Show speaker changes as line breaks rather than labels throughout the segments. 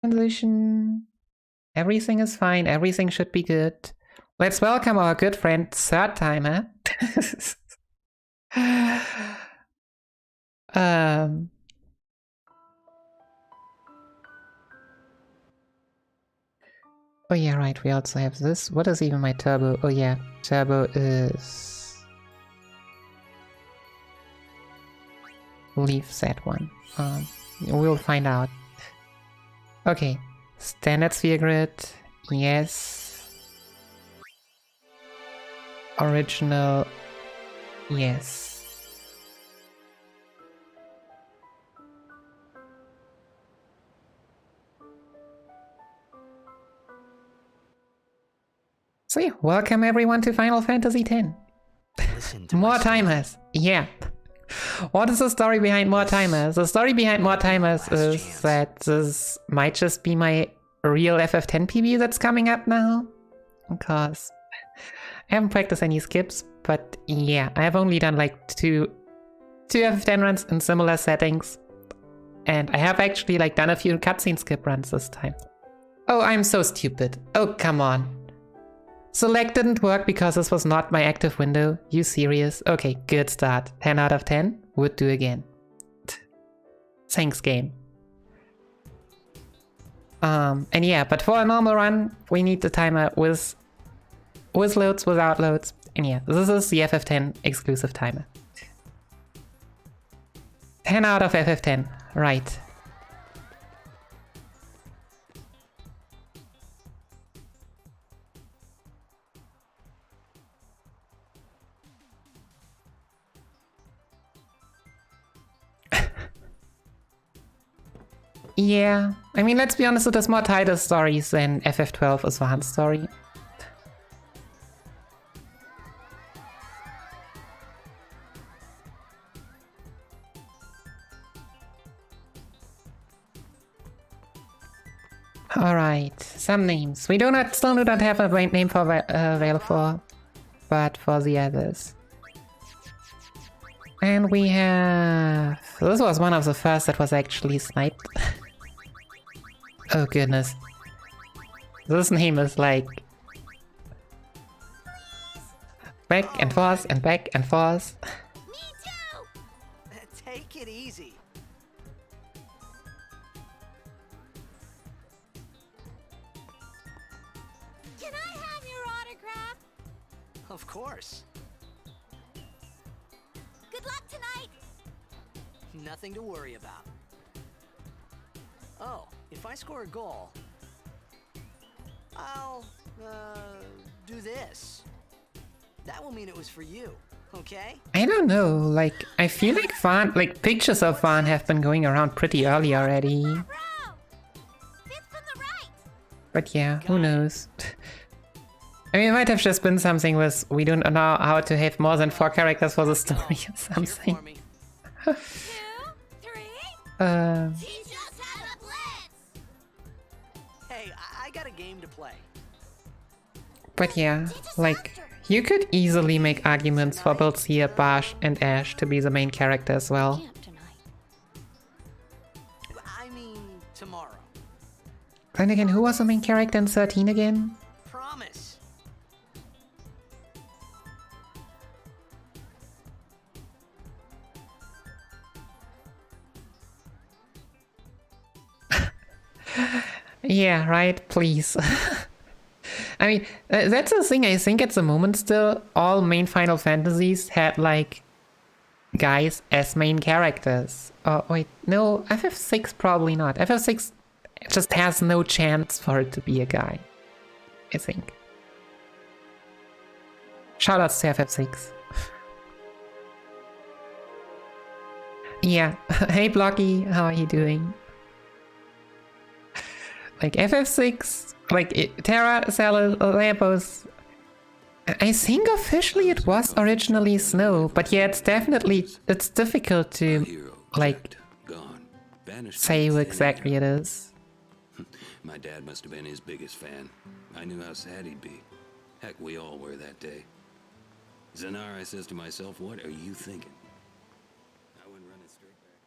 transition. Everything is fine. Everything should be good. Let's welcome our good friend, Third Timer. Oh yeah, right, we also have this. What is even my turbo? Oh yeah, turbo is... Leave that one. We'll find out. Okay, standard sphere grid, yes. Original, yes. So yeah, welcome everyone to Final Fantasy X. More timers, yeah. What is the story behind More Timers? The story behind More Timers is that this might just be my real FF10 PB that's coming up now. Because I haven't practiced any skips, but yeah, I have only done like two FF10 runs in similar settings. And I have actually like done a few cutscene skip runs this time. Oh, I'm so stupid. Oh, come on. Select didn't work because this was not my active window. You serious? Okay, good start. 10 out of 10. Would do again. Thanks, game. And yeah, but for a normal run, we need the timer with loads, without loads. And yeah, this is the FF10 exclusive timer. 10 out of FF10. Right. Yeah, I mean, let's be honest, it has more title stories than FF12 Advanced story. Alright, some names. We still do not have a name for Valefor, but for the others. And we have... This was one of the first that was actually sniped. Oh goodness. This name is like... back and forth and back and forth.
Me too! Take it easy.
Can I have your autograph?
Of course.
Good luck tonight!
Nothing to worry about. Oh, if I score a goal, I'll, do this. That will mean it was for you, okay?
I don't know, like, I feel like Vaan, like, pictures of Vaan have been going around pretty early already.
Bro! Fifth from the right!
But yeah, who knows? I mean, it might have just been something with we don't know how to have more than 4 characters for the story or something.
2, 3.
Teach us how to blitz! Hey, I got a game to play.
But yeah, like, you could easily make arguments for both Cia, Basch, and Ash to be the main character as well.
Camp tonight.
I mean, tomorrow.
Then again, who was the main character in 13 again?
Promise.
Yeah, right, please. I mean, that's the thing, I think at the moment still, all main Final Fantasies had, like, guys as main characters. Oh, wait, no, FF6 probably not. FF6 just has no chance for it to be a guy, I think. Shoutouts to FF6. Yeah, hey Blocky, how are you doing? Like FF6, like Terra, Cell, Lampos. I think officially it was originally Snow, but yeah, it's difficult to like say who exactly it is.
My dad must have been his biggest fan. I knew how sad he'd be. Heck, we all were that day. Zanar, I says to myself, what are you thinking? I went running straight back.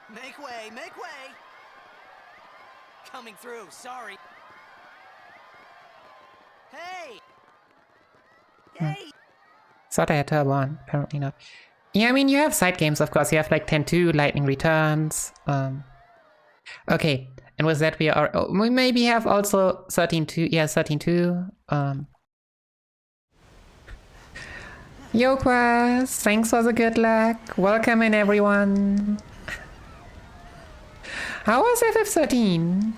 Make way, make way! Coming through, sorry. Hey! Hey!
Thought I had Turbo on, apparently not. Yeah, I mean, you have side games, of course. You have like 10-2, Lightning Returns. Okay, and with that we are... Oh, we maybe have also 13-2. Yeah, 13-2. Yo, Quest! Thanks for the good luck. Welcome in, everyone. How was FF13?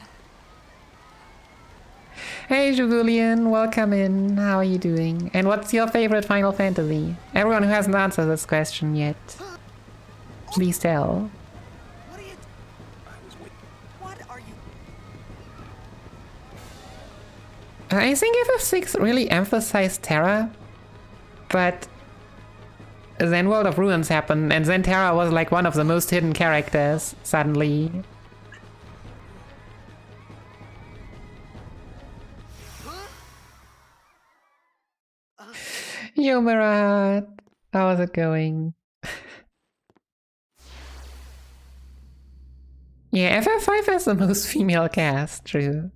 Hey, Julian, welcome in. How are you doing? And what's your favorite Final Fantasy? Everyone who hasn't answered this question yet, please tell.
What are you... What are you...
I think FF6 really emphasized Terra, but then World of Ruins happened, and then Terra was like one of the most hidden characters, suddenly. Yo, Marat, how's it going? Yeah, FF5 has the most female cast, true.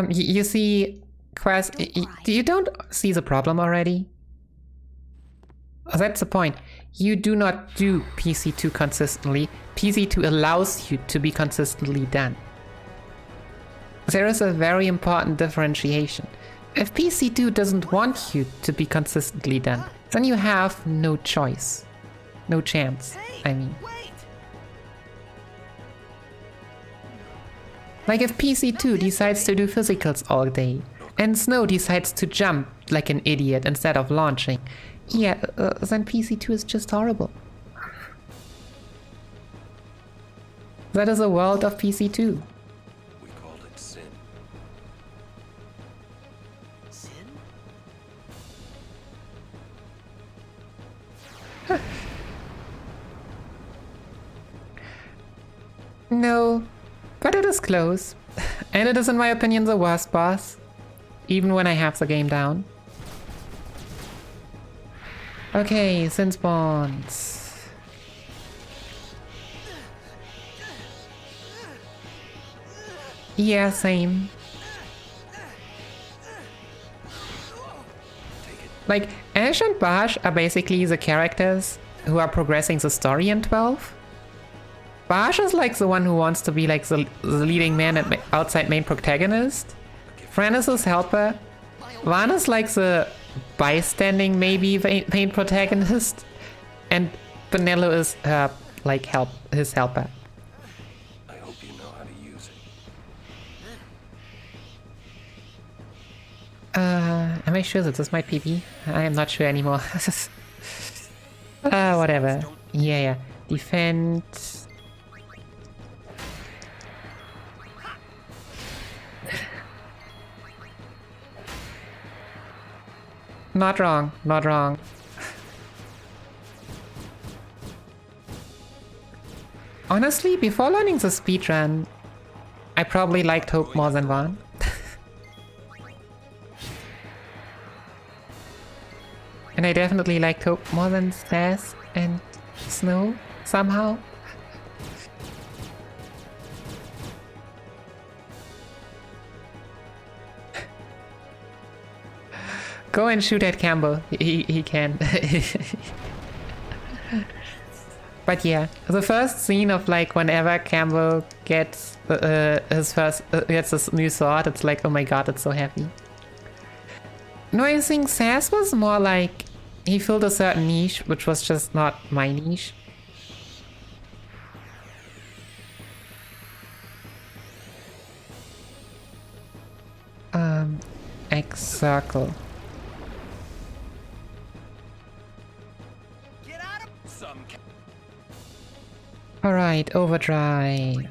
You see, Quest, you don't see the problem already? That's the point. You do not do PC2 consistently. PC2 allows you to be consistently done. There is a very important differentiation. If PC2 doesn't want you to be consistently done, then you have no choice. No chance, I mean.
Wait!
Like if PC2 decides to do physicals all day, and Snow decides to jump like an idiot instead of launching, yeah, then PC2 is just horrible. That is a world of PC2.
We called it sin.
Sin?
No, but it is close. And it is in my opinion the worst boss, even when I have the game down. Okay, Sin spawns. Yeah, same. Like, Ash and Bash are basically the characters who are progressing the story in 12. Bash is like the one who wants to be like the leading man and outside main protagonist. Fran is his helper. Van is like the bystanding maybe main protagonist. And Benello is her like his helper.
I hope you know how to use it.
Am I sure that this might PB? I am not sure anymore. Whatever. Yeah. Defend. Not wrong, not wrong. Honestly, before learning the speedrun, I probably liked Hope more than Van. And I definitely liked Hope more than Stas and Snow, somehow. Go and shoot at Campbell. He can. But yeah, the first scene of like whenever Campbell gets gets this new sword, it's like, oh my god, it's so heavy. No, I think Sass was more like he filled a certain niche, which was just not my niche. X circle.
Get out of...
Some
Alright, overdrive.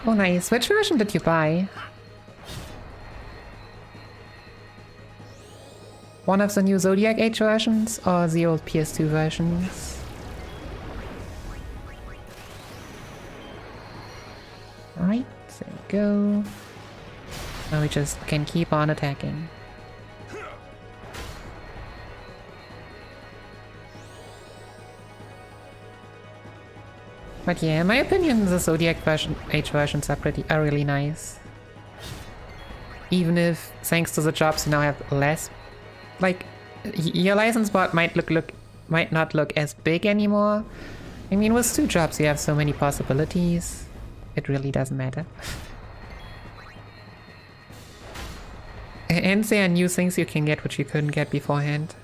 Oh nice, which version did you buy? One of the new Zodiac Age versions or the old PS2 versions? Alright, there we go. Now we just can keep on attacking. But yeah, in my opinion, the Zodiac version, Age versions are really nice. Even if, thanks to the jobs, you now have less. Like, your license bot might not look as big anymore. I mean, with 2 jobs, you have so many possibilities. It really doesn't matter. And there are new things you can get which you couldn't get beforehand.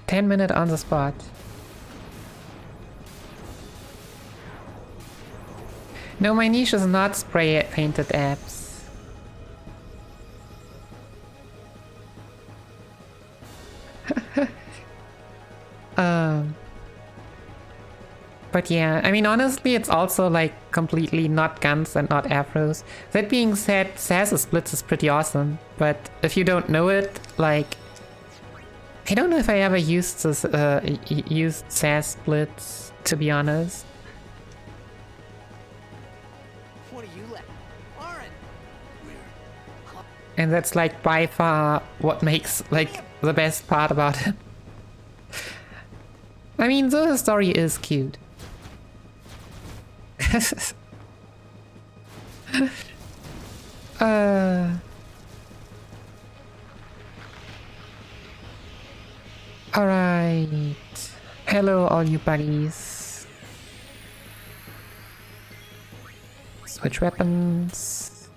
$10 on the spot. No, my niche is not spray painted apps. But yeah, I mean, honestly, it's also like completely not guns and not afros. That being said, SAS splits is pretty awesome, but if you don't know it, like, I don't know if I ever used this, used SAS splits, to be honest.
What are you like? Lauren!
And that's like by far what makes like the best part about it. I mean, the story is cute. Alright. Hello, all you buddies. Switch weapons.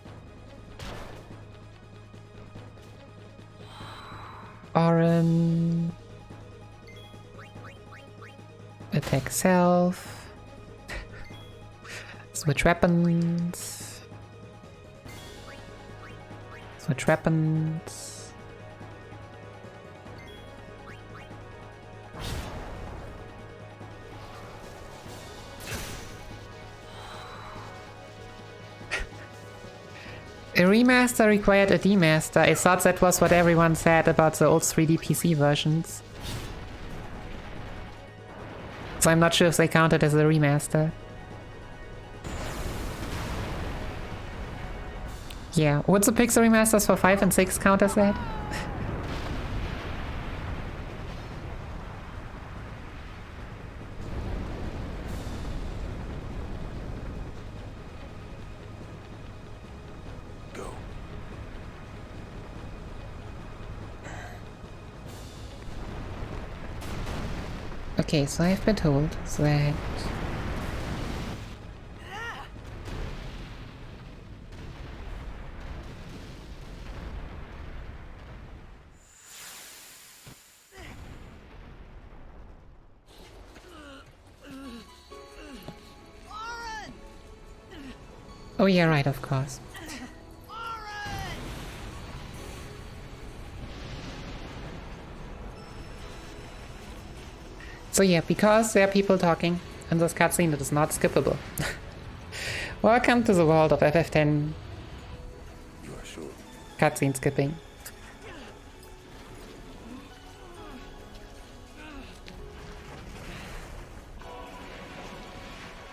Oren. Attack self. Switch weapons. Switch weapons. A remaster required a demaster. I thought that was what everyone said about the old 3D PC versions. So I'm not sure if they count it as a remaster. Yeah, would the Pixel remasters for 5 and 6 count as that?
Go.
Okay, so I've been told that... Oh yeah, right, of course. So yeah, because there are people talking in this cutscene, it is not skippable. Welcome to the world of FF10
You are sure?
cutscene skipping.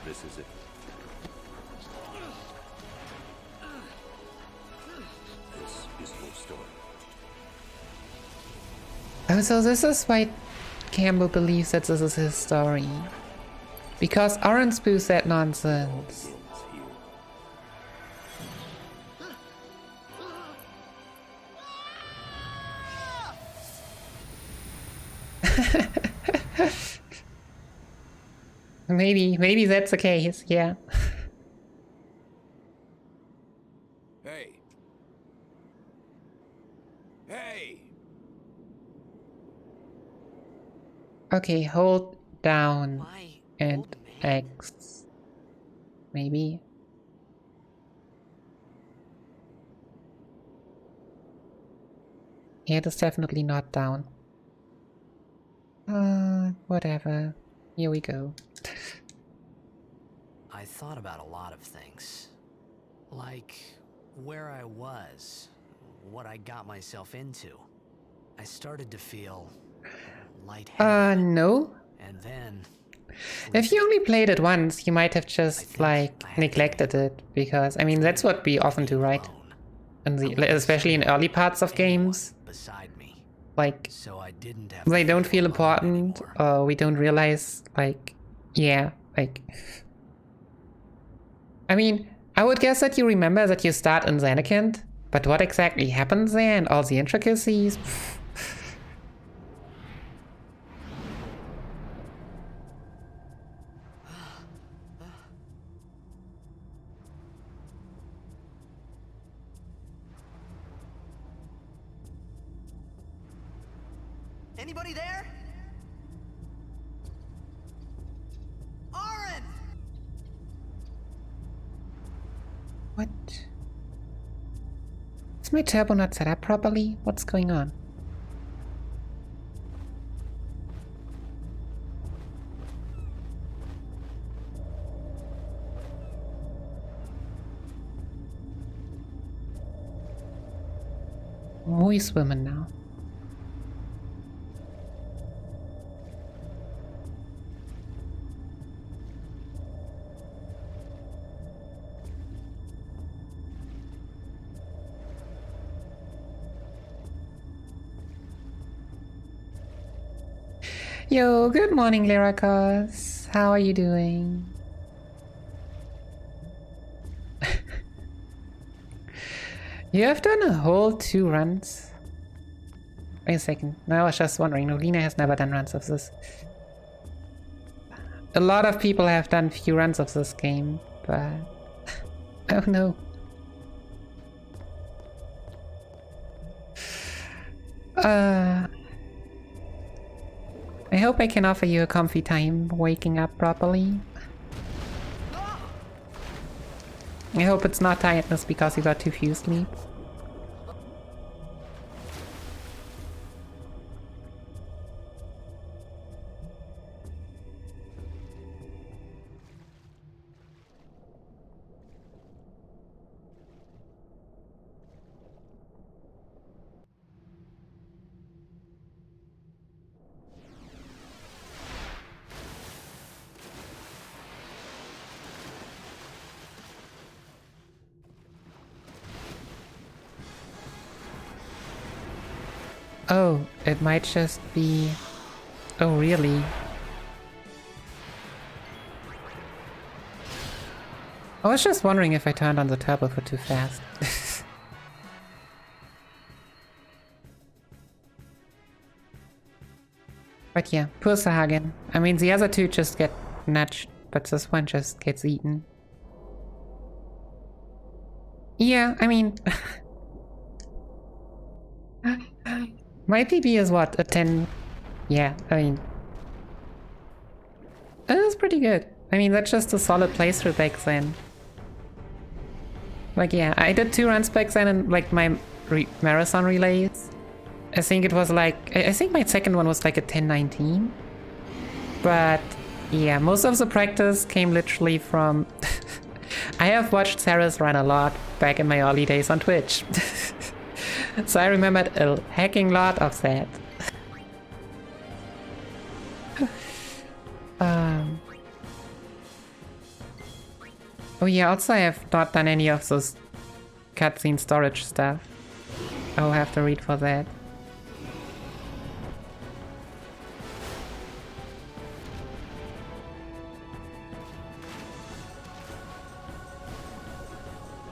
This is it. This is your story.
Oh, so this is why Campbell believes that this is his story. Because Oren spews that nonsense. Maybe that's the case, yeah.
Hey. Hey.
Okay, hold down
Why,
and
old man?
X. Maybe. Yeah, it is definitely not down. Whatever. Here we go.
I thought about a lot of things. Like where I was, what I got myself into. I started to feel lightheaded.
No.
And then
If you only played it once, you might have just, like, neglected it. Because, I mean, that's what we often do, right? In the, especially in early parts of games.
beside me.
Like,
So I didn't have
they
to
don't feel
alone
important,
anymore.
or we don't realize, like, yeah, like... I mean, I would guess that you remember that you start in Zanarkand, but what exactly happens there and all the intricacies?
Anybody there? Aaron!
What? Is my turbo not set up properly? What's going on? We swimming now. Yo, good morning, Lyricos. How are you doing? You have done a whole 2 runs? Wait a second. No, I was just wondering. Nolina has never done runs of this. A lot of people have done few runs of this game, but... oh no. I hope I can offer you a comfy time waking up properly. I hope it's not tiredness because you got too few sleep. Oh, it might just be... oh, really? I was just wondering if I turned on the turbo for too fast. But yeah, poor Sahagin. I mean, the other 2 just get nudged, but this one just gets eaten. Yeah, I mean... my PB is what, a 10? Yeah, I mean... it was pretty good. I mean, that's just a solid playthrough back then. Like, yeah, I did 2 runs back then in, like, my marathon relays. I think it was like... I think my second one was like a 10:19. But, yeah, most of the practice came literally from... I have watched Sarah's run a lot back in my early days on Twitch. So I remembered a hacking lot of that. Oh yeah, also I have not done any of those cutscene storage stuff. I'll have to read for that.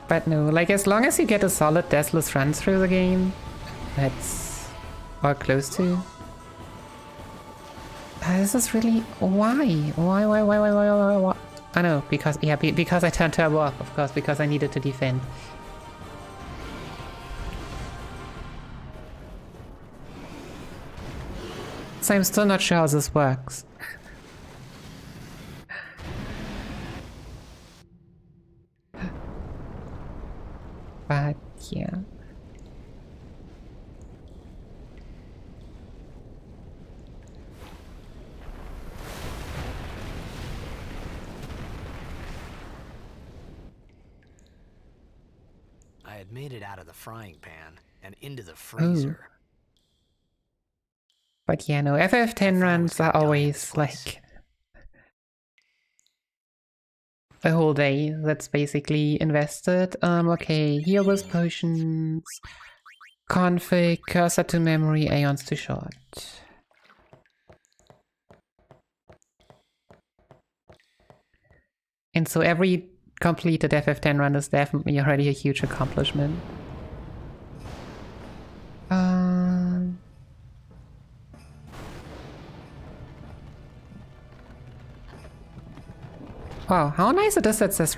But no, like as long as you get a solid deathless run through the game, that's or close to. This is really why? Why? I know, because yeah, because I turned turbo off, of course, because I needed to defend. So I'm still not sure how this works. But yeah.
I had made it out of the frying pan and into the freezer.
But yeah, no, FF10 runs are always like a whole day that's basically invested. Okay, healers, potions, config, cursor to memory, aeons to short. And so every completed FF10 run is definitely already a huge accomplishment. Wow, how nice it is that this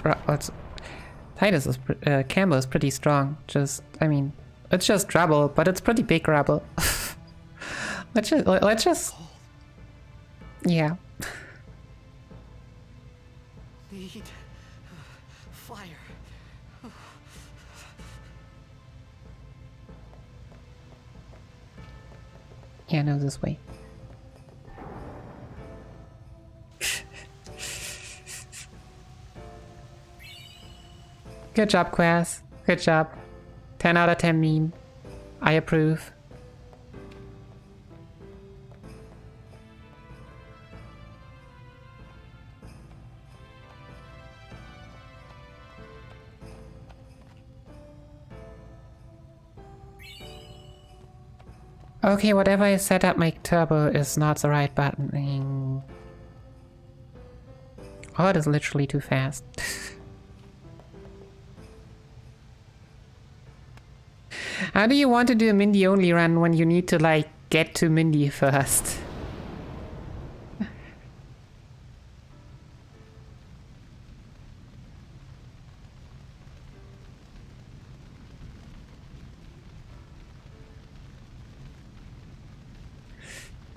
Titus is Campbell is pretty strong. Just, I mean, it's just rubble, but it's pretty big rubble. let's just, yeah.
Need fire.
Yeah, no, this way. Good job, Quaz. Good job. 10 out of 10 meme. I approve. Okay, whatever I set up my turbo is not the right button. Oh, it is literally too fast. How do you want to do a Mindy only run when you need to like get to Mindy first?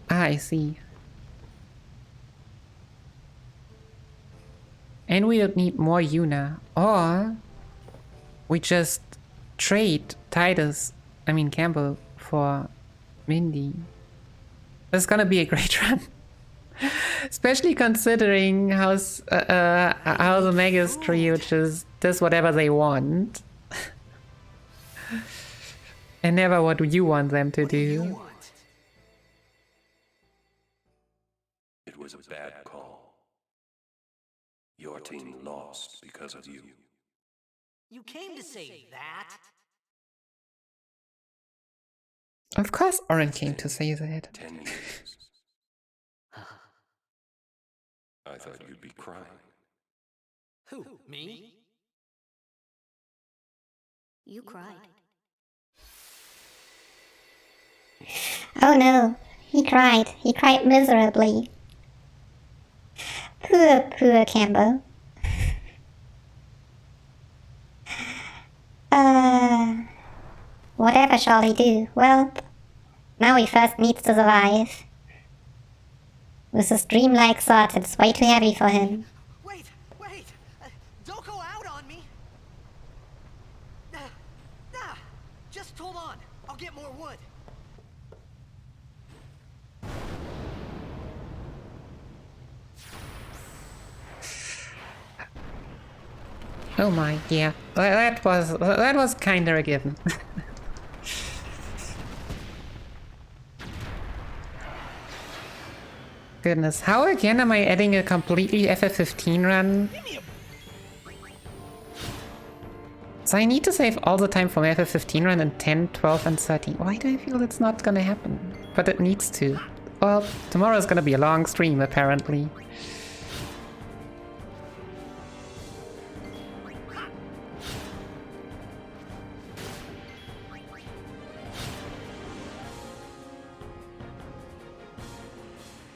Ah, I see. And we don't need more Yuna. Or we just trade Campbell for Mindy. That's gonna be a great run. Especially considering how the Magus trio just does whatever they want. And never what you want them to do.
It was a bad call. Your team lost because of you.
You came to say that?
Of course Oren came to say that.
10 years. I thought you'd be crying.
Who, me?
You cried.
Oh no, he cried. He cried miserably. Poor Campbell. Whatever shall he do? Well, now he first needs to survive. With his dreamlike thoughts, it's way too heavy for him.
Wait! Don't go out on me! Just hold on. I'll get more wood.
Oh my, yeah. That was kinda a given. Goodness, how again am I adding a completely FF15 run? So I need to save all the time from FF15 run in 10, 12 and 13. Why do I feel it's not gonna happen? But it needs to. Well, tomorrow's gonna be a long stream apparently.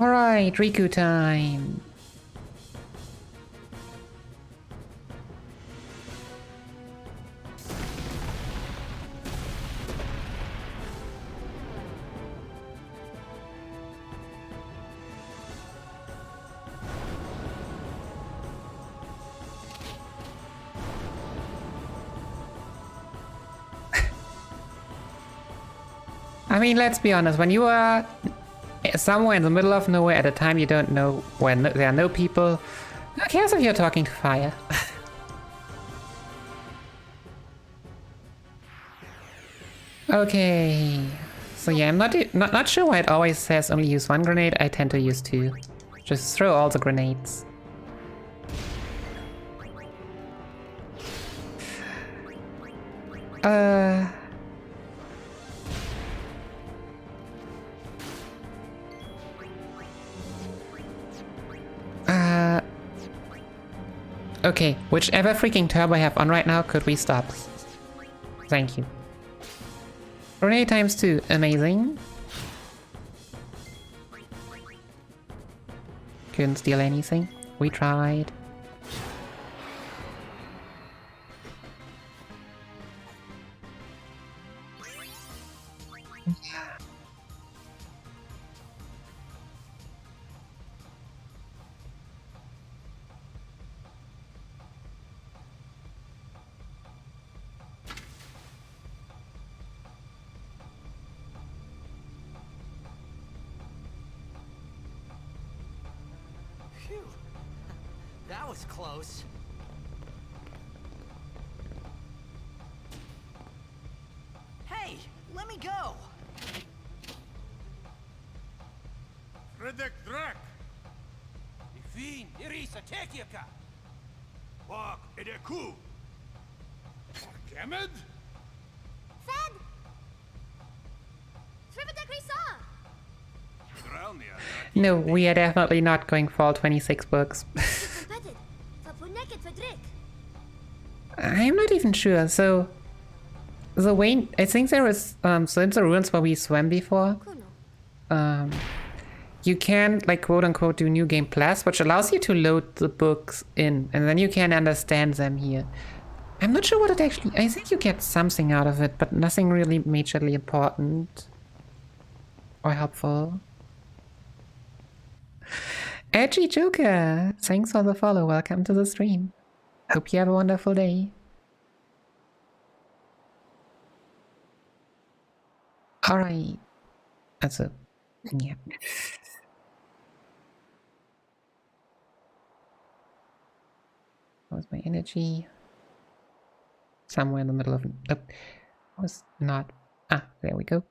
Alright, Riku time. I mean, let's be honest, when you are somewhere in the middle of nowhere at a time you don't know, when there are no people, who cares if you're talking to fire? Okay, So yeah, I'm not sure why it always says only use one grenade. I tend to use two. Just throw all the grenades. Okay, whichever freaking turbo I have on right now, could we stop? Thank you. Grenade times 2, amazing. Couldn't steal anything. We tried.
Phew. That was close. Hey, let me go.
Fredek Drak! Ifin, Irisa, Tekiaka! Wak, Edeku! Kemed?
Fed! Srivadak Risa!
No, we are definitely not going for all 26 books.
Competid. Fapuneket Fedrik.
I'm not even sure. So, the way I think there is so in the ruins where we swam before,
Kuno.
you can like quote unquote do New Game Plus, which allows you to load the books in, and then you can understand them here. I'm not sure what it actually. I think you get something out of it, but nothing really majorly important or helpful. Edgy Joker, thanks for the follow. Welcome to the stream. Hope you have a wonderful day. Alright. Also, yeah. Where's my energy? Somewhere in the middle of... Oh, was not... Ah, there we go.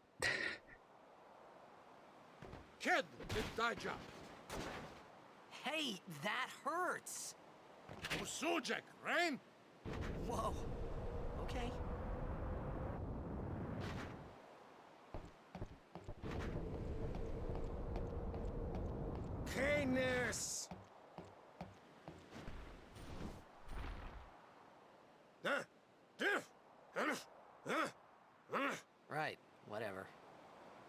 Ked, did die jump.
Hey, that hurts.
Usujek, Rain?
Whoa. Okay.
Canis!
Right, whatever.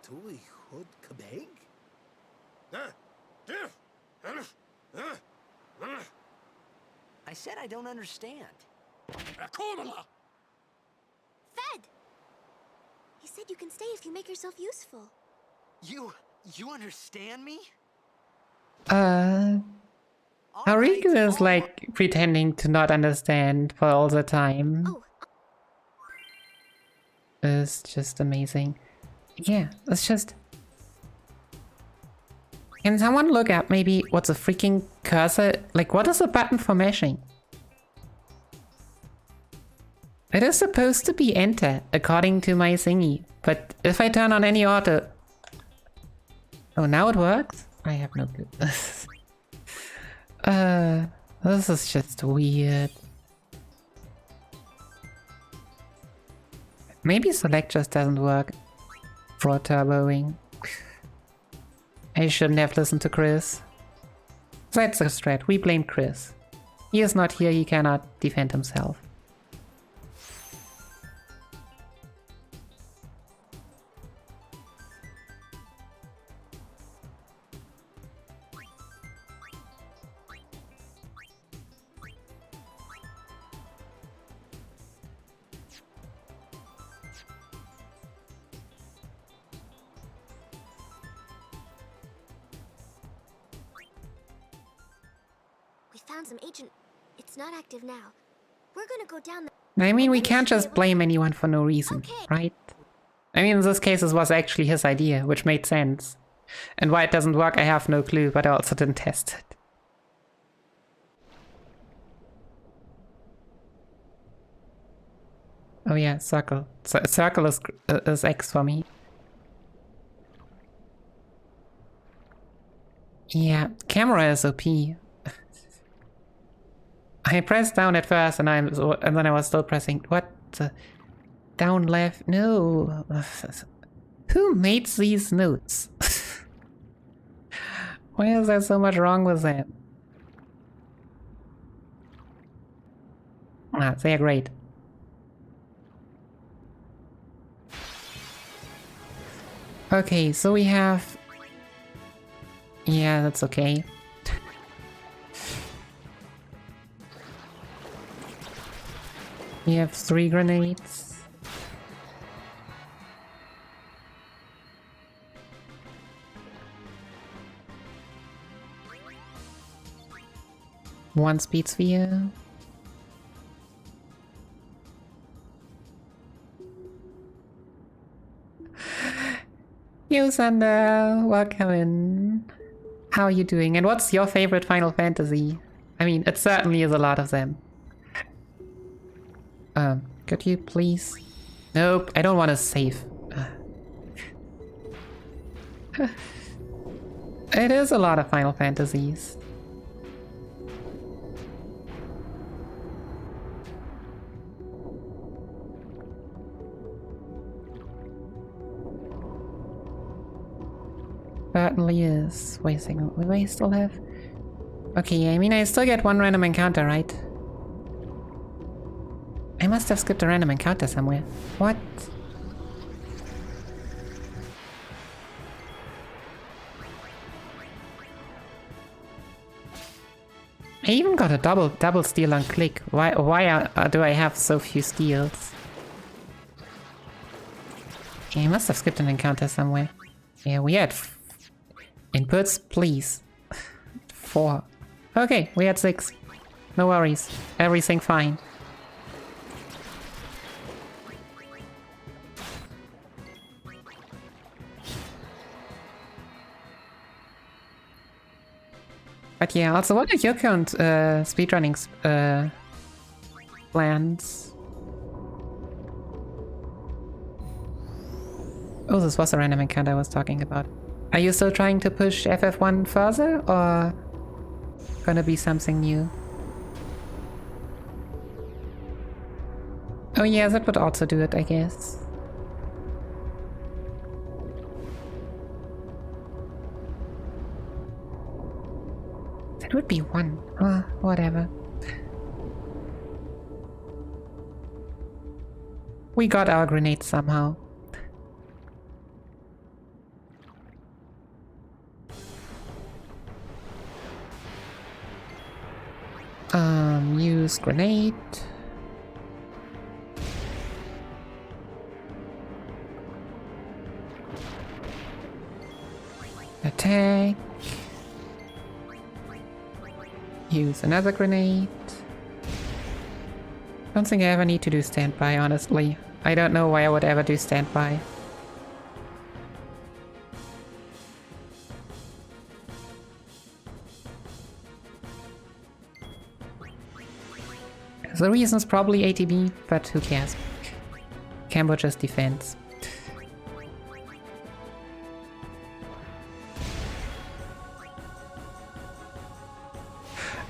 Tuli Hood Kabeg?
I said I don't understand.
Akonala!
Fed! He said you can stay if you make yourself useful.
You understand me?
Haruka is like pretending to not understand for all the time.
Oh,
It's just amazing. Yeah, it's just... Can someone look up maybe what's a freaking cursor? Like, what is the button for meshing? It is supposed to be enter, according to my thingy. But if I turn on any auto... Oh, now it works? I have no clue. This is just weird. Maybe select just doesn't work for turboing. I shouldn't have listened to Chris. That's the strat. We blame Chris. He is not here, he cannot defend himself.
we found some agent. It's not active now. We're gonna go down the...
I mean, we can't just blame anyone for no reason,
Okay.
right? I mean, in this case, this was actually his idea, which made sense. And why it doesn't work, I have no clue, but I also didn't test it. Oh yeah, circle. Circle is X for me. Yeah, camera is OP. I pressed down at first, and then I was still pressing what? Down left? No. Who made these notes? Why is there so much wrong with that? Ah, they are great. Okay, so we have... Yeah, that's okay. We have 3 grenades. One speed sphere. Yo, Sander, welcome in. How are you doing? And what's your favorite Final Fantasy? I mean, it certainly is a lot of them. Could you please? Nope, I don't want to save. It is a lot of Final Fantasies. Certainly is. Wait a second, will I still have? Okay, I mean, I still get 1 random encounter, right? I must have skipped a random encounter somewhere. What? I even got a double steal on click. Why do I have so few steals? Okay, I must have skipped an encounter somewhere. Yeah, we had inputs, please. 4. Okay, we had 6. No worries. Everything fine. But yeah, also, what are your current speedrunning plans? Oh, this was a random encounter I was talking about. Are you still trying to push FF1 further, or gonna be something new? Oh yeah, that would also do it, I guess. That would be 1. Whatever. We got our grenades somehow. Use grenade. Attack. Use another grenade. Don't think I ever need to do standby, honestly. I don't know why I would ever do standby. The reason's probably ATB, but who cares? Cambridge's defense.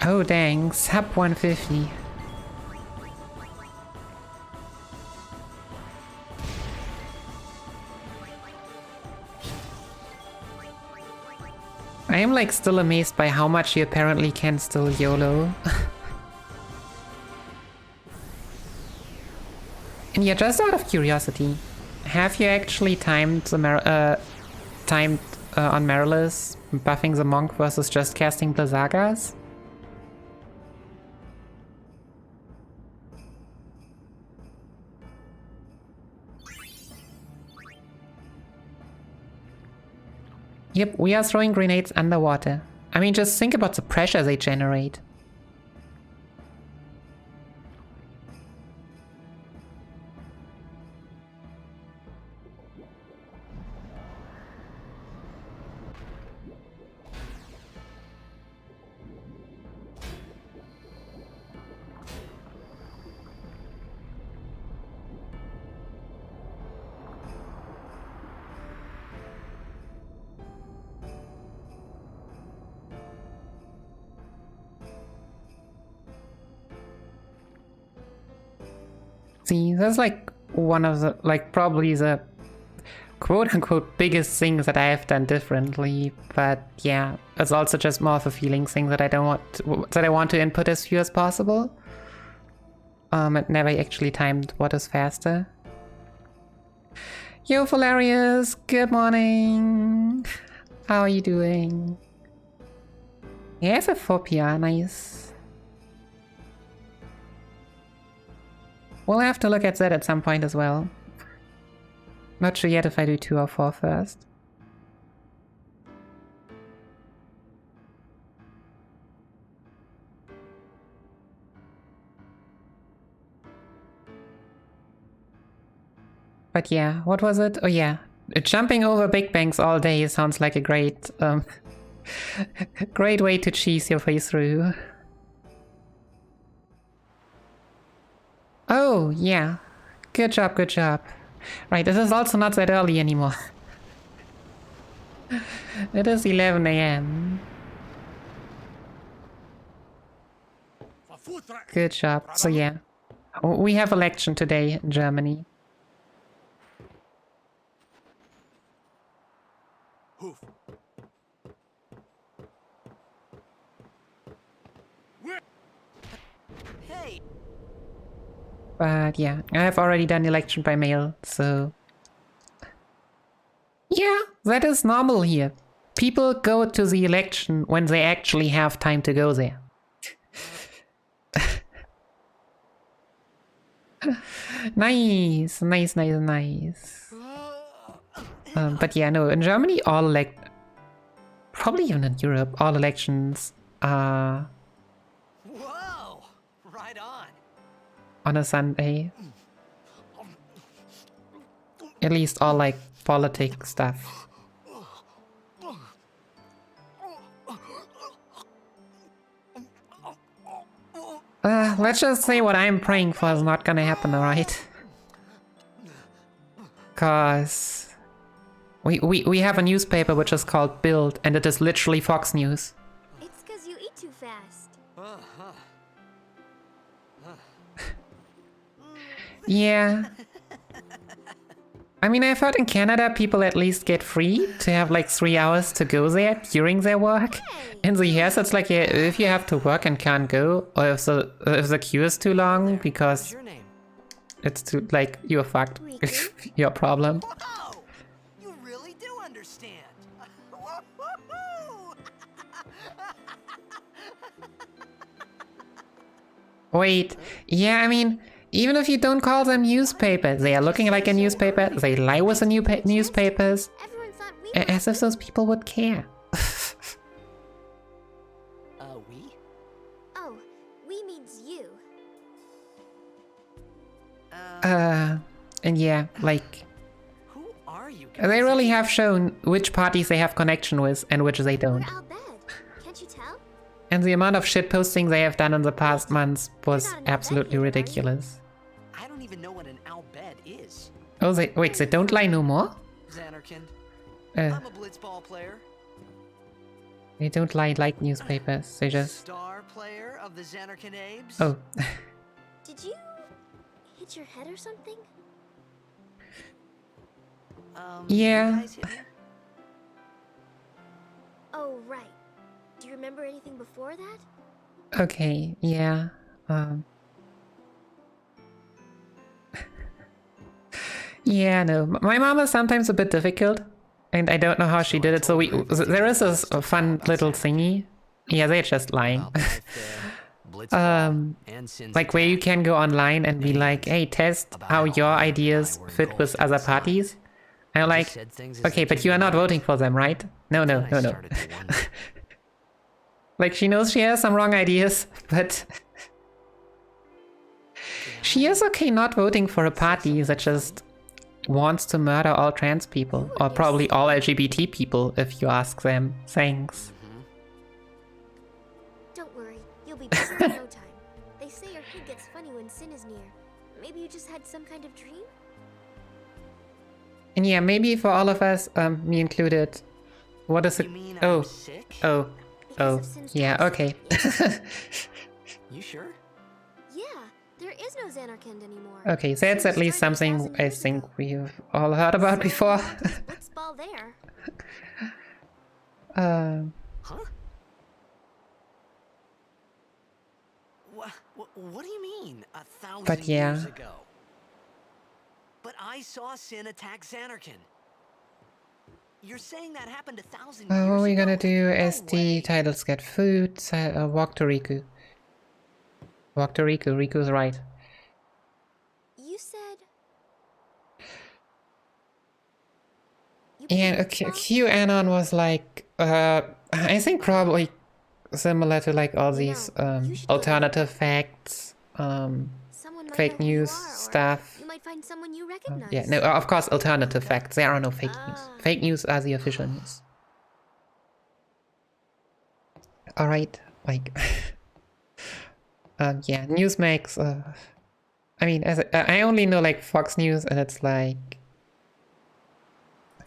Oh dang, sub 150. I am like still amazed by how much you apparently can still YOLO. And yeah, just out of curiosity, have you actually timed the on Marilis buffing the monk versus just casting Blizzagas? Yep, we are throwing grenades underwater. I mean, just think about the pressure they generate. See, that's like one of the, like, probably the quote-unquote biggest things that I have done differently, but yeah, it's also just more of a feeling thing that I want to input as few as possible. It never actually timed what is faster. Yo, Valerius, good morning. How are you doing? Yeah, for 4 PR, nice. We'll have to look at that at some point as well. Not sure yet if I do 2 or 4 first. But yeah, what was it? Oh yeah, jumping over big banks all day sounds like a great, great way to cheese your way through. Oh yeah, good job, good job. Right, this is also not that early anymore. It is 11 AM. Good job. So yeah, we have election today in Germany.
Hey,
But yeah, I have already done election by mail, so... Yeah, that is normal here. People go to the election when they actually have time to go there. Nice, nice, nice, nice. But yeah, no, in Germany, probably even in Europe, all elections are
whoa, right
on a Sunday. At least all like politics stuff. Let's just say what I'm praying for is not gonna happen, alright? Cause we have a newspaper which is called Bild, and it is literally Fox News.
It's because you eat too fast.
Yeah. I mean, I've heard in Canada people at least get free to have like 3 hours to go there during their work. In the US, it's like, yeah, if you have to work and can't go, or if the queue is too long because
your name?
it's too, like, you're fucked. Your problem.
Whoa! You really do understand. Woo-hoo-hoo!
Wait, yeah, I mean, even if you don't call them newspapers, they are looking like a newspaper, they lie with the newspapers,
Everyone thought we
as if those people would care.
We?
Oh, we means you.
And yeah, like,
Who are you guys?
they really have shown which parties they have connection with and which they don't.
We're Al Bhed. Can't you tell?
And the amount of shit posting they have done in the past months was absolutely ridiculous.
I don't even know what an Al Bhed is.
Oh, they don't lie no more?
Xanarkin.
Uh,
I'm a blitzball player.
they don't lie like newspapers, they just...
Star player of the Xanarkin Abes.
Oh.
Did you hit your head or something?
Yeah.
You guys hit me?
Oh, right. Do you remember anything before that?
Okay, yeah. Yeah, no. My mom is sometimes a bit difficult, and I don't know how she did it. So there is this fun little thingy. Yeah, they're just lying. Like where you can go online and be like, hey, test how your ideas fit with other parties. And I'm like, okay, but you are not voting for them, right? No. Like, she knows she has some wrong ideas, but she is okay not voting for a party that just wants to murder all trans people, or probably all LGBT people, if you ask them. Thanks.
Don't worry, you'll be better in no time. They say your head gets funny when sin is near. Maybe you just had some kind of dream?
And yeah, maybe for all of us, me included, what is it?
You mean
Oh,
I'm sick?
Because of Sin's
yeah,
toxic.
okay.
You sure?
Yeah, There is no Xanarkand anymore.
Okay, that's at least something I think we've all heard about before.
Blitzball there.
Huh? What do you mean, 1,000
But yeah.
years ago? But I saw Sin attack Xanarkand. You're saying that happened 1,000 years ago?
What are we gonna do as
No
the
way.
titles get food? Walk to Riku. Walk to Riku. Riku's right.
You said... You
And
played Blitzball?
QAnon was like, I think probably similar to like all these
you should go
alternative facts,
Someone might
fake
know who you
news
are, or
stuff.
You might find someone you recognize.
Yeah, no, of course, alternative facts. There are no fake news. Fake news are the official news. Alright, like, yeah, Newsmax, I mean, as I only know like Fox News, and it's like,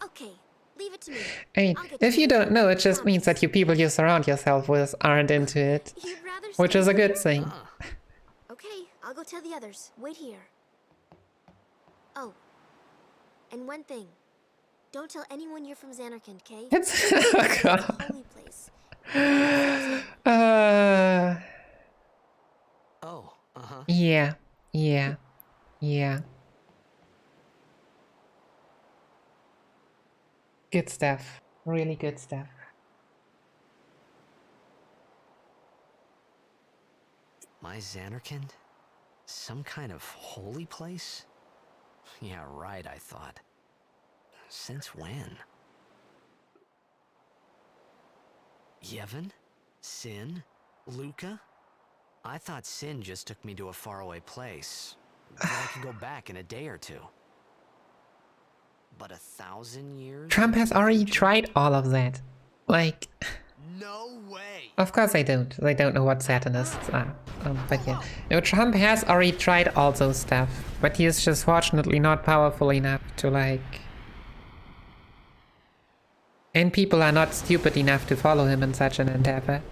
Okay, leave it to me.
I mean,
I'll get
if you
to
don't know, it just means that you people you surround yourself with aren't into it,
You'd rather
which
stay
is a good
here?
thing.
Okay, I'll go tell the others. Wait here. Oh, and one thing. Don't tell anyone you're from Xanarkand, okay?
It's, oh god.
Holy place.
Oh, uh-huh.
Yeah. Good stuff. Really good stuff.
My Xanarkand? Some kind of holy place? Yeah, right, I thought. Since when? Yevon? Sin? Luca? I thought Sin just took me to a faraway place. That I could go back in a day or two. But 1,000 years?
Trump has already tried all of that. Like,
No way!
of course they don't. They don't know what Satanists are. But yeah. No, Trump has already tried all those stuff. But he is just fortunately not powerful enough to like... And people are not stupid enough to follow him in such an endeavor.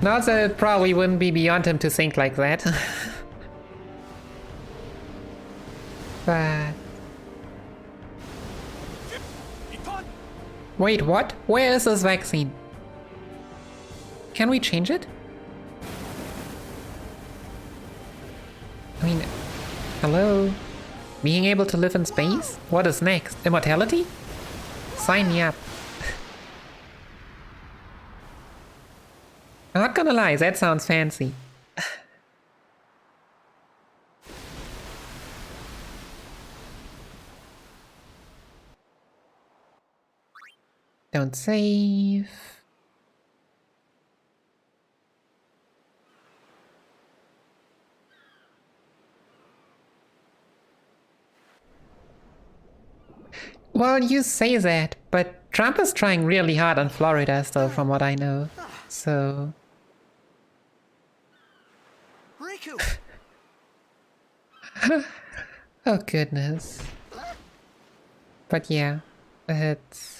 Not that it probably wouldn't be beyond him to think like that. But... Wait, what? Where is this vaccine? Can we change it? I mean, hello? Being able to live in space? What is next? Immortality? Sign me up. I'm not gonna lie, that sounds fancy. Don't save. Well, you say that, but Trump is trying really hard on Florida still, from what I know. So...
Riku!
Oh goodness. But yeah, it's...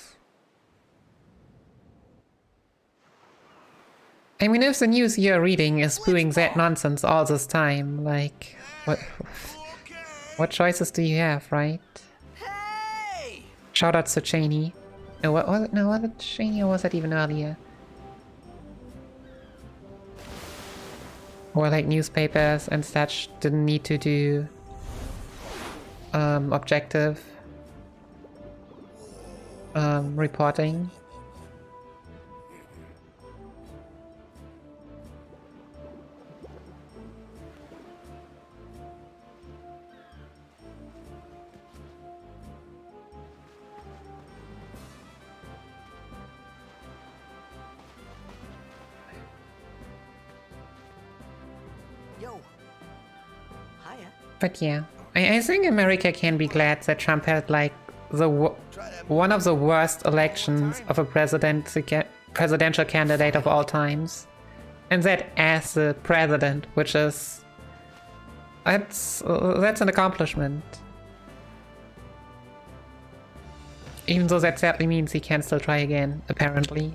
I mean, if the news you're reading is spewing that nonsense all this time, like... What choices do you have, right?
Hey!
Shout out to Cheney. No, what was it? No, was it Cheney or was it even earlier? Or like newspapers and such didn't need to do objective reporting.
Yo. Hiya.
But yeah, I think America can be glad that Trump had like one of the worst elections of a presidential candidate of all times, and that as the president, which is that's an accomplishment. Even though that sadly means he can still try again, apparently.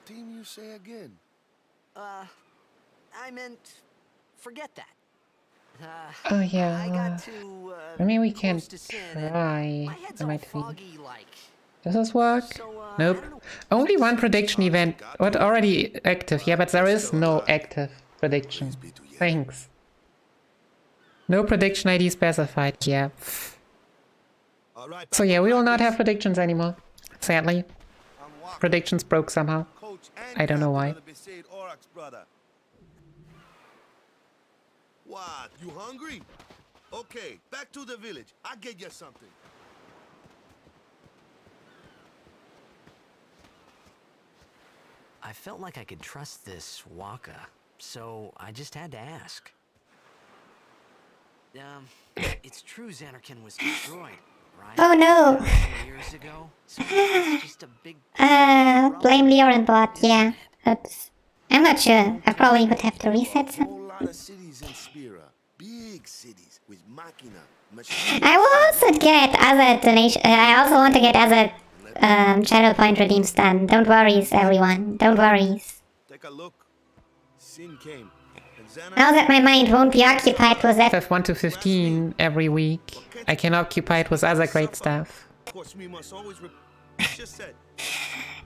team you say again?
I meant, forget that.
Oh yeah.
I got to,
I mean, we can
close to Sin, and
try.
my head's
I
all
might feel.
foggy like.
Does this work?
So,
Nope.
I don't know.
Only one prediction event. What already active? Yeah, but there is no active prediction. Thanks. No prediction ID specified. Yeah.
All right,
So yeah, we will not have predictions anymore. Sadly,
I'm Walker,
predictions broke somehow.
coach and
I don't know
captain
why.
of the Besaid Aurochs, brother. What? You hungry? Okay, back to the village. I'll get you something.
I felt like I could trust this Waka, so I just had to ask. It's true Xanarkand was destroyed, right?
Oh no!
Years ago? So it's just a big...
Blame Leorenbot, yeah. Oops. I'm not sure. I probably would have to reset
A
some.
whole lot of cities in Spira. Big cities with machina, machine.
I will also get other donation. I also want to get other channel point redeems done. Don't worry, everyone. Don't worry.
Take a look. Sin came. And Xana
Now that my mind won't be occupied with that.
FF1 to 15 every week. I can occupy it with other great stuff.
Of course, we must always just said.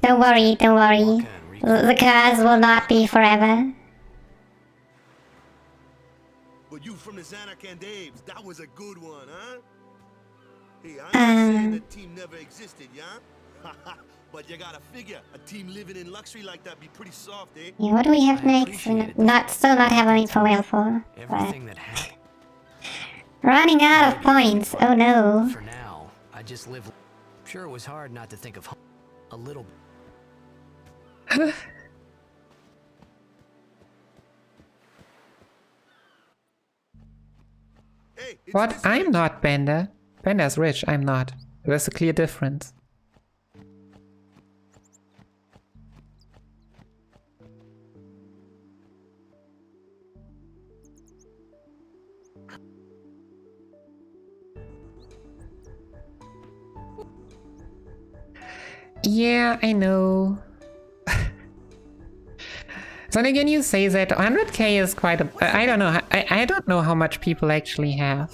Don't worry, don't worry. The curse will not be forever.
But you from the Xanarkand Daves, that was a good one, huh? Hey, I'm not saying the team never existed, yeah? But you gotta figure, a team living in luxury like that be pretty soft, eh?
Yeah, what do we have next? Still not having for whale for.
Everything that happened.
Running out of points. Oh no.
For now, I just live... Sure, it was hard not to think of a little...
Hey, it's
What?
this
I'm
way.
not Bender. Bender's rich, I'm not. There's a clear difference. Yeah, I know. Then again, you say that 100k is quite a... I don't know. I don't know how much people actually have.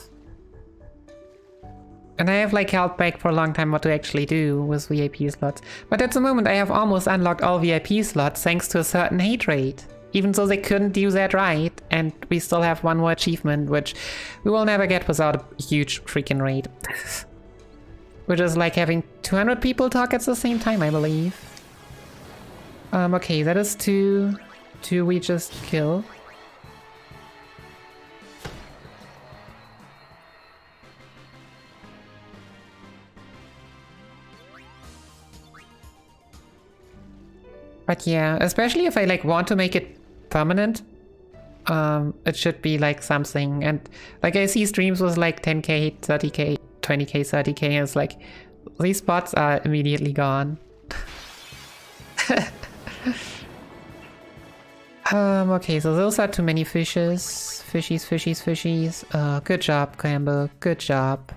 And I have like held back for a long time what to actually do with VIP slots. But at the moment I have almost unlocked all VIP slots thanks to a certain hate rate. Even though they couldn't do that right, and we still have one more achievement, which we will never get without a huge freaking raid. Which is like having 200 people talk at the same time, I believe. Okay, that is two we just killed. But yeah, especially if I like want to make it permanent, it should be like something. And like I see streams with like 10k, 30k, 20k, 30k, and it's like these spots are immediately gone. Okay, so those are too many fishes. Fishies, fishies, fishies. Good job, Campbell. Good job.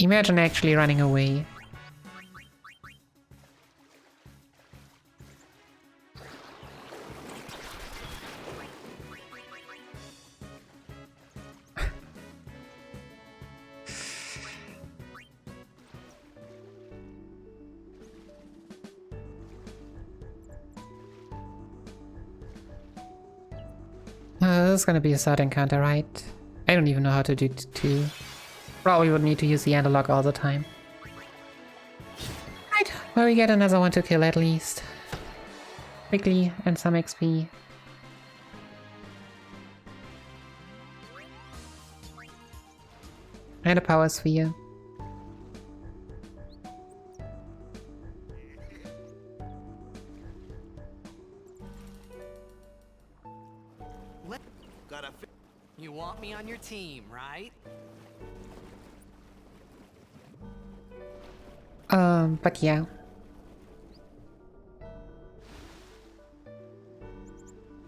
Imagine actually running away. This is gonna be a third encounter, right? I don't even know how to do two. Probably would need to use the analog all the time. Right, well we get another one to kill at least. Quickly, and some XP. And a power sphere.
Gotta
You want me on your team, right?
But yeah.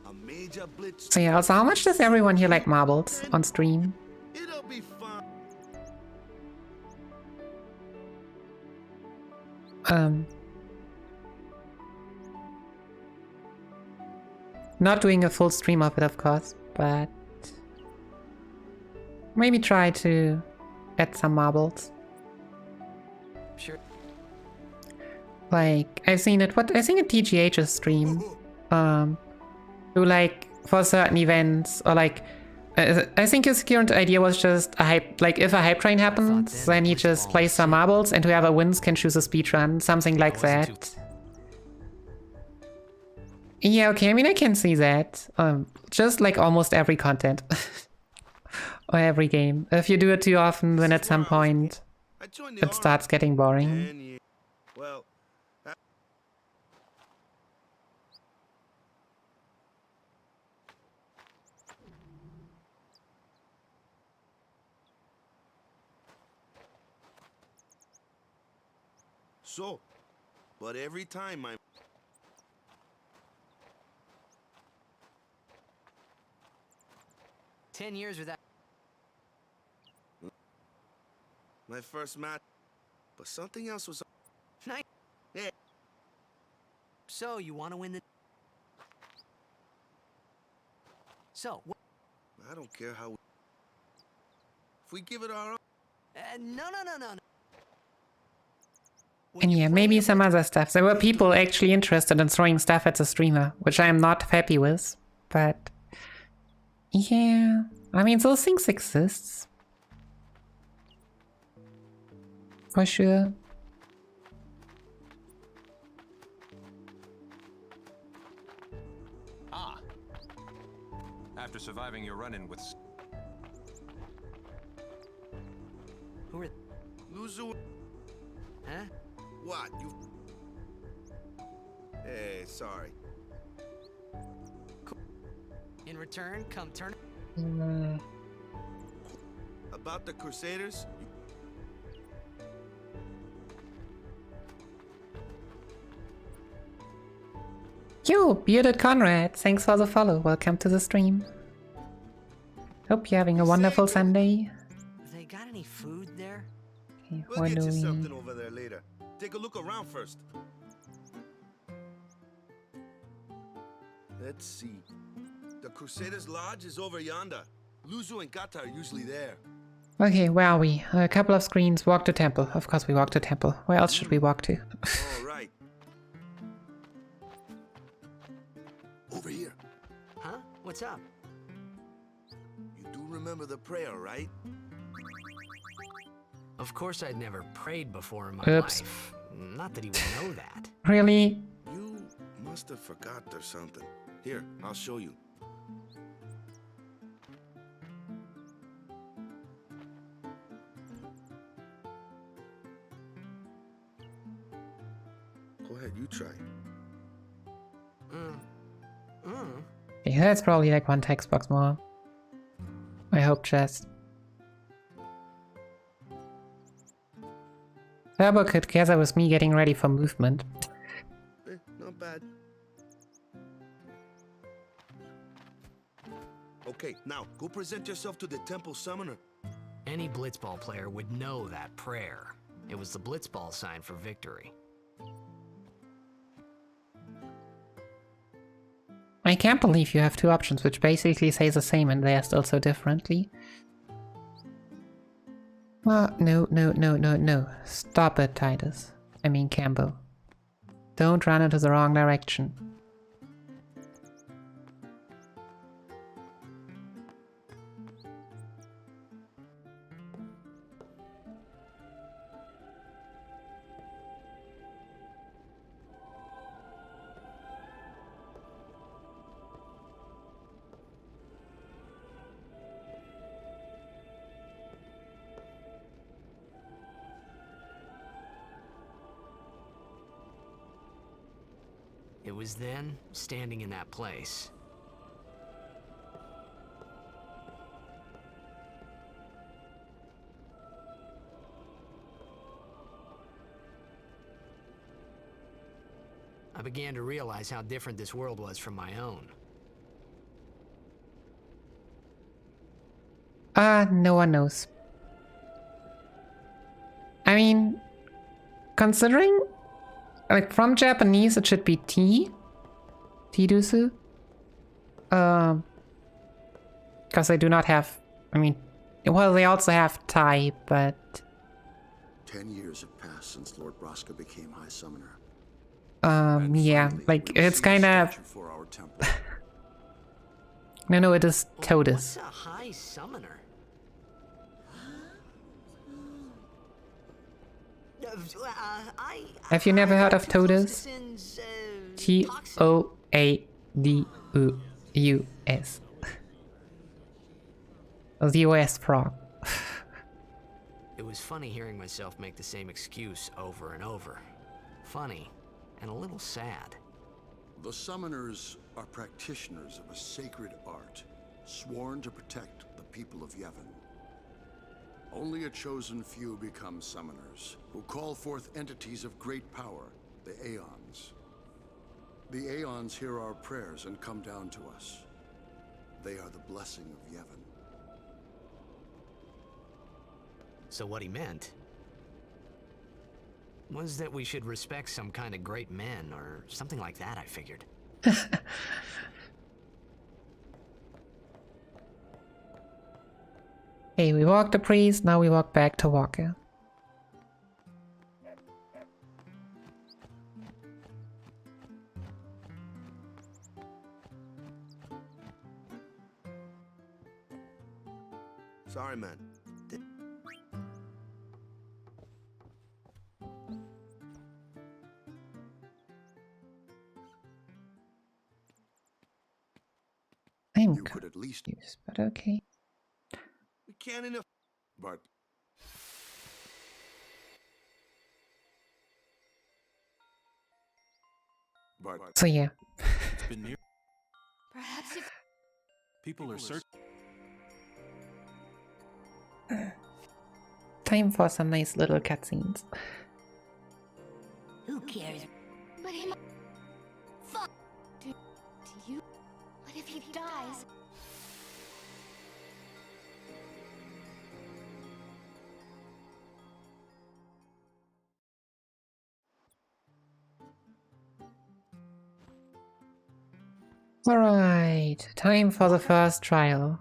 a major blitz.
So yeah, also how much does everyone here like marbles on stream?
It'll be fun.
not doing a full stream of it, of course, but maybe try to add some marbles.
Sure.
Like, I've seen it, I think a TGH's stream, who like, for certain events, or like, I think his current idea was just a hype, like if a hype train happens, then he just plays some marbles and whoever wins can choose a speedrun, something like that. Yeah, okay, I mean, I can see that. Just like almost every content. Or every game. If you do it too often, then at some point, it starts getting boring.
Well, so, but every time
$10 years without.
my first match, but something else was.
Nice.
Yeah.
So you want to win the? So.
I don't care how. If we give it our.
No.
And yeah, maybe some other stuff. There were people actually interested in throwing stuff at the streamer, which I'm not happy with, but yeah, I mean, those things exist. For sure.
Ah. After surviving your run-in with...
Who are?
Luzu.
Huh?
What? You. Hey, sorry.
In return, come turn.
About the Crusaders?
Yo, Bearded Conrad, thanks for the follow. Welcome to the stream. Hope you're having a wonderful Sunday.
They got any food there?
Okay,
We'll
what
get
do
you
we...
something over there later. Take a look around first. Let's see. The Crusaders' Lodge is over yonder. Luzu and Gata are usually there.
Okay, where are we? A couple of screens. Walk to temple. Of course we walk to temple. Where else should we walk to?
All right. Over here.
Huh? What's up?
You do remember the prayer, right?
Of course, I'd never prayed before in my
Oops.
life. Not that he would know that.
Really?
You must have forgot or something. Here, I'll show you. Go ahead, you try.
Yeah, that's probably like one text box more. I hope just. Turbo could gather with me getting ready for movement.
Not bad. Okay, now go present yourself to the temple summoner.
Any blitzball player would know that prayer. It was the blitzball sign for victory.
I can't believe you have two options which basically say the same and they are still so differently. Well, no. Stop it, Titus. I mean, Cambo. Don't run into the wrong direction.
It was then, standing in that place. I began to realize how different this world was from my own.
No one knows. I mean, considering, like, from Japanese it should be T. Tidusu. Because they do not have, I mean, well, they also have Tai, but
10 years have passed since Lord Braska became High Summoner.
yeah, like, it's kind of,
For our temple.
no, it is Totus.
What's a high summoner?
Have you never heard of
I'm too close to
Totus?
Sin's,
Toadus. The US frog.
It was funny hearing myself make the same excuse over and over. Funny, and a little sad.
The Summoners are practitioners of a sacred art, sworn to protect the people of Yevon. Only a chosen few become Summoners, who call forth entities of great power, the Aeons. The Aeons hear our prayers and come down to us. They are the blessing of Yevon.
So what he meant was that we should respect some kind of great men, or something like that, I figured.
Hey, we walked the priest, now we walk back to Walker.
Sorry, man.
I'm
You could at least,
confused, but okay.
We can't enough.
but
So yeah.
Been near.
Perhaps if
People are searching.
Time for some nice little cutscenes.
who cares? But he might. Fuck. Do you? What if he dies?
Alright, time for the first trial.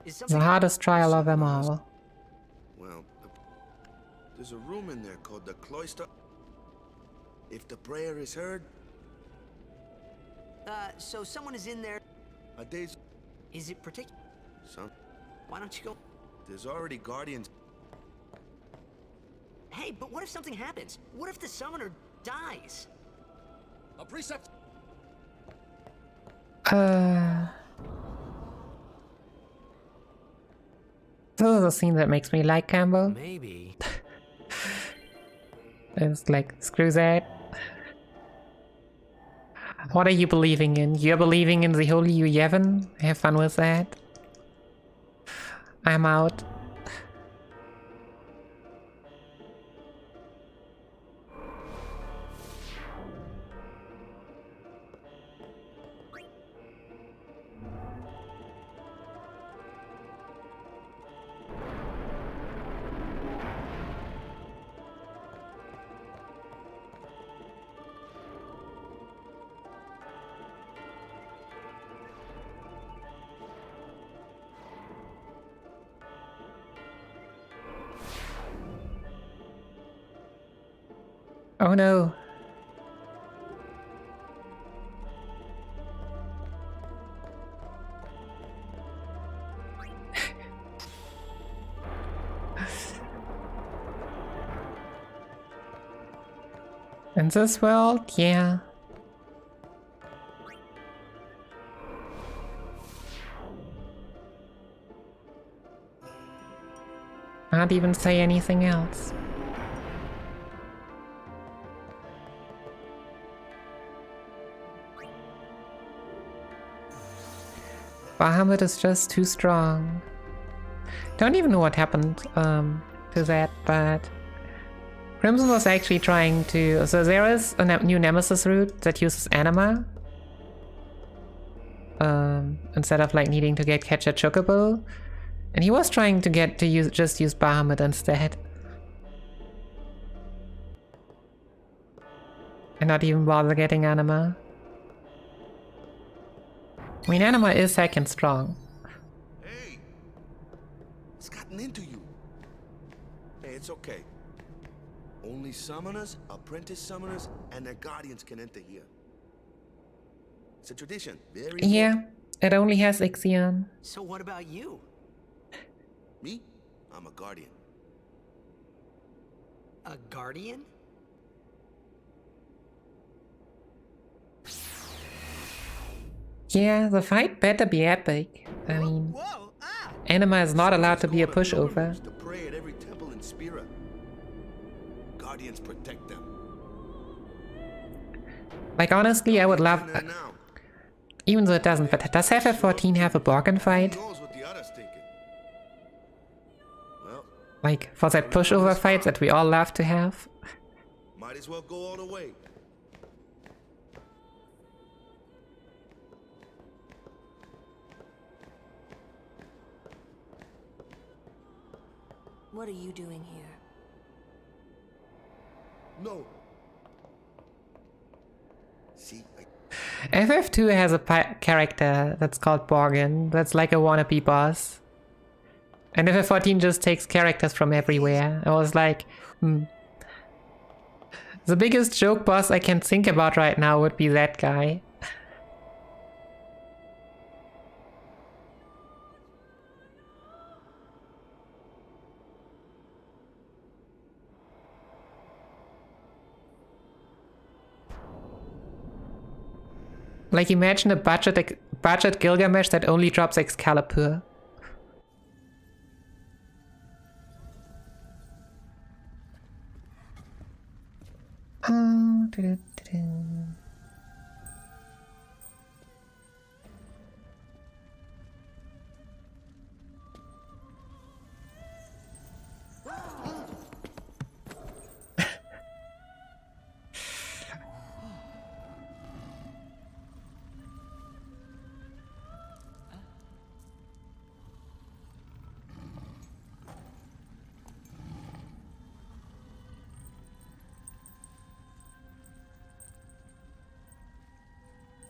Is
The
something
hardest trial of them all.
Well, there's a room in there called the Cloister. If the prayer is heard,
so someone is in there.
a day's
Is it particular?
son.
Why don't you go?
There's already guardians.
Hey, but what if something happens? What if the summoner dies?
A precept.
This is a scene that makes me like Campbell.
Maybe.
It's like, screw that. What are you believing in? You're believing in the holy Yevon? Have fun with that. I'm out. Oh no. In this world, yeah. Can't even say anything else. Bahamut is just too strong. Don't even know what happened to that, but Crimson was actually trying to. So there is a new Nemesis route that uses anima, instead of like needing to catch a chocobo. And he was trying to just use Bahamut instead. And not even bother getting Anima. I mean, Anima is second strong.
Hey! What's gotten into you? Hey, it's okay. Only summoners, apprentice summoners, and their guardians can enter here. It's a tradition. Very
Yeah,
important.
it only has Ixion.
So what about you?
Me? I'm a guardian.
A guardian?
Yeah, the fight better be epic. I mean, Anima is not allowed to be a pushover.
To pray at every temple in Spira. Guardians protect them.
Like, honestly, I would love...
And now,
even though it doesn't, but does FF14 have a Borgin fight?
who knows what the others thinking? Well,
Like, for that pushover fight that we all love to have?
might as well go all the way.
What are you doing here?
No. See,
FF2 has a character that's called Borgin, that's like a wannabe boss. And FF14 just takes characters from everywhere. I was like, The biggest joke boss I can think about right now would be that guy. Like, imagine a budget Gilgamesh that only drops Excalibur.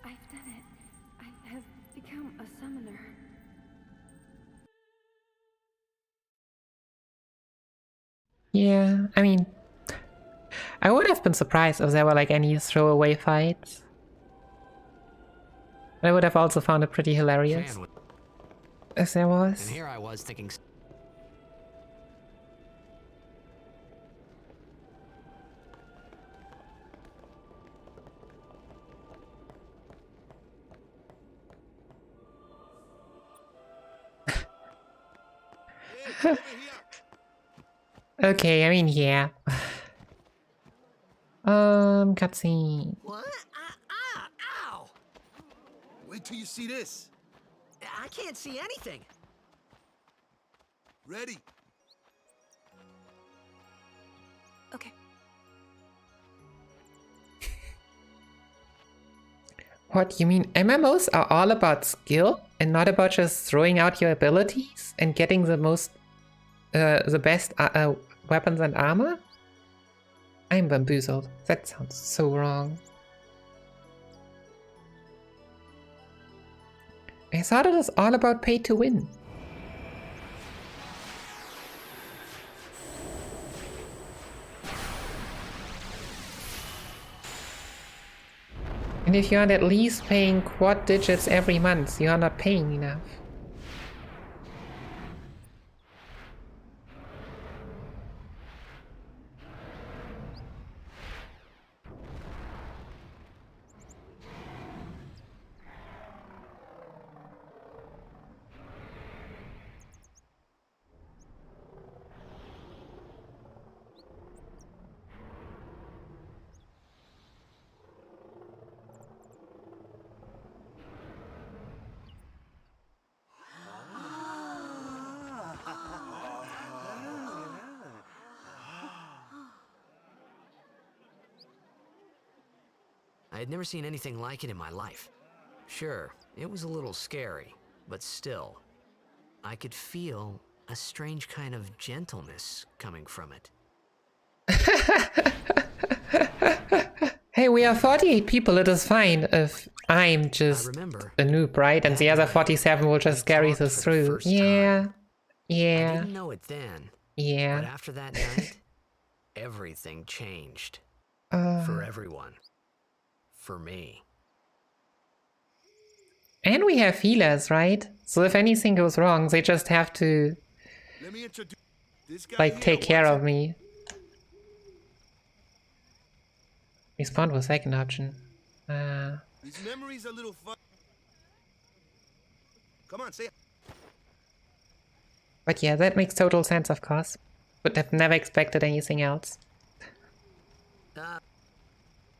I've done it. I have become a summoner.
Yeah, I mean, I would have been surprised if there were like any throwaway fights. I would have also found it pretty hilarious
Man,
if there was.
and here I was thinking.
Okay, I mean, yeah. Cutscene.
What? Ow!
wait till you see this.
I can't see anything.
Ready?
Okay.
What, you mean MMOs are all about skill and not about just throwing out your abilities and getting the best weapons and armor? I'm bamboozled. That sounds so wrong. I thought it was all about pay to win. And if you aren't at least paying quad digits every month, you are not paying enough.
I had never seen anything like it in my life. Sure, it was a little scary, but still, I could feel a strange kind of gentleness coming from it.
Hey, we are 48 people, it is fine if I'm just a noob, right? And the other 47 will just carry this through. Yeah.
I
Yeah.
didn't know it then,
Yeah.
but after that night, everything changed.
Uh,
For everyone. For me.
and we have healers, right? So if anything goes wrong, they just have to,
Let me introduce this guy
like,
here,
take care
watch
of me. Respawn was second option.
it. His memory's a little fun. Come on, say it.
But yeah, that makes total sense, of course. Would have never expected anything else.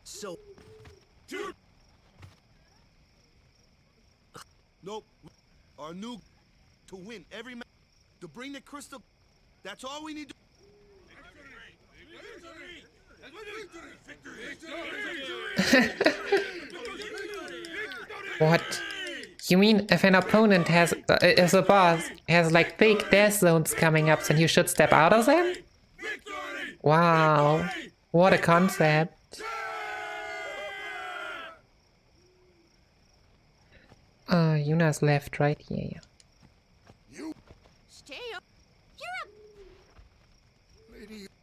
So,
Dude. Nope. Our new to win every match, to bring the crystal. That's all we need to.
What? You mean if an opponent has, if a boss has like big death zones coming up, then you should step out of them? Wow. What a concept. Yuna's left, right? Yeah, yeah.
Stay up.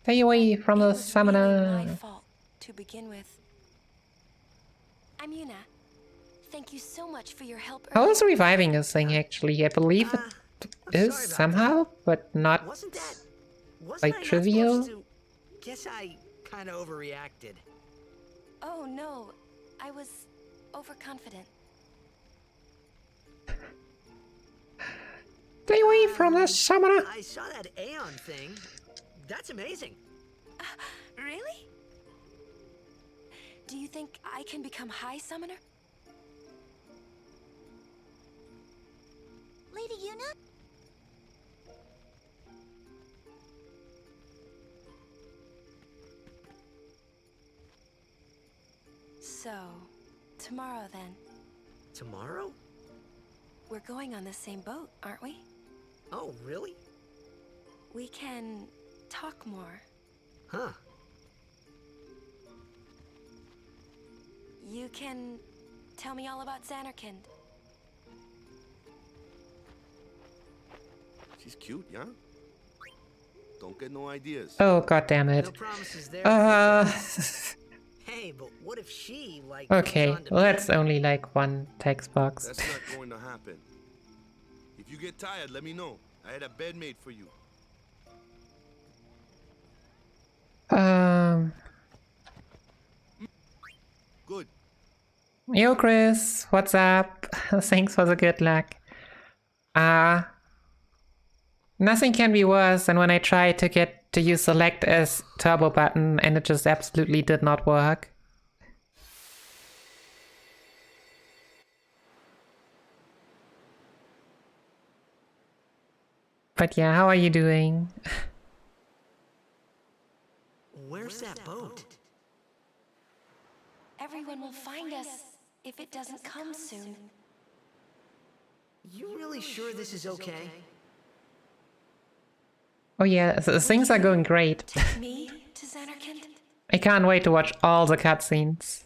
Stay away from the
My
summoner.
fault to begin with. I'm Yuna. Thank you so much for your help.
How is reviving a thing actually? I believe it is
sorry about
somehow, but not
wasn't
like
I not
trivial.
supposed to- Guess I kind of overreacted.
Oh no, I was overconfident.
Stay away from the summoner.
I saw that Aeon thing. That's amazing.
Really? Do you think I can become High Summoner?
Lady Yuna?
So, tomorrow then.
Tomorrow?
We're going on the same boat, aren't we?
Oh, really?
We can talk more.
Huh.
You can tell me all about Xanarkand.
She's cute, yeah? Don't get no ideas.
Oh, god damn it.
No promises there. Hey, but what if she, like...
Okay,
goes on to
well
be-
that's only like one text box.
That's not going to happen. If you get tired, let me know. I had a bed made for you. Good.
Yo Chris, what's up? Thanks for the good luck. Nothing can be worse than when I tried to get to use select as turbo button and it just absolutely did not work. But yeah, how are you doing?
Where's that boat?
Everyone will find us if it doesn't come soon.
You really sure this is okay?
Oh yeah, things are going great.
Take me to Xanarkand?
I can't wait to watch all the cutscenes.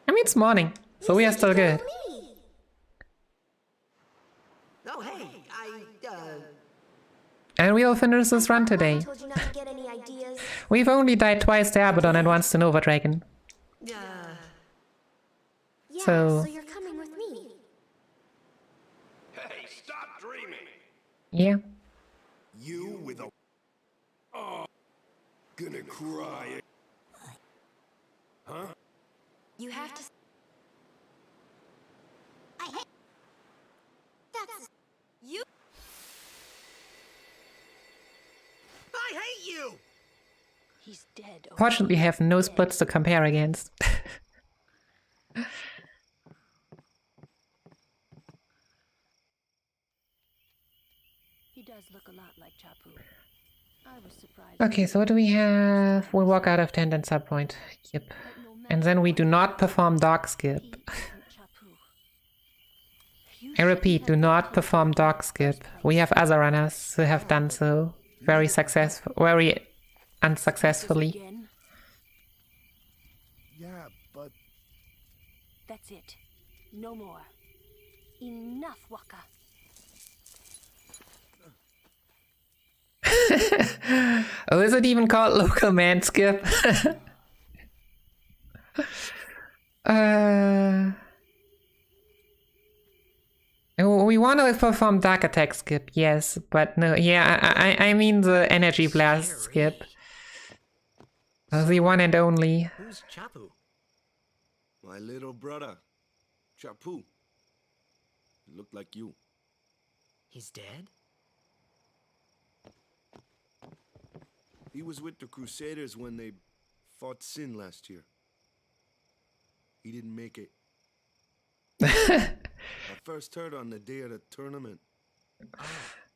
I mean, it's morning, so we are still good.
Oh, hey,
And we'll finish this run today.
Told you not to get any ideas.
We've only died twice to Abaddon and once to Nova Dragon.
Yeah,
So-
so you're coming with me.
Hey, stop dreaming!
Yeah.
You with a... Oh, gonna cry. Huh?
You have to.
That's
You.
I hate you!
He's dead.
Fortunately, I have no splits to compare against.
He does look a lot like Chapu. I was surprised.
Okay, so what do we have? We'll walk out of tent and subpoint. Yep. And then we do not perform dog skip.
He isn't
I repeat, do not perform dog skip. We have other runners who have done so very unsuccessfully.
Again.
Yeah, but
That's it. No more. Enough, Waka.
Oh, is it even called local man skip? We want to perform dark attack skip, yes, but no, yeah, I mean the energy blast skip. The one and only.
Who's Chapu?
my little brother, Chapu. He looked like you.
He's dead?
He was with the Crusaders when they fought Sin last year. He didn't make it. I first heard on the day of the tournament.
Oh,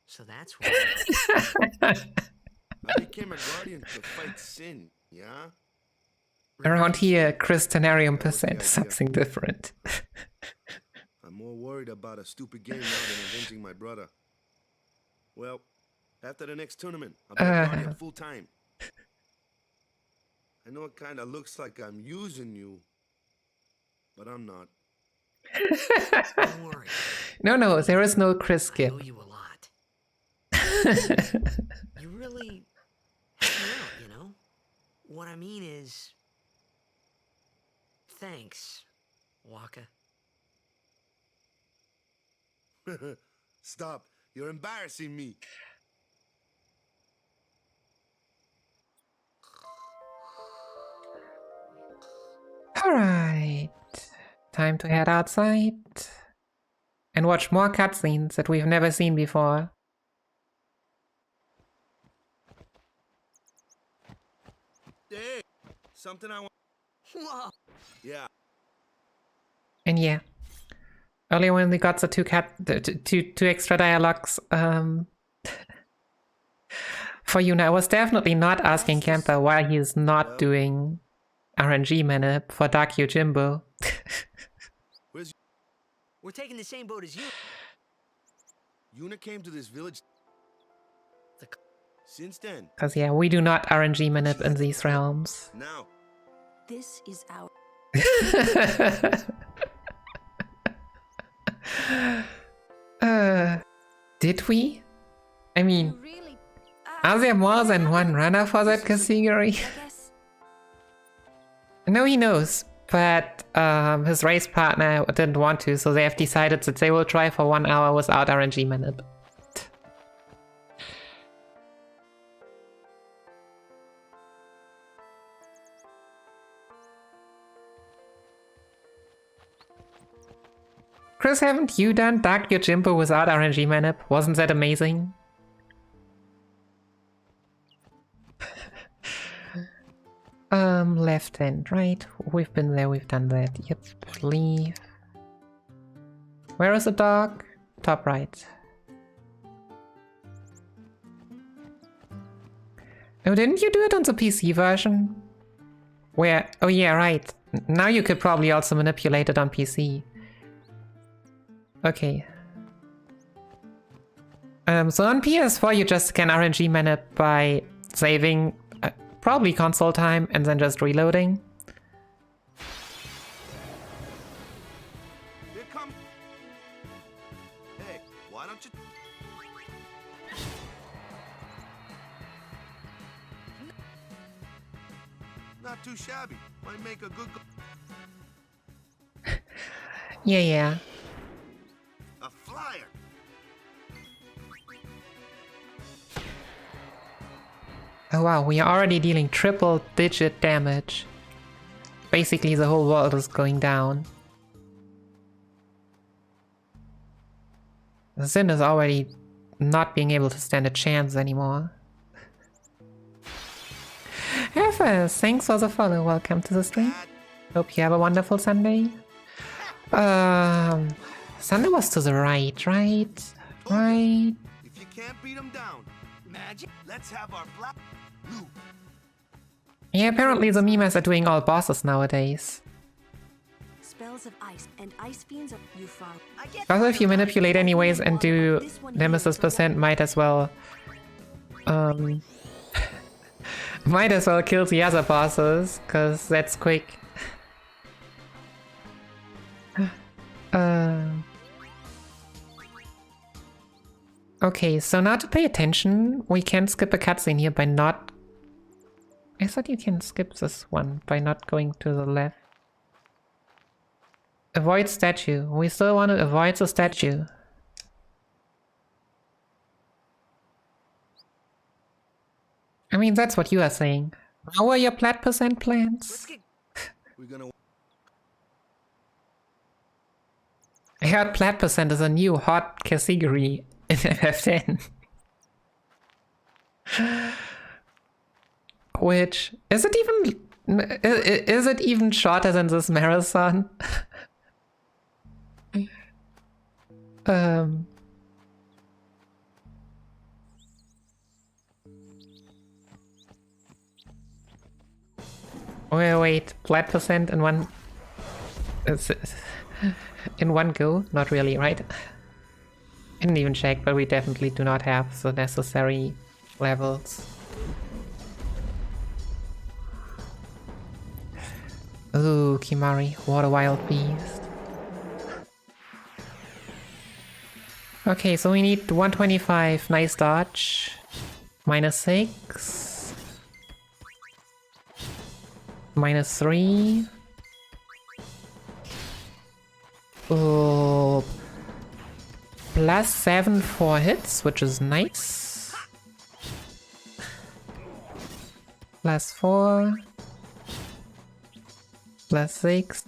so that's why.
I became a guardian to fight Sin, yeah?
Around here, Crystalarium percent something different.
I'm more worried about a stupid game now than avenging my brother. Well, after the next tournament, I'll be a guardian full time. I know it kind of looks like I'm using you, but I'm not.
Don't worry.
No, there is no Chris skip.
I owe you a lot. You really helped me out, you know? What I mean is... Thanks, Waka.
Stop. You're embarrassing me.
Alright. Time to head outside and watch more cutscenes that we've never seen before.
Hey, something I want.
Whoa.
Yeah.
And yeah. Earlier when we got the two extra dialogues for Yuna, I was definitely not asking Kemper why he's not doing RNG manip for Dark Yojimbo.
We're taking the same boat as you.
Yuna came to this village. Since then.
Because yeah, we do not RNG manip in these realms.
Now.
This is our...
Did we? I mean,
Really?
are there more than one runner for that category?
I guess.
No, he knows, but his race partner didn't want to, so they have decided that they will try for 1 hour without RNG manip. Chris, haven't you done Dark Yojimbo without RNG manip? Wasn't that amazing? Left and right. We've been there, we've done that. Yep, leave. Where is the dog? Top right. Oh, didn't you do it on the PC version? Where? Oh yeah, right. Now you could probably also manipulate it on PC. Okay. So on PS4 you just can RNG manip by saving probably console time and then just reloading.
Here come. Hey, why don't you? Not too shabby. Might make a good.
Yeah.
A flyer.
Oh wow, we are already dealing triple digit damage. Basically the whole world is going down. Sin is already not being able to stand a chance anymore. Efes, thanks for the follow, welcome to the stream. Hope you have a wonderful Sunday. Sunday was to the right?
If you can't beat them down, magic. Let's have our black blue.
Yeah, apparently the memes are doing all bosses nowadays.
spells of ice, and ice fiends are you follow.
Also, if you manipulate anyways and do Nemesis percent, might as well might as well kill the other bosses, cause that's quick. Okay, so now to pay attention, we can skip a cutscene here by not... I thought you can skip this one by not going to the left. Avoid statue. We still want to avoid the statue. I mean, that's what you are saying. How are your plat percent plans?
We're gonna...
I heard plat percent is a new hot category in FF10. Which is it even shorter than this marathon? Wait, plat percent in one in one go? Not really, right? I didn't even check, but we definitely do not have the necessary levels. Ooh, Kimahri, what a wild beast. Okay, so we need 125, nice dodge. -6. -3. Oh, +7 for hits, which is nice. +4. +6.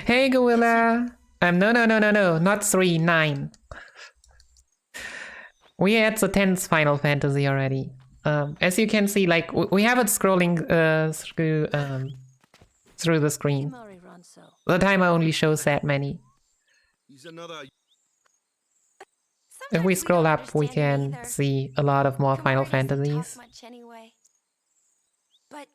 Hey, Gorilla! No, not 3, 9. We had the 10th Final Fantasy already. As you can see, like, we have it scrolling through the screen. The timer only shows that many. If we scroll up, we can see a lot of more Final Fantasies.
But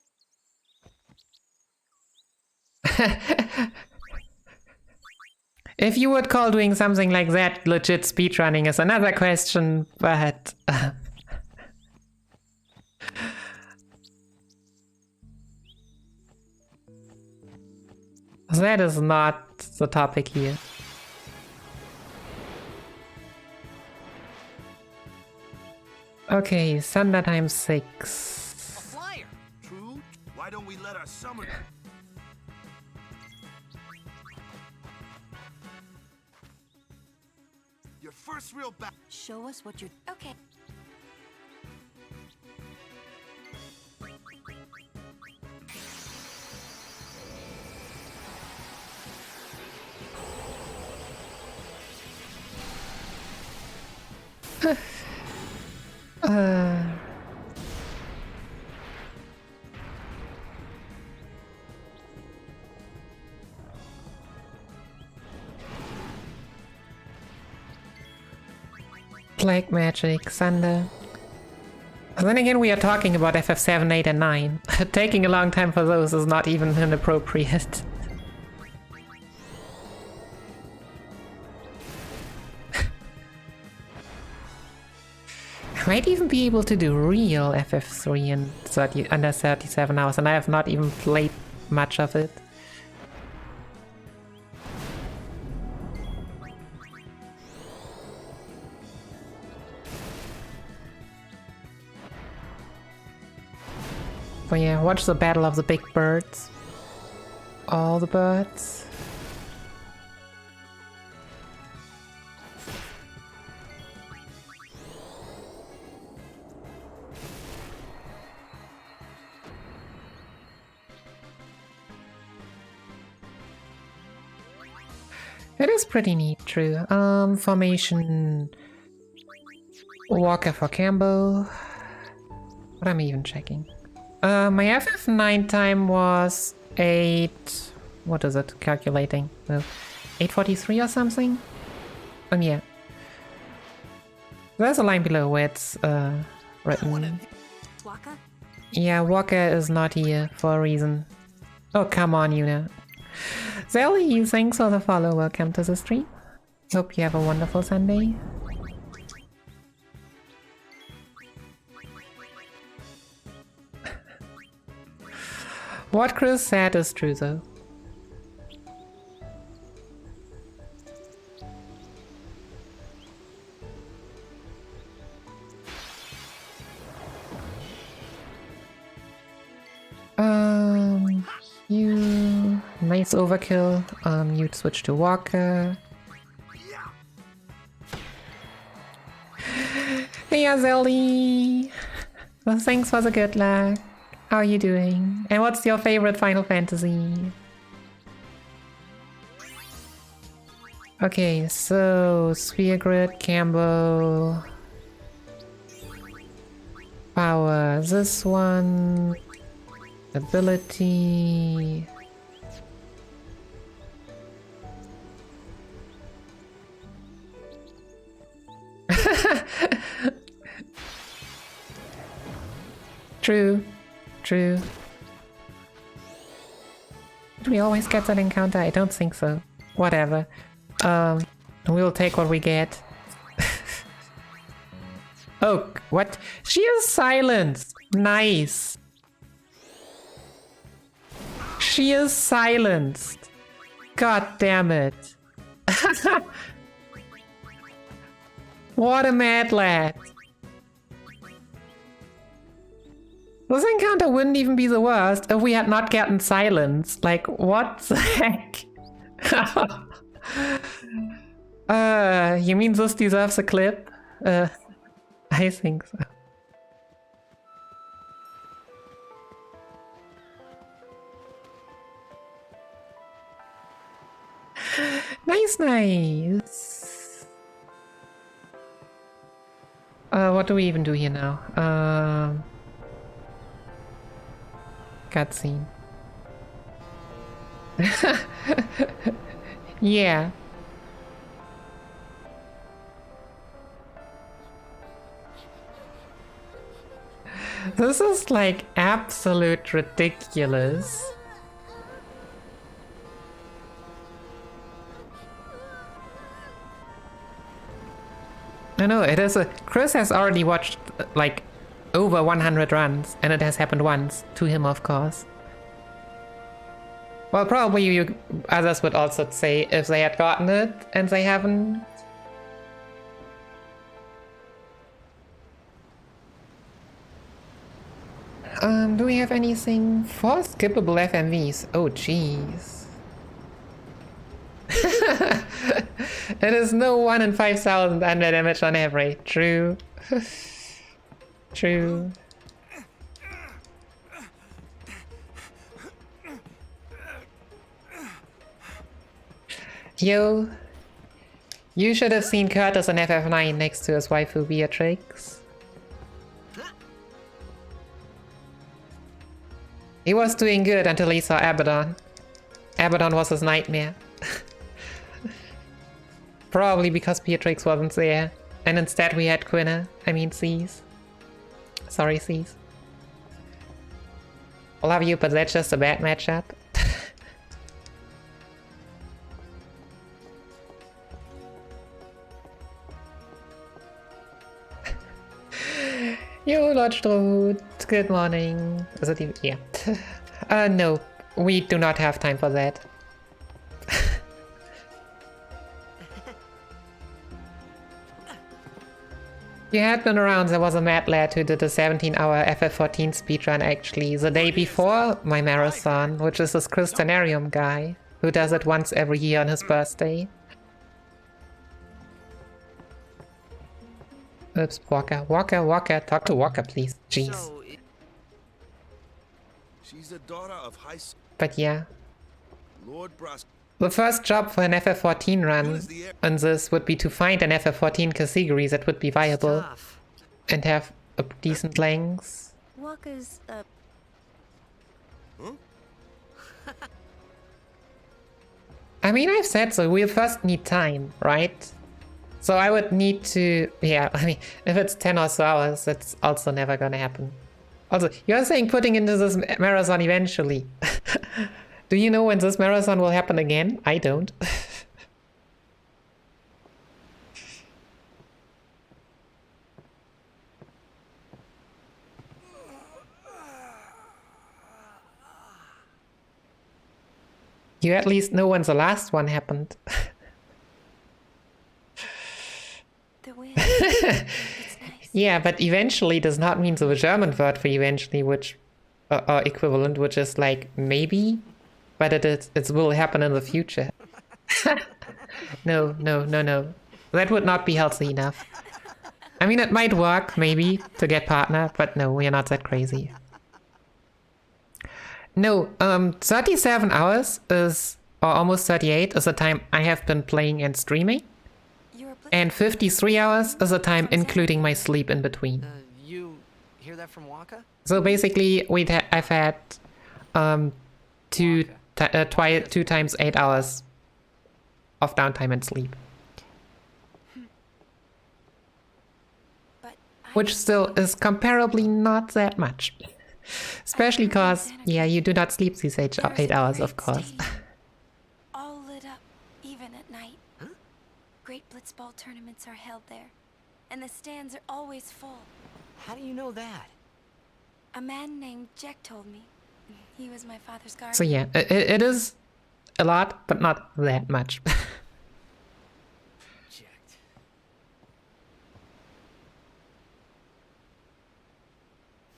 if you would call doing something like that legit speedrunning is another question, but... that is not the topic here. Okay, Thunder times 6.
A flyer. True. Why don't we let our summoner? Your first real back.
Show us what you're.
okay.
Black Magic, Thunder. Then again, we are talking about FF7, 8, and 9. Taking a long time for those is not even inappropriate. I might even be able to do real FF3 in under 37 hours, and I have not even played much of it. So yeah, watch the Battle of the Big Birds. All the birds. It is pretty neat, true. Formation... Walker for Campbell. What am I even checking? My FF9 time was 8... What is it? Calculating. 8:43 or something? Yeah. There's a line below where it's written.
Waka?
Yeah, Walker is not here for a reason. Oh, come on, Yuna. Zelly, thanks for the follow. Welcome to the stream. Hope you have a wonderful Sunday. What Chris said is true though. You nice overkill. You'd switch to Walker. Hey Zelly! Well, thanks for the good luck. How are you doing? And what's your favorite Final Fantasy? Okay, so Sphere Grid, Cambo, Power, this one, Ability. True. True. Did we always get that encounter? I don't think so. Whatever. We'll take what we get. Oh, what? She is silenced. Nice. She is silenced. God damn it. What a mad lad. This encounter wouldn't even be the worst if we had not gotten silenced. Like, what the heck? You mean this deserves a clip? I think so. Nice, nice. What do we even do here now? Cutscene. Yeah. This is like absolute ridiculous. I know, it is a... Chris has already watched like over 100 runs, and it has happened once, to him of course. Well, probably you others would also say if they had gotten it, and they haven't. Do we have anything for skippable FMVs? Oh, jeez. It is no 1 in 5,000 under damage on average. True. True. Yo, you should have seen Curtis on FF9 next to his waifu Beatrix. He was doing good until he saw Abaddon. Abaddon was his nightmare. Probably because Beatrix wasn't there. And instead we had Quina. I mean Cease. Sorry, Cease. Love you, but that's just a bad matchup. Yo, Lord Strohut, good morning. Is it even? Yeah. No, we do not have time for that. You had been around, there was a mad lad who did a 17-hour FF14 speedrun actually, the day before my marathon, which is this Crystalarium guy, who does it once every year on his birthday. Oops, Walker, talk to Walker, please. Jeez.
So, she's the daughter of High...
But yeah.
Lord Brask.
The first job for an FF14 run on this would be to find an FF14 category that would be viable and have a decent length.
Walker's,
Huh?
I mean, I've said so, we'll first need time, right? So I would need to, yeah, I mean, if it's 10 or so hours, that's also never gonna happen. Also, you're saying putting into this marathon eventually. Do you know when this marathon will happen again? I don't. You at least know when the last one happened.
The wind. It's nice.
Yeah, but eventually does not mean the German word for eventually, which equivalent, which is like maybe, but it will happen in the future. No. That would not be healthy enough. I mean, it might work maybe to get partner, but no, we are not that crazy. No, 37 hours is, or almost 38 is the time I have been playing and streaming. And 53 hours is the time including my sleep in between.
You hear that from Waka?
So basically, I've had 2 times 8 hours of downtime and sleep. Which still is comparably not that much. Especially because, yeah, you do not sleep these 8 hours, of course.
All lit up, even at night. Huh? Great blitzball tournaments are held there, and the stands are always full.
How do you know that?
A man named Jack told me. He was my father's guardian.
So yeah, it is a lot, but not that much.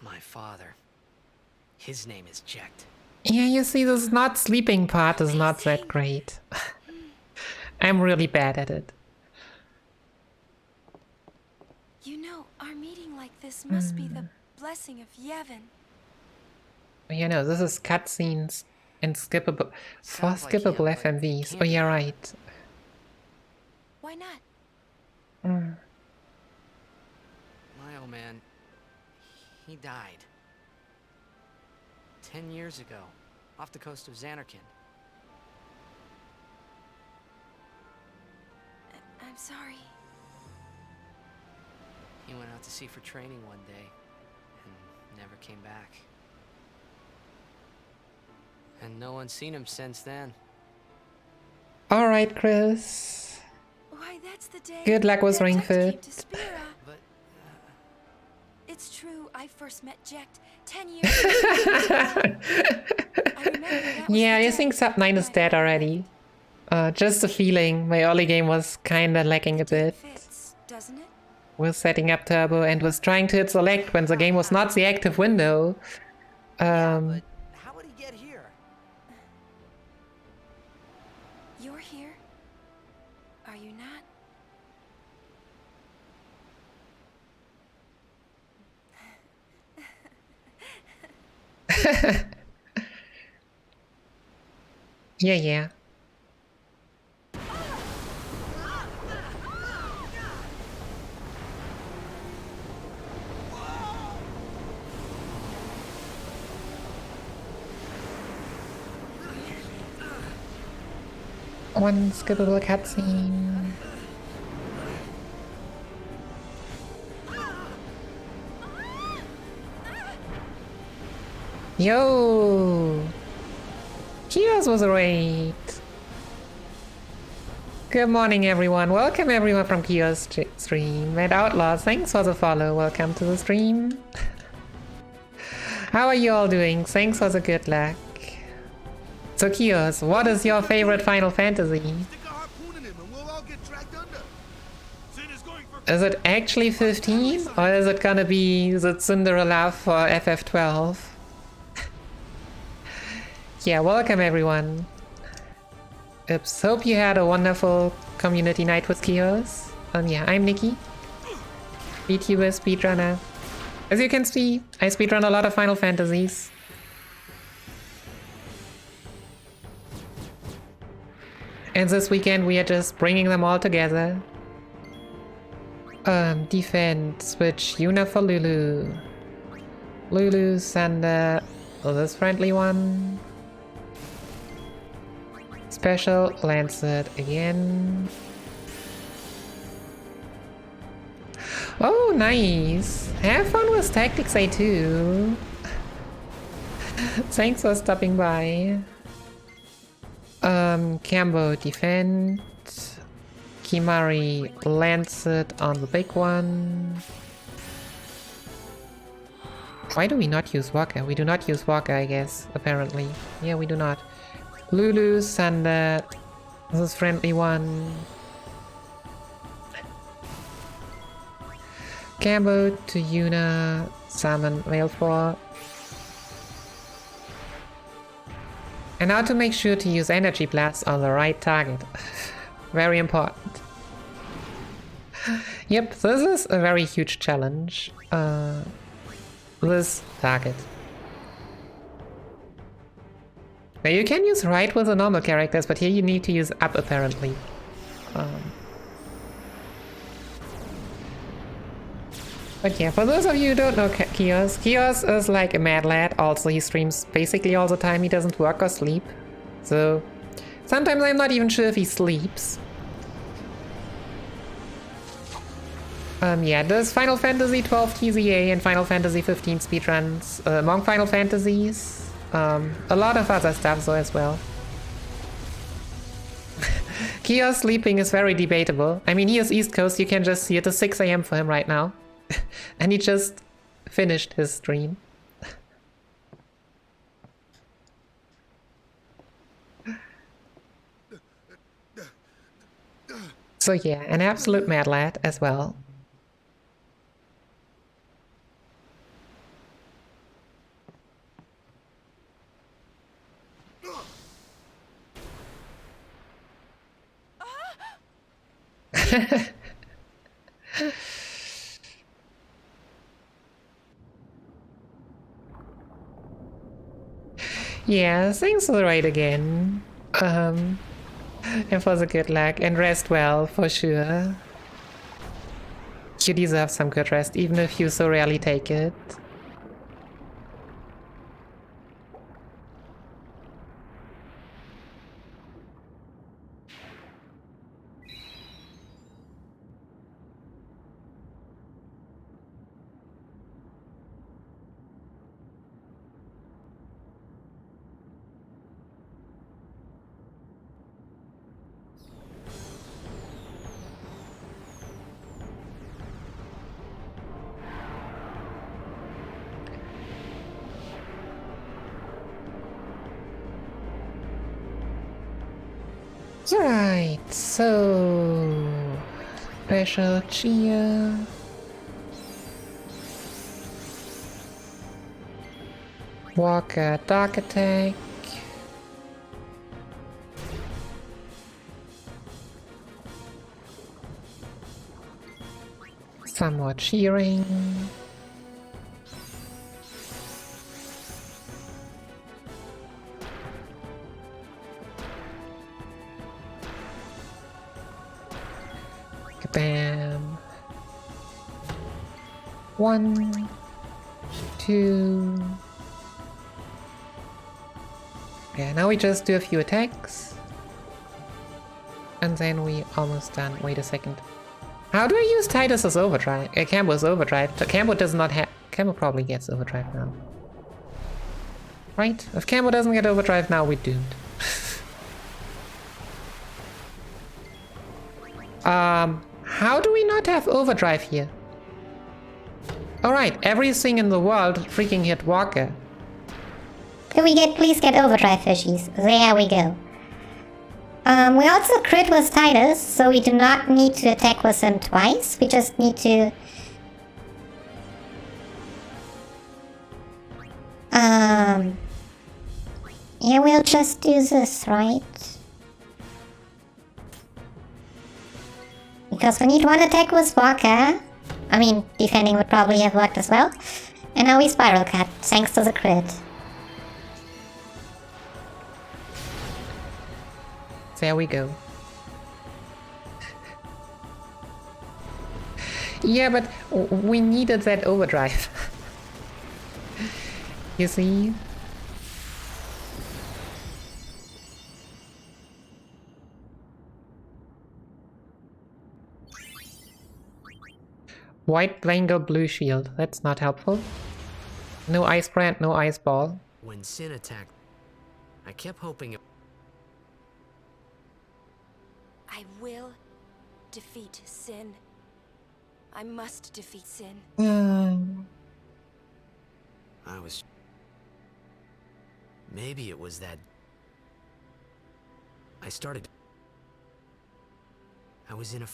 My father. His name is Jecht.
Yeah, you see, this not sleeping part is not that great. I'm really bad at it.
You know, our meeting like this must be the blessing of Yevon.
You know, this is cutscenes and skippable for skippable FMVs. Oh, you're right.
Why not?
My old man, he died 10 years ago, off the coast of Xanarkand.
I'm sorry.
He went out to sea for training one day, and never came back. And no one's seen him since then.
Alright, Chris.
Why, that's the day
Good luck with Ring Fit.
But,
it's true, I first met Jecht 10 years ago.
Yeah, I think Sub 9 is dead already. Just a feeling, my early game was kinda lacking a bit.
Doesn't it?
Was setting up turbo and was trying to hit select when the game was not the active window.
how would he get here?
You're here? Are you not?
Yeah. One skippable cutscene. Yo! Cheers was great! Good morning everyone, welcome everyone from Kio's stream. And Outlaws, thanks for the follow, welcome to the stream. How are you all doing? Thanks for the good luck. So Kios, what is your favorite Final Fantasy? Is it actually 15? Or is it gonna be the Cinderella for FF12? Yeah, welcome everyone. Oops, hope you had a wonderful community night with Kios. Yeah, I'm Nikki, VTuber speedrunner. As you can see, I speedrun a lot of Final Fantasies. And this weekend we are just bringing them all together. Defend, switch, Yuna for Lulu. Lulu, Sander, this friendly one. Special, Lancet again. Oh, nice. Have fun with Tactics A2. Thanks for stopping by. Cambo defend. Kimari lands it on the big one. Why do we not use Waka? We do not use Waka, I guess, apparently. Yeah, we do not. Lulu, Sander. This is friendly one. Cambo to Yuna. Summon Veilfor. And now to make sure to use Energy Blast on the right target. Very important. Yep, this is a very huge challenge. This target. Now you can use right with the normal characters, but here you need to use up apparently. But yeah, for those of you who don't know Kios, Kios is like a mad lad. Also, he streams basically all the time. He doesn't work or sleep. So, sometimes I'm not even sure if he sleeps. Yeah, there's Final Fantasy 12 TZA and Final Fantasy 15 speedruns among Final Fantasies. A lot of other stuff though as well. Kios sleeping is very debatable. I mean, he is East Coast, you can just see it is 6 AM for him right now. And he just finished his stream. So yeah, an absolute mad lad as well. Yeah, thanks for the raid again. And for the good luck, and rest well, for sure. You deserve some good rest, even if you so rarely take it. Right, so special cheer. Walker Dark Attack. Some more cheering. Bam. 1, 2. Yeah, now we just do a few attacks. And then we almost done. Wait a second. How do I use Titus's overdrive? Cambo's overdrive. Cambo does not have. Cambo probably gets overdrive now. Right? If Cambo doesn't get overdrive now, we're doomed. How do we not have overdrive here? Alright, everything in the world freaking hit Walker.
Can we please get overdrive, fishies? There we go. We also crit with Titus, so we do not need to attack with him twice. We just need to... Yeah, we'll just do this, right? Because we need one attack with Walker. I mean, defending would probably have worked as well. And now we Spiral Cut, thanks to the crit.
There we go. Yeah, but we needed that overdrive. You see? White Bangle, blue shield. That's not helpful. No ice brand, no ice ball.
When Sin attacked, I kept hoping it...
defeat Sin. I must defeat Sin.
I was... Maybe it was that... I started... I was in a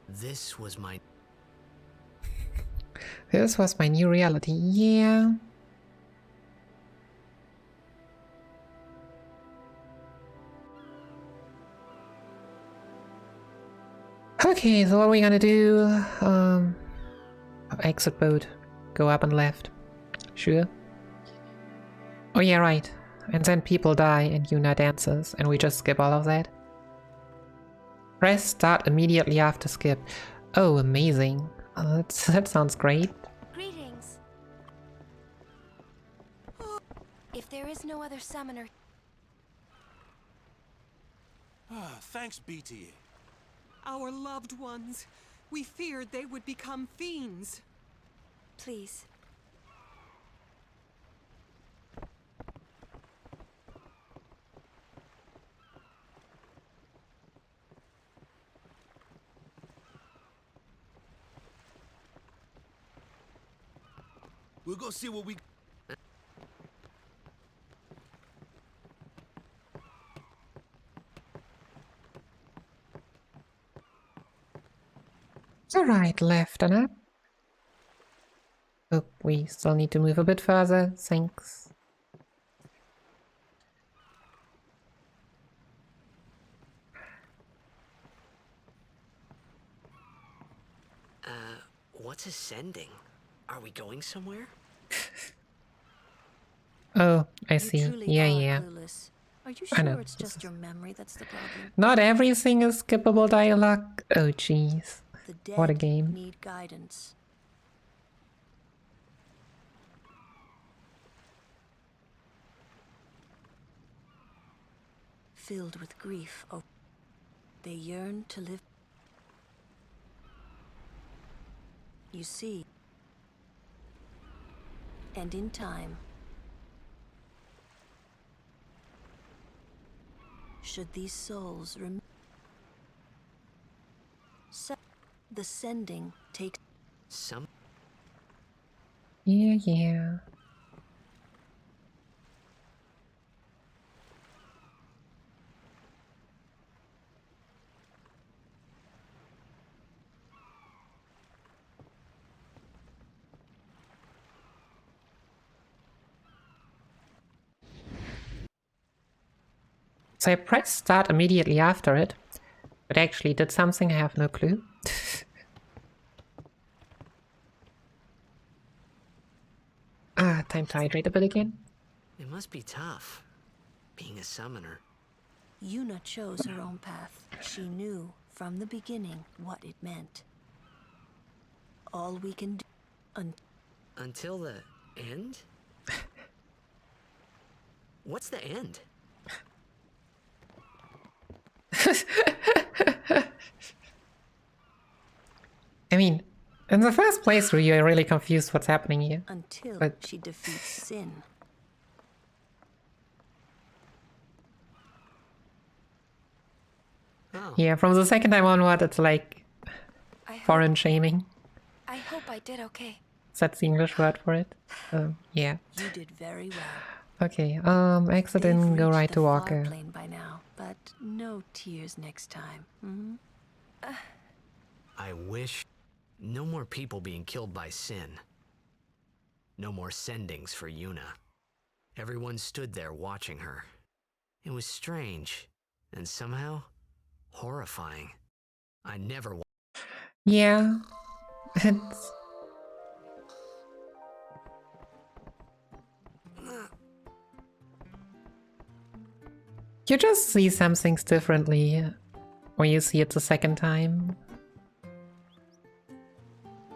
This was my...
This was my new reality, yeah. Okay, so what are we gonna do? Exit boat. Go up and left. Sure. Oh yeah, right. And then people die and Yuna dances, and we just skip all of that. Press start immediately after skip. Oh, amazing. That sounds great.
Greetings. If there is no other summoner...
Thanks, BTA.
Our loved ones. We feared they would become fiends.
Please.
We'll go see what we...
Alright, left and up. Oh, we still need to move a bit further, thanks.
What's ascending? Are we going somewhere?
Oh, I see. Yeah, yeah.
Are you
I
sure
know.
it's just your memory that's the problem?
Not everything is skippable dialogue. Oh, jeez.
The dead
What a game.
need guidance. Filled with grief, they yearn to live. You see, and in time, should these souls the sending takes
some.
Yeah, yeah. So I pressed start immediately after it, but actually did something I have no clue. Time to hydrate a bit again.
It must be tough, being a summoner.
Yuna chose her own path. She knew from the beginning what it meant. All we can do
until the end? What's the end?
I mean, in the first playthrough, you're really confused what's happening here.
Until she defeats Sin.
Oh.
Yeah, from the second time onward, it's like foreign shaming.
I hope I did okay.
That's the English word for it. Yeah.
You did very well.
Okay, exit in, go right to Walker.
Plane by now, but no tears next time. Mm-hmm.
I wish no more people being killed by Sin. No more sendings for Yuna. Everyone stood there watching her. It was strange and somehow horrifying. I never.
Yeah, it's. You just see some things differently when you see it the second time.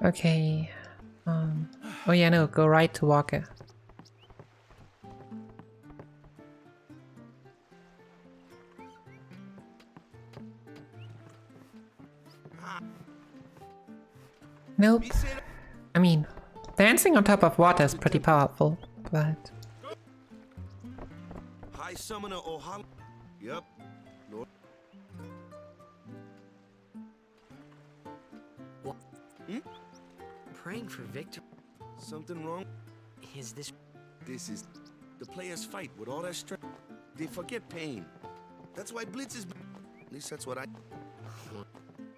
Okay. Oh yeah, no, go right to Walker. Nope. I mean, dancing on top of water is pretty powerful, but...
High Summoner Ohana. Yep.
Praying for victory.
Something wrong?
Is this...
This is... The players fight with all that strength. They forget pain. That's why Blitz is... At least that's what I...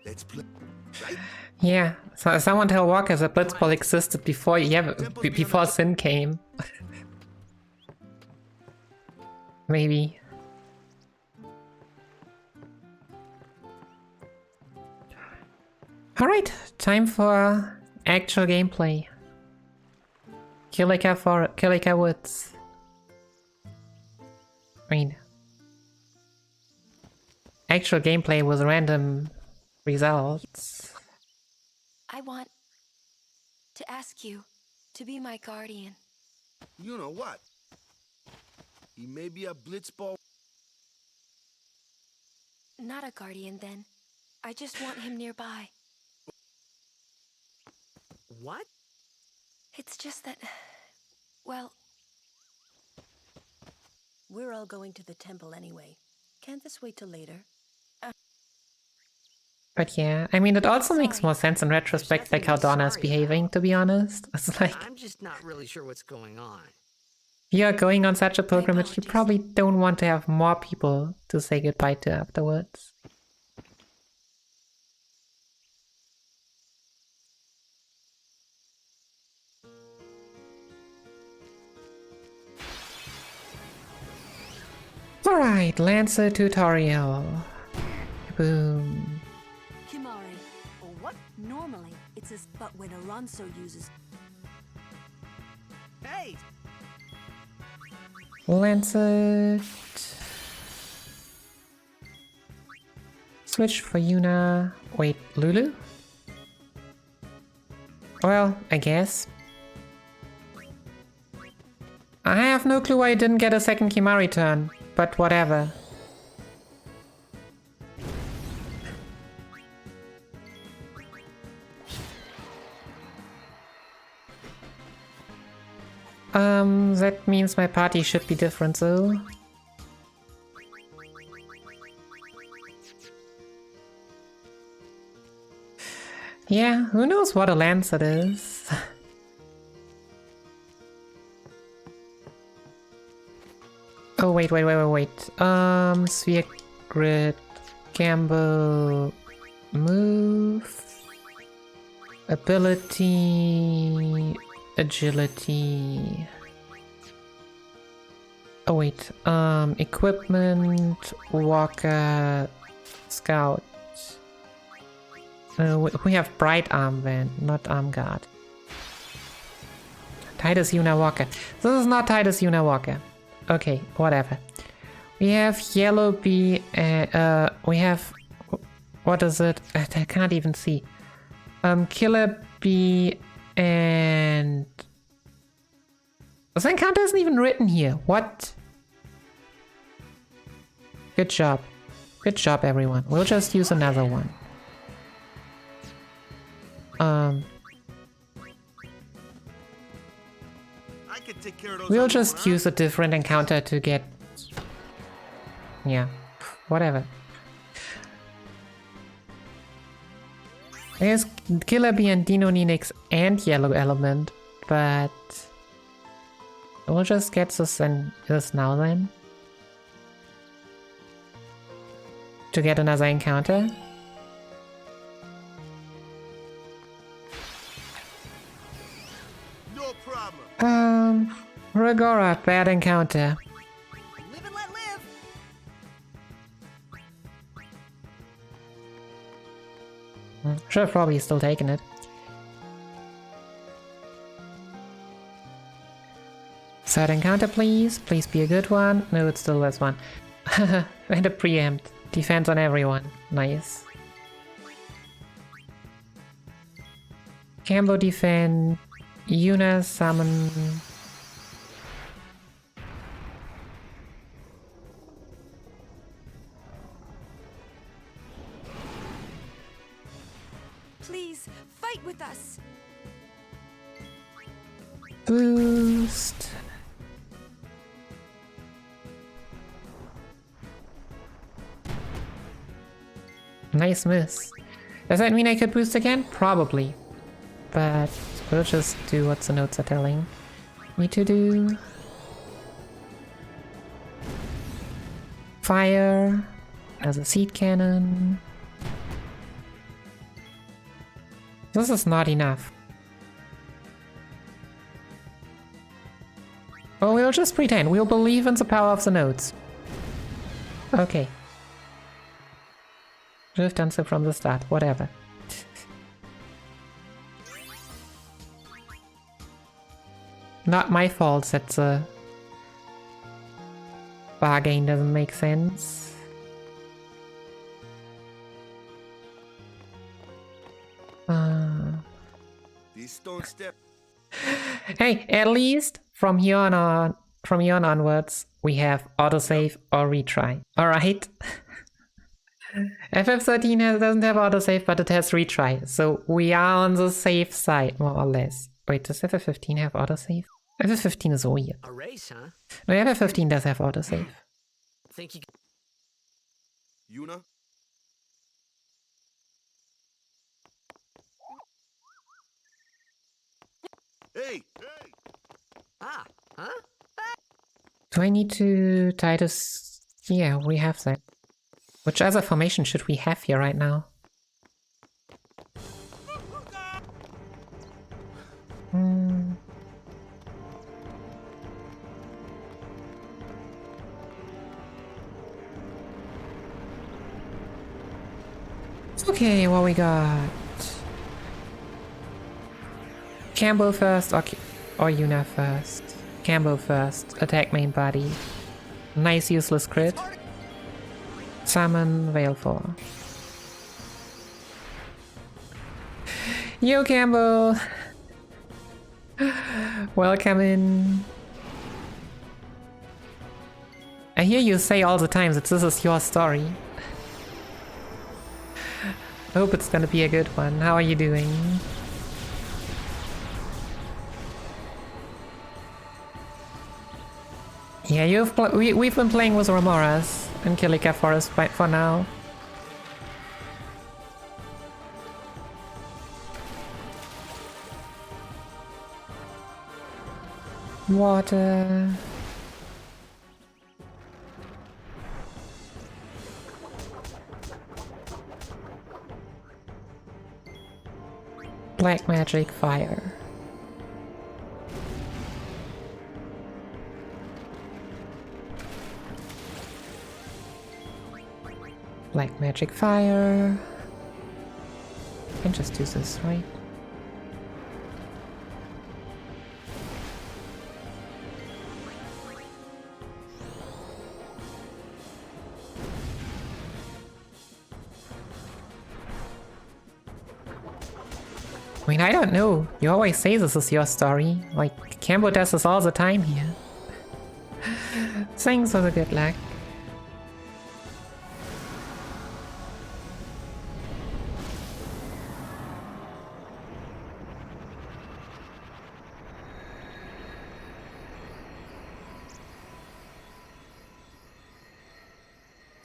Let's play. Right?
Yeah, so someone tell Walker that Blitzball existed before before Sin came. Maybe. Alright, time for actual gameplay. Kilika Woods. I mean, actual gameplay with random results.
I want to ask you to be my guardian.
You know what? He may be a Blitzball.
Not a guardian, then. I just want him nearby.
What?
It's just that... Well...
We're all going to the temple anyway. Can't this wait till later?
But yeah, I mean, it also makes more sense in retrospect, like how Donna's behaving, to be honest. It's like,
I'm just not really sure what's going on.
if you're going on such a pilgrimage, you probably don't want to have more people to say goodbye to afterwards. Alright, Lancer tutorial. Boom.
Kimari. Or what? Normally, it's as but when Alonso uses...
Hey!
Lancet. Switch for Yuna. Wait, Lulu? Well, I guess. I have no clue why I didn't get a second Kimari turn, but whatever. That means my party should be different, so... Yeah, who knows what a Lancet is? Oh, wait. Sphere Grid, Gamble, Move, Ability, Agility... Oh wait, Equipment, Walker, Scout. We have Bright Armband, not Arm Guard. Titus Yuna Walker. This is not Titus Yuna Walker. Okay, whatever. We have Yellow Bee, we have... What is it? I can't even see. Killer Bee and... The encounter isn't even written here. What? Good job. Good job, everyone. We'll just use another one.
I could take care of those.
We'll just use a different encounter to get... Yeah. Whatever. There's Killer Bee and Dino Ninix and Yellow Element, but... We'll just get this now then. To get another encounter.
No problem.
Regora, bad encounter.
Live and let live!
Should have probably still taken it. Third encounter, please. Please be a good one. No, it's still this one. And a preempt. Defense on everyone. Nice. Cambo defend. Yuna summon.
Please, fight with us!
Boost. Nice miss. Does that mean I could boost again? Probably. but we'll just do what the notes are telling me to do. Fire as a seed cannon. This is not enough. Oh, we'll just pretend. We'll believe in the power of the notes. Okay. Should have done so from the start. Whatever. Not my fault that the bargain doesn't make sense.
These stone step.
Hey, at least from here on onwards, we have autosave or retry. Alright? FF13 doesn't have autosave, but it has retry. So we are on the safe side, more or less. Wait, does FF15 have autosave? FF15 is weird.
A race, huh?
No, FF15 does have autosave.
Think you...
Yuna? Hey! Hey!
Ah, huh?
Do I need to Titus? Yeah, we have that. Which other formation should we have here right now? Okay, what we got? Cambo first or Yuna first? Cambo first. Attack main body. Nice useless crit. Summon Veil 4. Yo, Cambo! Welcome in. I hear you say all the time that this is your story. Hope it's gonna be a good one. How are you doing? Yeah, we've been playing with Remoras in Kilika Forest for now. Water. Black magic fire. Black magic fire. I can just do this, right? I mean, I don't know. You always say this is your story. Like, Cambo does this all the time here. Thanks for the good luck.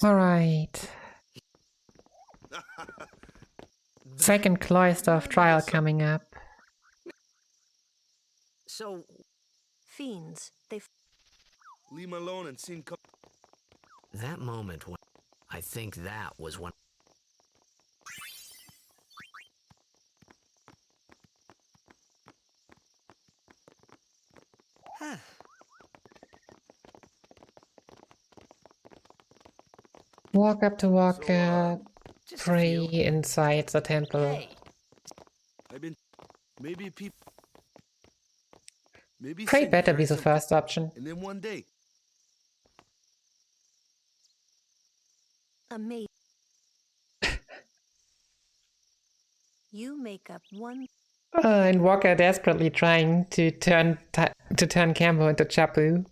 Alright. Second Cloystaff trial coming up.
So...
Fiends, they...
Leave him alone and see him come.
That moment when... I think that was when...
Walk up to Walker, pray inside the temple.
Hey.
I've been... Maybe people... Maybe
Pray
Sin
better be
tried
the
something,
first option.
And then one day...
Amazing. You make up one...
And Walker desperately trying to turn Cambo into Chapu.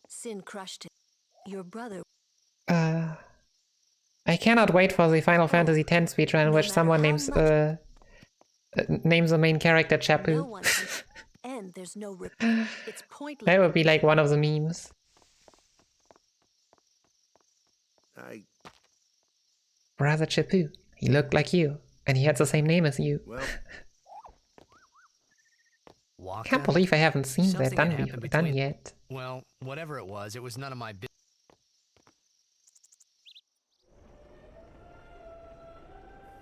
Sin crushed it. Your brother...
I cannot wait for the Final Fantasy X speedrun in which someone names the main character Chapu.
No one and there's no it's pointless.
That would be like one of the memes. Brother Chapu. He looked like you, and he had the same name as you.
Well,
Waka?
Can't believe I haven't seen that
Something had happened
done
between-
yet.
Well, whatever it was none of my business.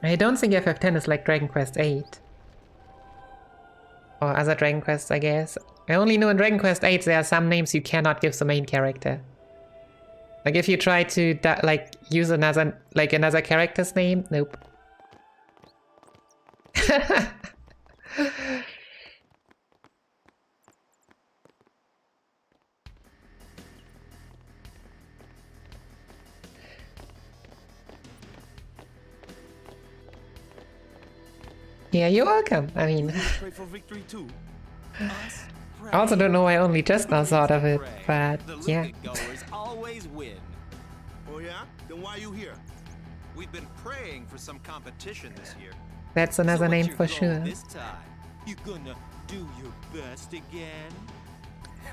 I don't think FF10 is like Dragon Quest 8. Or other Dragon Quests, I guess. I only know in Dragon Quest 8 there are some names you cannot give the main character. Like if you try to use another character's name, nope. Yeah, you're welcome. I mean,
Pray for victory too.
I also don't know why I only just now thought of it, but yeah.
Goers always win.
Oh yeah? Then why are you here?
We've been praying for some competition this year.
That's another
So
name
what's
for
your goal
sure.
This time, you gonna do your best again?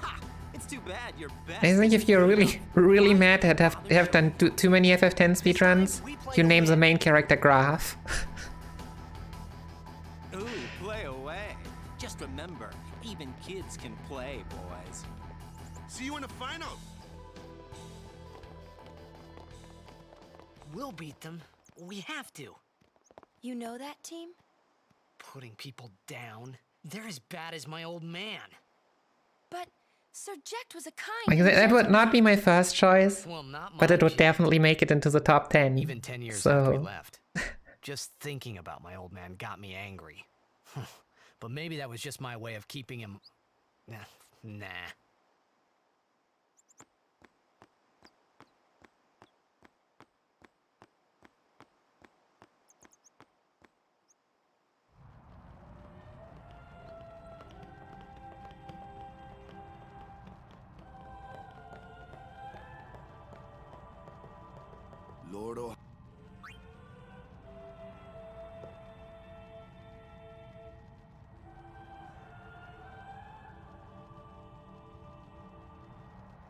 Ha! It's too bad your best.
I think if you're really mad at have done too many FF10 speedruns, you name the main character Graf.
Ooh, play away. Just remember, even kids can play, boys.
See you in the finals.
We'll beat them. We have to.
You know that team?
Putting people down. They're as bad as my old man.
But Sir Jecht was a kind.
Like that would not be my first choice,
Well, not
but it
mine.
would definitely make it into the top 10.
Even 10 years after we
So
left. Just thinking about my old man got me angry. But maybe that was just my way of keeping him... Nah.
Lord, oh.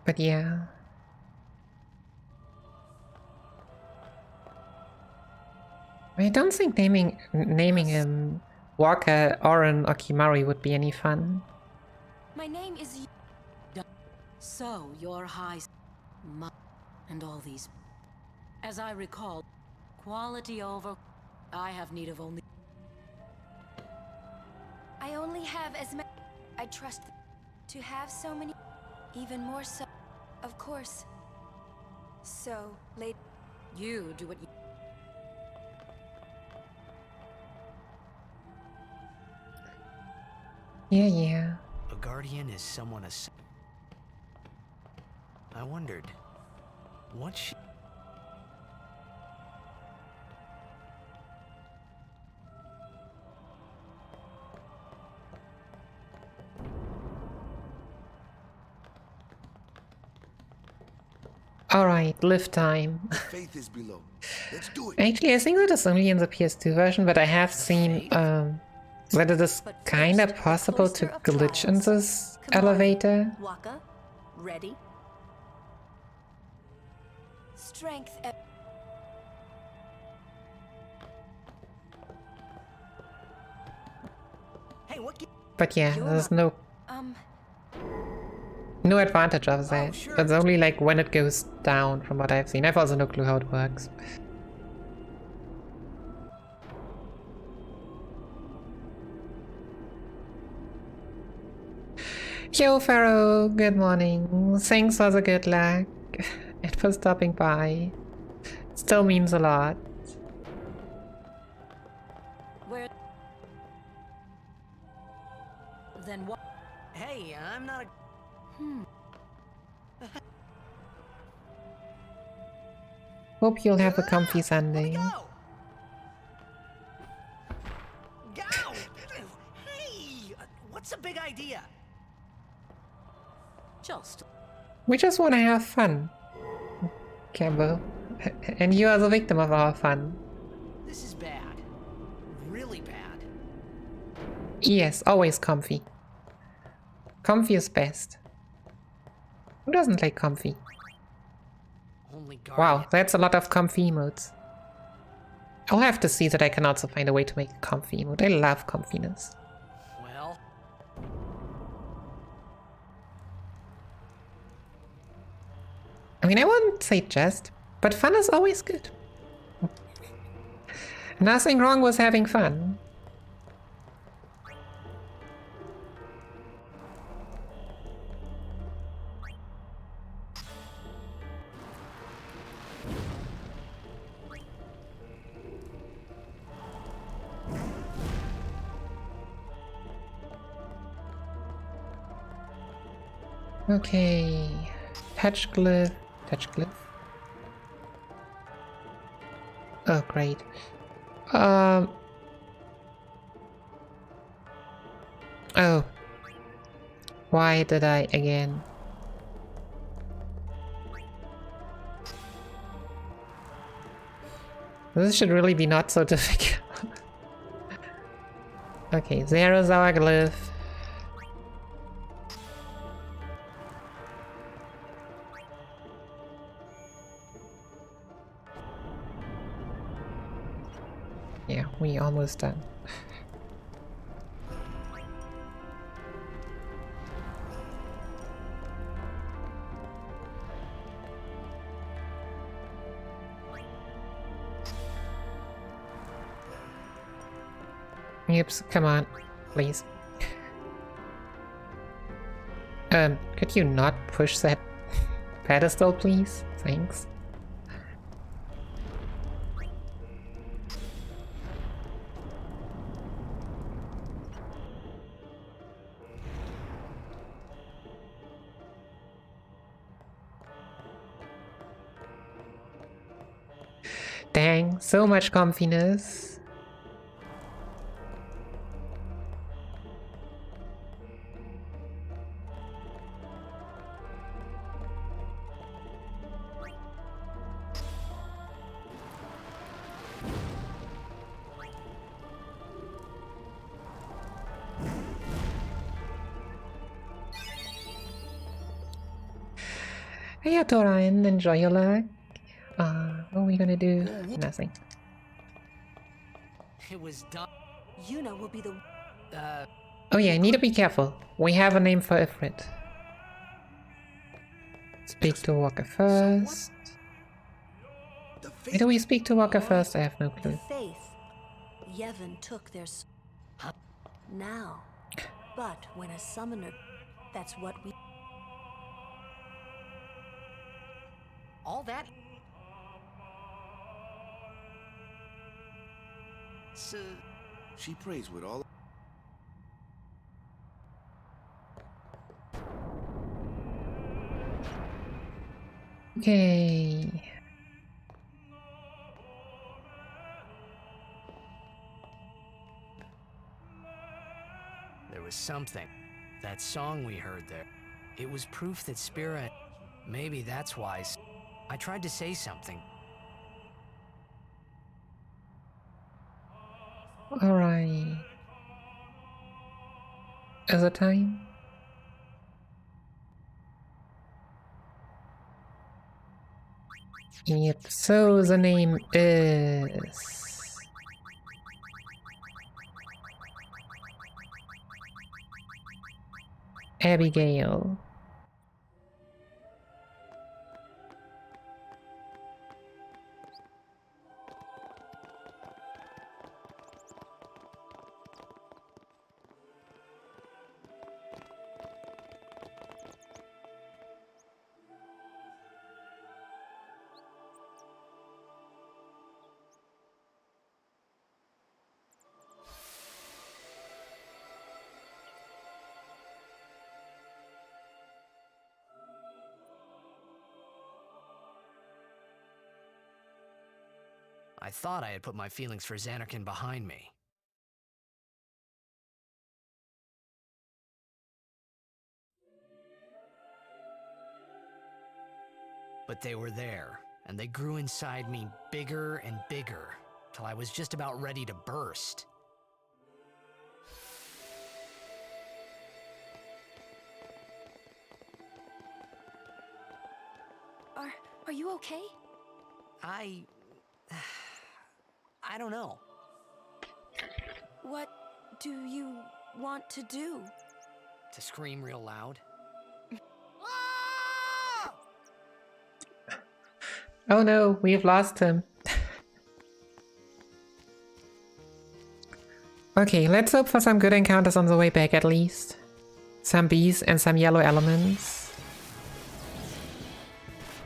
but yeah. I don't think naming him Walker, Oren, or Kimari would be any fun.
My name is...
So, your high... and all these... As I recall, quality over... I have need of only...
I only have as many... I trust to have so many... Even more so... Of course. So, late...
You do what you...
Yeah.
A guardian is someone I wondered... What she...
Alright, lift time.
Faith is below. Let's do it.
Actually, I think that is only in the PS2 version, but I have seen that it is kinda possible to glitch in this elevator.
Waka, ready?
Strength...
Hey, what...
But yeah, there's no advantage of that. It's only like when it goes down from what I've seen. I've also no clue how it works. Yo, Pharaoh, good morning. Thanks for the good luck and for stopping by. It still means a lot.
Where... Then what?
Hey, I'm not a...
Hope you'll have a comfy Sunday.
Go! Hey! What's the big idea?
Just...
We just want to have fun, Campbell. And you are the victim of our fun.
This is bad. Really bad.
Yes, always comfy. Comfy is best. Who doesn't like comfy?
Only
Wow, that's a lot of comfy emotes. I'll have to see that I can also find a way to make a comfy emote. I love comfiness.
Well,
mean, I wouldn't say just, but fun is always good. Nothing wrong with having fun. Okay, touch glyph. Oh, great. Oh. Why did I again? This should really be not so difficult. Okay, there is our glyph. Yeah, we almost done. Oops, come on, please. Could you not push that pedestal, please? Thanks. Dang, so much comfiness. Hey, Torian, enjoy your luck. What are we gonna do? Nothing.
It was done.
Yuna will be the...
Oh yeah, I need to be careful. We have a name for Ifrit. Speak to Walker first. Why do we speak to Walker first? I have no clue.
The faith. Yevon took their... Now. But when a summoner... That's what we...
All that? So...
She prays with all...
Okay.
There was something. That song we heard there. It was proof that Spirit... Maybe that's why... I tried to say something.
Alright. Is it time? Yep, so the name is... Abigail.
I thought I had put my feelings for Zanarkand behind me. But they were there, and they grew inside me bigger and bigger, till I was just about ready to burst.
Are you okay?
I don't know.
What do you want to do?
To scream real loud?
Oh no, we've lost him. Okay, let's hope for some good encounters on the way back at least. Some bees and some yellow elements.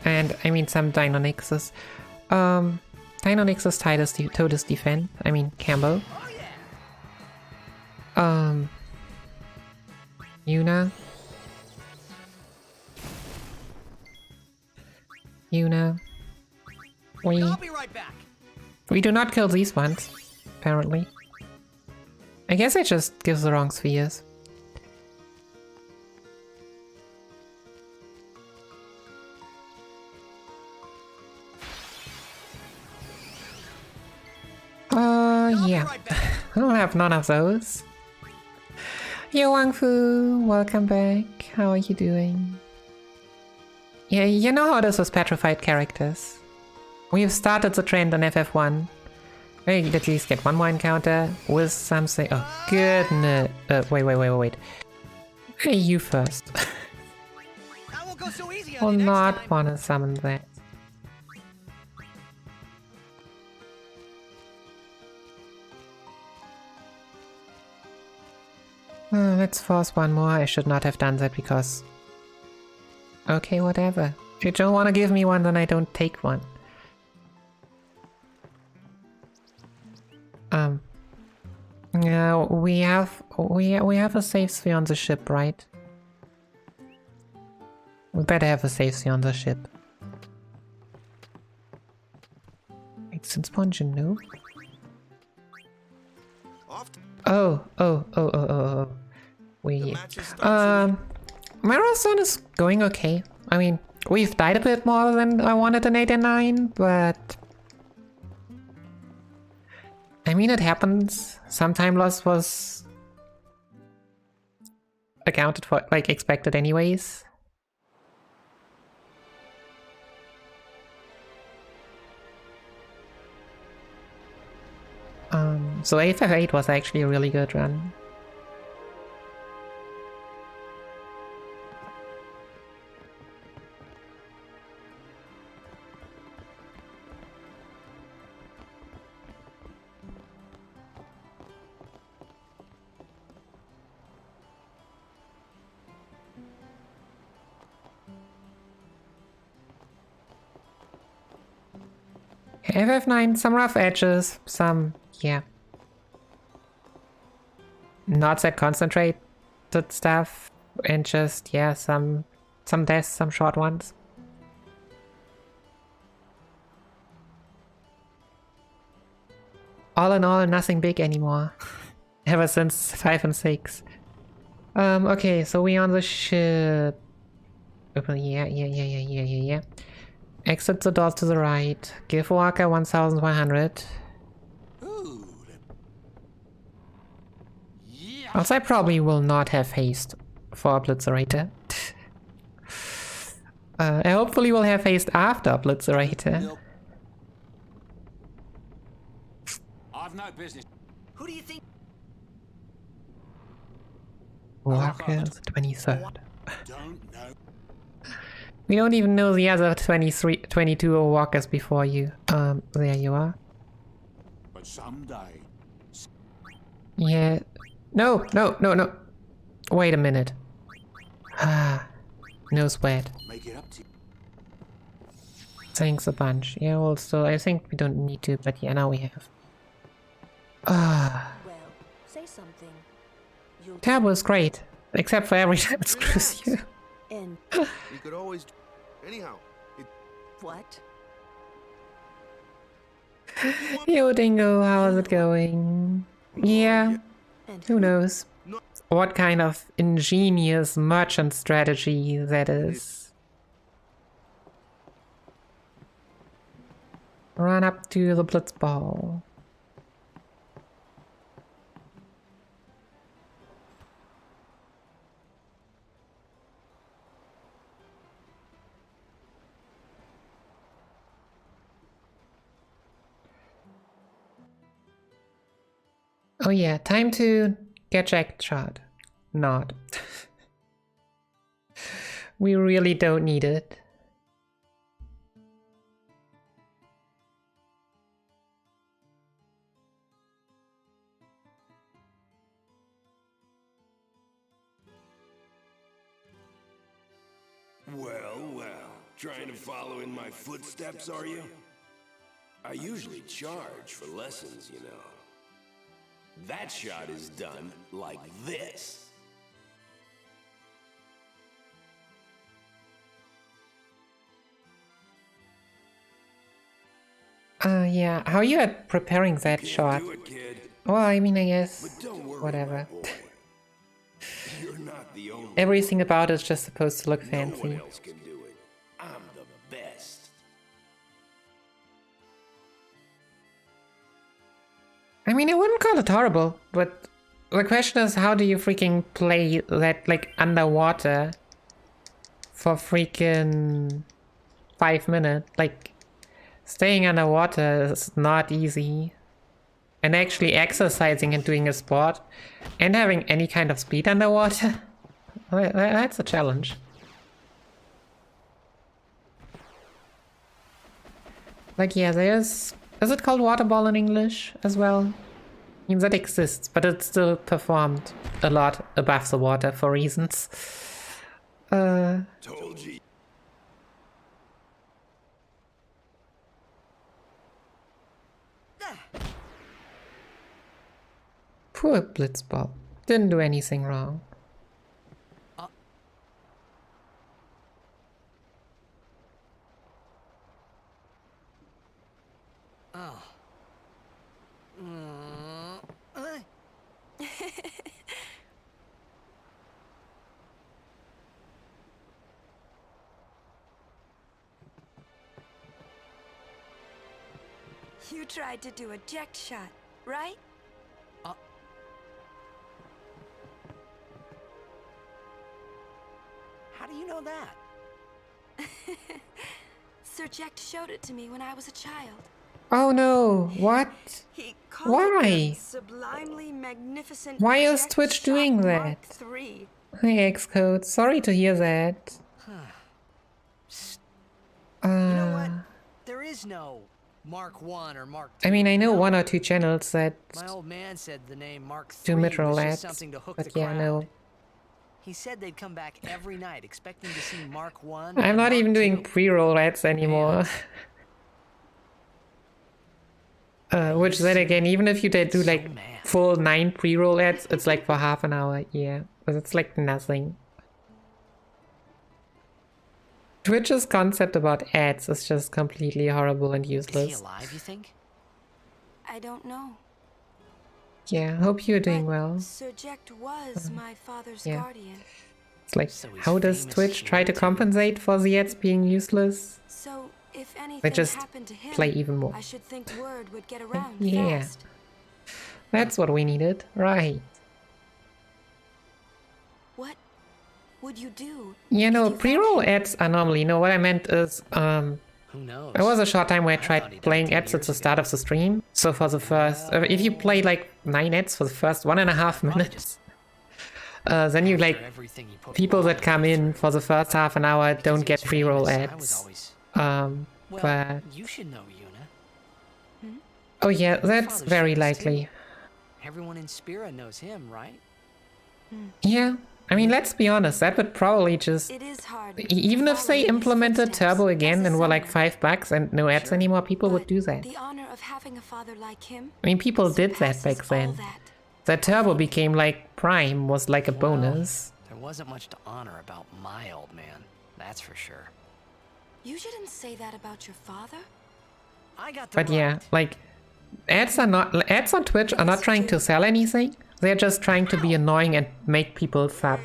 And, I mean, some Deinonyxes. Deinonyxes Totus defend. I mean, Cambo. Yuna.
I'll be right back.
We do not kill these ones, apparently. I guess it just gives the wrong spheres. Yeah. I don't have none of those. Yo, Wang Fu, welcome back. How are you doing? Yeah, you know how it is with petrified characters. We've started the trend on FF1. Maybe at least get one more encounter with something. Oh, goodness. Wait. Hey, you first. Will not want to summon that. Let's force one more. I should not have done that because... Okay, whatever. If you don't want to give me one, then I don't take one. Yeah, we have a safe sphere on the ship, right? We better have a safe sphere on the ship. Wait, since Ponjin, no? Oh. Marathon is going okay. I mean, we've died a bit more than I wanted in 8 and 9, but... I mean, it happens. Some time loss was... accounted for, like, expected anyways. So AFF8 was actually a really good run. FF9, some rough edges, some, yeah. Not that concentrated stuff, and just, yeah, some deaths, some short ones. All in all, nothing big anymore. Ever since 5 and 6. Okay, so we on the ship. Open, yeah. Exit the doors to the right. Give Waka 1100. Also, I probably will not have haste for Obliterator. I hopefully will have haste after Obliterator.
I've no business. Who do you think?
Waka the 23rd. We don't even know the other 22 Walkers before you. There you are.
But someday.
Yeah. No. Wait a minute. No sweat.
Make it up to you.
Thanks a bunch. Yeah, well, still, I think we don't need to, but yeah, now we have.
Well, say something.
Turbo is great, except for every time it screws you.
And
We could always. Anyhow.
what?
Yo, Dingo, how is it going? Yeah, who knows what kind of ingenious merchant strategy that is. Run up to the Blitzball. Oh yeah, time to get Jack shot. Not. We really don't need it.
Well, well. Trying to follow in my footsteps, are you? I usually charge for lessons, you know. That shot is done like this.
Yeah. How are you at preparing that shot?
Do it, kid.
Well, I mean, I guess.
But don't worry,
Whatever.
my boy. You're not the only
Everything about it is just supposed to look
No
fancy.
one else can do it. I'm the best.
I mean, I wouldn't call it horrible, but the question is, how do you freaking play that, like, underwater for freaking 5 minutes? Like, staying underwater is not easy. And actually exercising and doing a sport and having any kind of speed underwater, that's a challenge. Like, yeah, is it called water ball in English as well? I mean, that exists, but it's still performed a lot above the water for reasons.
Told you.
Poor Blitzball. Didn't do anything wrong.
Oh.
You tried to do a eject shot, right?
How do you know that?
Sir Jack showed it to me when I was a child.
Oh no, what?
He called
Why?
it the sublimely magnificent
Why is
eject
Twitch
shot
doing that?
Mark III.
Hey Xcode, sorry to hear that.
You know what? There is no Mark 1 or Mark 2.
I mean, I know 1 or 2 channels that
My old man said the name Mark
do
III
mid-roll
was just
ads,
something to hook
but
the
yeah,
crowd.
no.
He said they'd come back every night expecting to see Mark 1.
I'm
and
not
Mark
even doing
2.
pre-roll ads anymore. Which then again, even if you did do like full 9 pre-roll ads, it's like for half an hour, yeah. But it's like nothing. Twitch's concept about ads is just completely horrible and
Is he
useless.
alive, you think?
I don't know.
Yeah, hope you're doing well.
Sir Jack was my father's
yeah.
guardian.
It's like, how does Twitch try to compensate for the ads being useless?
So if
They
anything
just
happened to him,
play even more.
I should think word would get around
Yeah.
fast.
That's what we needed, right?
What would you do?
You know, pre-roll ads are normally, what I meant is,
Who knows?
there was a short time where I tried playing ads at the start of the stream. So for the first, if you play like 9 ads for the first 1.5 minutes, then you like, people that come in for the first half an hour don't get pre-roll ads. But,
You should know, Yuna.
oh yeah, that's very likely.
Everyone in Spira knows him, right?
Yeah, I mean, let's be honest, that would probably just,
It is hard.
even if they implemented Turbo again and were like $5 and no ads anymore, people would do that.
The honor of having a father like him.
I mean, people did that back then. That Turbo became like Prime was like a bonus.
There wasn't much to honor about my old man, that's for sure.
You shouldn't say that about your father.
I got the
But yeah, like, ads on Twitch are not trying to sell anything. They're just trying to be annoying and make people sub.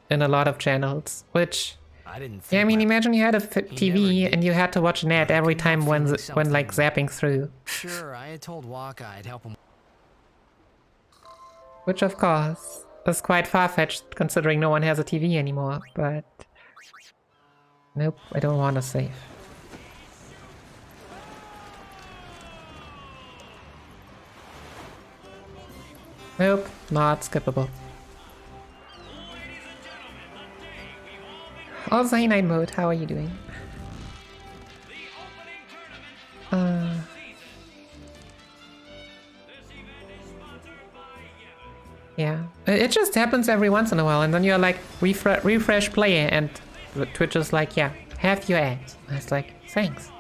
In a lot of channels, which, yeah, I mean, imagine you had a TV and you had to watch an ad every time when like zapping through.
Sure, I had told Waka I'd help him.
Which of course is quite far-fetched considering no one has a TV anymore, but nope, I don't want to save. Nope, not skippable. Oh, Zainite mode, how are you doing? Yeah, it just happens every once in a while, and then you're like, refresh player, and Twitch is like, yeah, have your ads. And it's like, thanks.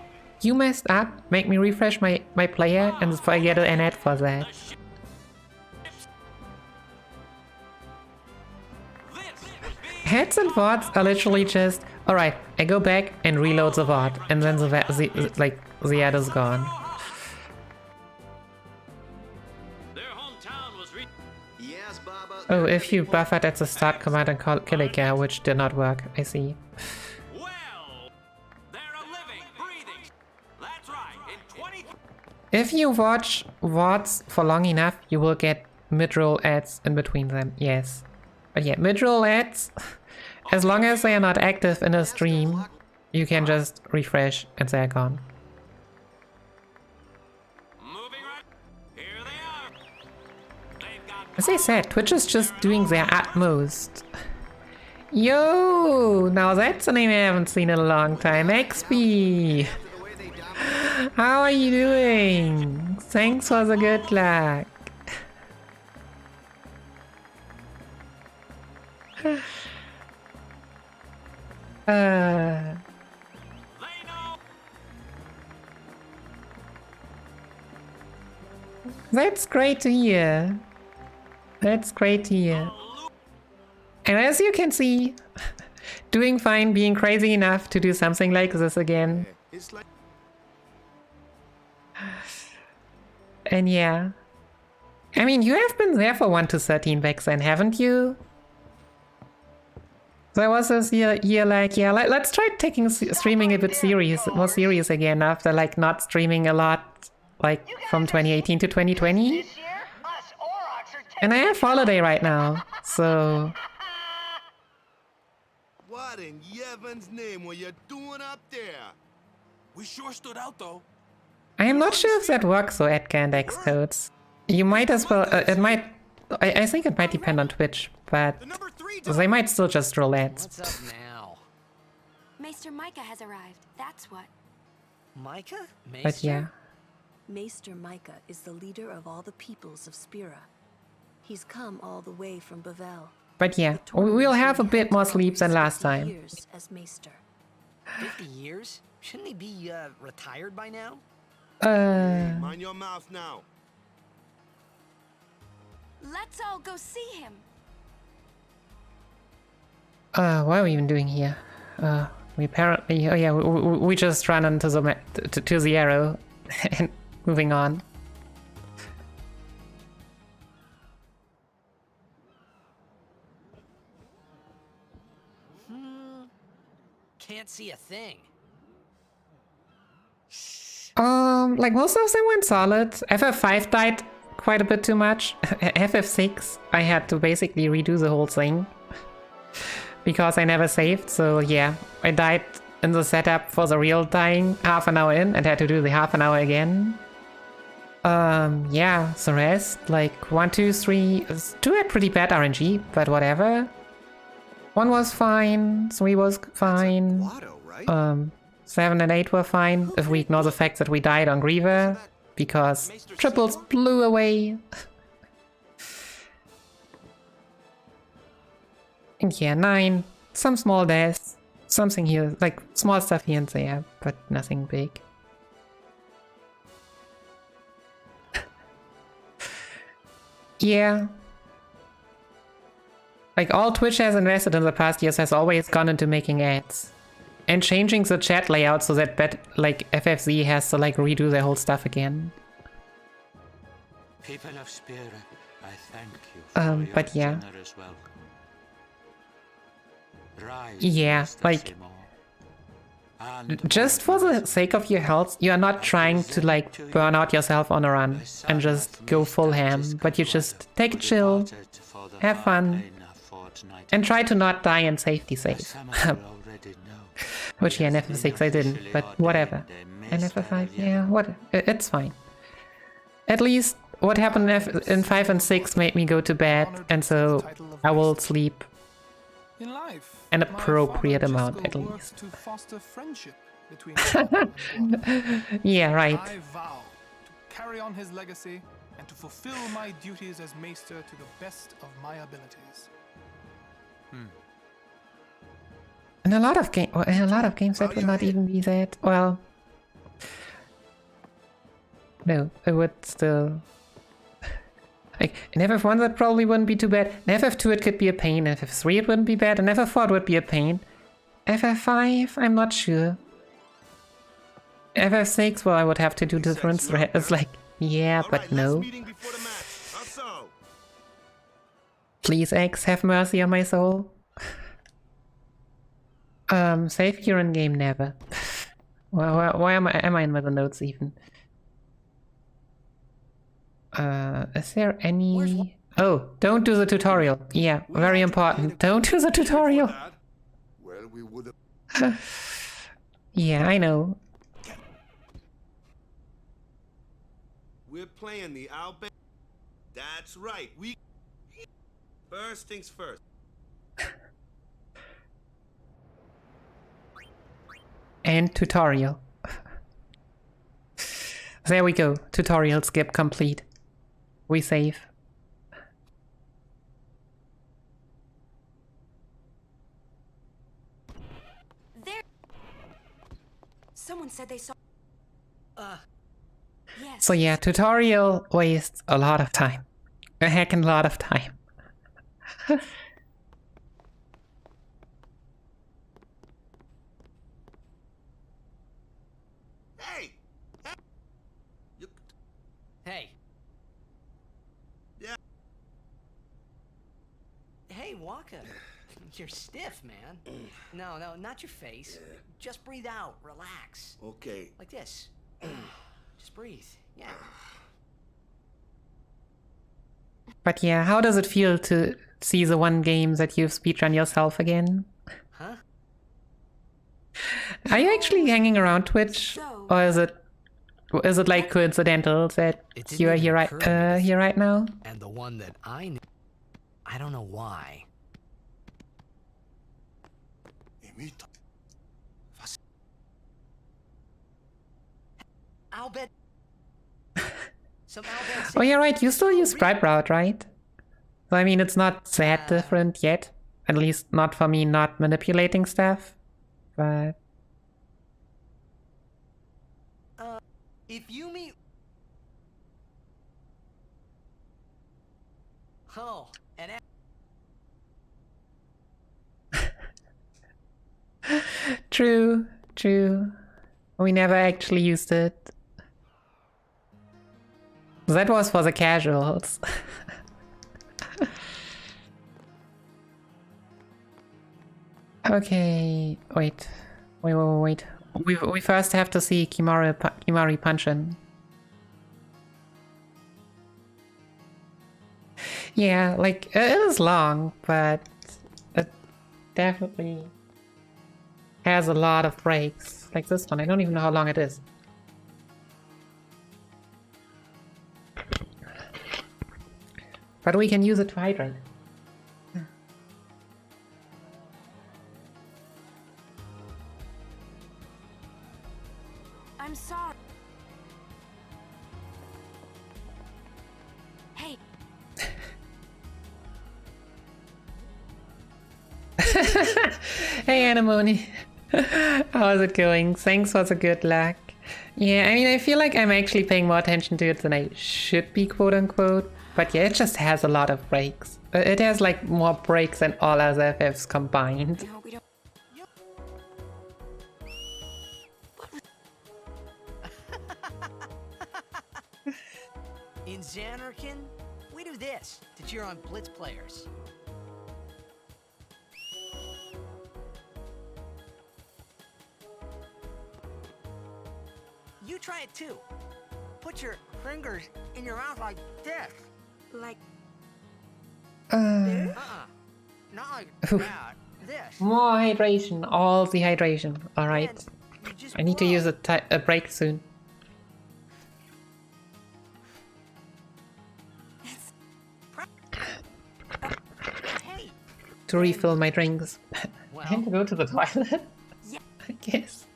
You messed up, make me refresh my player, and I get an ad for that. Heads and VODs are literally just, alright, I go back and reload the VOD, and then the ad is gone. Oh, if you buffered at the start command and call kill again, which did not work, I see. If you watch VODs for long enough, you will get mid-roll ads in between them, yes. But yeah, mid-roll ads, as long as they are not active in a stream, you can just refresh and they're gone. As I said, Twitch is just doing their utmost. Yo, now that's a name I haven't seen in a long time. XP! How are you doing? Thanks for the good luck. That's great to hear. That's great to hear. And as you can see, doing fine, being crazy enough to do something like this again. And yeah. I mean, you have been there for 1 to 13 back then, haven't you? There was this year like, yeah, let's try taking streaming a bit more serious again after like not streaming a lot, like from 2018 to 2020. And I have holiday right now, so...
What in Yevon's name were you doing up there?
We sure stood out though.
I am not sure if that works though, Edgar and Xcodes. You might as well, it might, I think it might depend on Twitch, but they might still just roll ads.
What's up now?
Maester Micah has arrived, that's what.
Micah? Maester?
But yeah.
Maester Micah is the leader of all the peoples of Spira. He's come all the way from Bavel.
But yeah, we'll have a bit more sleep than last time.
Years as Maester.
50 years? Shouldn't he be, retired by now?
Mind your mouth now.
Let's all go see him.
What are we even doing here? We apparently, oh yeah, we just ran into the to the arrow and moving on.
Can't see a thing.
Like most of them went solid. FF5 died quite a bit too much. FF6, I had to basically redo the whole thing because I never saved. So yeah, I died in the setup for the real dying half an hour in and had to do the half an hour again. Yeah, the rest, like 1, 2, 3, 2 had pretty bad RNG, but whatever. 1 was fine, 3 was fine.
Guado, right?
7 and 8 were fine, if we ignore the fact that we died on Griever, because triples blew away. And yeah, 9, some small deaths, something here, like small stuff here and there, but nothing big. Yeah. Like all Twitch has invested in the past years has always gone into making ads. And changing the chat layout so that FFZ has to like redo their whole stuff again.
People of Spira, I thank you for
but
your
yeah.
generous welcome. Rise,
Yeah, like just for the sake of your health, you are not trying to like burn out yourself on a run and just go full ham, but you just take a chill, have fun, and try to not die in safety safe. Which yeah, in FF6 I didn't, but whatever. And FF5, yeah, what? It's fine. At least what happened in 5 and 6 made me go to bed, and so I will sleep an appropriate amount at least.
Between
Yeah, right.
I vow to carry on his legacy and to fulfill my duties as maester to the best of my abilities.
In a lot of games that would not even be that. Well, no, it would still. Like in FF1 that probably wouldn't be too bad. In FF2 it could be a pain. In FF3 it wouldn't be bad. In FF4 it would be a pain. FF5 I'm not sure. FF6 well I would have to do different threads. It's like yeah, but no. Please X, have mercy on my soul. Save here in game never. Why am I in with the notes even? Is there any... Oh, don't do the tutorial. Yeah, very important. Don't do the tutorial.
Well, we would have...
Yeah, I know.
We're playing the Albert. That's right. We... First things first.
And tutorial. There we go. Tutorial skip complete. We save.
There. Someone said they saw. Yes.
So yeah, tutorial wastes a lot of time. A heckin' lot of time.
Hey.
Yeah.
Hey, Waka. You're stiff, man. No, not your face. Just breathe out. Relax.
Okay.
Like this. Just breathe. Yeah.
But yeah, how does it feel to see the one game that you've speedrun yourself again?
Huh?
Are you actually hanging around Twitch? Or is it like coincidental that you are here right now?
And the one that I knew, I don't know why. I'll bet.
Oh yeah, right, you still use Sprite Route, right? So I mean, it's not that different yet. At least not for me not manipulating stuff. But...
If you meet... Oh, and...
True. We never actually used it. That was for the casuals. Okay, wait. We first have to see Kimari Punchin. Yeah, like, it is long, but it definitely has a lot of breaks. Like this one, I don't even know how long it is. But we can use it to hydrate.
I'm sorry. Hey.
Hey Anemone. How's it going? Thanks for the good luck. Yeah, I mean, I feel like I'm actually paying more attention to it than I should be, quote unquote. But yeah, it just has a lot of breaks. It has like more breaks than all other FFs combined.
No, we don't.
In Zanarkand, we do this to cheer on Blitz players. You try it too. Put your fingers in your mouth like this.
Like...
Not like that. This.
More hydration, all the hydration. Alright. I need to use a break soon. To refill my drinks. I need to go to the toilet.
Yeah.
I guess.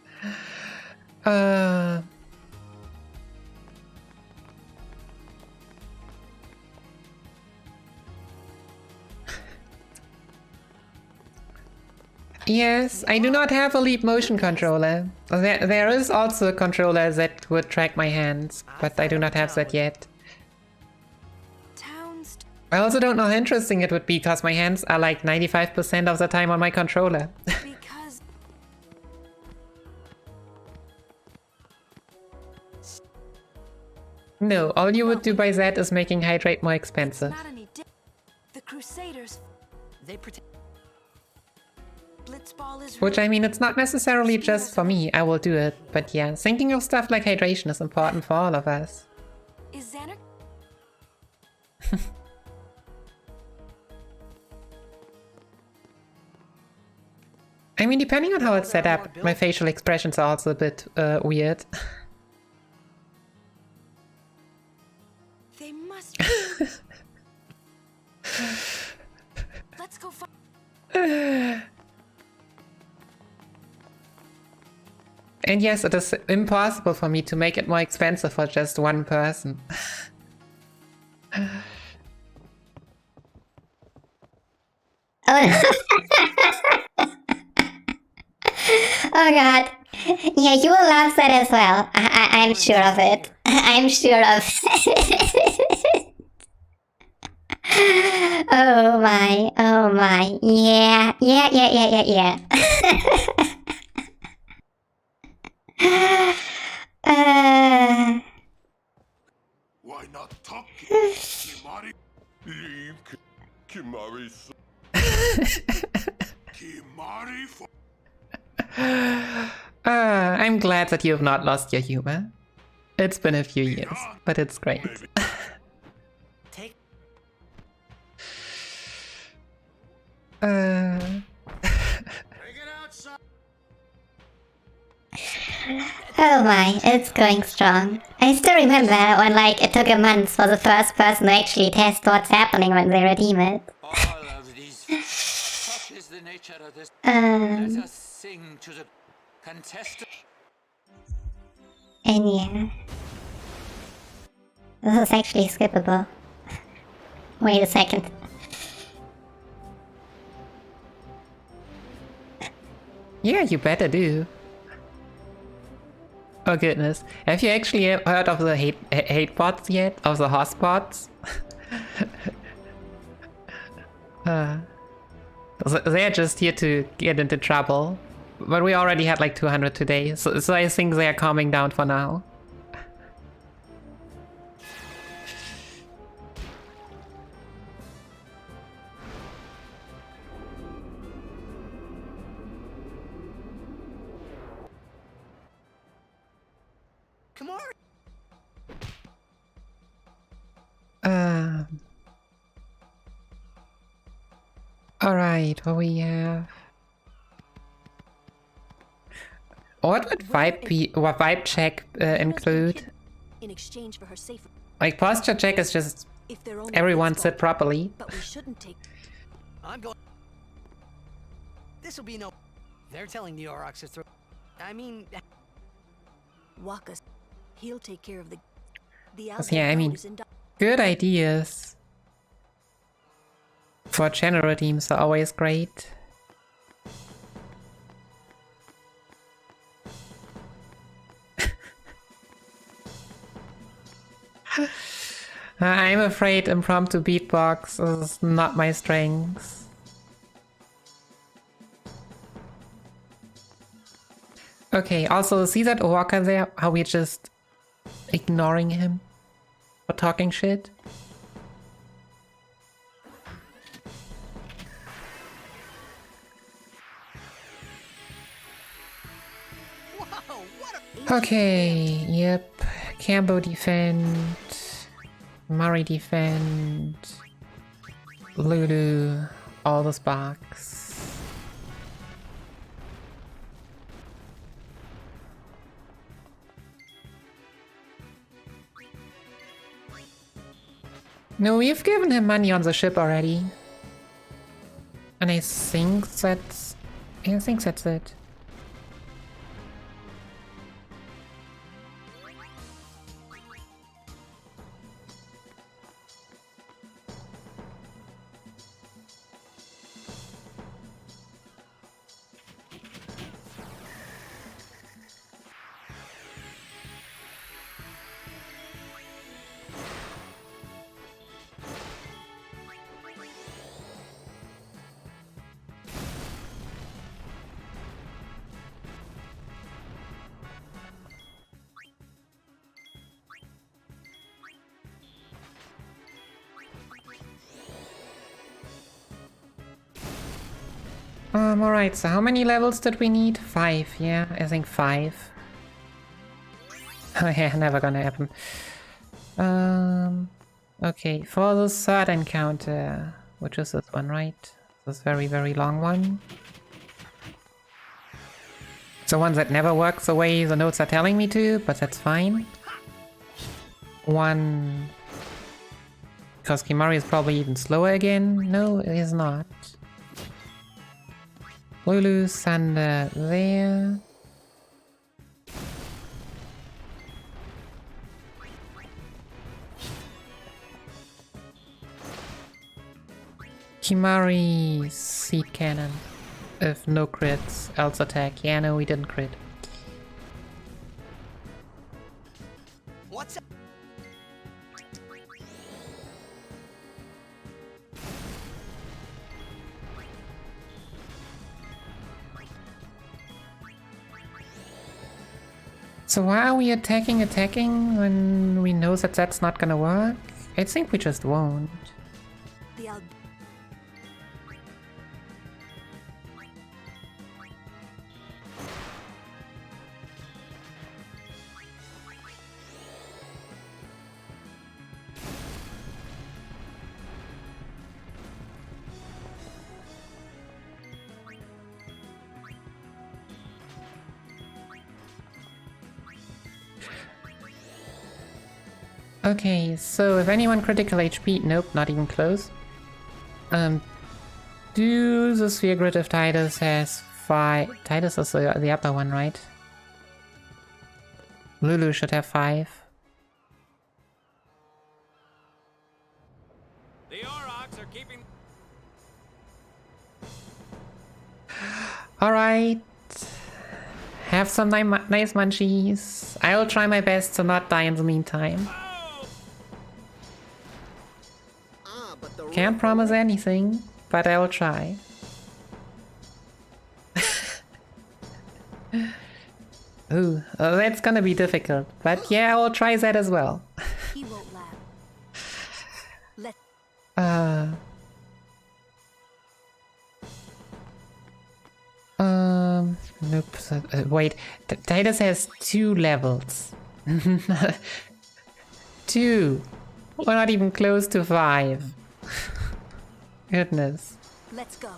Yes, I do not have a Leap motion controller. There is also a controller that would track my hands, but I do not have that yet. I also don't know how interesting it would be, because my hands are like 95% of the time on my controller.
Because...
No, all you would do by that is making Hydrate more expensive.
The Crusaders... They protect... Blitzball is...
Which, I mean, it's not necessarily just for me, I will do it. But yeah, thinking of stuff like hydration is important for all of us.
Is Xander...
I mean, depending on how it's set up, my facial expressions are also a bit weird.
They must be... Let's go find...
And yes, it is impossible for me to make it more expensive for just one person.
Oh, oh god. Yeah, you will love that as well. I'm sure of it. I'm sure of it. Oh my, oh my. Yeah.
Why not talk? Kimari? Leave Kimari. Kimari for...
I'm glad that you have not lost your humor. It's been a few years, but it's great.
Oh my, it's going strong. I still remember when like it took a month for the first person to actually test what's happening when they redeem it.
All of these. Such is the nature of this. Let us sing to the contestant.
And yeah. This is actually skippable. Wait a second.
Yeah, you better do. Oh goodness. Have you actually heard of the hate bots yet? Of the host bots? They're just here to get into trouble. But we already had like 200 today, so I think they are calming down for now.
Come on.
Alright, what we have? What would vibe check include?
In exchange for her safe...
Like posture check is just everyone sit properly.
But we shouldn't take...
I'm going... This'll be no... They're telling the Aurochs to throw... I mean...
Wakas. He'll take care of the...
Yeah, I mean, good ideas for general teams are always great. I'm afraid impromptu beatbox is not my strength. Okay, also see that Walker there? How we're just ignoring him for talking shit? Okay, yep. Cambo defend. Murray defend. Lulu. All the sparks. No, we've given him money on the ship already. And I think that's... I think that's it. Alright, so how many levels did we need? 5, yeah, I think 5. Oh yeah, never gonna happen. Okay, for the third encounter, which is this one, right? This very, very long one. It's the one that never works the way the notes are telling me to, but that's fine. 1... Because Kimahri is probably even slower again. No, it is not. Lulu, Sander there. Kimahri, seed cannon. If no crits, else attack. Yeah, no, we didn't crit.
What's up?
So why are we attacking when we know that that's not gonna work? I think we just won't. Okay, so if anyone critical HP, nope, not even close. Do the sphere grid if Tidus has 5. Tidus is the upper one, right? Lulu should have 5.
The Aurochs are keeping.
Alright. Have some nice munchies. I'll try my best to not die in the meantime. Can't promise anything, but I'll try. Ooh, that's gonna be difficult, but yeah, I'll try that as well.
He won't laugh.
Nope. Wait, Tidus has 2 levels. 2. We're not even close to 5. Goodness.
Let's go.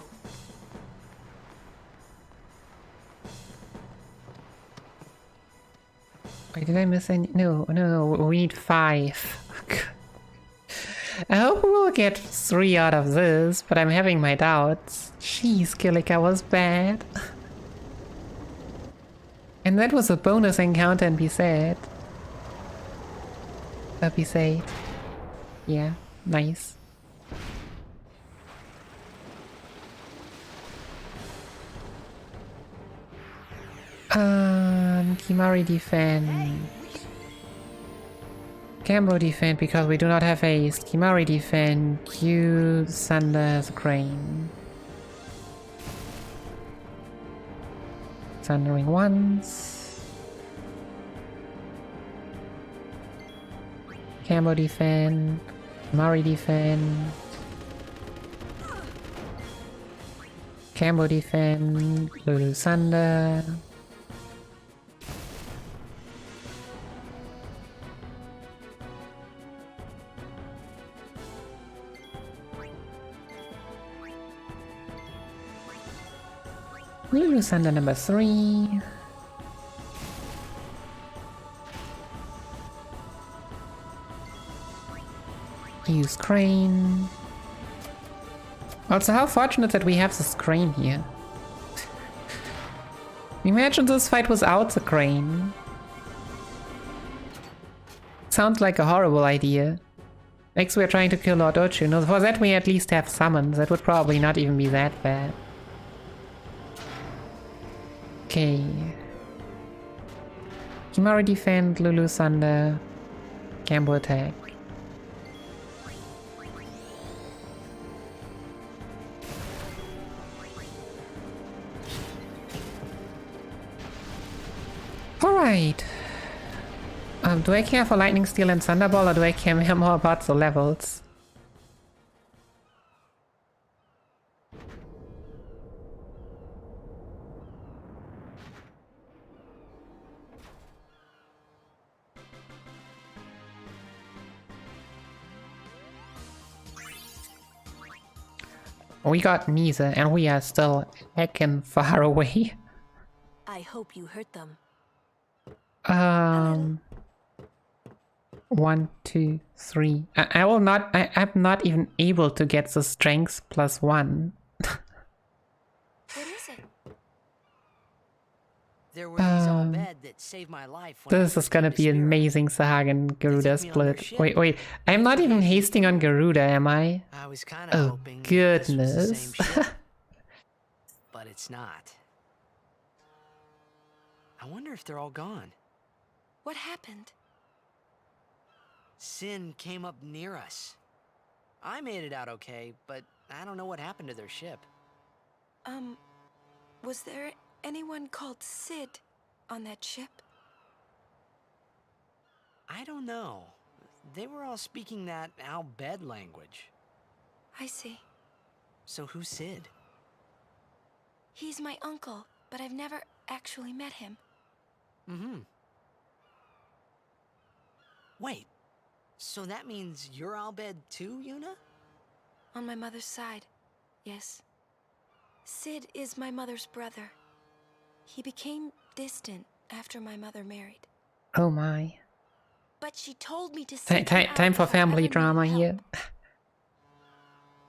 Wait, did I miss any? No, we need 5. I hope we'll get 3 out of this, but I'm having my doubts. Jeez, Kilika was bad. And that was a bonus encounter in Besaid. Besaid. Yeah, nice. Kimahri defend. Cambro defend because we do not have haste. Kimahri defend. Q Thunder's Crane. Thundering once. Cambro defend. Kimahri defend. Cambro defend. Lulu Thunder. Lulu Thunder number 3. Use Crane. Also, how fortunate that we have this Crane here. Imagine this fight without the Crane. Sounds like a horrible idea. Next we're trying to kill Lord Ochu. No, for that we at least have summons. That would probably not even be that bad. Okay. Kimahri defend, Lulu Thunder, Cambro attack. Alright. Do I care for Lightning Steel and Thunderball, or do I care more about the levels? We got Misa, and we are still heckin' far away.
I hope you hurt them.
1, 2, 3. I will not. I'm not even able to get the strength +1.
What is it?
There were these all bed that saved my life. When
This is gonna be amazing, Sahagin Garuda split. Wait. I'm not even hasting on Garuda, am I?
I was kind of
Oh
hoping
goodness.
this was the same ship, but it's not. I wonder if they're all gone.
What happened?
Sin came up near us. I made it out okay, but I don't know what happened to their ship.
Was there anyone called Sid on that ship?
I don't know. They were all speaking that Al Bhed language.
I see.
So who's Sid?
He's my uncle, but I've never actually met him.
Mm-hmm. Wait, so that means you're Al Bhed too, Yuna?
On my mother's side, yes. Sid is my mother's brother. He became distant after my mother married.
Oh my.
But she told me to seek him out
Time for
if I ever
family
needed
drama
help.
here.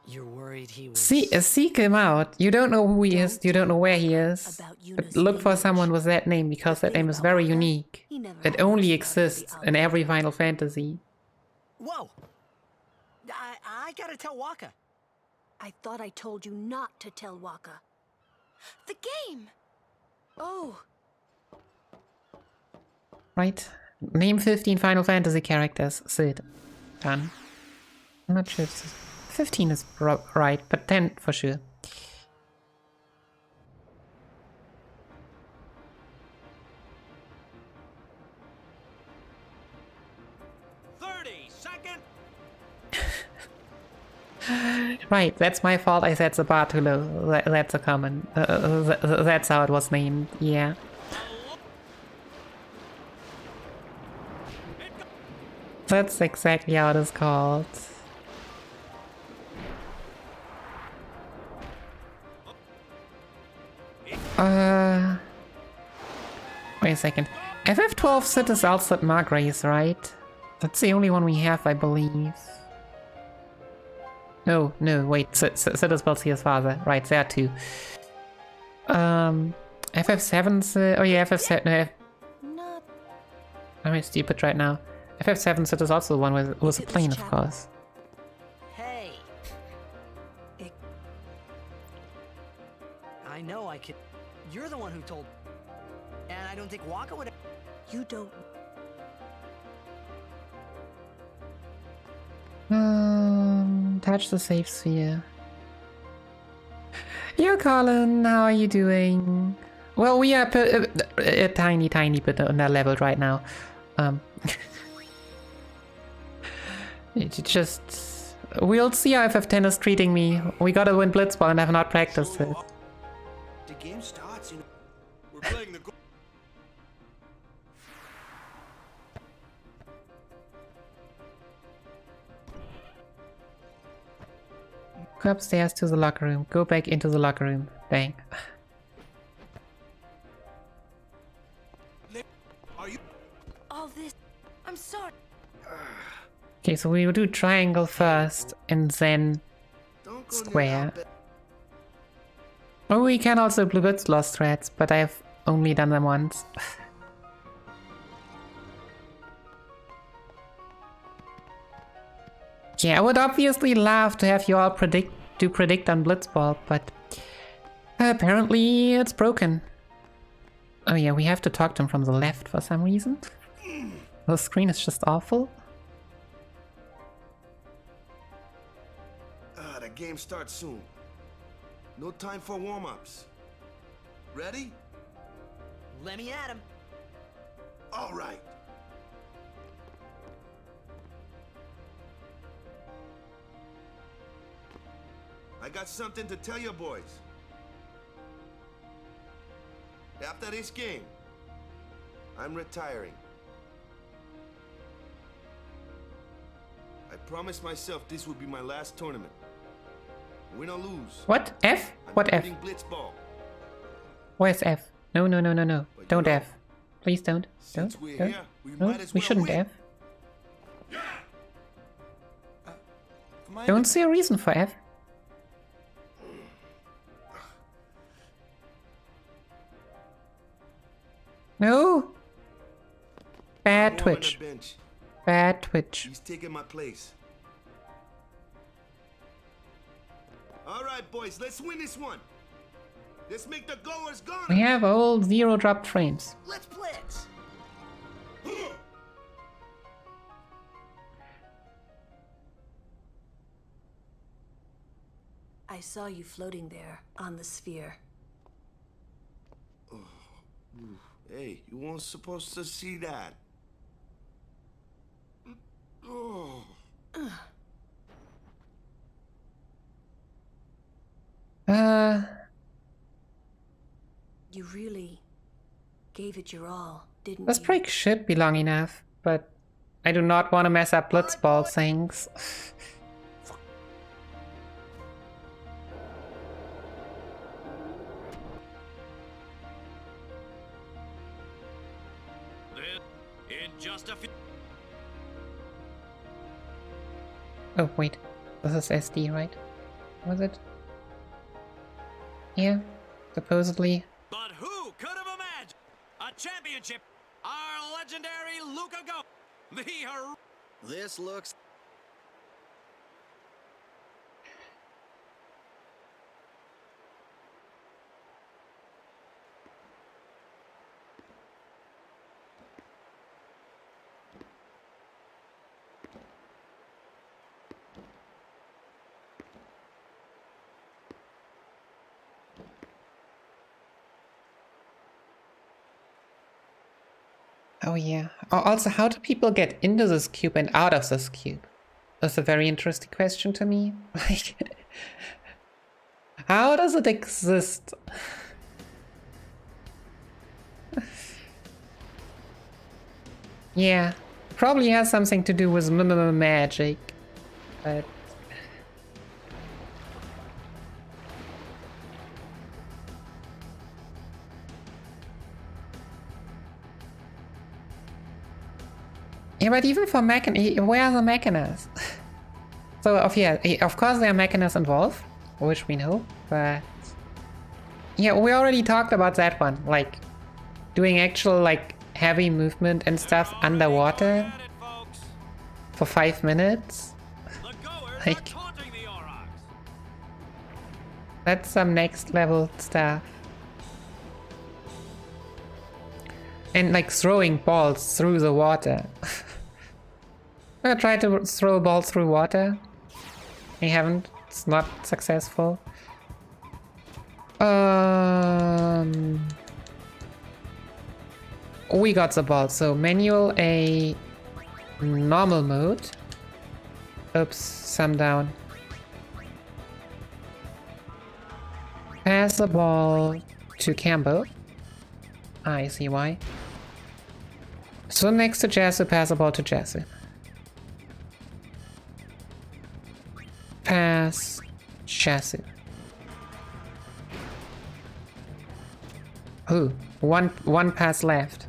You're worried he was...
Seek him out. You don't know who he is. You don't know where he is. But look for someone with that name because that name is very unique. It only exists in every Final Fantasy.
Whoa! I gotta tell Wakka.
I thought I told you not to tell Wakka.
The game! Oh.
Right? Name 15 Final Fantasy characters. Sid. Done. I'm not sure. 15 is right, but 10 for sure. Right, that's my fault. I set the bar too low. That's a common. That's how it was named. Yeah. That's exactly how it is called. Wait a second. FF12 Sid is Alcid Margrace, right? That's the only one we have, I believe. No, wait. Sid is Balthia's father. Right, there are two. FF7's... oh yeah, FF7... No, I'm stupid right now. FF7 Sid is also the one with a plane, of course.
Hey! I know I could... You're the one who told... And I don't think Wakka would...
You don't...
Touch the safe sphere. Yo, Colin, how are you doing? Well, we are a tiny bit on that level right now. Just... We'll see how FF10 is treating me. We gotta win Blitzball and I have not practiced it.
The game starts, you know. We're playing the...
Go upstairs to the locker room. Go back into the locker room. Bang.
All this... I'm sorry.
Okay, so we will do triangle first and then square. Oh, we can also do Blitz Lost threads, but I've only done them once. Yeah, I would obviously love to have you all predict on Blitzball, but apparently it's broken. Oh yeah, we have to talk to him from the left for some reason. The screen is just awful.
The game starts soon. No time for warm-ups. Ready?
Let me at him.
All right. I got something to tell you boys. After this game, I'm retiring. I promised myself this would be my last tournament. Win or lose.
What? F? What F?
Blitzball.
Where's F? No, no, no, no, no. Don't F. Please don't. Don't. Don't. No, we shouldn't F. Don't see a reason for F. No. Bad Twitch. Bad Twitch.
He's taking my place. All right, boys, let's win this one. Let's make the goers gone.
We have all 0 dropped frames.
Let's blitz.
I saw you floating there on the sphere.
Hey, you weren't supposed to see that. Oh.
You really gave it your all, didn't
This
you?
break should be long enough, but I do not want to mess up Blitzball things.
In just a few.
Oh, wait. This is SD, right? Was it? Yeah, supposedly.
But who could have imagined a championship? Our legendary Luka Go. This looks.
Oh yeah. Also, how do people get into this cube and out of this cube? That's a very interesting question to me. Like, how does it exist? Yeah, probably has something to do with magic, but... Yeah, but even for Mechanus, where are the Mechanus? So, of course there are Mechanus involved, which we know, but... Yeah, we already talked about that one, like, doing actual, like, heavy movement and stuff underwater for 5 minutes. Like, that's some next level stuff. And like throwing balls through the water. I tried to throw a ball through water. I haven't. It's not successful. We got the ball. So manual A, normal mode. Oops, some down. Pass the ball to Campbell. I see why. So next to Jassu, pass the ball to Jassu. Pass Jassu. Ooh, one pass left.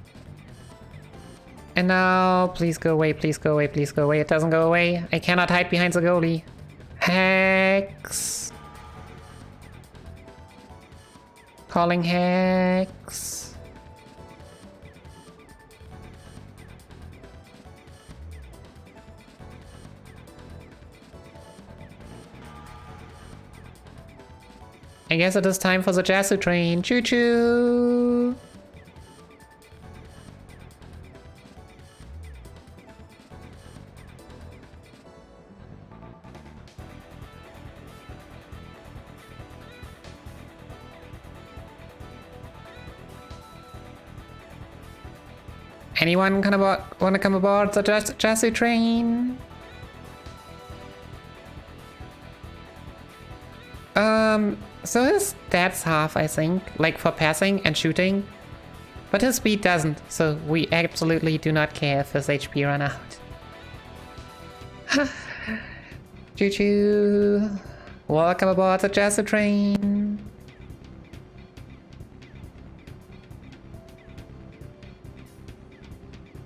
And now, please go away, please go away, please go away. It doesn't go away. I cannot hide behind the goalie. Hex. Calling Hex. I guess it is time for the Jassu train. Choo choo! Anyone wanna come aboard the Jassu train? So his stats half, I think, like for passing and shooting, but his speed doesn't, so we absolutely do not care if his HP run out. Choo choo! Welcome aboard the Jasu train.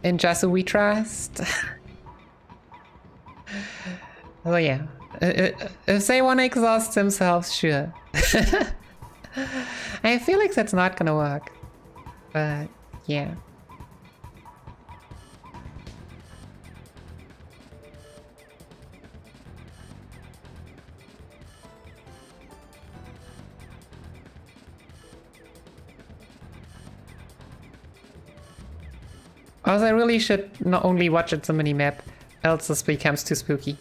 In Jasu we trust. Oh yeah. If they want to exhaust themselves, sure. I feel like that's not gonna work. But yeah. Also, I really should not only watch it the minimap, else this becomes too spooky.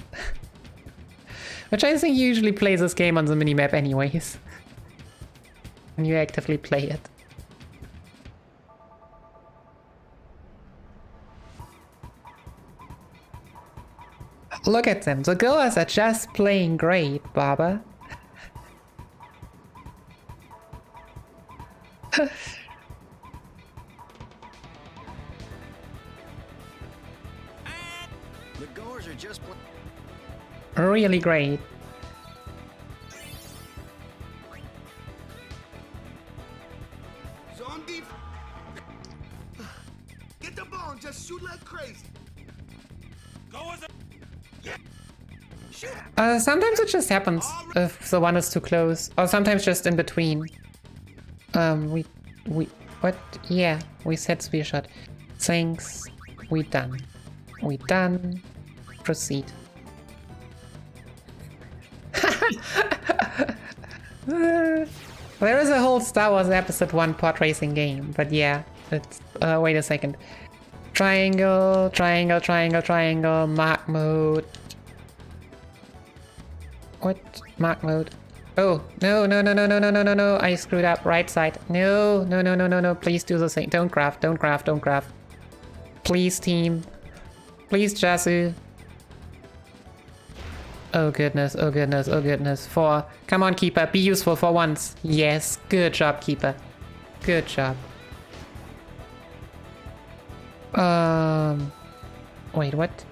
Which I think you usually play this game on the minimap anyways. When you actively play it. Look at them, the girls are just playing great, Baba.
The goers are just
Really great.
Zombie. Get the ball and just shoot like crazy.
Sometimes it just happens if the one is too close, or sometimes just in between. What? Yeah, we said spear shot. Thanks. We done. We done. Proceed. There is a whole Star Wars Episode 1 pod racing game, but yeah, it's, wait a second. Triangle, triangle, triangle, triangle, mark mode. What? Mark mode. Oh, no, no, no, no, no, no, no, no, no, I screwed up. Right side. No, no, no, no, no, no, please do the same. Don't craft, don't craft, don't craft. Please, team. Please, Jasu. Oh goodness, oh goodness, oh goodness. 4. Come on, Keeper, be useful for once. Yes, good job, Keeper. Good job. Wait, what?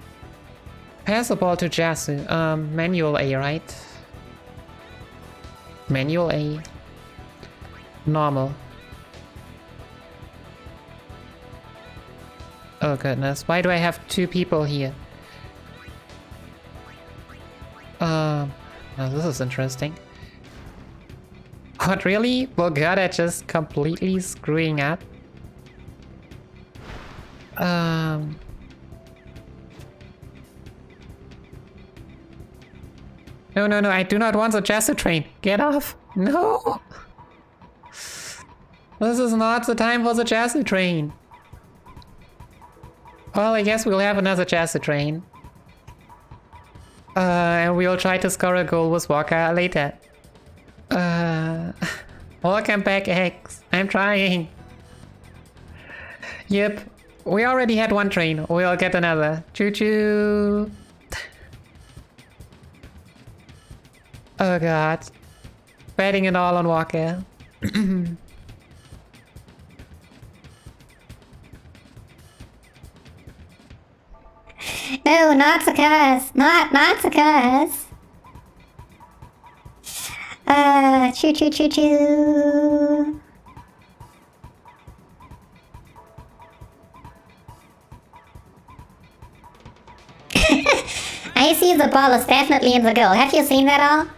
Pass the ball to Jasu. Manual A, right? Manual A. Normal. Oh goodness, why do I have 2 people here? Now this is interesting. What, really? Bogata just completely screwing up? No, no, no, I do not want the Jasu train. Get off. No! This is not the time for the Jasu train. Well, I guess we'll have another Jasu train. And we'll try to score a goal with Walker later. Welcome back, X. I'm trying. Yep. We already had 1 train. We'll get another. Choo-choo. Oh god. Betting it all on Walker.
No, not the curse. Not the curse. Choo choo choo choo. I see the ball is definitely in the goal. Have you seen that all?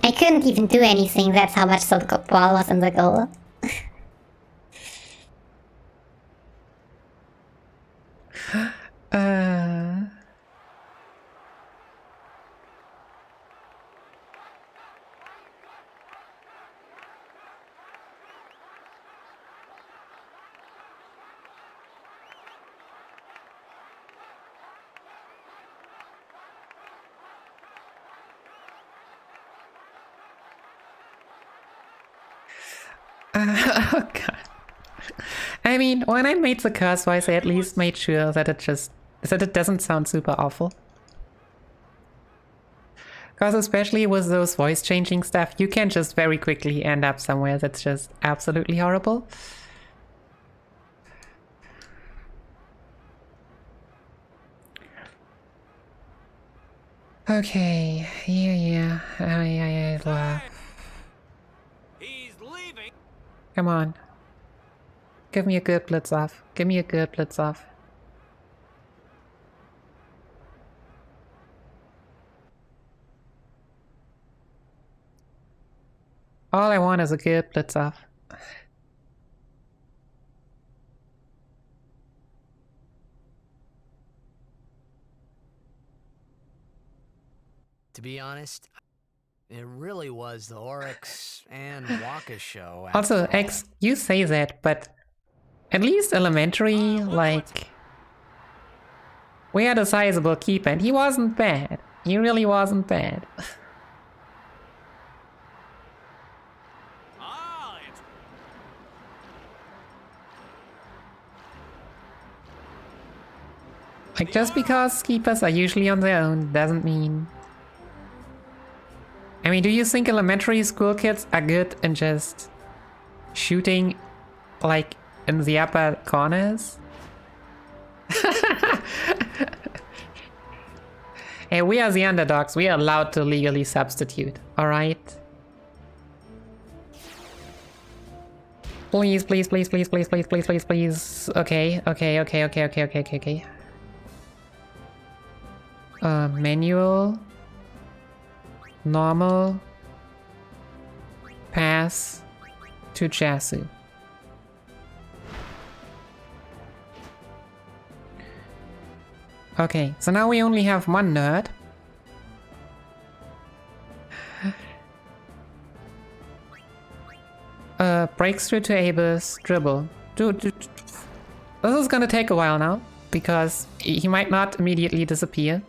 I couldn't even do anything. That's how much the ball was in the goal.
Oh god. I mean, when I made the curse voice, I at least made sure that it doesn't sound super awful. Because especially with those voice changing stuff, you can just very quickly end up somewhere that's just absolutely horrible. Okay, yeah.
He's leaving.
Come on. Give me a good blitz off. Give me a good blitz off. All I want is a good blitz off.
To be honest, it really was the Oryx and Waka show.
Also, X, you say that, but at least elementary, like, we had a sizable keeper and he wasn't bad. He really wasn't bad. Like, just because keepers are usually on their own doesn't mean... I mean, do you think elementary school kids are good in just shooting, like, in the upper corners? Hey, we are the underdogs. We are allowed to legally substitute, alright? Please, please, please, please, please, please, please, please, please. Okay. Manual. Normal. Pass. To Chasu. Okay, so now we only have one nerd. Breaks through to Abus, dribble. Dude, this is gonna take a while now, because he might not immediately disappear.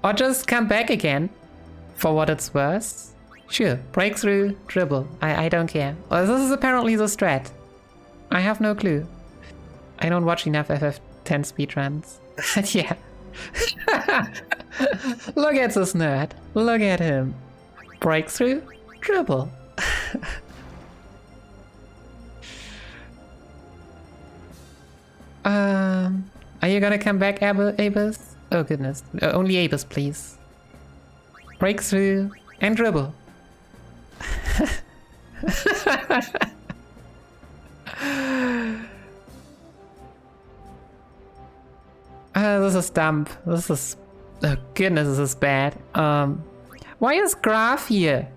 Or just come back again, for what it's worth. Sure, breakthrough, dribble. I don't care. Well, this is apparently the strat. I have no clue. I don't watch enough FF10 speedruns. Yeah. Look at this nerd. Look at him. Breakthrough, dribble. Are you gonna come back, Abus? Oh goodness. Only Abus, please. Breakthrough and dribble. This is dumb. This is... Oh goodness, this is bad. Why is Graf here?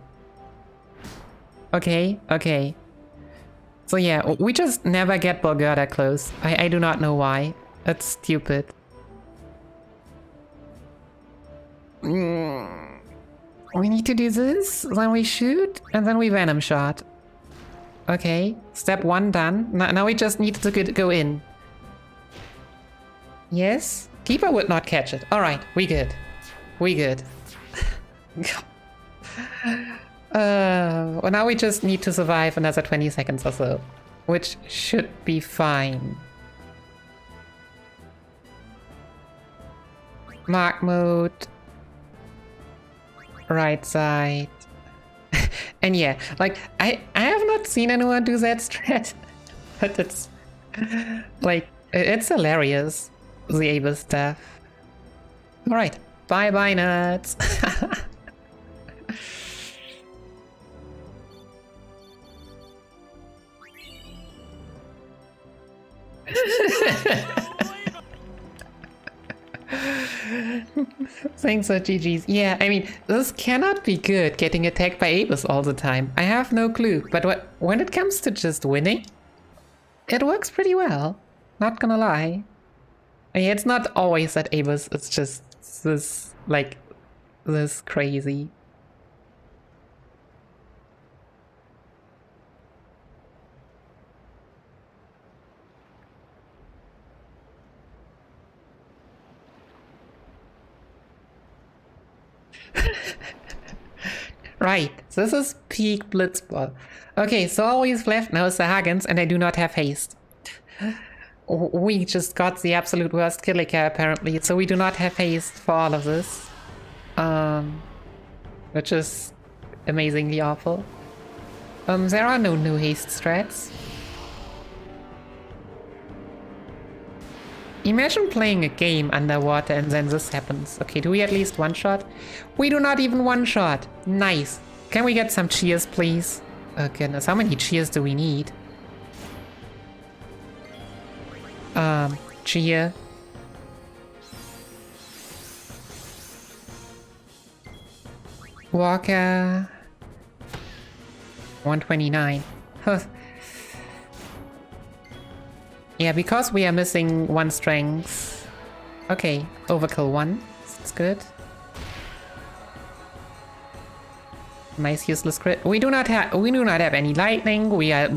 Okay. So yeah, we just never get Bulgarda close. I do not know why. That's stupid. We need to do this, then we shoot, and then we Venom shot. Okay, step 1 done. Now we just need to go in. Yes? Keeper would not catch it. Alright, we good. Well, now we just need to survive another 20 seconds or so, which should be fine. Mark mode. Right side. And yeah, like, I have not seen anyone do that strat, but it's, like, it's hilarious, the Abus stuff. Alright, bye-bye nuts. Thanks for GG's. Yeah, I mean, this cannot be good, getting attacked by Abus all the time. I have no clue, but when it comes to just winning, it works pretty well. Not gonna lie. I mean, it's not always that Abus, it's just this, like, this crazy. Right, this is peak Blitzball. Okay, so all we've left now is the Hagens, and I do not have haste. We just got the absolute worst Killiker apparently, so we do not have haste for all of this. Which is amazingly awful. There are no haste strats. Imagine playing a game underwater and then this happens. Okay, do we at least one-shot? We do not even one-shot. Nice. Can we get some cheers, please? Oh goodness, how many cheers do we need? Cheer. Walker. 129. Huh. Yeah, because we are missing one strength. Okay, overkill 1. That's good. Nice useless crit. We do not have any lightning. We are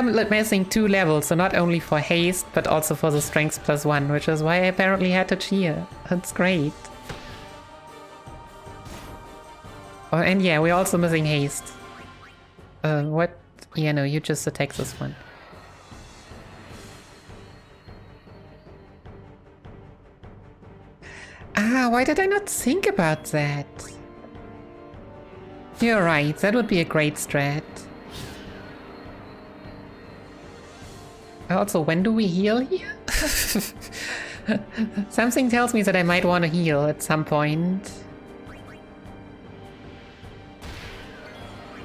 missing 2 levels, so not only for haste, but also for the strength +1, which is why I apparently had to cheer. That's great. Oh, and yeah, we're also missing haste. What? Yeah, no, you just attack this one. Ah, why did I not think about that? You're right, that would be a great strat. Also, when do we heal here? Something tells me that I might want to heal at some point.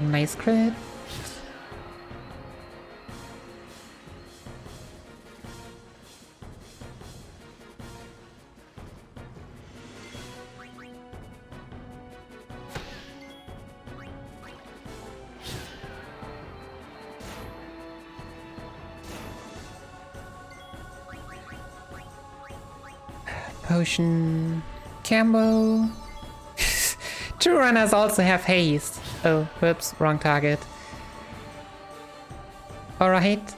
Nice crit. Potion. Cambo. 2 runners also have haste. Oh, whoops, wrong target. Alright.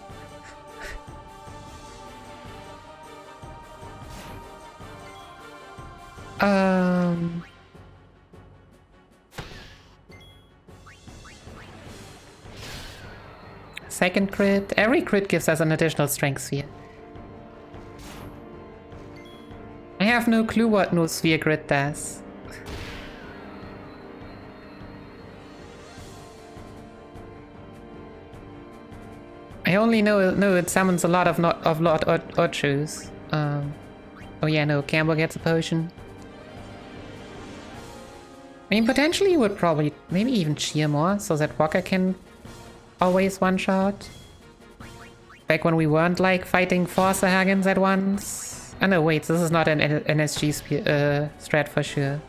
Second crit. Every crit gives us an additional strength sphere. I have no clue what no sphere crit does. I only know it summons a lot of Lord Ochus. Oh yeah, no, Campbell gets a potion. I mean, potentially you would probably maybe even cheer more so that Walker can always one-shot. Back when we weren't like fighting 4 Sahagins at once. Oh no, wait, this is not an NSG strat for sure.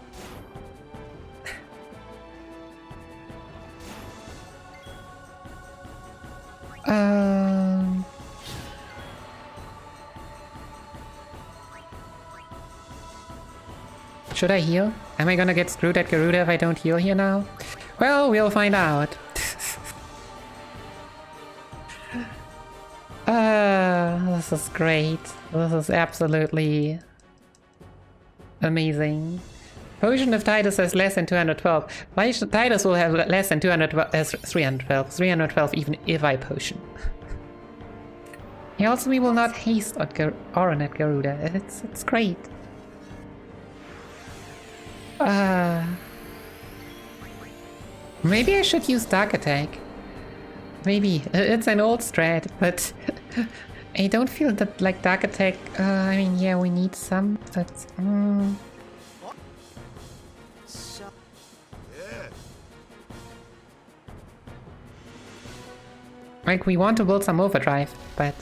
Should I heal? Am I gonna get screwed at Garuda if I don't heal here now? Well, we'll find out. This is great. This is absolutely amazing. Potion of Tidus has less than 212. Why should Tidus will have less than 312. 312 even if I potion. He also we will not haste at Orin at Garuda. It's great. Maybe I should use Dark Attack. Maybe. It's an old strat, but I don't feel that like Dark Attack. I mean, yeah, we need some, but. Like, we want to build some overdrive, but.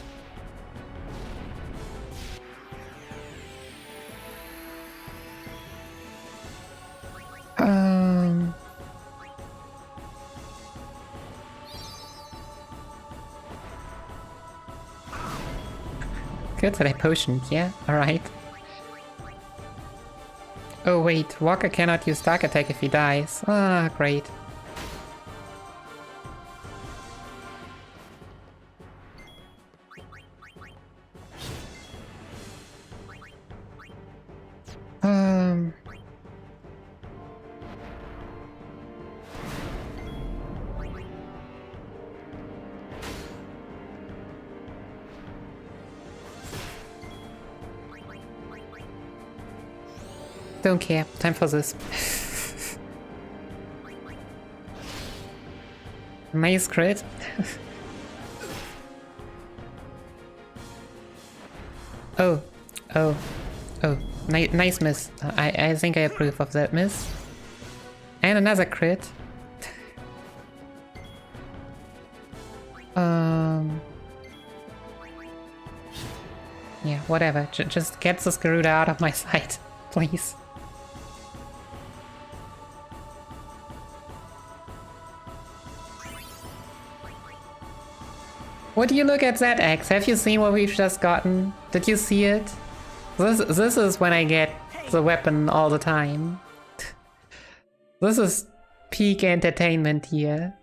Good that I potioned, yeah, alright. Oh wait, Walker cannot use Dark Attack if he dies. Ah, great. Don't care. Time for this. Nice crit. Oh. Oh. Oh. Nice miss. I think I approve of that miss. And another crit. Yeah, whatever. Just get the Garuda out of my sight, please. Would you look at that X? Have you seen what we've just gotten? Did you see it? This is when I get the weapon all the time. This is peak entertainment here.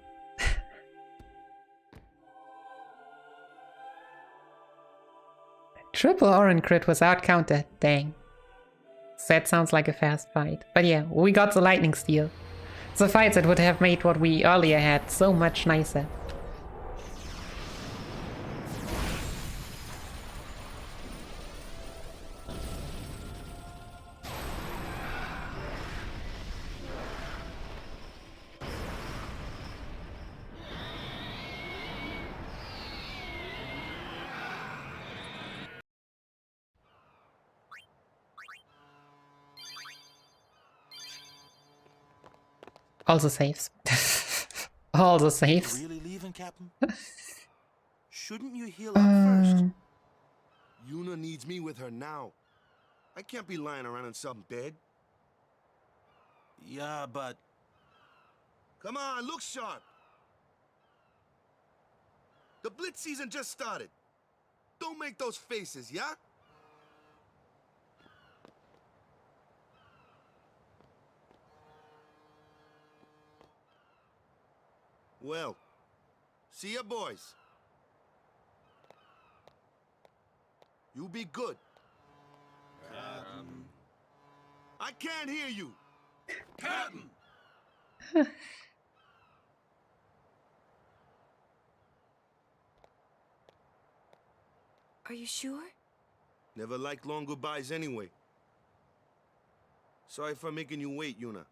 Triple Oran crit without counter. Dang. That sounds like a fast fight. But yeah, we got the lightning steel. The fights that would have made what we earlier had so much nicer. Also saves. All the saves.
Really leaving, Captain? Shouldn't you heal up first? Yuna needs me with her now. I can't be lying around in some bed. Yeah, but... Come on, look sharp. The Blitz season just started. Don't make those faces, yeah? Well, see ya, boys. You be good. I can't hear you. Captain!
Are you sure?
Never liked long goodbyes anyway. Sorry for making you wait, Yuna.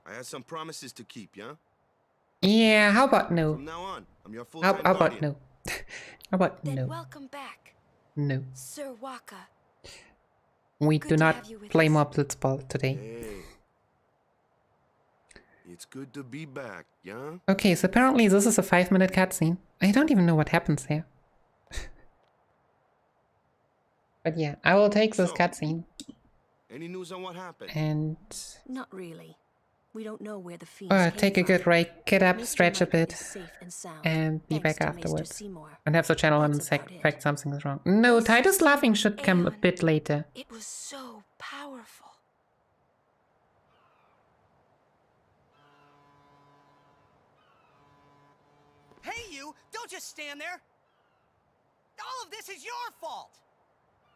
I had some promises to keep, yeah?
Yeah, how about no?
From now on, I'm your full-time
How about
guardian.
no? How about
Then
no?
welcome back,
No.
Sir Waka.
We
Good
do
to
not
have you with
play
us.
more Blitzball today.
Hey. It's good to be back, yeah?
Okay, so apparently this is a 5-minute cutscene. I don't even know what happens here. But yeah, I will take this cutscene.
Any news on what happened?
And
Not really. We don't know where the fiends came
take a
from.
good break, get up,
Mr.
stretch a
Michael
bit,
is safe and sound,
and be
thanks
back
to Maester
afterwards.
Seymour.
And have the channel on fact something is wrong. No, Titus laughing should come a bit later.
It was so powerful.
Hey, you! Don't just stand there! All of this is your fault!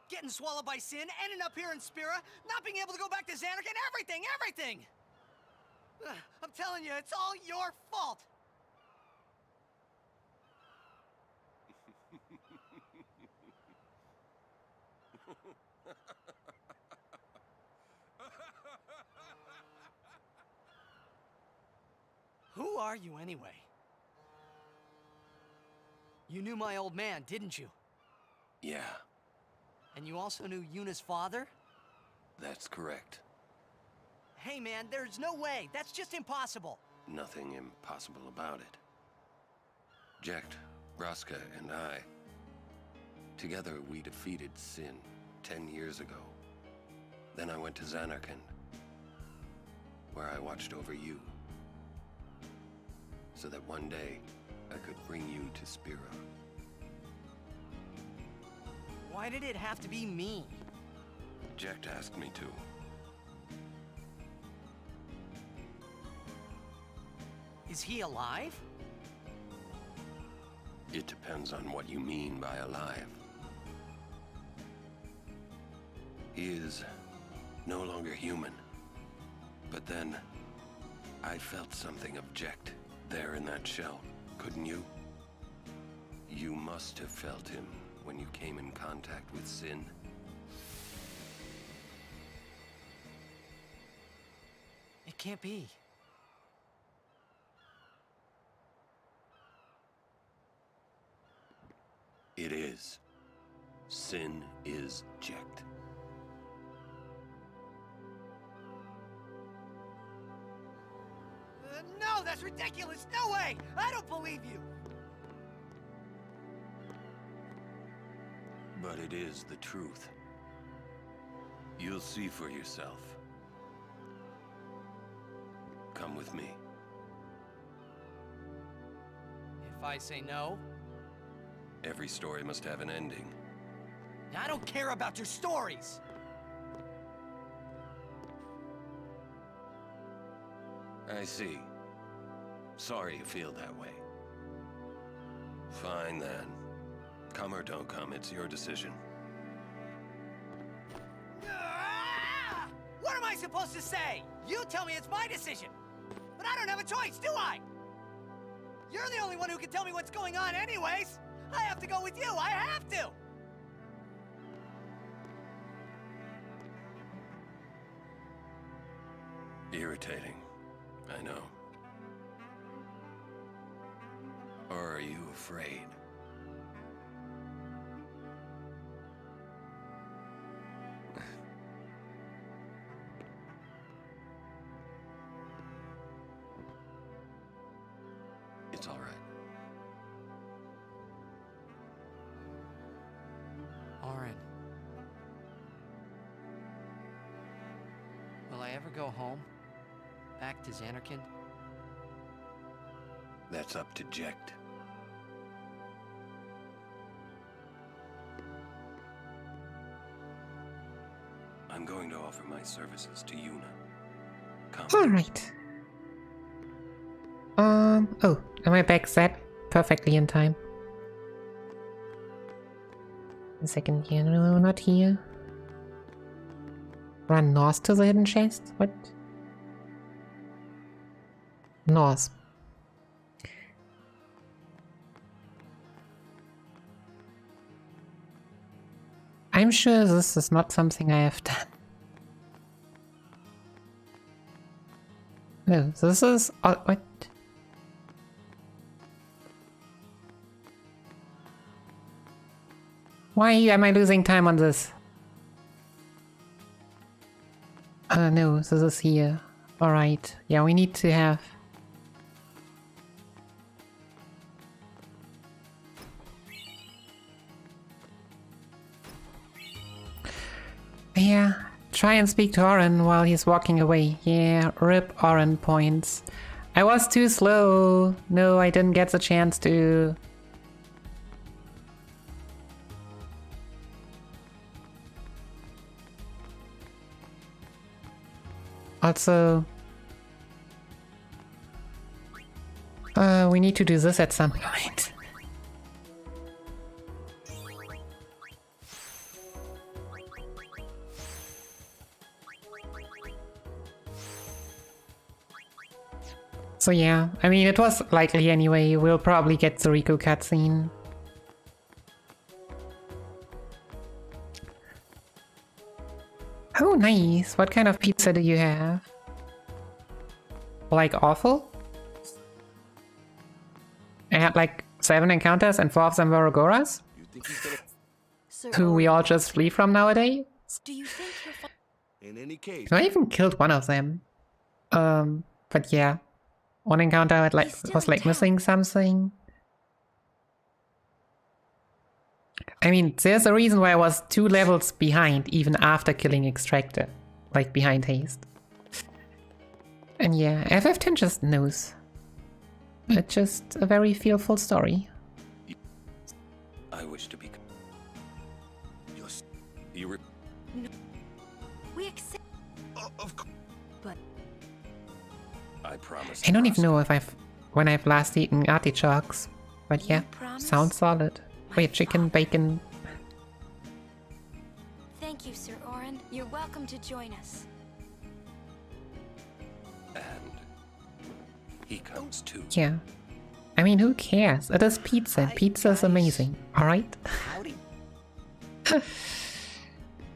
Getting swallowed by Sin, ending up here in Spira, not being able to go back to Xanark, and everything! I'm telling you, it's all your fault! Who are you, anyway? You knew my old man, didn't you?
Yeah,
And you also knew Yuna's father?
that's correct.
Hey man, there's no way. That's just impossible.
Nothing impossible about it. Jecht, Vraska, and I, together we defeated Sin 10 years ago. Then I went to Xanarkand, where I watched over you, so that one day I could bring you to Spira.
Why did it have to be me?
Jecht asked me to.
Is he alive?
It depends on what you mean by alive. He is no longer human. But then, I felt something of Jecht there in that shell, couldn't you? You must have felt him when you came in contact with Sin.
It can't be.
It is. Sin is Jecht.
No, that's ridiculous! No way! I don't believe you!
But it is the truth. You'll see for yourself. Come with me.
If I say no?
Every story must have an ending.
I don't care about your stories!
I see. Sorry you feel that way. Fine then. Come or don't come, it's your decision.
Ah! What am I supposed to say? You tell me it's my decision! But I don't have a choice, do I? You're the only one who can tell me what's going on anyways! I have to go with you, I have to!
Irritating, I know. Or are you afraid? It's all right.
Orin. Will I ever go home? Back to Xanarkand?
That's up to Jecht. I'm going to offer my services to Yuna. Come.
Alright. Oh, am I back set? Perfectly in time. A second here, no, not here. Run north to the hidden chest? What? North. I'm sure this is not something I have done. No, this is... what? Why am I losing time on this? No, this is here. Alright, yeah, we need to have... Yeah, try and speak to Orin while he's walking away. Yeah, rip Orin points. I was too slow. No, I didn't get the chance to... Also... we need to do this at some point. So yeah, I mean, it was likely anyway. We'll probably get the Riku cutscene. Oh, nice. What kind of pizza do you have? Like awful? I had like 7 encounters and 4 of them were Agoras? Who we all just flee from nowadays?
Do you think you're
In any case,
I even killed one of them. But yeah. One encounter was like missing something. I mean, there's a reason why I was 2 levels behind even after killing Extractor. Like behind haste. And yeah, FF10 just knows. It's just a very fearful story.
I wish to be...
No. We accept...
of course.
But...
I promise.
I don't even know if when I've last eaten artichokes. But yeah, sounds solid. Wait, chicken, bacon...
Thank you, Sir Orin. You're welcome to join us.
And... he comes too.
Yeah. I mean, who cares? It is pizza. Pizza's amazing, alright?
Howdy.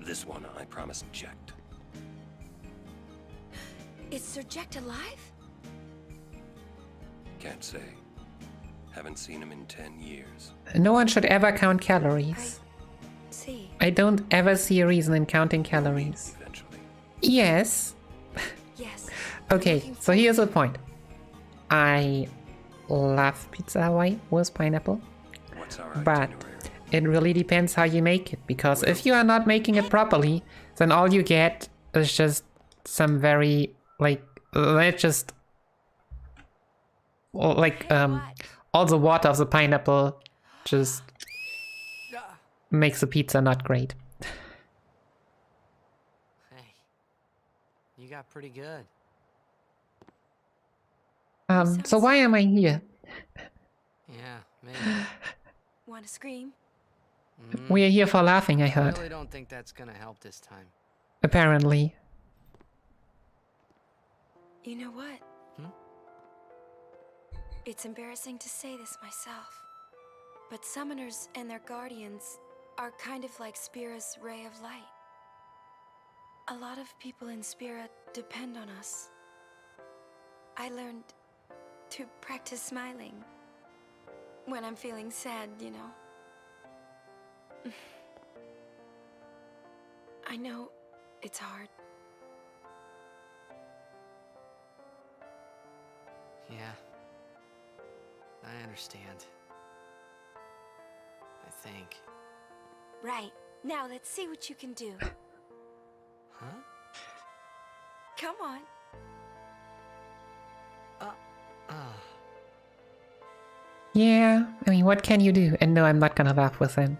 This one I promised Jecht.
Is Sir Jecht alive?
Can't say. Haven't seen him in 10 years.
No one should ever count calories.
see.
I don't ever see a reason in counting calories. Yes.
Yes.
Okay, so here's the point. I love Pizza Hawaii with pineapple. But it really depends how you make it, because if you are not making it properly, then all you get is just some very all the water of the pineapple just makes the pizza not great.
Hey, you got pretty good.
So why am I here?
Yeah, maybe.
Want to scream?
We are here for laughing, I
I
heard.
really don't think that's gonna help this time.
Apparently.
You know what? It's embarrassing to say this myself, but summoners and their guardians are kind of like Spira's ray of light. A lot of people in Spira depend on us. I learned to practice smiling when I'm feeling sad, you know. I know it's hard.
Yeah. I understand. I think.
Right. Now let's see what you can do.
Huh?
Come on.
Yeah, I mean, what can you do? And no, I'm not gonna laugh with him.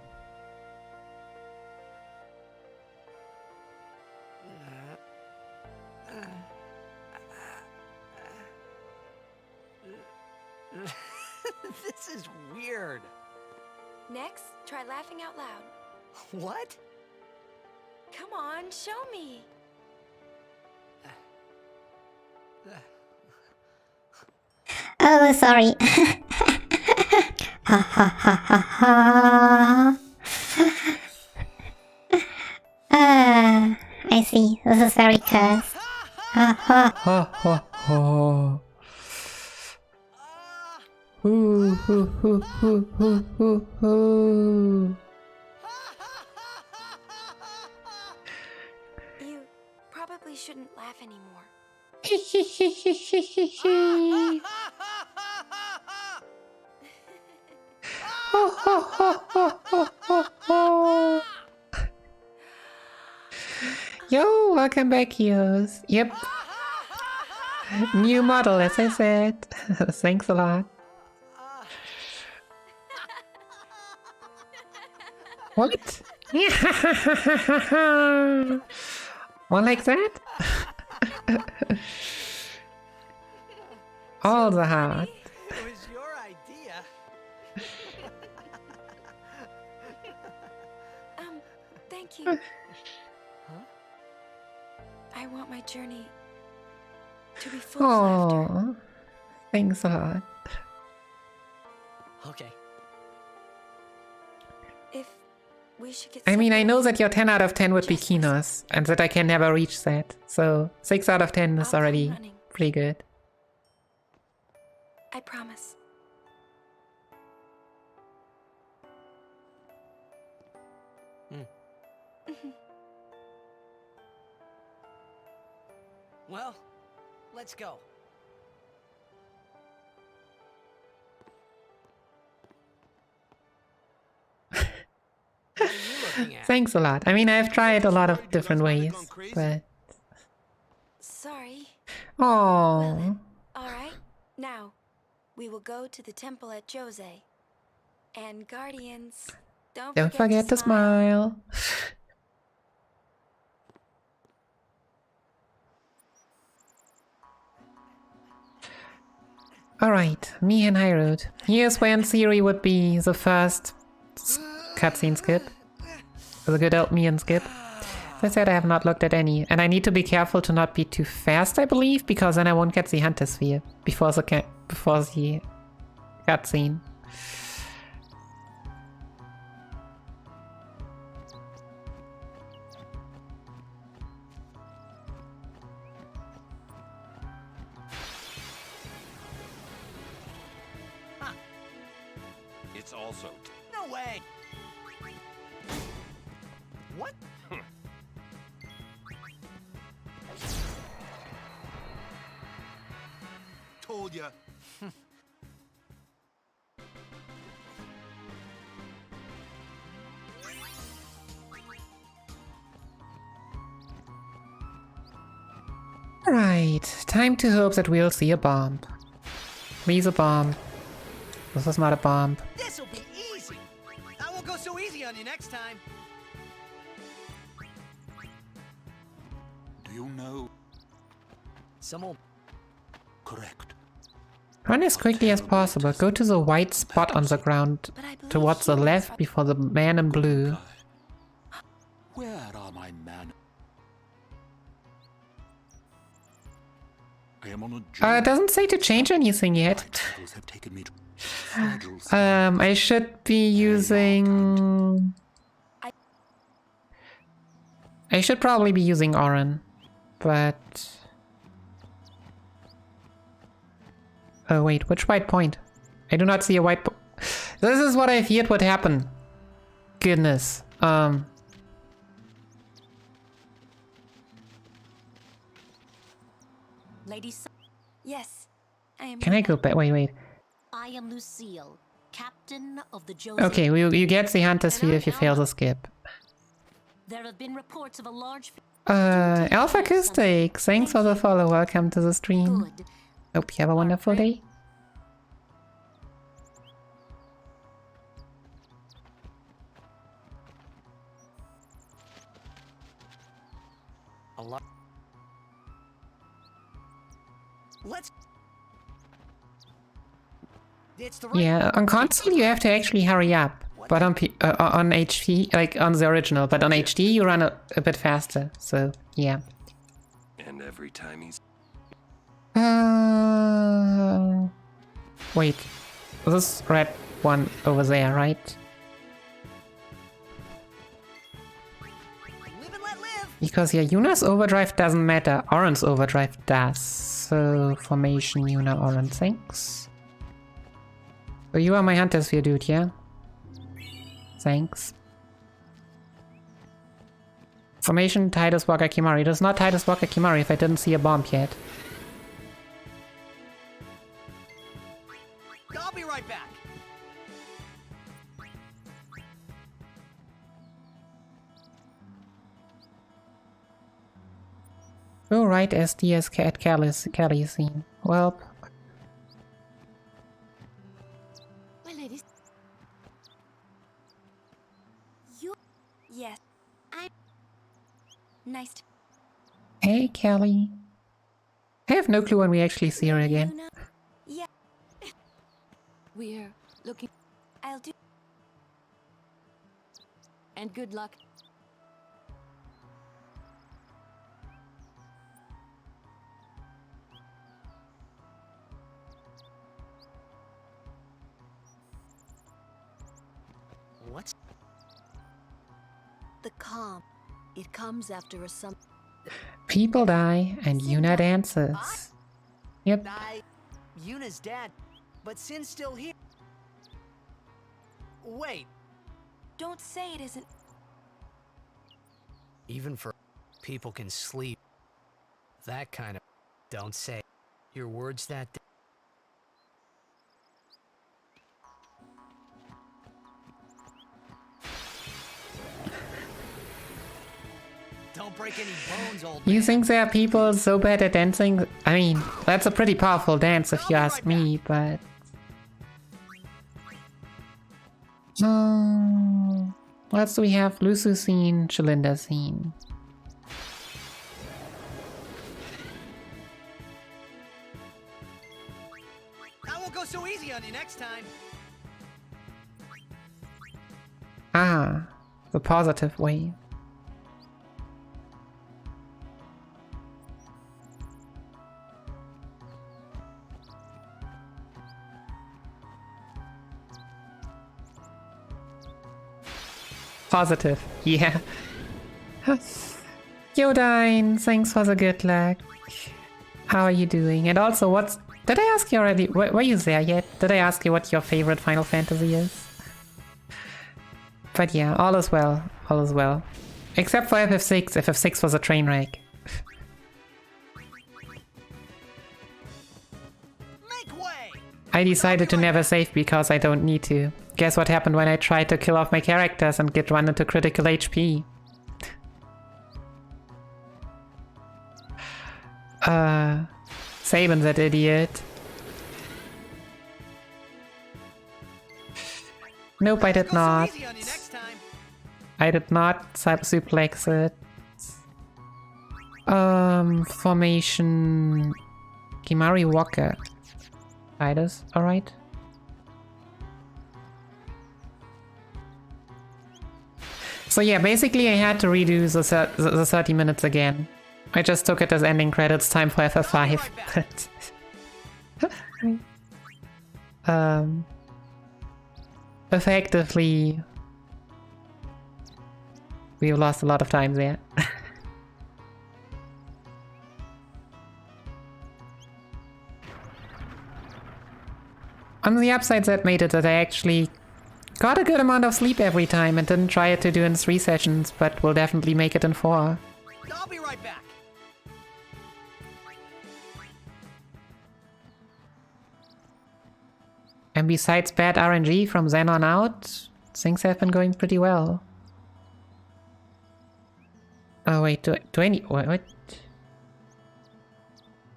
This is weird.
Next, try laughing out loud.
What?
Come on, show me.
Oh, sorry. Ha ha ha ha ha. I see. This is very cursed. Ha ha.
Ha ha ha. Hoo hoo hoo hoo hoo hoo hoo.
You probably shouldn't laugh anymore.
Yo, welcome back, heroes. Yep. New model, as I said. Thanks a lot. What? One like that? All the heart.
It was your idea.
Thank you. I want my journey to be full of laughter.
Aww. Thanks a lot.
Okay.
If we should get
I mean, I know
separated,
that your 10 out of 10 would be Kinos, and that I can never reach that. So 6 out of 10 is already pretty good.
I promise.
Well, let's go.
What are you looking at?
Thanks a lot. I mean, I've tried a lot of different ways, but...
Sorry.
Oh.
Alright, now, we will go to the temple at Jose. And Guardians,
Don't forget to smile. Alright, me and Hyrule. Here's where in theory would be the first cutscene skip. The good old me and skip. As I said, I have not looked at any, and I need to be careful to not be too fast, I believe, because then I won't get the Hunter Sphere before the cutscene.
It's also...
No way! What?
Told ya.
Right, time to hope that we'll see a bomb. Please a bomb. This is not a bomb.
This'll be easy. I won't go so easy on you next time.
Do you know?
Someone.
Correct.
Run as quickly as possible. Go to the white spot on the ground towards the left before the man in blue.
Where are my men? I am on a journey.
It doesn't say to change anything yet.
Have taken me to
I should be using... I should probably be using Orin, but... Oh wait, which white point? I do not see a white point. This is what I feared would happen. Goodness.
Lady
Yes, I am.
Can I go back? Wait.
I am Lucille, captain of the Joseph.
Okay, you get the Hunter's Fear if you fail the skip.
There have been reports of a large...
Alpha Acoustic, thanks for the follow. Welcome to the stream. Hope you have a wonderful day.
A lot. Let's. It's the right.
Yeah, on console you have to actually hurry up, but on HD, like on the original, but on HD you run a bit faster. So yeah.
And every time he's...
Wait, this red one over there, right?
Live and let live.
Because yeah, Yuna's overdrive doesn't matter, Orin's overdrive does. So formation Yuna Orin, thanks. So you are my Hunter's Sphere dude, yeah? Thanks. Formation Titus Walker Kimari. It is not Titus Walker Kimari if I didn't see a bomb yet.
I'll be right back.
Oh right, SDS at Kelly scene. Well.
My ladies. You. Yes. I'm. Nice.
Hey Kelly. I have no clue when we actually see her again.
Yeah.
We're looking...
I'll do.
And good luck.
What?
The calm. It comes after a sum.
People die and Yuna dances. Yep.
Yuna's dad, but Sin's still here. Wait.
Don't say it isn't.
Even for people can sleep. That kind of. Don't say. Your words that day.
Don't break any bones, old
You
man.
think there are people so bad at dancing? I mean, that's a pretty powerful dance if you ask me, but... What else do we have? Lusu scene, Shalinda scene.
I won't go so easy on you next time.
Ah, the positive way. Positive, yeah. Yodine, thanks for the good luck. How are you doing? And also, what's... Did I ask you already? Were you there yet? Did I ask you what your favorite Final Fantasy is? But yeah, all is well. All is well. Except for FF6. FF6 was a train wreck. I decided to never save because I don't need to. Guess what happened when I tried to kill off my characters and get run into critical HP? Sabin, that idiot. Nope, I did not. I did not suplex it. Formation... Kimari Walker. Titus, alright. So yeah, basically I had to redo the 30 minutes again. I just took it as ending credits time for FF5. Effectively, we've lost a lot of time there. On the upside, that made it that I actually got a good amount of sleep every time and didn't try it to do in 3 sessions, but will definitely make it in 4.
I'll be right back.
And besides bad RNG from then on out, things have been going pretty well. Oh wait, do I need... What?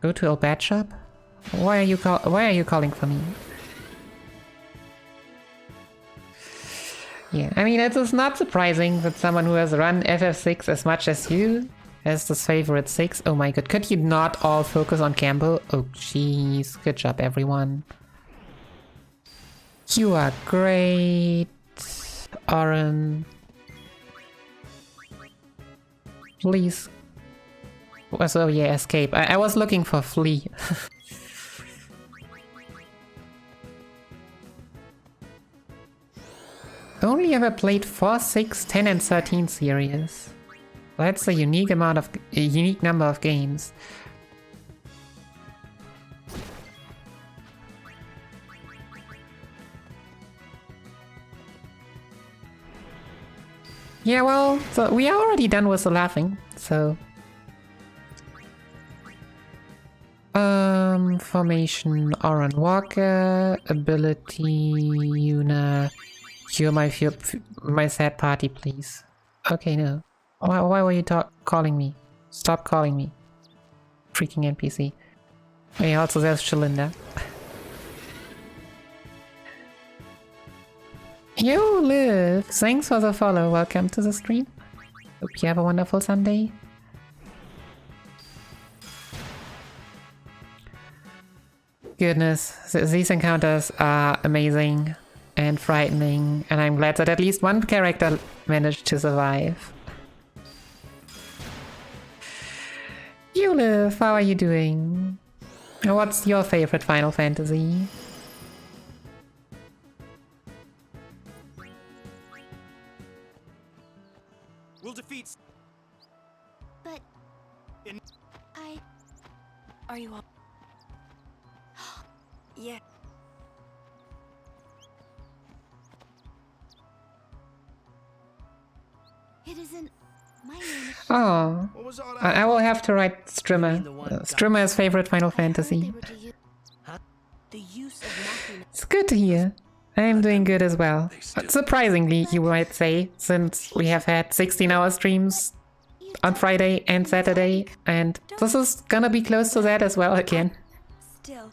Go to a bad shop? Why are you calling for me? Yeah, I mean, it is not surprising that someone who has run FF6 as much as you has this favorite 6. Oh my god, could you not all focus on Campbell? Oh jeez, good job everyone. You are great, Oren. Please. So yeah, escape. I was looking for flee. Only ever played 4, 6, 10 and 13 series. That's a unique number of games. Yeah, well, so we are already done with the laughing, so... Formation, Oren Walker, ability, Yuna... Cure my sad party, please. Okay, no. Why were you calling me? Stop calling me. Freaking NPC. Oh yeah, also there's Shalinda. Yo, Liv! Thanks for the follow. Welcome to the stream. Hope you have a wonderful Sunday. Goodness, these encounters are amazing and frightening, and I'm glad that at least one character managed to survive. You Liv, how are you doing? What's your favorite Final Fantasy?
We'll defeat.
But
Are you all? Yeah.
It isn't my name.
Oh, I will have to write Strimmer. Strimmer's favorite Final Fantasy. It's good to hear. I am doing good as well. Surprisingly, you might say, since we have had 16-hour streams on Friday and Saturday, and this is gonna be close to that as well again.
Still,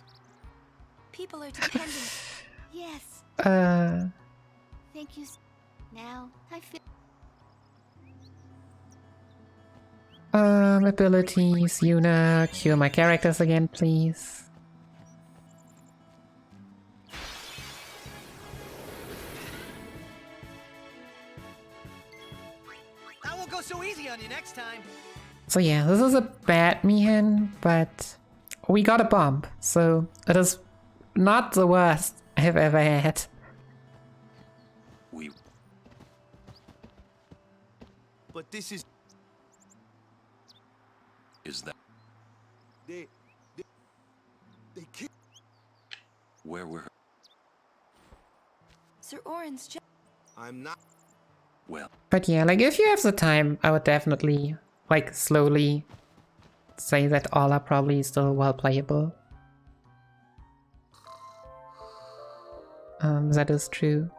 people are dependent.
Yes. Thank you. Now I feel.
Abilities, Yuna, cure my characters again, please.
I won't go so easy on you next time.
So yeah, this is a bad Mihen, but we got a bump, so it is not the worst I've ever had.
But this is
that...
They killed...
Where were...
Sir Oren's
I'm not...
Well,
But yeah, like if you have the time, I would definitely like slowly say that all are probably still well playable. That is true.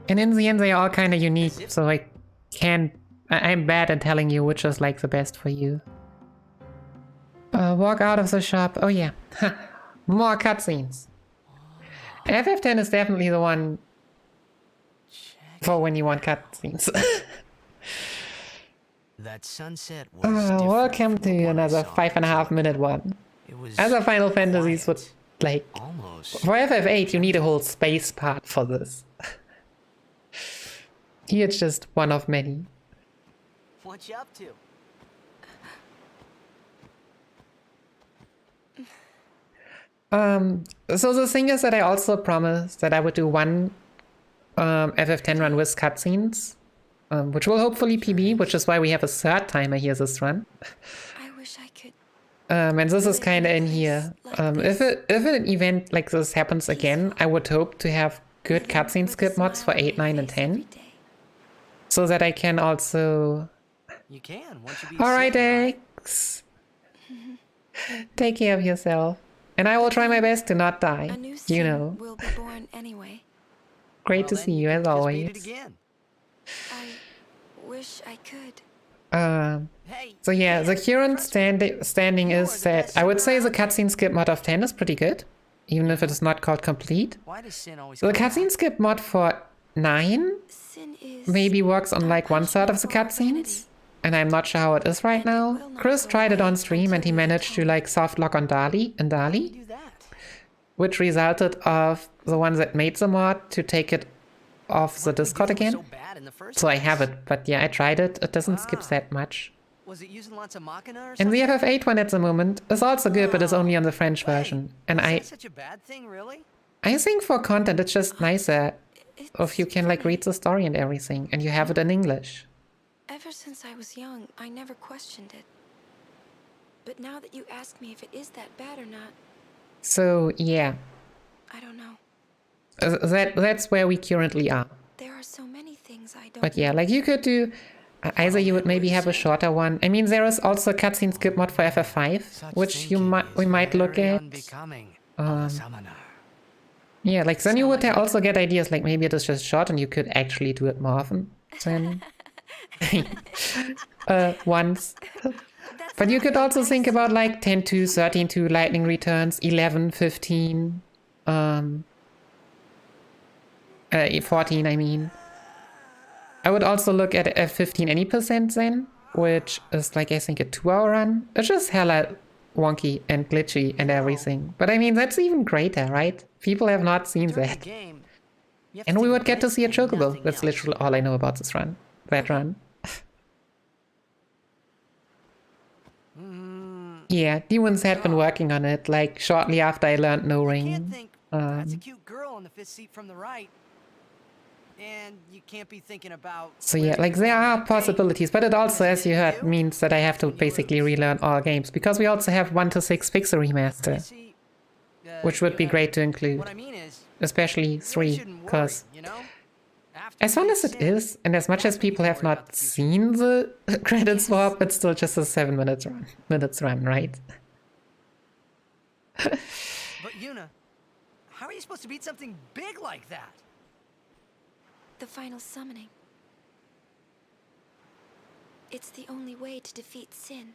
And in the end, they are all kind of unique, so I can't. I'm bad at telling you which is like the best for you. Walk out of the shop. Oh yeah, more cutscenes. FF10 is definitely the one for when you want cutscenes.
That sunset was
welcome to another 5.5 minute one. Other Final Fantasies would like for FF8 you need a whole space part for this. Here it's just one of many.
What you up to?
So the thing is that I also promised that I would do one FF10 run with cutscenes, which will hopefully PB, which is why we have a third timer here this run.
I wish I could.
And this is kind of in here. If an event like this happens again, I would hope to have good cutscene skip mods for 8, 9, and 10, so that I can also.
You can.
All right, X. Take care of yourself. And I will try my best to not die. You know.
Will be born anyway.
Great to see you as always.
I wish I could.
So yeah, the current standing is that I would say the cutscene skip mod of 10 is pretty good, even if it is not called complete. So the cutscene skip mod for 9 maybe works on like 1/3 of the cutscenes, and I'm not sure how it is right now. Chris tried it on stream and he managed to like soft lock on Dali, which resulted of the one that made the mod to take it off the Discord again. So I have it, but yeah, I tried it. It doesn't skip that much.
Was it using lots of Machina or
and the FF8 one at the moment is also good, but it's only on the French version. And
such a bad thing, really?
I think for content it's just nicer if you can like read the story and everything, and you have it in English.
Ever since I was young, I never questioned it. But now that you ask me if it is that bad or not,
so yeah,
I don't know.
That's where we currently are.
There are so many things I don't.
But yeah, like you could do. Either you would maybe have a shorter one. I mean, there is also a cutscene skip mod for FF5, which we might look at. Yeah, like then you would also get ideas like maybe it is just short and you could actually do it more often than once. But you could also think about like 10-2, 13-2, lightning returns, 11, 15, 14, I mean. I would also look at F15 any % then, which is like I think a 2-hour run. It's just hella wonky and glitchy and everything. But I mean, that's even greater, right? People have not seen that. And we would get to see a chocobo. That's literally all I know about this run. That run. Yeah, Demons had been working on it, like shortly after I learned No Ring.
That's a cute girl in the 5th seat from the right. And you can't be thinking about.
So yeah, like there are possibilities, but it also, as you heard, means that I have to basically relearn all games, because we also have 1 to 6 Pixel Remaster, which would be great to include, especially 3, because as fun as it is, and as much as people have not seen the credit swap, it's still just a 7 minutes run, right?
But Yuna, how are you supposed to beat something big like that?
The final summoning. It's the only way to defeat sin.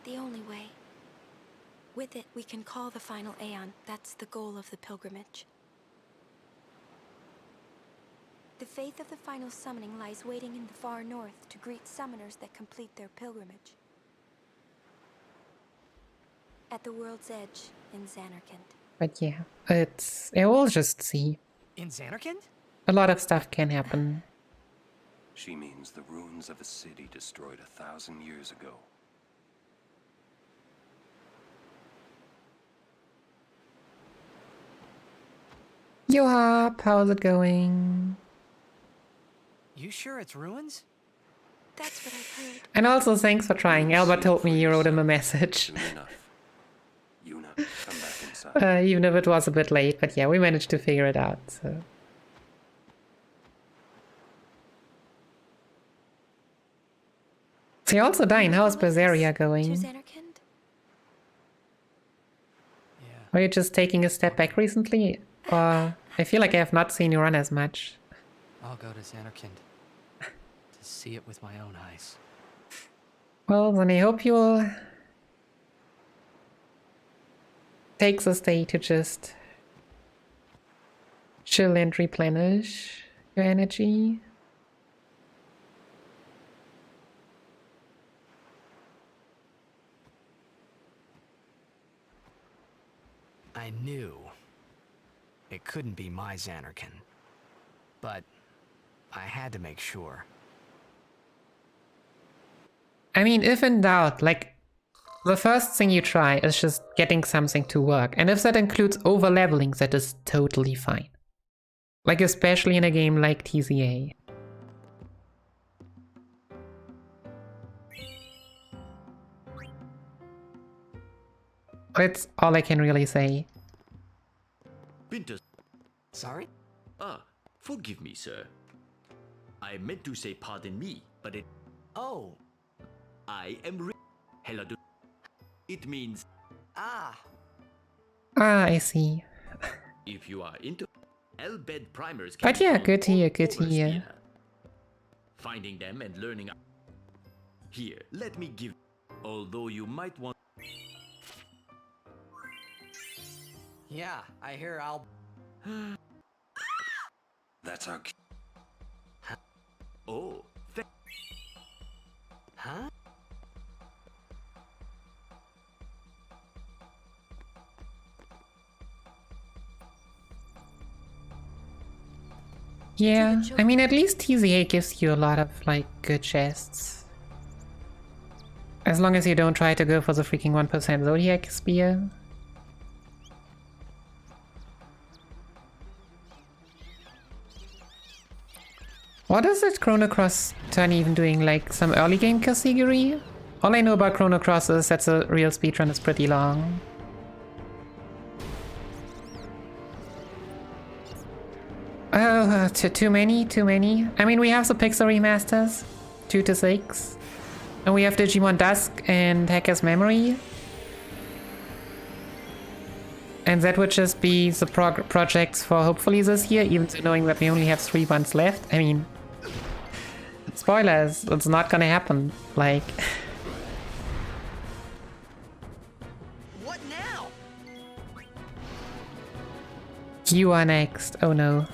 The only way. With it, we can call the final Aeon. That's the goal of the pilgrimage. The faith of the final summoning lies waiting in the far north to greet summoners that complete their pilgrimage. At the world's edge in Zanarkand.
But yeah, we'll just see.
In Zanarkand?
A lot of stuff can happen.
She means the ruins of a city destroyed 1,000 years ago.
Yo Hop, how's it going?
You sure it's ruins?
That's what I've heard.
And also thanks for trying. Albert told me you wrote him a message.
Yuna, come back inside.
Even if it was a bit late, but yeah, we managed to figure it out, so... So also Dine, how's Berseria going? Are you just taking a step back recently? Or I feel like I have not seen you run as much.
I'll go to Xanarkand to see it with my own eyes.
Well, then I hope you'll take this day to just chill and replenish your energy.
I knew it couldn't be my Xanarkand, but I had to make sure.
I mean, if in doubt, like, the first thing you try is just getting something to work, and if that includes over-leveling, that is totally fine. Like, especially in a game like TZA. That's all I can really say.
Pinter.
Sorry?
Ah, forgive me, sir. I meant to say pardon me, but it...
Oh.
I am Hello. It means...
Ah.
Ah, I see.
If you are into... Elbed primers can
But yeah, good to hear, good to hear.
Finding them and learning... Here, let me give... Although you might want...
Yeah, I hear I'll...
That's our...
Oh,
huh?
Yeah, I mean, at least TZA gives you a lot of, like, good chests. As long as you don't try to go for the freaking 1% Zodiac Spear. What is it Chrono Cross turn even doing, like some early game Kasigiri? All I know about Chrono Cross is that the real speedrun is pretty long. Oh, too many? I mean, we have the Pixel remasters, 2 to 6. And we have Digimon Dusk and Hacker's Memory. And that would just be the projects for hopefully this year, even though knowing that we only have 3 months left. I mean, spoilers, it's not gonna happen. Like...
What now?
You are next. Oh no.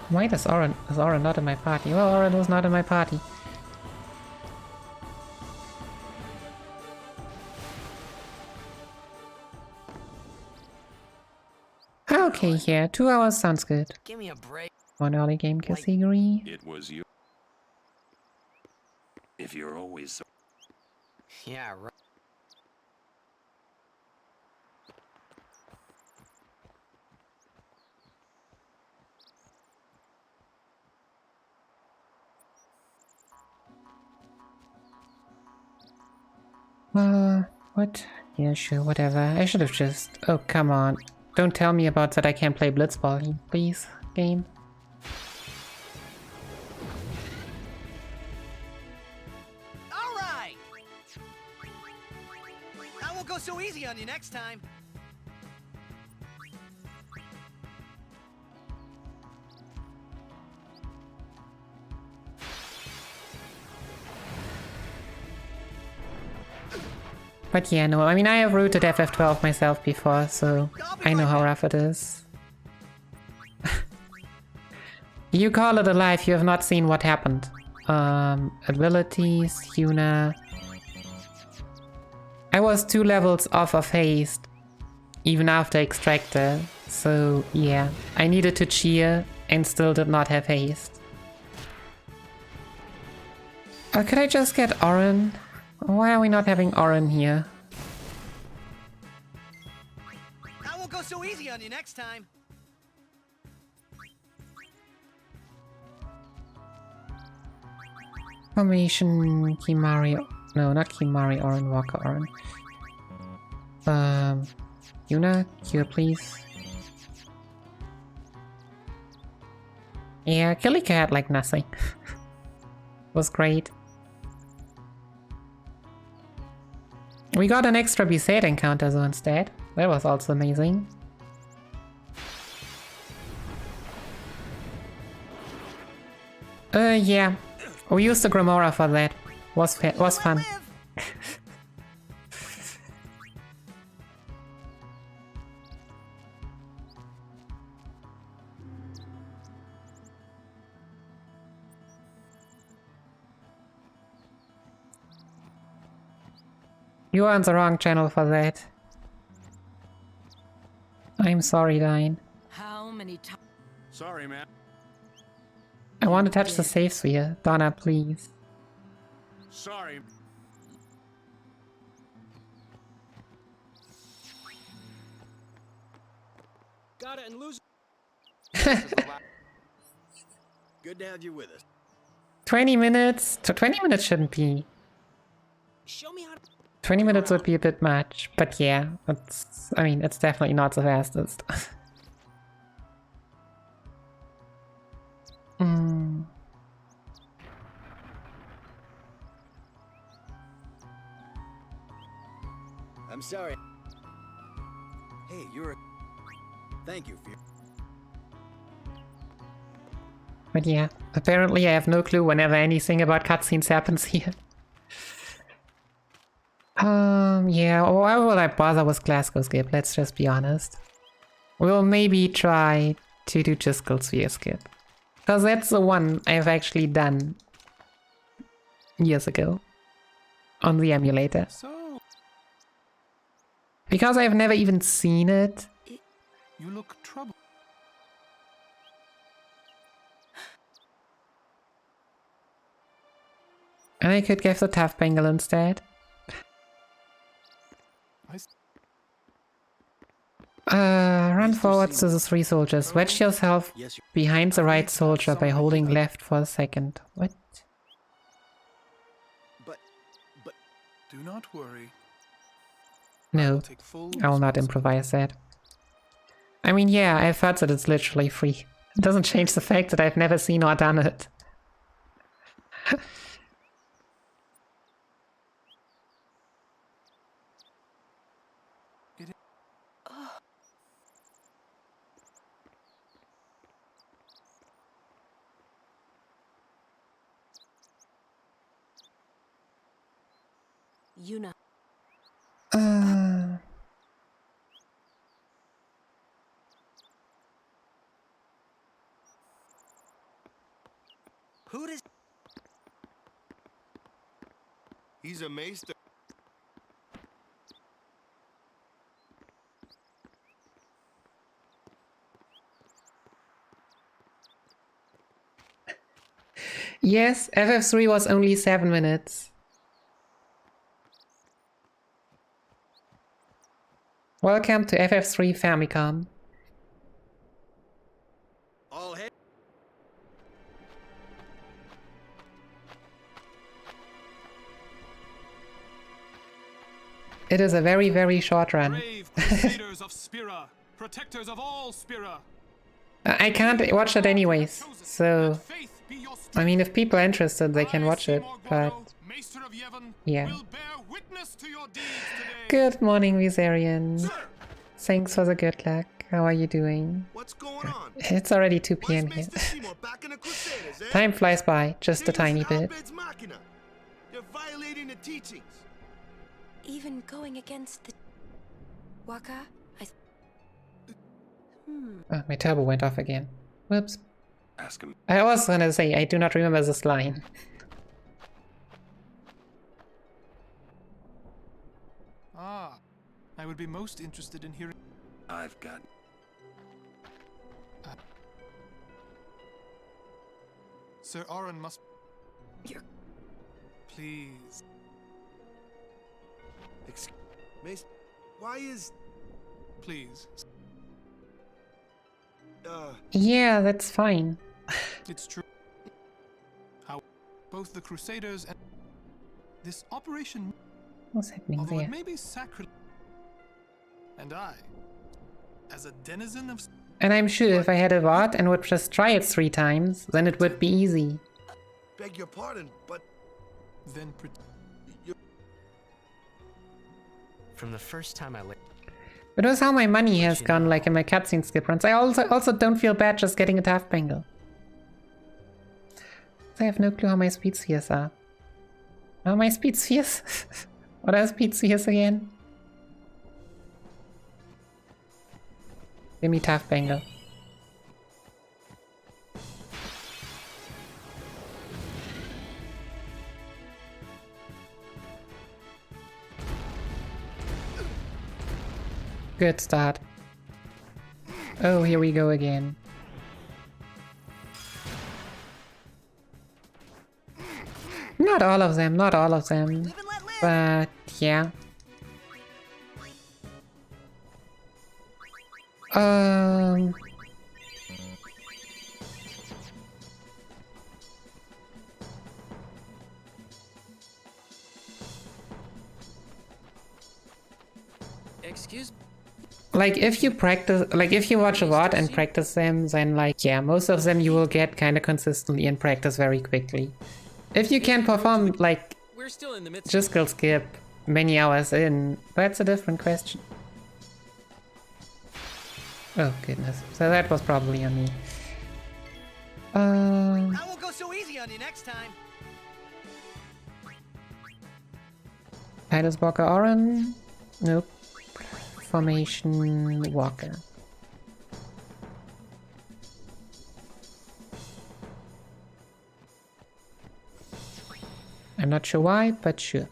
Why is Oren not in my party? Well, Oren was not in my party. Okay, yeah, 2 hours sounds good.
Give me a break.
1 early game category.
It was you. If you're always so...
Yeah, right.
What? Yeah, sure, whatever. I should have just... Oh, come on. Don't tell me about that I can't play Blitzball, please, game.
All right! I won't go so easy on you next time.
But yeah, no, I mean, I have rooted FF12 myself before, so I know how rough it is. You call it alive, you have not seen what happened. Abilities, Yuna. I was 2 levels off of haste, even after Extractor, so yeah, I needed to cheer and still did not have haste. Could I just get Oren? Why are we not having Oren here?
I won't go so easy on you next time.
Formation Kimari. No, not Kimari Oren, Walker Oren. Yuna, cure please. Yeah, Kilika had like nothing. Was great. We got an extra Besaid encounter though instead. That was also amazing. Yeah. We used the Grimora for that. Was fun. You are on the wrong channel for that. I'm sorry, Dine.
How many times?
Sorry, man.
I want to touch the safe sphere. Donna, please.
Sorry.
Got it and lose. Good to have you with us.
20 minutes? 20 minutes shouldn't be.
Show me how to...
20 minutes would be a bit much, but yeah, I mean, it's definitely not the fastest.
I'm sorry. Hey, you're a... Thank you for your...
But yeah, apparently I have no clue whenever anything about cutscenes happens here. Yeah, why would I bother with Glasgow Skip? Let's just be honest. We'll maybe try to do Jiskel Sphere Skip. Because that's the one I've actually done years ago on the emulator. Because I've never even seen it.
You look troubled.
And I could give the Tough Bengal instead. Run forwards to the 3 soldiers. Wedge yourself behind the right soldier by holding left for a second. What?
But...
Do not worry.
No, I will not improvise that. I mean, yeah, I've heard that it's literally free. It doesn't change the fact that I've never seen or done it.
Yuna.
Who does...
He's a maester.
Yes, FF3 was only 7 minutes. Welcome to FF3 Famicom.
All head.
It is a very, very short run.
Brave crusaders of Spira, protectors of all Spira.
I can't watch it anyways, so... I mean, if people are interested, they can watch it, but... Yeah. Good morning, Viserion. Thanks for the good luck. How are you doing?
What's going on?
It's already 2 PM here. Time flies by, just a tiny bit.
You're violating the teachings.
Even going against the... Waka?
Oh, my turbo went off again. Whoops.
Ask him.
I was gonna say, I do not remember this line.
Ah, I would be most interested in hearing...
I've got...
Sir Oren must... Please.
Mace, why is...
Please.
Yeah, that's fine.
It's true. How? both the Crusaders and this operation.
What's happening
although
there?
it may be sacrilege, and I, as a denizen of.
And I'm sure if I had a Vought and would just try it 3 times, then it would be easy.
Beg your pardon, but
then.
From the first time I
But that's how my money has gone, like in my cutscene skip runs. I also don't feel bad just getting a Taft Bangle. I have no clue how my speed spheres are. How are my speed spheres? What are speed spheres again? Give me Taft Bangle. Good start. Oh, here we go again. Not all of them, not all of them. But yeah.
Excuse.
Like if you practice, like if you watch a lot and practice them, then like yeah, most of them you will get kind of consistently and practice very quickly. If you can perform like
We're still in the midst
just skill skip many hours in, that's a different question. Oh goodness, so that was probably on me.
I won't go so easy on you next time.
Titus Walker Oren? Nope. Formation Walker. I'm not sure why, but sure.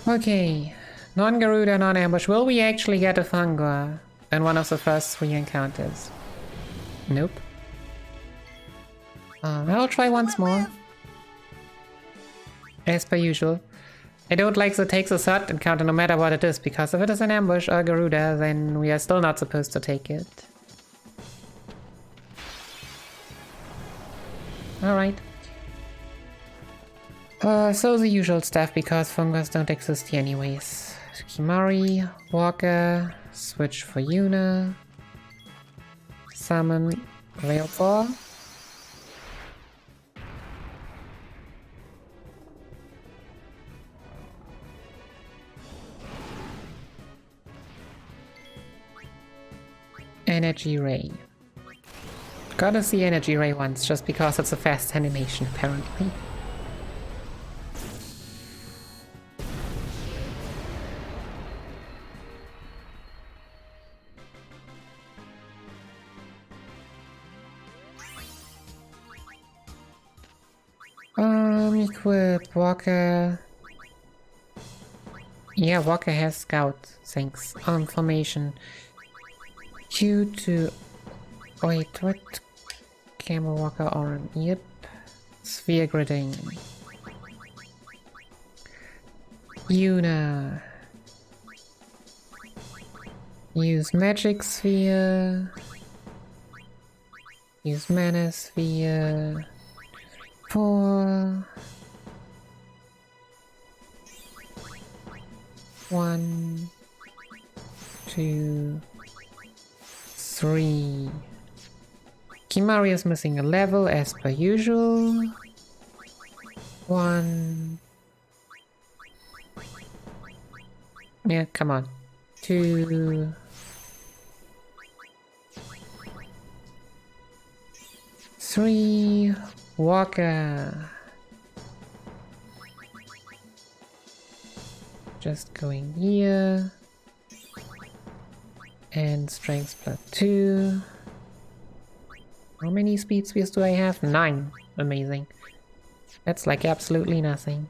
Okay, non-Garuda, non-ambush. Will we actually get a Fangor in one of the first 3 encounters? Nope. I'll try once more. As per usual. I don't like the take the third encounter no matter what it is, because if it is an ambush or Garuda, then we are still not supposed to take it. Alright. So the usual stuff, because Fungos don't exist here anyways. Kimari, Walker, switch for Yuna, summon Railball. Energy Ray. Gotta see Energy Ray once, just because it's a fast animation, apparently. Equip Walker. Yeah, Walker has Scout, thanks. Formation. Q to... Wait, what? Camera Walker Oran. Yep. Sphere Gridding. Yuna. Use Magic Sphere. Use Mana Sphere. 4. 1, 2, 3. Kimari is missing a level as per usual. 1. Yeah, come on. 2. 3. Walker. Just going here. And strength plus 2. How many speed spheres do I have? 9. Amazing. That's like absolutely nothing.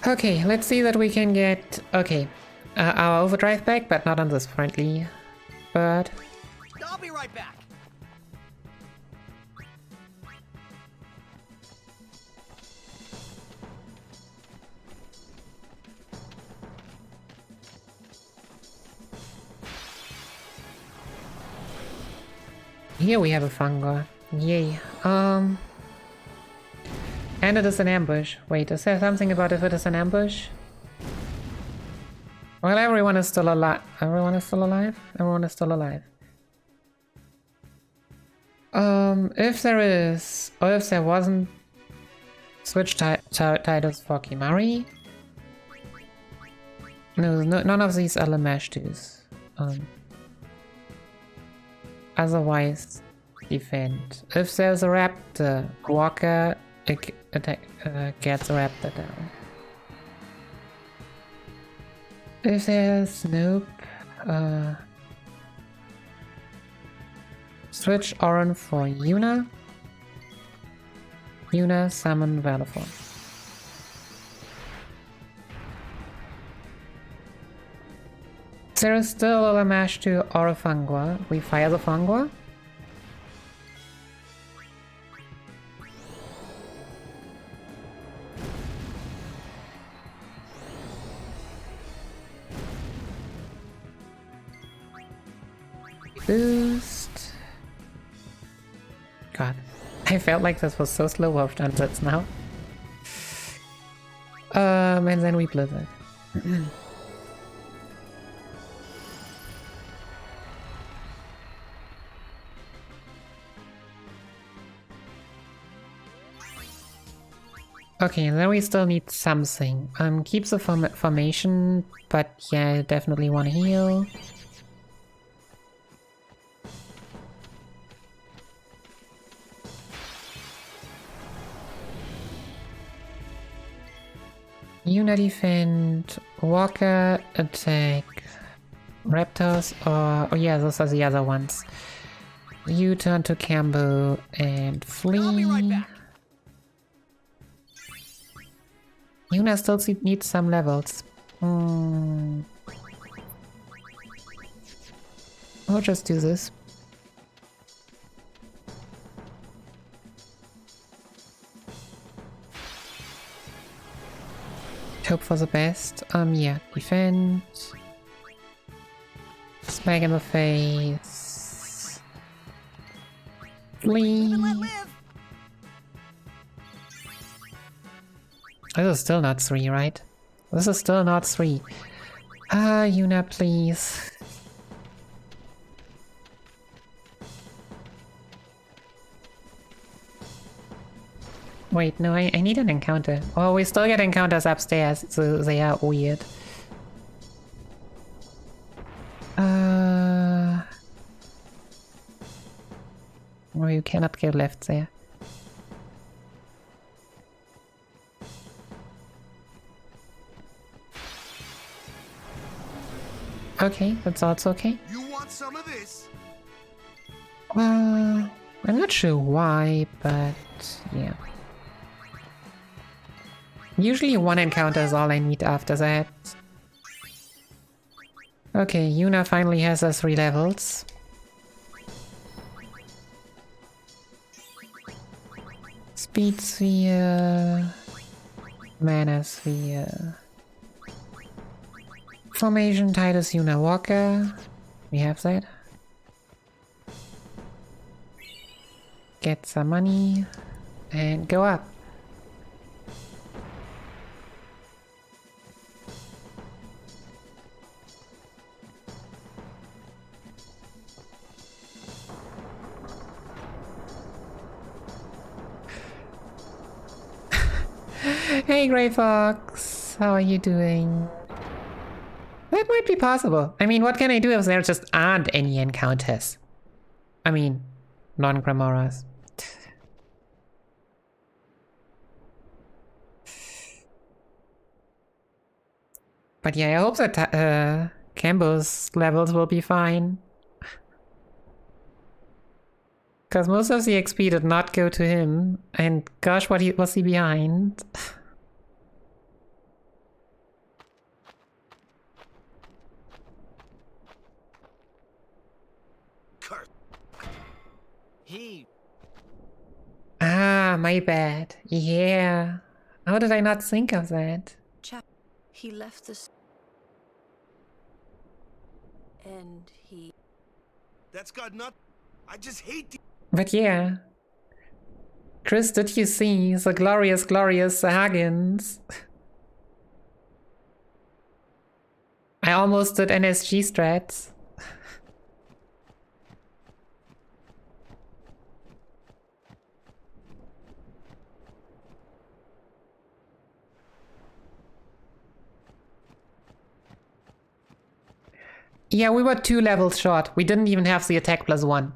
Okay, let's see that we can get, okay, our overdrive back, but not on this friendly bird.
I'll be right back.
Here we have a Fangor. Yay. And it is an ambush. Wait, is there something about if it is an ambush? Well, everyone is still alive. Everyone is still alive? Everyone is still alive. If there is, or if there wasn't, switch titles for Kimahri. No, none of these are Lamashtus. Otherwise, defend. If there's a raptor, Walker gets a raptor down. If there's nope, switch Oran for Yuna. Yuna summon Valiform. There is still a Lamashtu or a Fangor. We fire the Fangor. Boost. God, I felt like this was so slow. I've done this now. And then we blizzard. Okay, and then we still need something. Keep the formation, but yeah, I definitely want to heal. Yuna defend, Walker attack, Raptors, or oh yeah, those are the other ones. You turn to Cambo and flee. I'll be right back. Yuna still needs some levels. I'll just do this. Hope for the best. Yeah, defend. Smack in the face. Flee. This is still not 3, right? This is still not 3. Yuna, please. Wait, no, I need an encounter. Oh, we still get encounters upstairs, so they are weird. Oh, you cannot go left there. Okay, that's also okay.
You want some of this?
I'm not sure why, but yeah. Usually one encounter is all I need after that. Okay, Yuna finally has her 3 levels. Speed Sphere, Mana Sphere, Formation Titus Yuna Walker. We have that. Get some money and go up. Hey Grey Fox, how are you doing? That might be possible. I mean, what can I do if there just aren't any encounters? I mean, non-Gramoras. But yeah, I hope that Cambo's levels will be fine. Because most of the XP did not go to him, and gosh, what was he behind? Ah, my bad. Yeah. How did I not think of that?
He left this, and he...
That's got nothing. I just hate the...
But yeah. Chris, did you see the glorious, glorious Sahagins? I almost did NSG strats. Yeah, we were 2 levels short. We didn't even have the attack +1.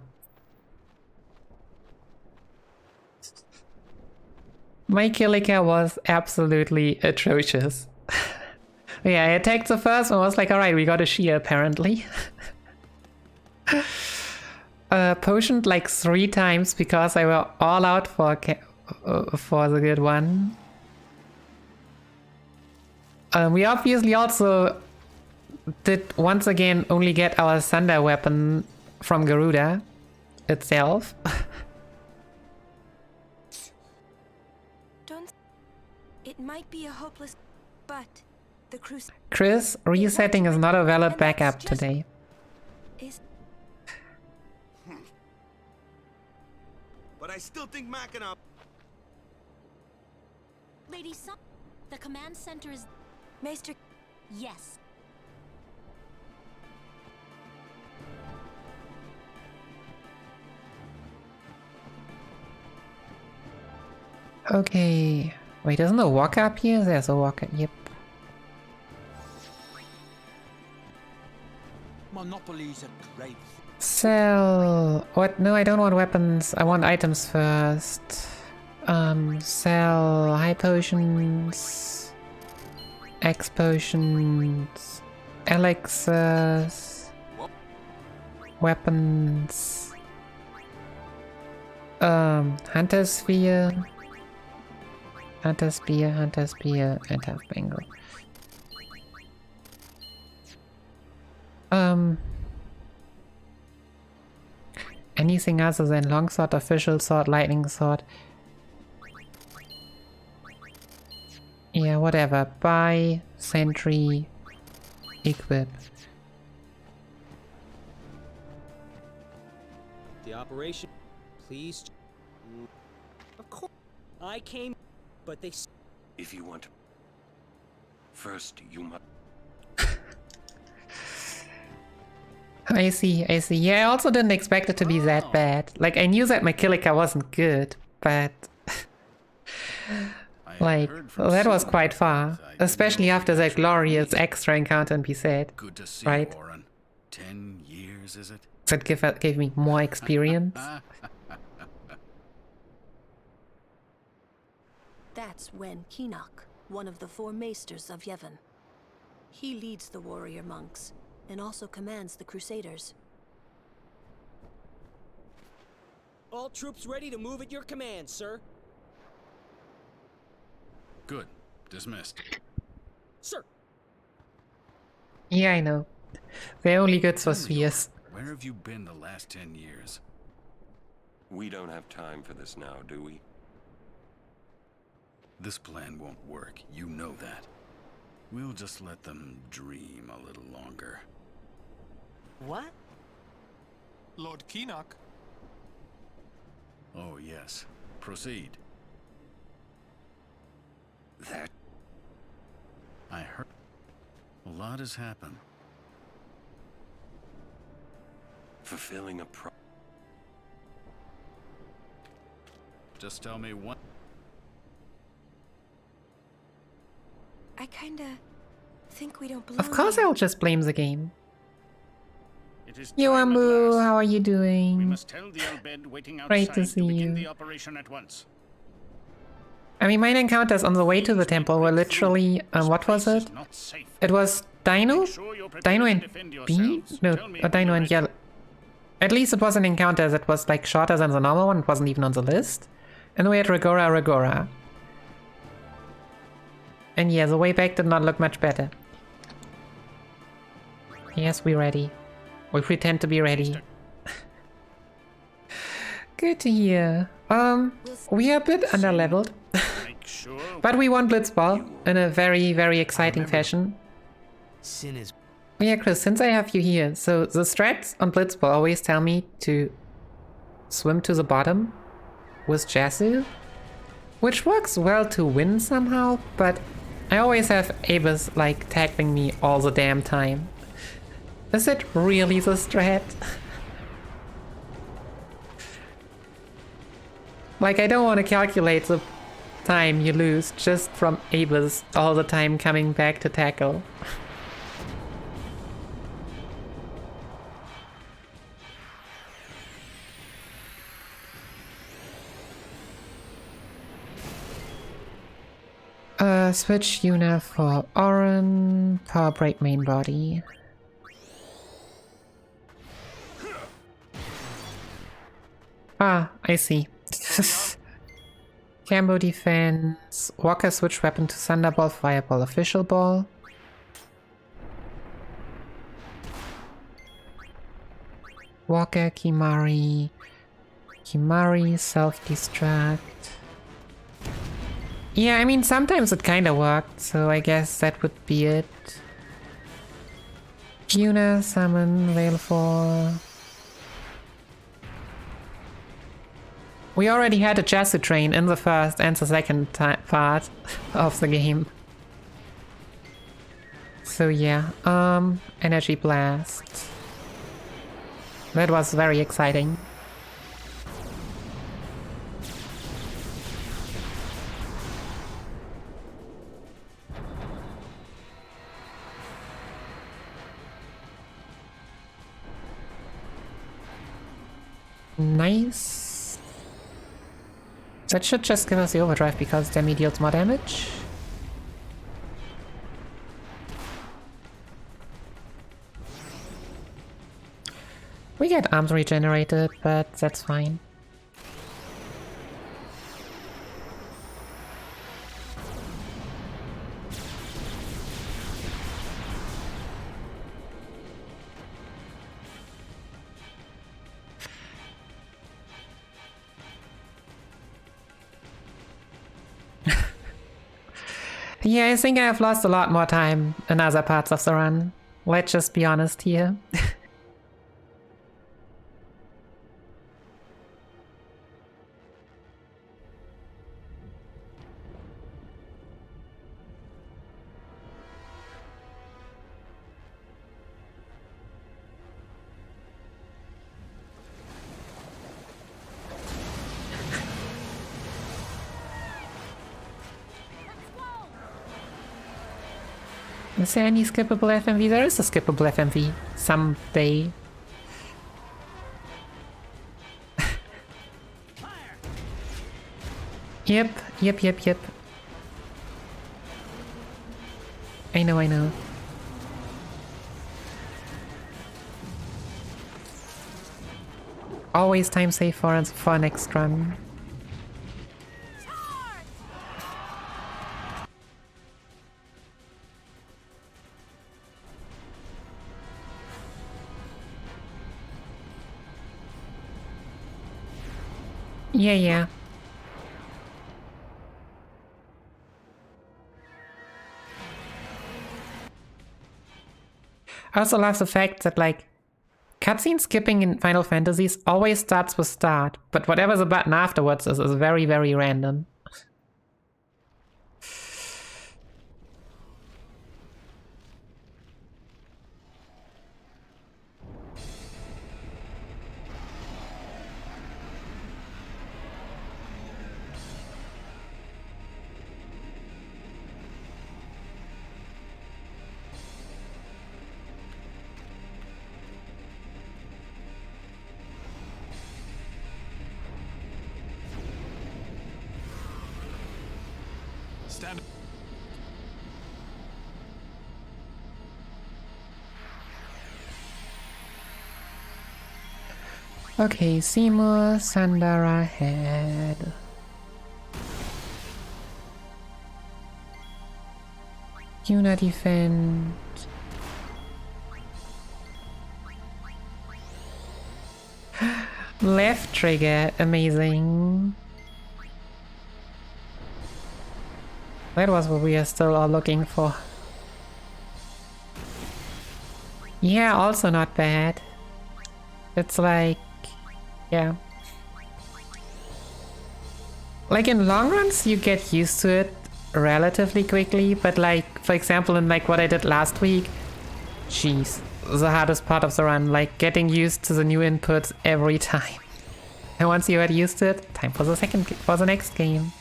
My Killica was absolutely atrocious. Yeah, I attacked the first one, I was like, alright, we got a Shear apparently. Potioned like 3 times because I were all out for the good one. We obviously also did once again only get our Thunder weapon from Garuda itself.
It might be a hopeless, but the cruise.
Chris, resetting is not a valid backup today.
But I still think Mackinac.
Lady Sun, the command center is...
Maester...
Yes.
Okay. Wait, isn't a walk up here? There's a walk up. Yep.
Monopoly's a great.
Sell. What? No, I don't want weapons. I want items first. Sell high potions, X potions, elixirs, weapons, hunter sphere, hunter spear, and half bangle. Anything other than longsword, official sword, lightning sword. Yeah, whatever. Buy, sentry, equip.
The operation, please. Of course, I came, but they.
If you want to. First, you must.
I see. Yeah, I also didn't expect it to be that bad. Like, I knew that my Killica wasn't good, but... like, that was quite far. Especially after that glorious extra encounter in Beset.
Good to see
right?
you, Oren. 10 years, is it?
That gave me more experience.
That's Wen Keenock, one of the 4 maesters of Yevon. He leads the warrior monks, and also commands the Crusaders.
All troops ready to move at your command, sir.
Good. Dismissed.
Sir.
Yeah, I know. They're only good for spheres.
Where have you been the last 10 years?
We don't have time for this now, do we?
This plan won't work. You know that. We'll just let them dream a little longer.
What?
Lord Keenock.
Oh, yes. Proceed.
That...
I heard... A lot has happened.
Fulfilling a
Just tell me what...
I kinda think we don't belong.
Of course I'll just blame the game.
It is
Yoambu, how are you doing?
We must tell the Al Bhed waiting outside
Great to see
begin
you.
the operation at once.
I mean, mine encounters on the way to the temple were literally, what was it? It was Dino? Dino and B? No, Dino and Yellow. At least it was an encounter that was like shorter than the normal one, it wasn't even on the list. And we had Regora. And yeah, the way back did not look much better. Yes, we're ready. We pretend to be ready. Good to hear. We are a bit underleveled. But we won Blitzball in a very, very exciting fashion.
Sin is...
Yeah, Chris, since I have you here, so the strats on Blitzball always tell me to swim to the bottom with Jasu, which works well to win somehow, but I always have Avis like tackling me all the damn time. Is it really the strat? Like, I don't want to calculate the time you lose just from Avis all the time coming back to tackle. Switch Yuna for Auron, power break main body. Ah, I see. Cambo defense. Walker switch weapon to Thunderbolt, Fireball, Official Ball. Walker, Kimari. Kimari, self-destruct. Yeah, I mean, sometimes it kinda worked, so I guess that would be it. Yuna, summon, Veilfor. We already had a Jasu train in the first and the second part of the game. So yeah, Energy Blast. That was very exciting. Nice. That should just give us the overdrive because Demi deals more damage. We get arms regenerated, but that's fine. Yeah, I think I've lost a lot more time in other parts of the run. Let's just be honest here. Is there any skippable FMV? There is a skippable FMV. Someday. Yep. I know. Always time save for next run. Yeah. I also love the fact that, like, cutscene skipping in Final Fantasies always starts with start, but whatever the button afterwards is very, very random.
Stand.
Okay, Seymour, Sandara head. Yuna defend. Left trigger, amazing. That was what we are still all looking for. Yeah, also not bad. It's like, yeah. Like in long runs, you get used to it relatively quickly, but like, for example, in like what I did last week, jeez, the hardest part of the run, like getting used to the new inputs every time. And once you get used to it, time for the next game.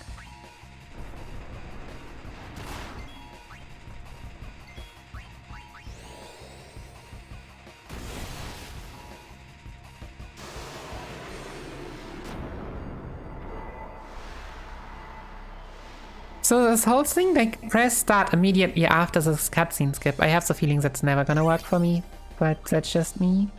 So this whole thing, like, press start immediately after this cutscene skip, I have the feeling that's never gonna work for me, but that's just me.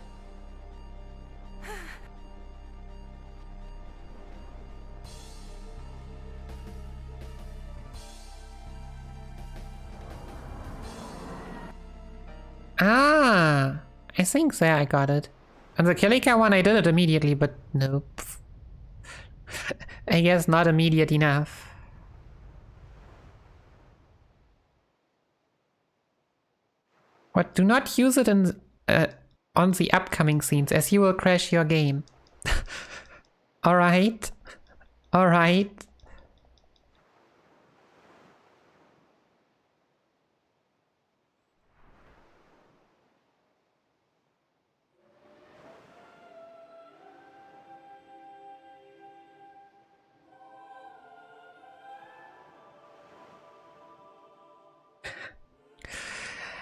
Ah, I think there I got it. On the Kilika one I did it immediately, but nope. I guess not immediate enough. What? Do not use it in on the upcoming scenes, as you will crash your game. Alright. Alright.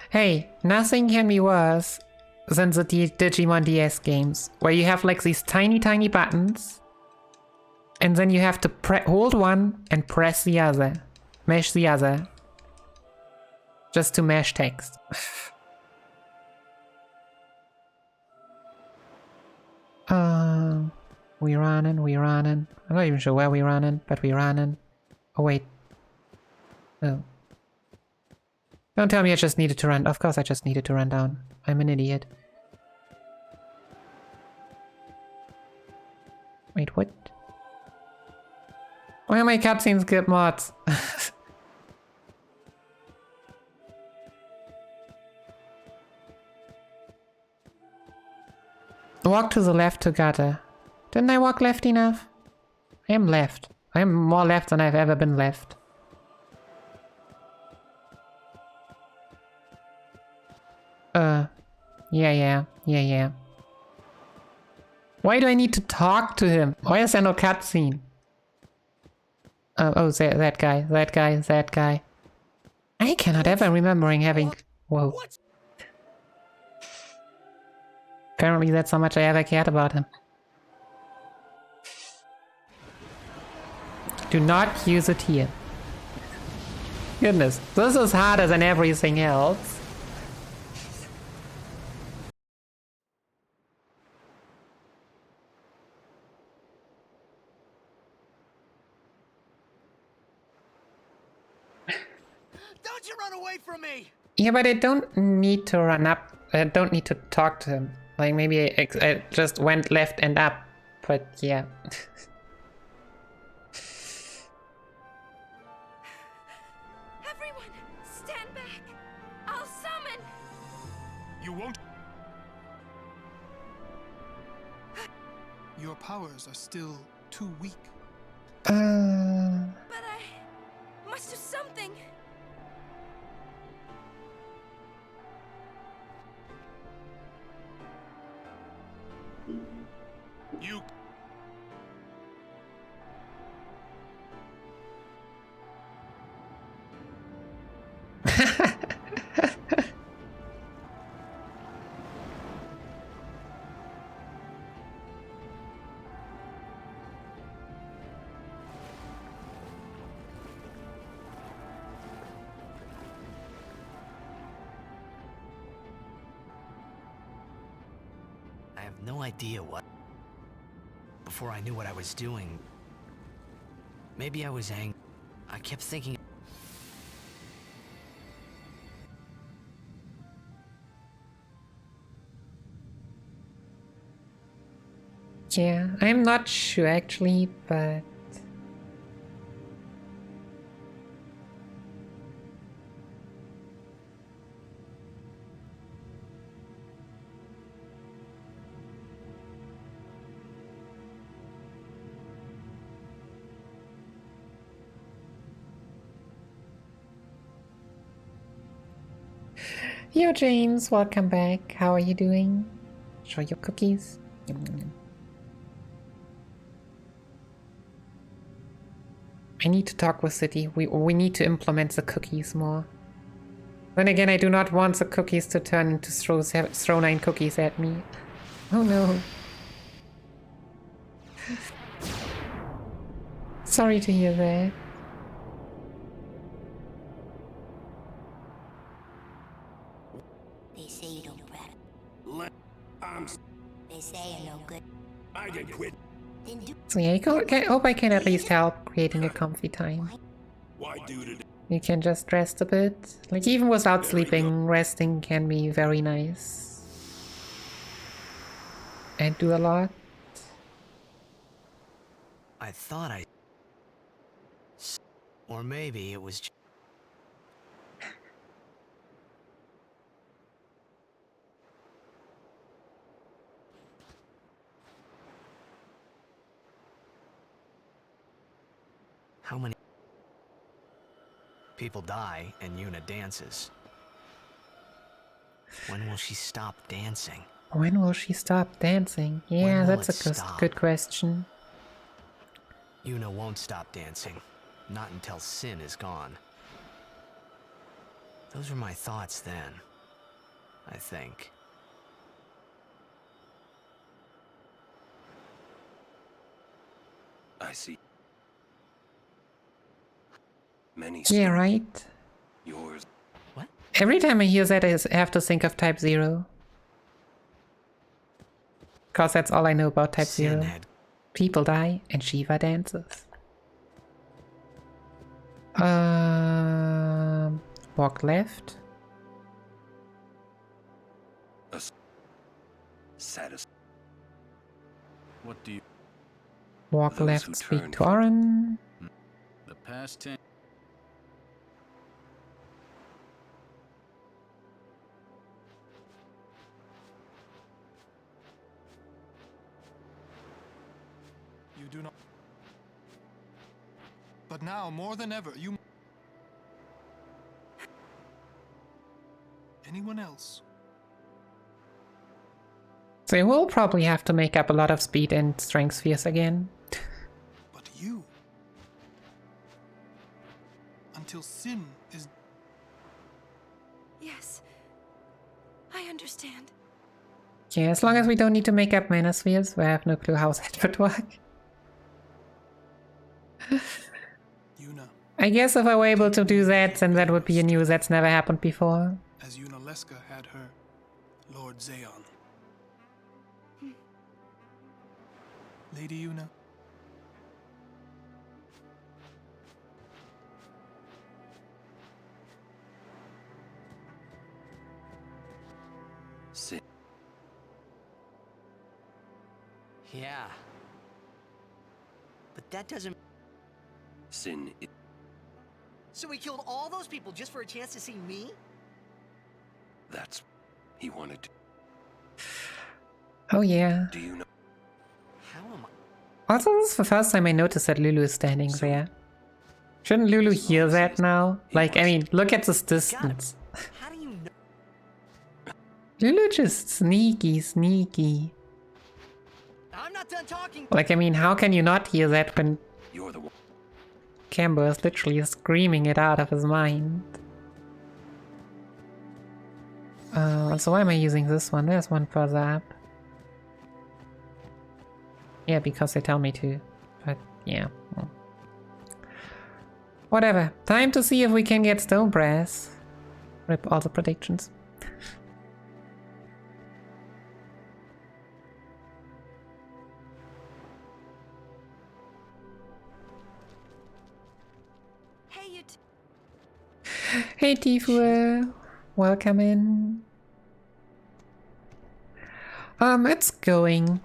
Hey, nothing can be worse than the Digimon DS games, where you have like these tiny buttons, and then you have to hold one and press the other, mash the other, just to mash text. We running. I'm not even sure where we running, but we running. Oh wait. Oh. Don't tell me I just needed to run. Of course I just needed to run down. I'm an idiot. Wait, what? Why are my cutscenes skip mods? Walk to the left to gutter. Didn't I walk left enough? I am left. I am more left than I've ever been left. Yeah. Why do I need to talk to him? Why is there no cutscene? Oh, that guy. I cannot ever remembering having... Whoa. Apparently that's how much I ever cared about him. Do not use it here. Goodness, this is harder than everything else.
Don't you run away from me!
Yeah, but I don't need to run up. I don't need to talk to him. Like, maybe I just went left and up. But yeah.
Everyone, stand back! I'll summon!
You won't. Your powers are still too weak.
But I must do something.
You.
I have no idea what... Before I knew what I was doing, maybe I was angry. I kept thinking...
Yeah, I'm not sure actually, but... Yo, James, welcome back. How are you doing? Show your cookies. Yum, yum, yum. I need to talk with City. We need to implement the cookies more. Then again, I do not want the cookies to turn into throw 9 cookies at me. Oh no. Sorry to hear that.
They say you don't practice. They say you're no good.
I can quit.
Then do.
So yeah, I hope I can at least help creating a comfy time.
Why do today?
You can just rest a bit. Like even without sleeping, resting can be very nice. And do a lot.
I thought I... Or maybe it was... How many people die and Yuna dances? When will she stop dancing?
When will she stop dancing? Yeah, that's a good question.
Yuna won't stop dancing. Not until Sin is gone. Those were my thoughts then, I think.
I see. Many.
Yeah, right?
Yours.
What?
Every time I hear that, I have to think of Type 0. Because that's all I know about Type 0. People die and Shiva dances. Walk left.
What do you...
Walk left, speak to Oren.
The past 10...
You do not. But now, more than ever, you... Anyone else?
They will probably have to make up a lot of speed and strength spheres again.
But you... Until Sin is...
Yes. I understand.
Yeah, as long as we don't need to make up mana spheres, I have no clue how that would work. I guess if I were able to do that, then that would be a news that's never happened before.
As Yuna Leska had her Lord Zayon. Lady Yuna.
Sin.
Yeah. But that doesn't...
Sin.
So he killed all those people just for a chance to see me?
That's... he wanted to...
Oh yeah.
Do you know?
How am I...
Also, this is the first time I noticed that Lulu is standing there. Shouldn't Lulu hear that now? Like, I mean, look at this distance.
How do you know?
Lulu just sneaky.
I'm not done talking.
Like, I mean, how can you not hear that when
You're the one.
Camber is literally screaming it out of his mind? So why am I using this one? There's one further up. Yeah, because they tell me to. But, yeah. Well. Whatever. Time to see if we can get Stone Brass. Rip all the predictions. Hey Tifu, welcome in. It's going.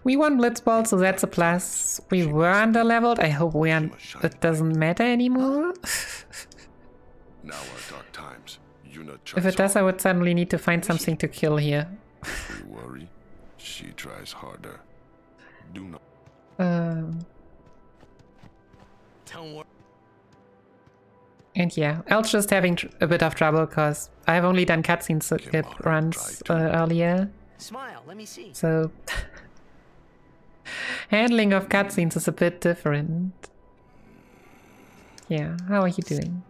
We won Blitzball, so that's a plus. We were underleveled. I hope we are. It doesn't matter anymore.
Now are dark times.
If it does, I would suddenly need to find something to kill here.
If we worry, she tries harder. Do not.
Don't worry.
And yeah, El's just having a bit of trouble because I've only done cutscene skip runs earlier.
Smile, let me see.
So handling of cutscenes is a bit different. Yeah, how are you doing?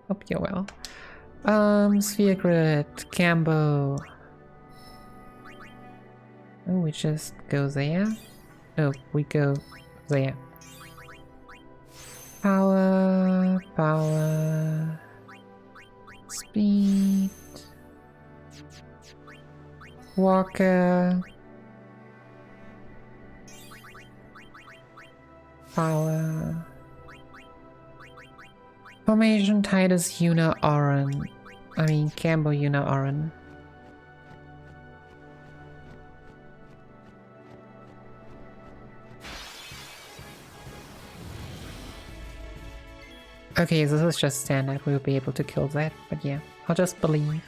Hope you're well. Sphere Grid, Cambo. Oh, we just go there? Oh, we go there. Power, power, speed, Walker, power, formation, Titus, Yuna, Oren. I mean, Cambo, Yuna, Oren. Okay, this is just standard, we'll be able to kill that, but yeah, I'll just believe.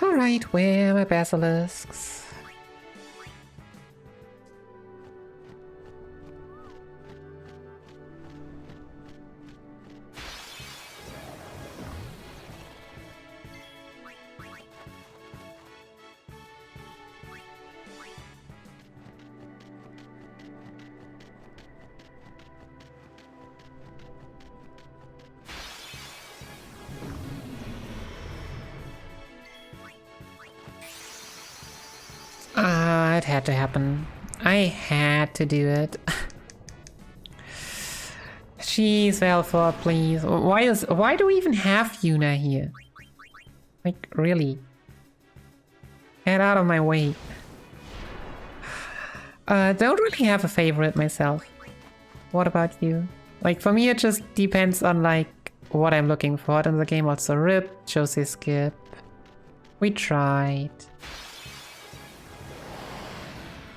Alright, where are my basilisks? It had to happen. I had to do it. Jeez, Valfor, please. Why do we even have Yuna here? Like, really? Get out of my way. Don't really have a favorite myself. What about you? Like, for me it just depends on, like, what I'm looking for in the game. Also Rip, Josie Skip. We tried.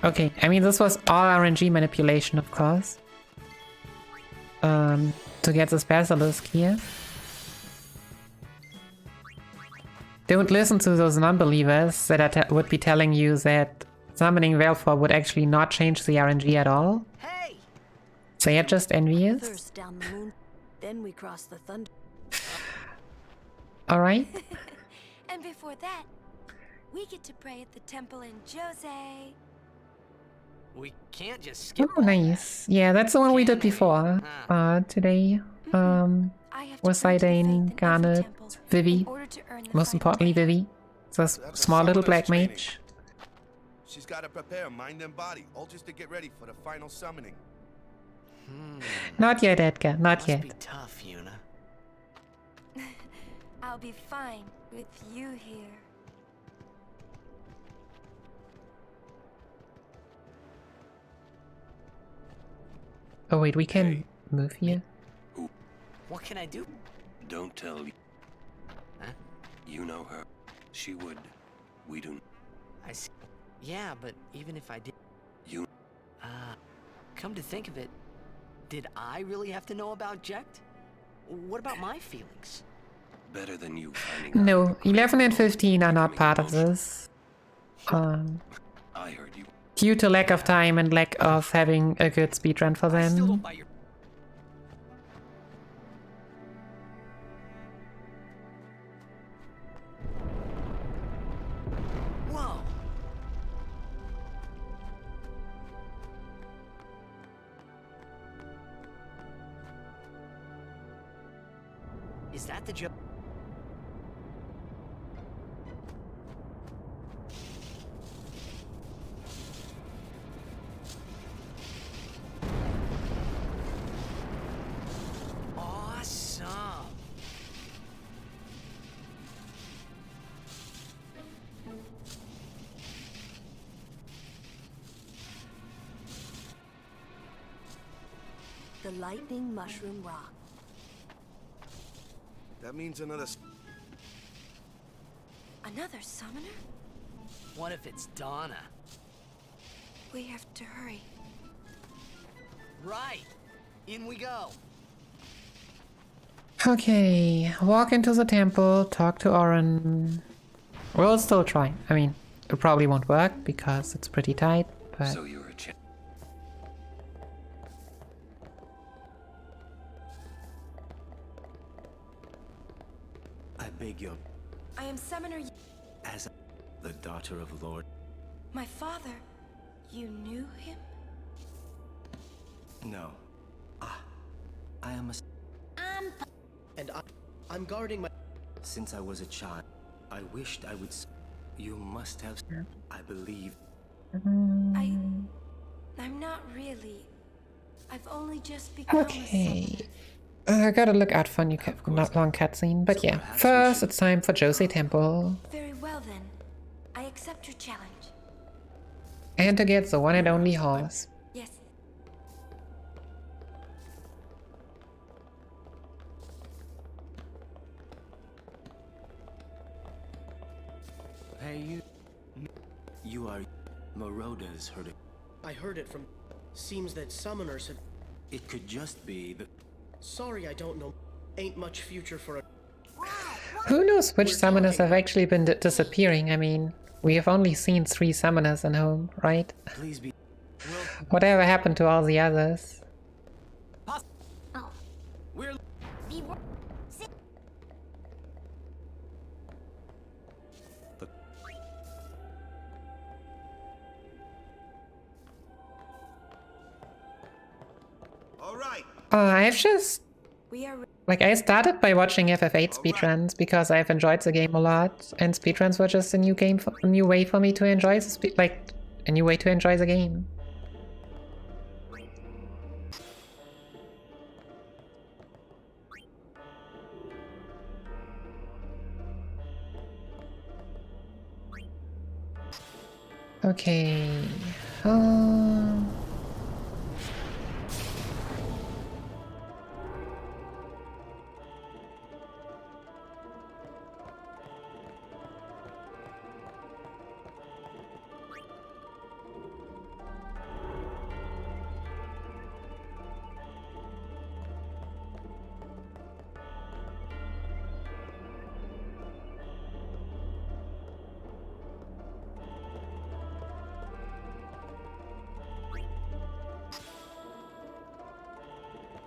Okay, I mean, this was all RNG manipulation, of course. To get this basilisk here. Don't listen to those non-believers that would be telling you that summoning Valfor would actually not change the RNG at all.
Hey!
They are just envious.
First down the moon, then we cross the thunder.
Alright.
And before that, we get to pray at the temple in Jose.
We can't just skip.
Oh, nice. Yeah, that's the one we did before. Today. Was Zidane, Garnet, Vivi. Most importantly, Vivi. It's a small little black mage.
She's got to prepare mind and body, all just to get ready for the final summoning.
Not yet, Edgar. Not yet.
Must be tough, Yuna.
I'll be fine with you here.
Oh wait, we can move here?
What can I do?
Don't tell me.
Huh?
You know her. She would. We don't.
I see. Yeah, but even if I did...
You...
come to think of it, did I really have to know about Jecht? What about my feelings?
Better than you finding
No, 11 and 15 are not part of this.
I heard you.
Due to lack of time and lack of having a good speedrun for them.
Whoa! Is that the joke?
The lightning mushroom rock.
That means another...
Another summoner?
What if it's Donna?
We have to hurry.
Right! In we go!
Okay, walk into the temple, talk to Oren. We'll still try. I mean, it probably won't work because it's pretty tight, but...
So you're a champ.
I beg your...
I am Summoner
As the daughter of Lord...
My father. You knew him?
No. I am a... And I'm guarding my... Since I was a child, I wished I would... You must have... I believe...
I'm not really. I've only just become
Okay. I gotta look out for a new not long cutscene, but yeah. First, it's time for Josie Temple.
Very well then. I accept your challenge.
And to get the one and only horse.
Yes.
Hey, you... You are... Moroda's heard it.
I heard it from... Seems that summoners have...
It could just be the...
Sorry, I don't know. Ain't much future for a...
Who knows which summoners have actually been disappearing? I mean, we have only seen 3 summoners in home, right?
Please be...
Whatever happened to all the others?
We're...
I've just... Like, I started by watching FF8 speedruns because I've enjoyed the game a lot, and speedruns were just a new way for me to enjoy the a new way to enjoy the game. Okay.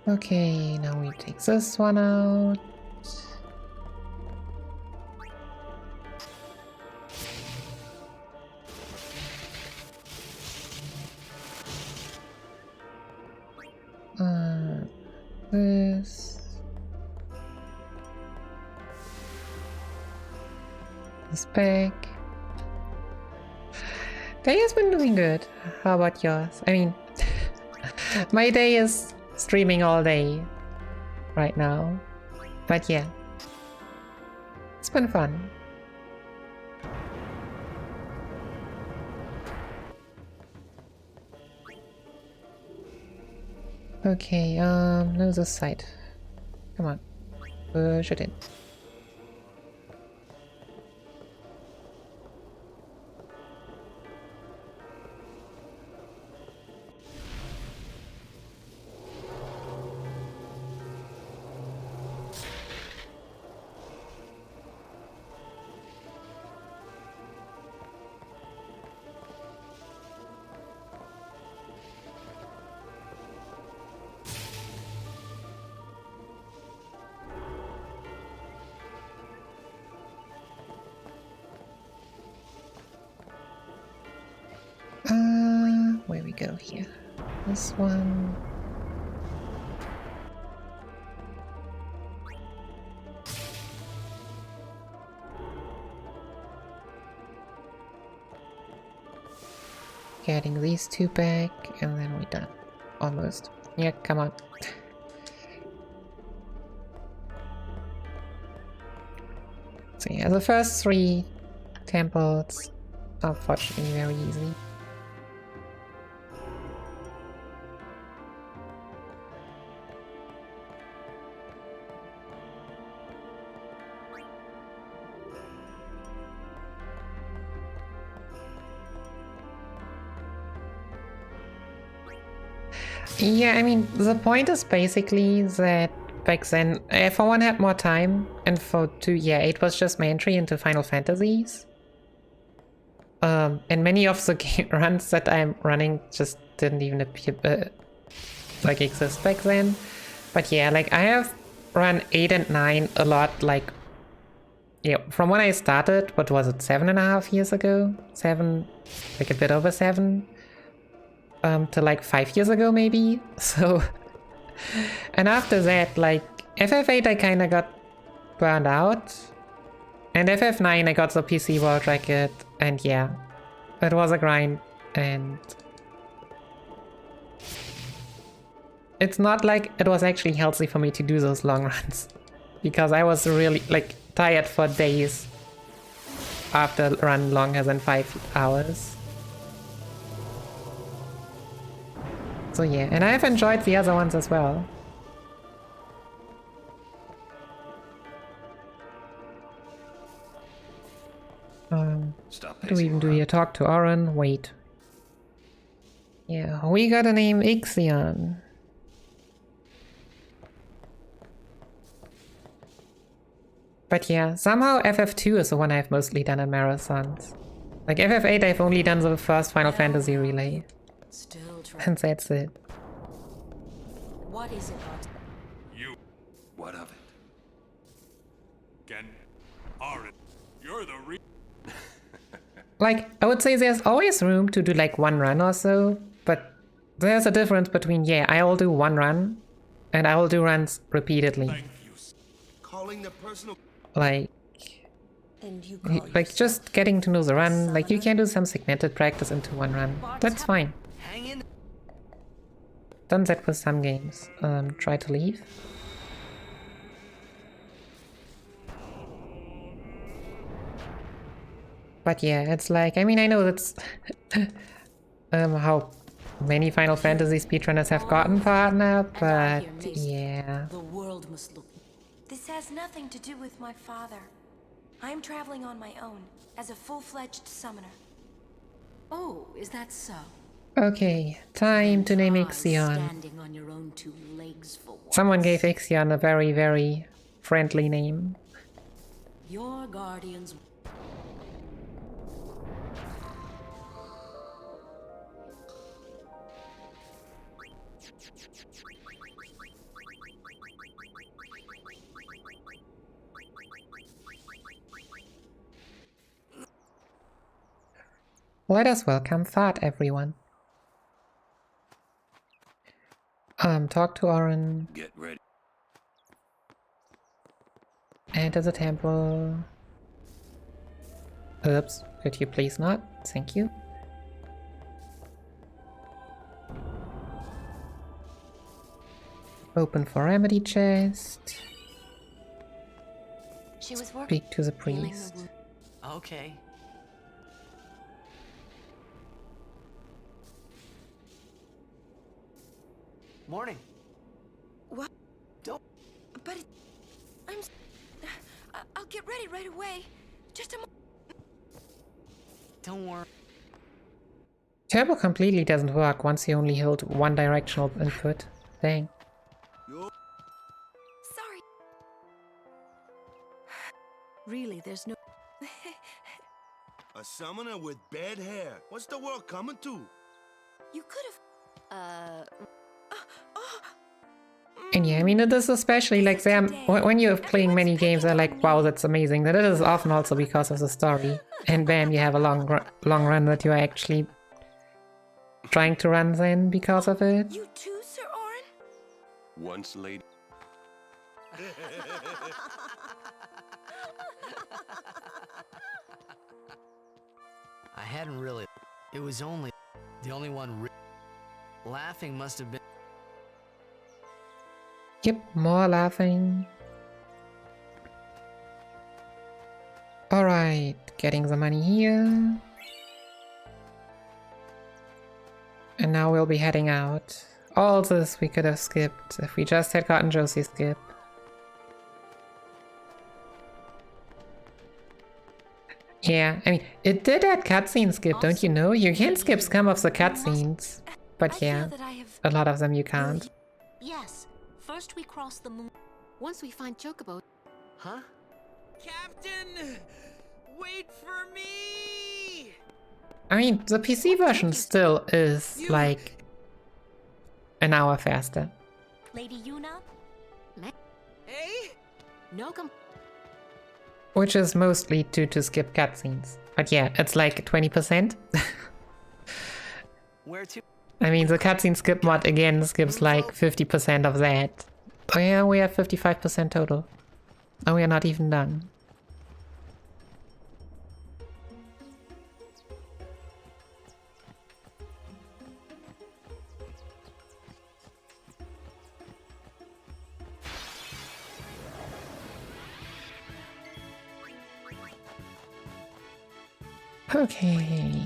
Okay, now we take this one out. This back. Day has been doing good. How about yours? I mean, my day is streaming all day right now, but yeah, it's been fun. Okay, no, this side. Come on, push it in. Where we go here? This one. Getting these 2 back, and then we're done. Almost. Yeah, come on. So yeah, the first 3 temples, unfortunately, very easy. Yeah, I mean, the point is basically that back then. For one, I had more time, and for two, yeah, it was just my entry into Final Fantasies. And many of the game runs that I'm running just didn't even appear, like exist back then. But yeah, like I have run 8 and 9 a lot, like, yeah, from when I started, what was it, 7.5 years ago? 7, like a bit over 7, to like 5 years ago maybe, so... And after that, like, FF8 I kinda got burned out, and FF9 I got the PC World Record, and yeah, it was a grind, and... It's not like it was actually healthy for me to do those long runs, because I was really, like, tired for days after a run longer than 5 hours. So yeah, and I've enjoyed the other ones as well. What do we even do here? Talk to Auron? Wait. Yeah, we got a name Ixion. But yeah, somehow FF2 is the one I've mostly done in marathons. Like FF8 I've only done the first Final Fantasy relay. And that's it.
What is it, Art?
You. What of it?
Again, Auron, you're the real.
Like, I would say there's always room to do like one run or so, but there's a difference between, yeah, I will do one run, and I will do runs repeatedly.
Calling the personal...
Like, just getting to know the run, like you can do some segmented practice into one run. That's fine. Done that with some games. Try to leave. But yeah, it's like, I mean, I know that's how many Final Fantasy speedrunners have gotten partner, but yeah.
The world must look. This has nothing to do with my father. I am traveling on my own as a full-fledged summoner.
Oh, is that so?
Okay, time to name Ixion.
Standing on your own 2 legs for once.
Someone gave Ixion a very, very friendly name.
Your guardians.
Let us welcome Fat, everyone. Talk to Auron.
Get ready.
Enter the temple. Oops, could you please not? Thank you. Open for remedy chest.
She was
Speak to the priest.
Okay. Morning.
What?
Don't.
But I'll get ready right away. Just a moment.
Don't worry.
Turbo completely doesn't work once you only hold one directional input. Dang.
Sorry.
Really, there's no...
A summoner with bad hair. What's the world coming to?
You could have...
And yeah, I mean, it is especially like them when you're playing many games, they're like, wow, that's amazing. That it is often also because of the story. And bam, you have a long run that you're actually trying to run then because of it.
You too, Sir Auron?
Once lady.
I hadn't really. It was only the only one. Laughing must have been.
Yep, more laughing. Alright, getting the money here. And now we'll be heading out. All this we could have skipped if we just had gotten Josie skip. Yeah, I mean, it did add cutscene skip, don't you know? You can skip some of the cutscenes. But yeah, a lot of them you can't.
Yes. First we cross the moon.
Once we find Chocobo...
Huh?
Captain! Wait for me!
I mean, the PC version still is like an hour faster.
Lady Yuna?
Hey?
No
Which is mostly due to skip cutscenes. But yeah, it's like 20%.
Where to?
I mean, the cutscene skip mod again skips like 50% of that. Oh yeah, we have 55% total. And we are not even done. Okay.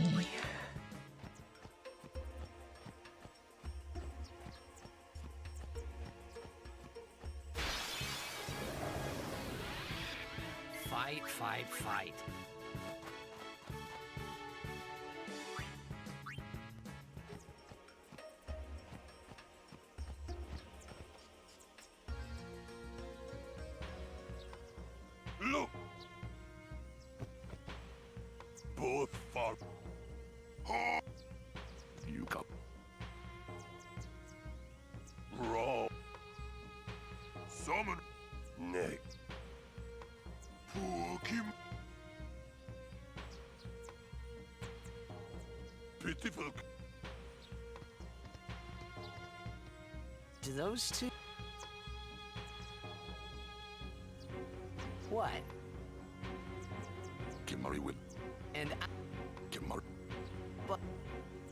Fight, fight, fight.
Look! Both far. You come. Raw. Summon. Neck. Pokim. Pitiful.
Do those two? What?
Kimari will.
And I...
Kimari.
But...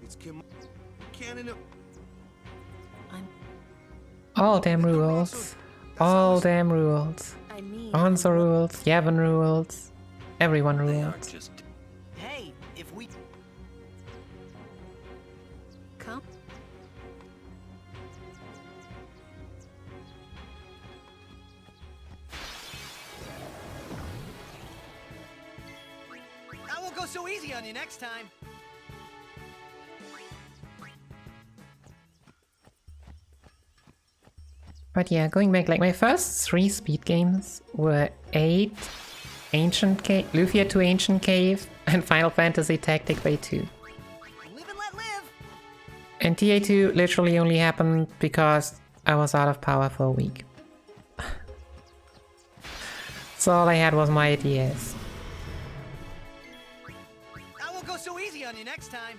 It's Kim... Cannon...
All damn rules. All damn rules.
I mean...
Onza rules, Yevon rules, everyone rules.
Hey, if we...
Come?
I won't go so easy on you next time.
But yeah, going back, like my first 3 speed games were 8, Ancient Cave, Lufia 2 Ancient Cave, and Final Fantasy Tactic Bay 2.
Live and let live.
And TA2 literally only happened because I was out of power for a week. So all I had was my ideas.
I won't go so easy on you next time.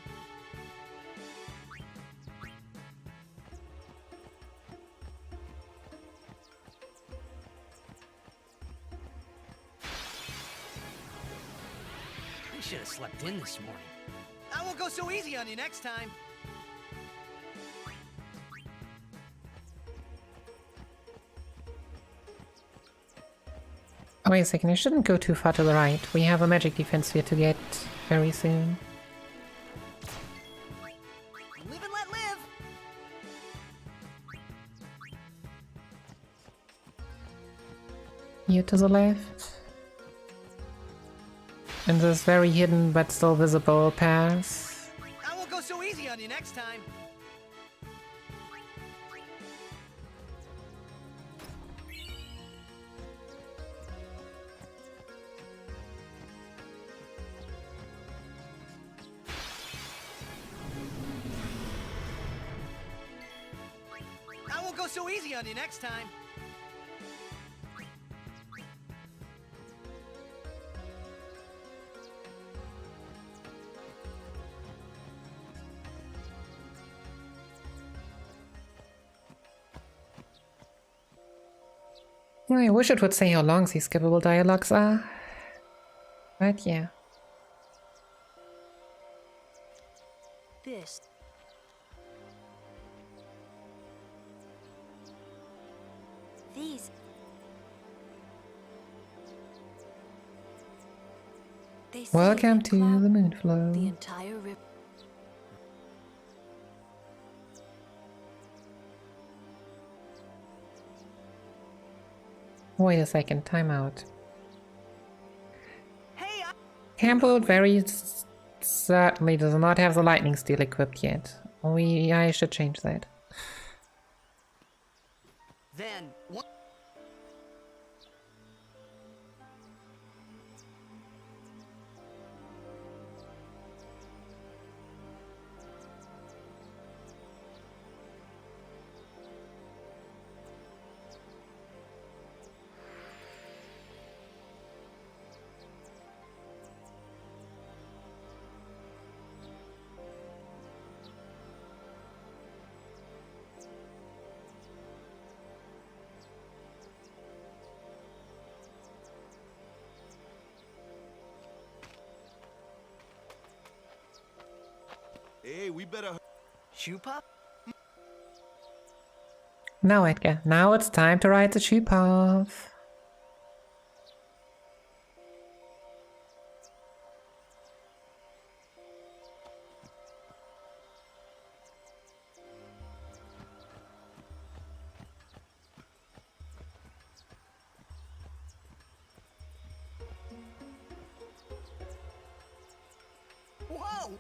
I should have slept in this morning.
I won't go so easy on you next time.
Oh, wait a second, I shouldn't go too far to the right. We have a magic defense sphere to get very soon.
Live and let live.
Here to the left. And this very hidden but still visible pass.
I won't go so easy on you next time. I won't go so easy on you next time.
I wish it would say how long these skippable dialogues are. But yeah.
This.
These. They say
Welcome
that
to the Moonflow.
The entire rip.
Wait a second, timeout. Campbell very certainly does not have the lightning steel equipped yet. I should change that.
Then what?
Hey, we better...
Shoe pop?
Now, Edgar, now it's time to ride the shoe path.
Whoa!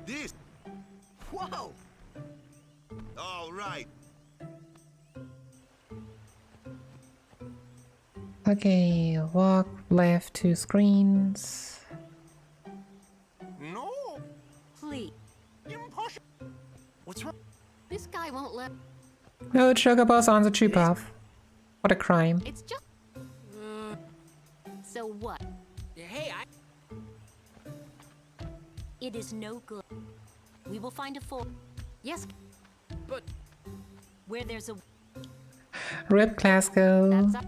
This...
Whoa!
All right.
Okay, walk left 2 screens.
No!
Please.
Impossible! What's wrong?
This guy won't let.
No chocobos on the shoe path. What a crime.
It's just. So what?
Hey,
It is no good. We will find a fort. Yes.
But
where there's a.
Rip Glasgow.
That's up.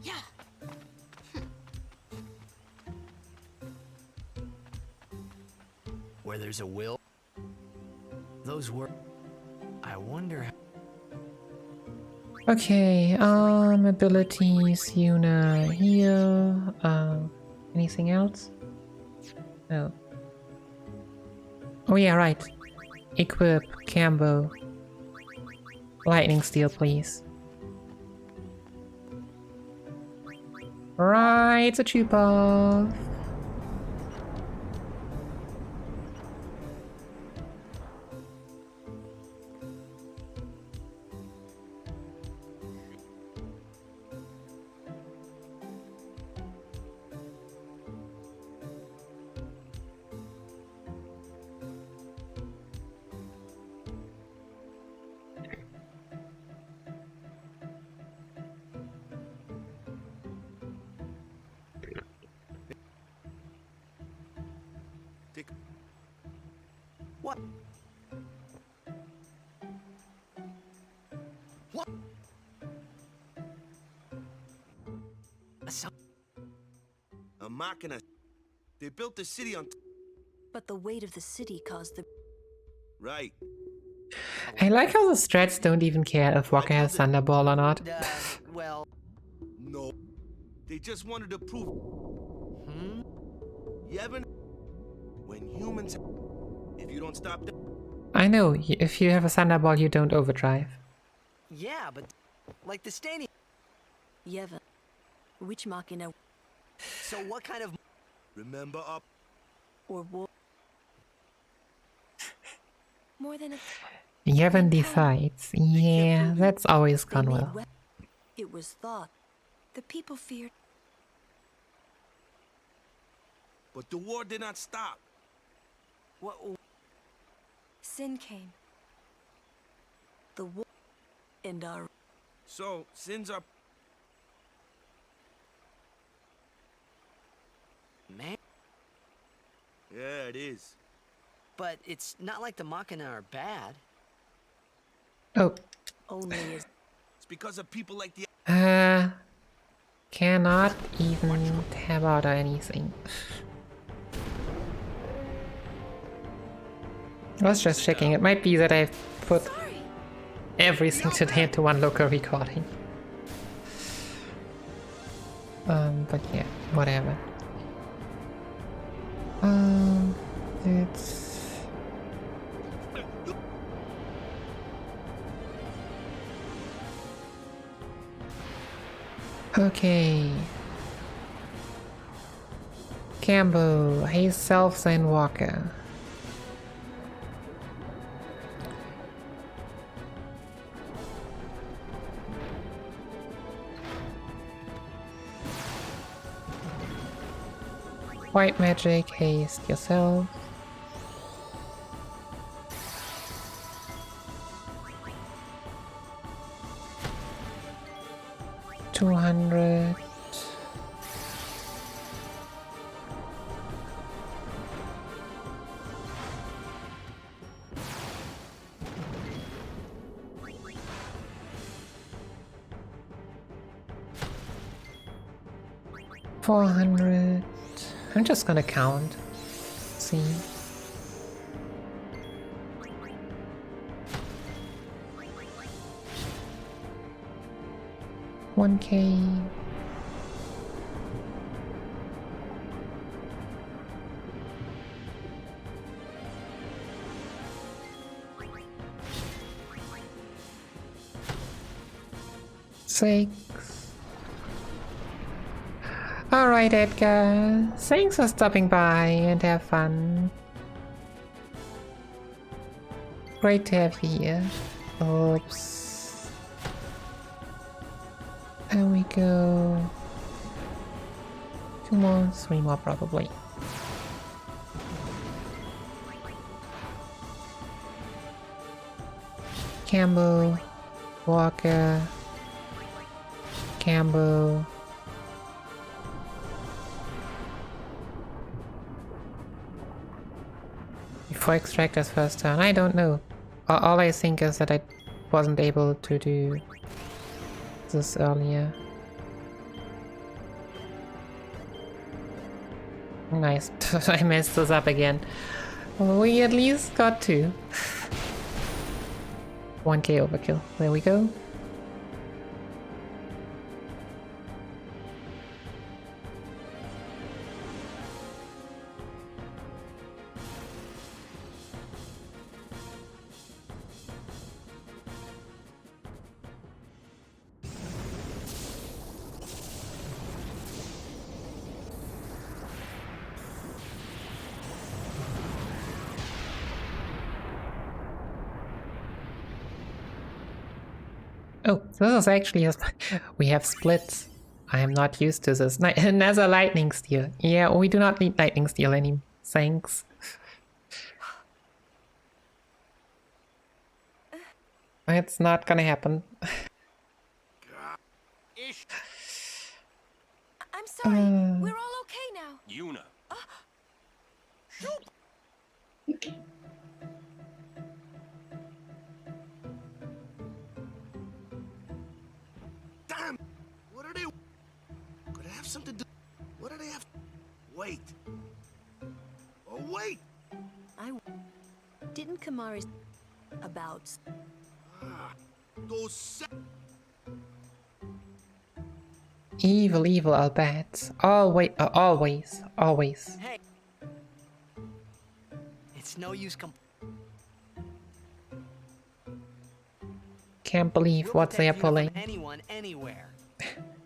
Yeah.
Where there's a will, those were... I wonder...
Okay, abilities, Yuna here. Anything else? No. Oh yeah, right. Equip, Cambo. Lightning Steel, please. Right, it's a chupa.
What? What?
A machina. They built the city on...
But the weight of the city caused the...
Right.
I like how the strats don't even care if Walker has Thunderball or not.
Well...
No. They just wanted to prove... Yevon... When humans... If you don't stop them...
I know, if you have a Thunderball you don't overdrive.
Yeah, but... Like the stadium...
Yevon. Which machina?
So what kind of...
Remember up...
Or war?
More than a...
Yevon decides. Yeah, that's always gone well.
It was thought.
The people feared.
But the war did not stop.
What?
Sin came.
The war... And our...
So, sins are...
Man.
Yeah, it is.
But it's not like the Machina are bad.
Oh.
Only is...
It's because of people like the...
Cannot even tab out or anything. I was just checking. It might be that I've put everything today into one local recording. But yeah, whatever. It's... Okay. Cambo, Haze Self, and Walker. White magic, haste yourself. $200. 400. I'm just gonna count. See. $1K. $6. Alright, Edgar. Thanks for stopping by and have fun. Great to have you here. Oops. There we go. 2 more, 3 more probably. Campbell, Walker, Campbell. Before Extractor's first turn, I don't know. All I think is that I wasn't able to do this earlier. Nice. I messed this up again. We at least got 2. 1K overkill. There we go. Oh, this is actually we have splits. I am not used to this. Another lightning steel. Yeah, we do not need lightning steel anymore. Thanks. It's not gonna happen.
I'm sorry. We're all okay now.
Yuna.
Damn! What are they? Could I have something to? What do they have? Wait. Oh wait!
Didn't Kamari about
Those.
Evil, I'll bet. Always.
Hey. It's no use
Can't believe what they are pulling.
Anyone, anywhere.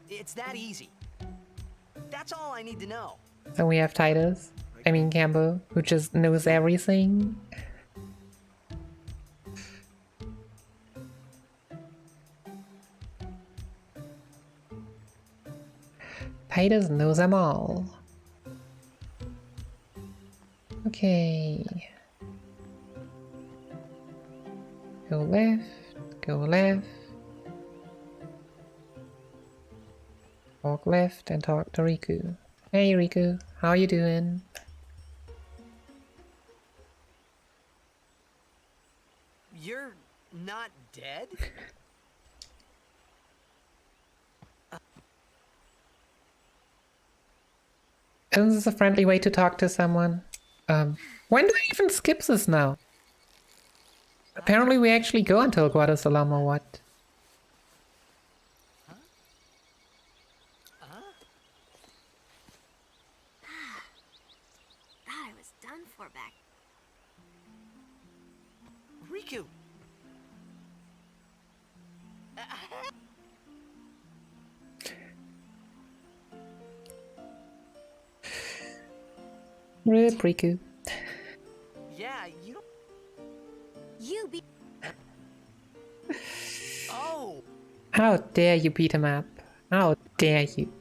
It's that easy. That's all I need to know.
And we have Titus. I mean Campbell, who just knows everything. Titus knows them all. Okay. Go left, go left. Walk left and talk to Riku. Hey Riku, how you doing?
You're not dead?
Isn't this a friendly way to talk to someone? When do I even skip this now? Apparently we actually go until Guadasalam or what?
I was done for back.
Riku!
Rip Riku.
Yeah, you don't...
You be...
Oh!
How dare you beat him up? How dare you?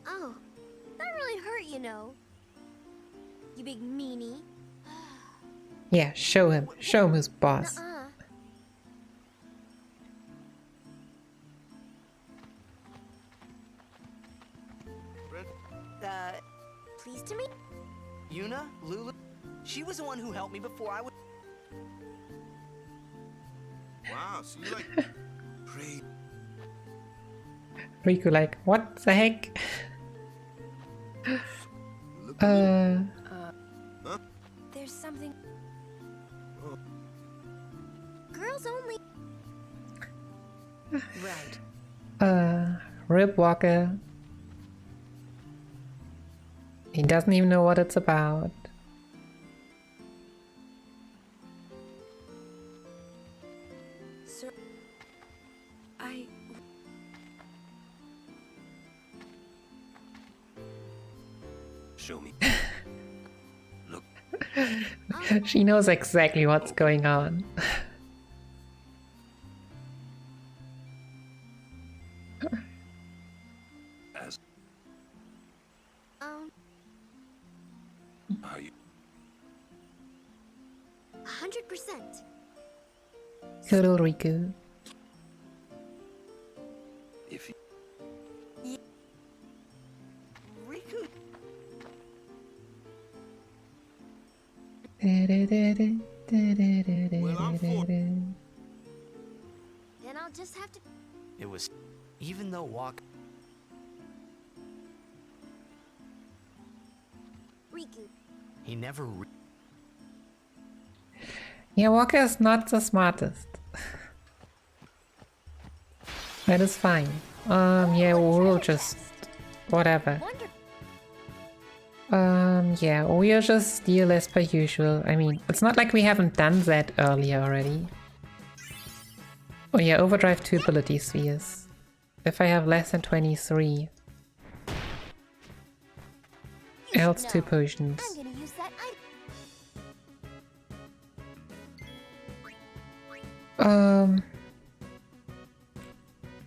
Oh, that really hurt, you know. You big meanie.
Yeah, show him who's boss.
Pleased to meet
Yuna? Lulu? She was the one who helped me before I would...
Wow, so you like... Pray.
Riku like, what the heck?
There's something.
Girls only.
Right.
Rip Walker. He doesn't even know what it's about.
Sir,
Show me. Look.
She knows exactly what's going on.
As are you
100%.
Little Riku.
if you
Riku.
Then I'll just have to.
It was, even though Walk.
Riku.
He never.
Yeah, Walker's not the smartest. That is fine. Yeah, we'll just... whatever. Yeah, we'll just deal as per usual. I mean, it's not like we haven't done that earlier already. Oh yeah, overdrive 2 ability spheres. If I have less than 23. Else 2 potions.
I'm gonna use that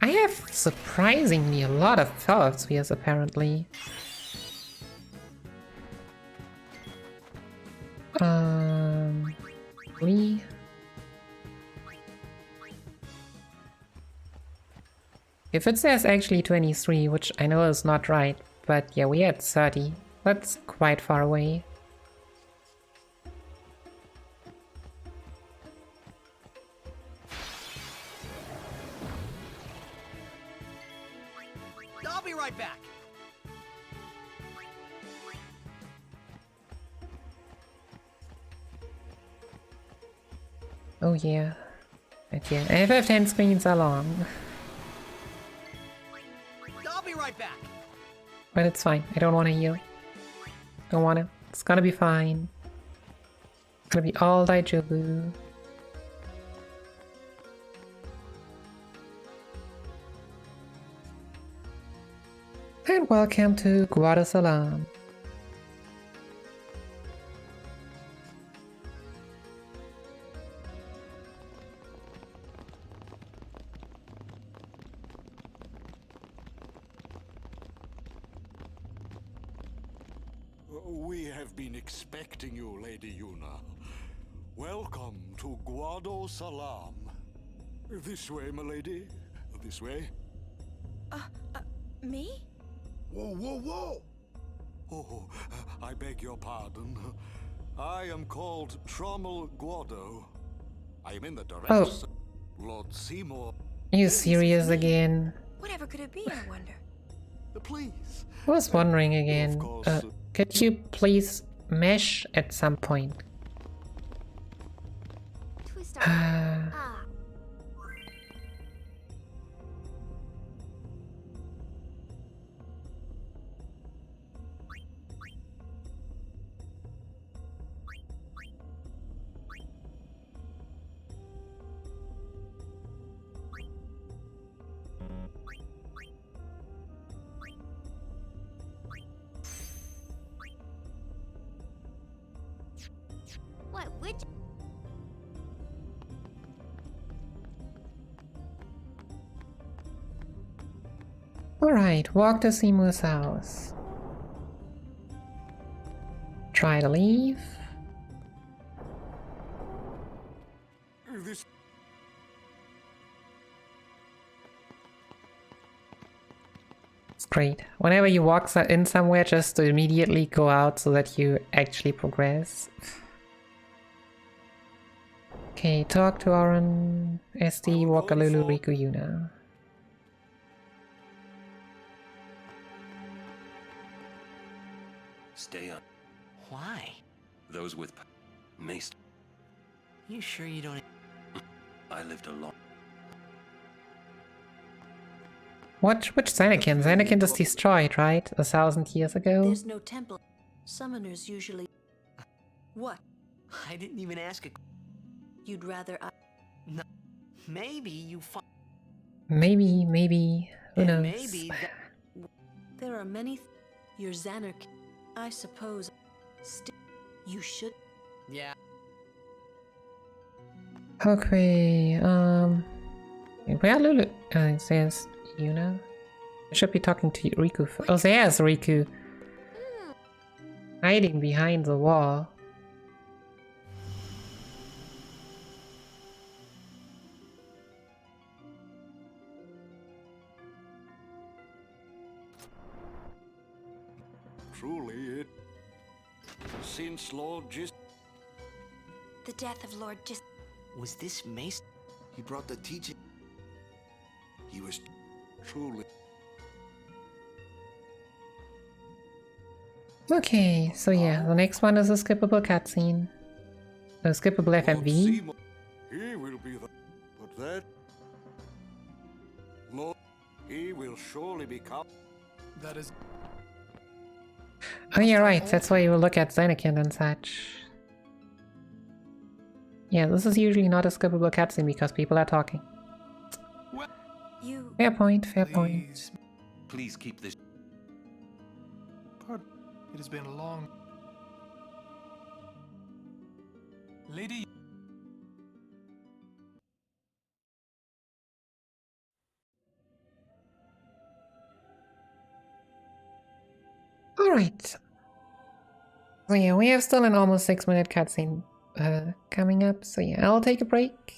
I have surprisingly a lot of follow-up spheres apparently. We... If it says actually 23, which I know is not right, but yeah, we had 30. That's quite far away.
I'll be right back.
Oh yeah. But yeah, FF10 screens are long.
I'll be right back.
But it's fine. I don't want to heal. Don't want to. It's gonna be fine. It's gonna be all Daijobu. And welcome to Guadasalam.
We have been expecting you, Lady Yuna. Welcome to Guado Salam. This way, my lady. This way.
Me?
Whoa, whoa, whoa! Oh, I beg your pardon. I am called Trommel Guado. I am in the direction. Lord Seymour.
Are you serious again?
Whatever could it be, I wonder?
Please.
I was wondering again. Could you please mesh at some point?
Twist What would you...
Alright, walk to Simu's house. Try to leave. It's great. Whenever you walk in somewhere, just to immediately go out so that you actually progress. Okay, talk to Auron, SD, Wakalulu, Riku, Yuna.
Stay on.
Why?
Those with mace.
You sure you don't...
I lived a long...
Which Zanarkand? Zanarkand is destroyed, right? 1,000 years ago?
There's no temple. Summoners usually... What?
I didn't even ask a...
You'd rather I...
No. Maybe you find...
Maybe. Who knows?
Maybe
There are many... You're Zanarkand. I suppose... You should...
Yeah.
Okay, where Lulu? It says Yuna. I should be talking to Riku. Oh, there's Riku. Hiding behind the wall.
Truly, it... Since Lord just...
The death of Lord Just...
Was this Mace?
He brought the teaching. He was truly...
Okay, so yeah, the next one is a skippable cutscene. A skippable FMV.
He will be the... But that... Lord, he will surely become...
That is...
Oh yeah, right, that's why you look at Zanarkand and such. Yeah, this is usually not a skippable cutscene because people are talking.
You...
Fair point, fair point.
Please keep this...
Pardon. It has been a long... Lady...
Alright. So yeah, we have still an almost 6-minute cutscene coming up. So yeah, I'll take a break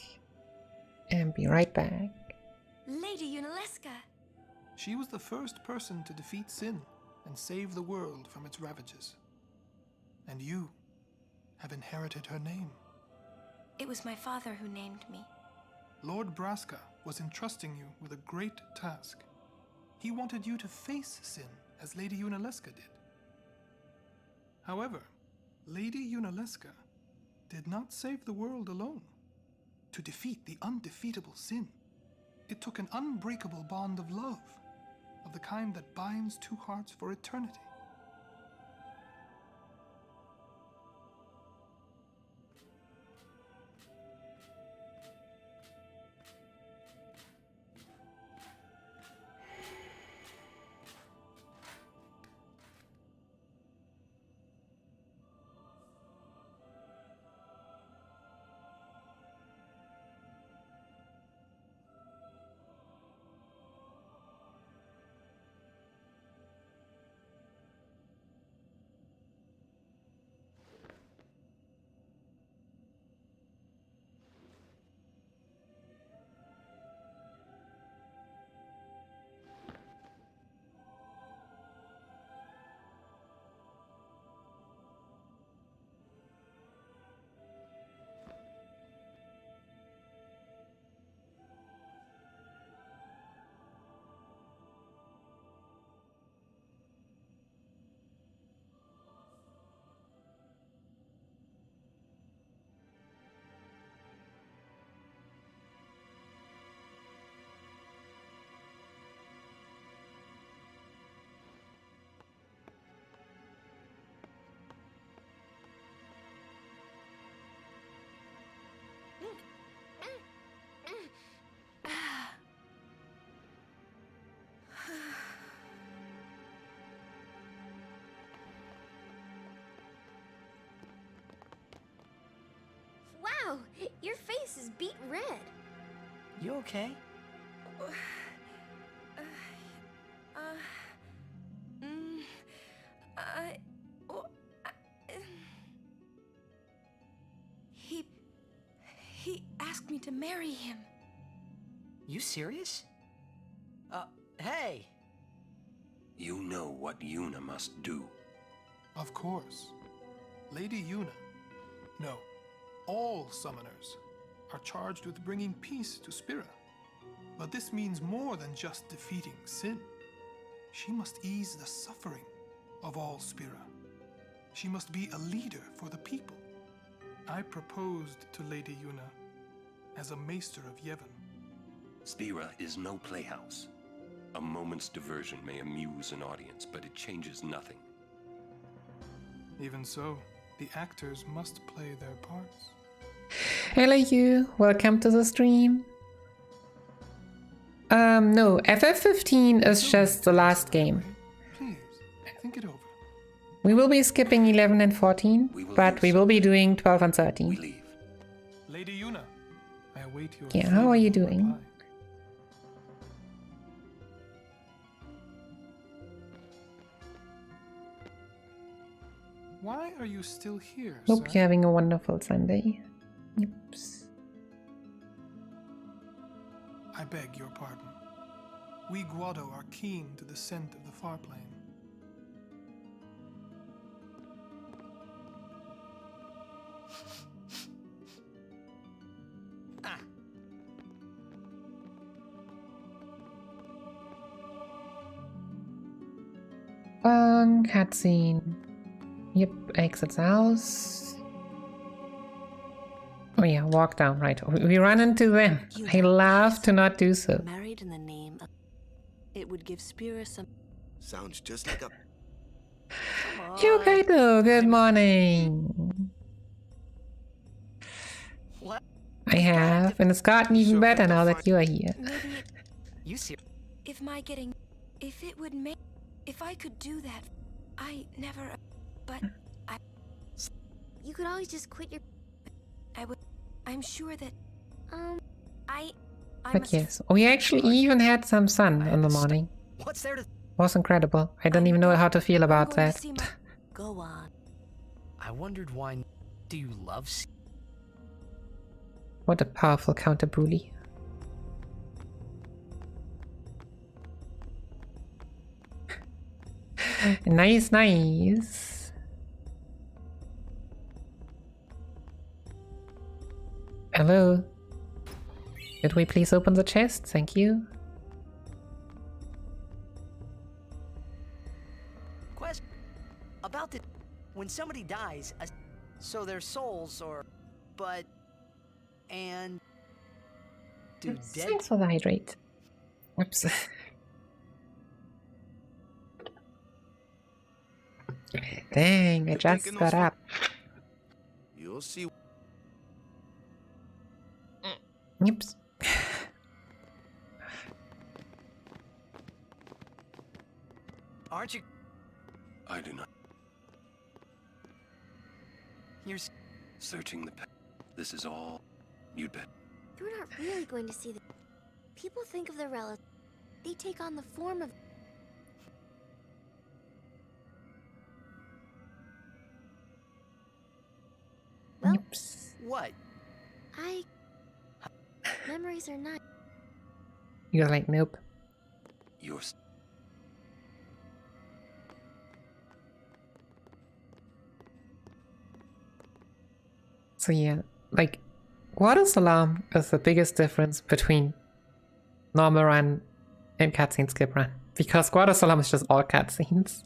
and be right back.
Lady Yunalesca!
She was the first person to defeat sin and save the world from its ravages. And you have inherited her name.
It was my father who named me.
Lord Braska was entrusting you with a great task. He wanted you to face sin as Lady Yunalesca did. However, Lady Yunalesca did not save the world alone. To defeat the undefeatable sin, it took an unbreakable bond of love, of the kind that binds two hearts for eternity.
Wow, your face is beet red.
You okay?
He asked me to marry him.
You serious? Hey!
You know what Yuna must do.
Of course. Lady Yuna. No, all summoners are charged with bringing peace to Spira. But this means more than just defeating sin. She must ease the suffering of all Spira. She must be a leader for the people. I proposed to Lady Yuna as a maester of Yevon.
Spira is no playhouse. A moment's diversion may amuse an audience, but it changes nothing.
Even so, the actors must play their parts.
Hello you, welcome to the stream. No, FF15 is just the last game.
Please, think it over.
We will be skipping 11 and 14, but we will be doing 12 and 13.
Lady Yuna, I await your
Yeah, how are you doing?
reply. Why are you still here,
Hope
sir?
you're having a wonderful Sunday. Yep.
I beg your pardon. We Guado are keen to the scent of the far plane.
Cutscene. Yep, exits house. Oh yeah, walk down, right. We run into them. I love to not do so.
Married in the name of... It would give Spira some...
Sounds just like a...
Yokaito, good morning.
What?
I have, and it's gotten even better now that you are here.
You see, if my getting, if it would make, if I could do that, I never, but I.
You could always just quit your...
I would, I'm sure that, I
But
must
yes, we actually even had some sun in the morning.
What's there to...
Was incredible. I don't even know how to feel about that.
Go on.
I wondered why. Do you love
What a powerful counter bully. Nice, nice. Hello. Could we please open the chest? Thank you.
Question about the... When somebody dies, so their souls or... But... And... Do dead...
Thanks for the hydrate. Oops. Dang, I just got up.
You'll see.
Oops.
Aren't you...
I do not.
You're...
Searching the past. This is all. You'd bet.
You're not really going to see the... People think of their relatives. They take on the form of... Well,
What?
Memories are not...
You're like, nope.
You're...
So yeah, like, Water Salam is the biggest difference between normal run and cutscene skip run. Because Water Salam is just all cutscenes.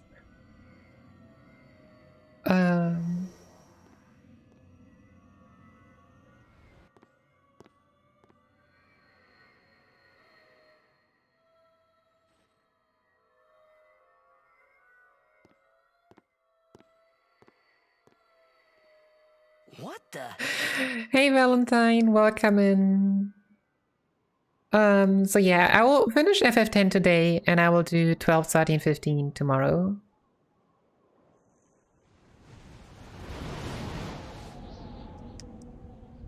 What the?
Hey Valentine, welcome in. So yeah, I will finish FF10 today and I will do 12, 13, 15 tomorrow.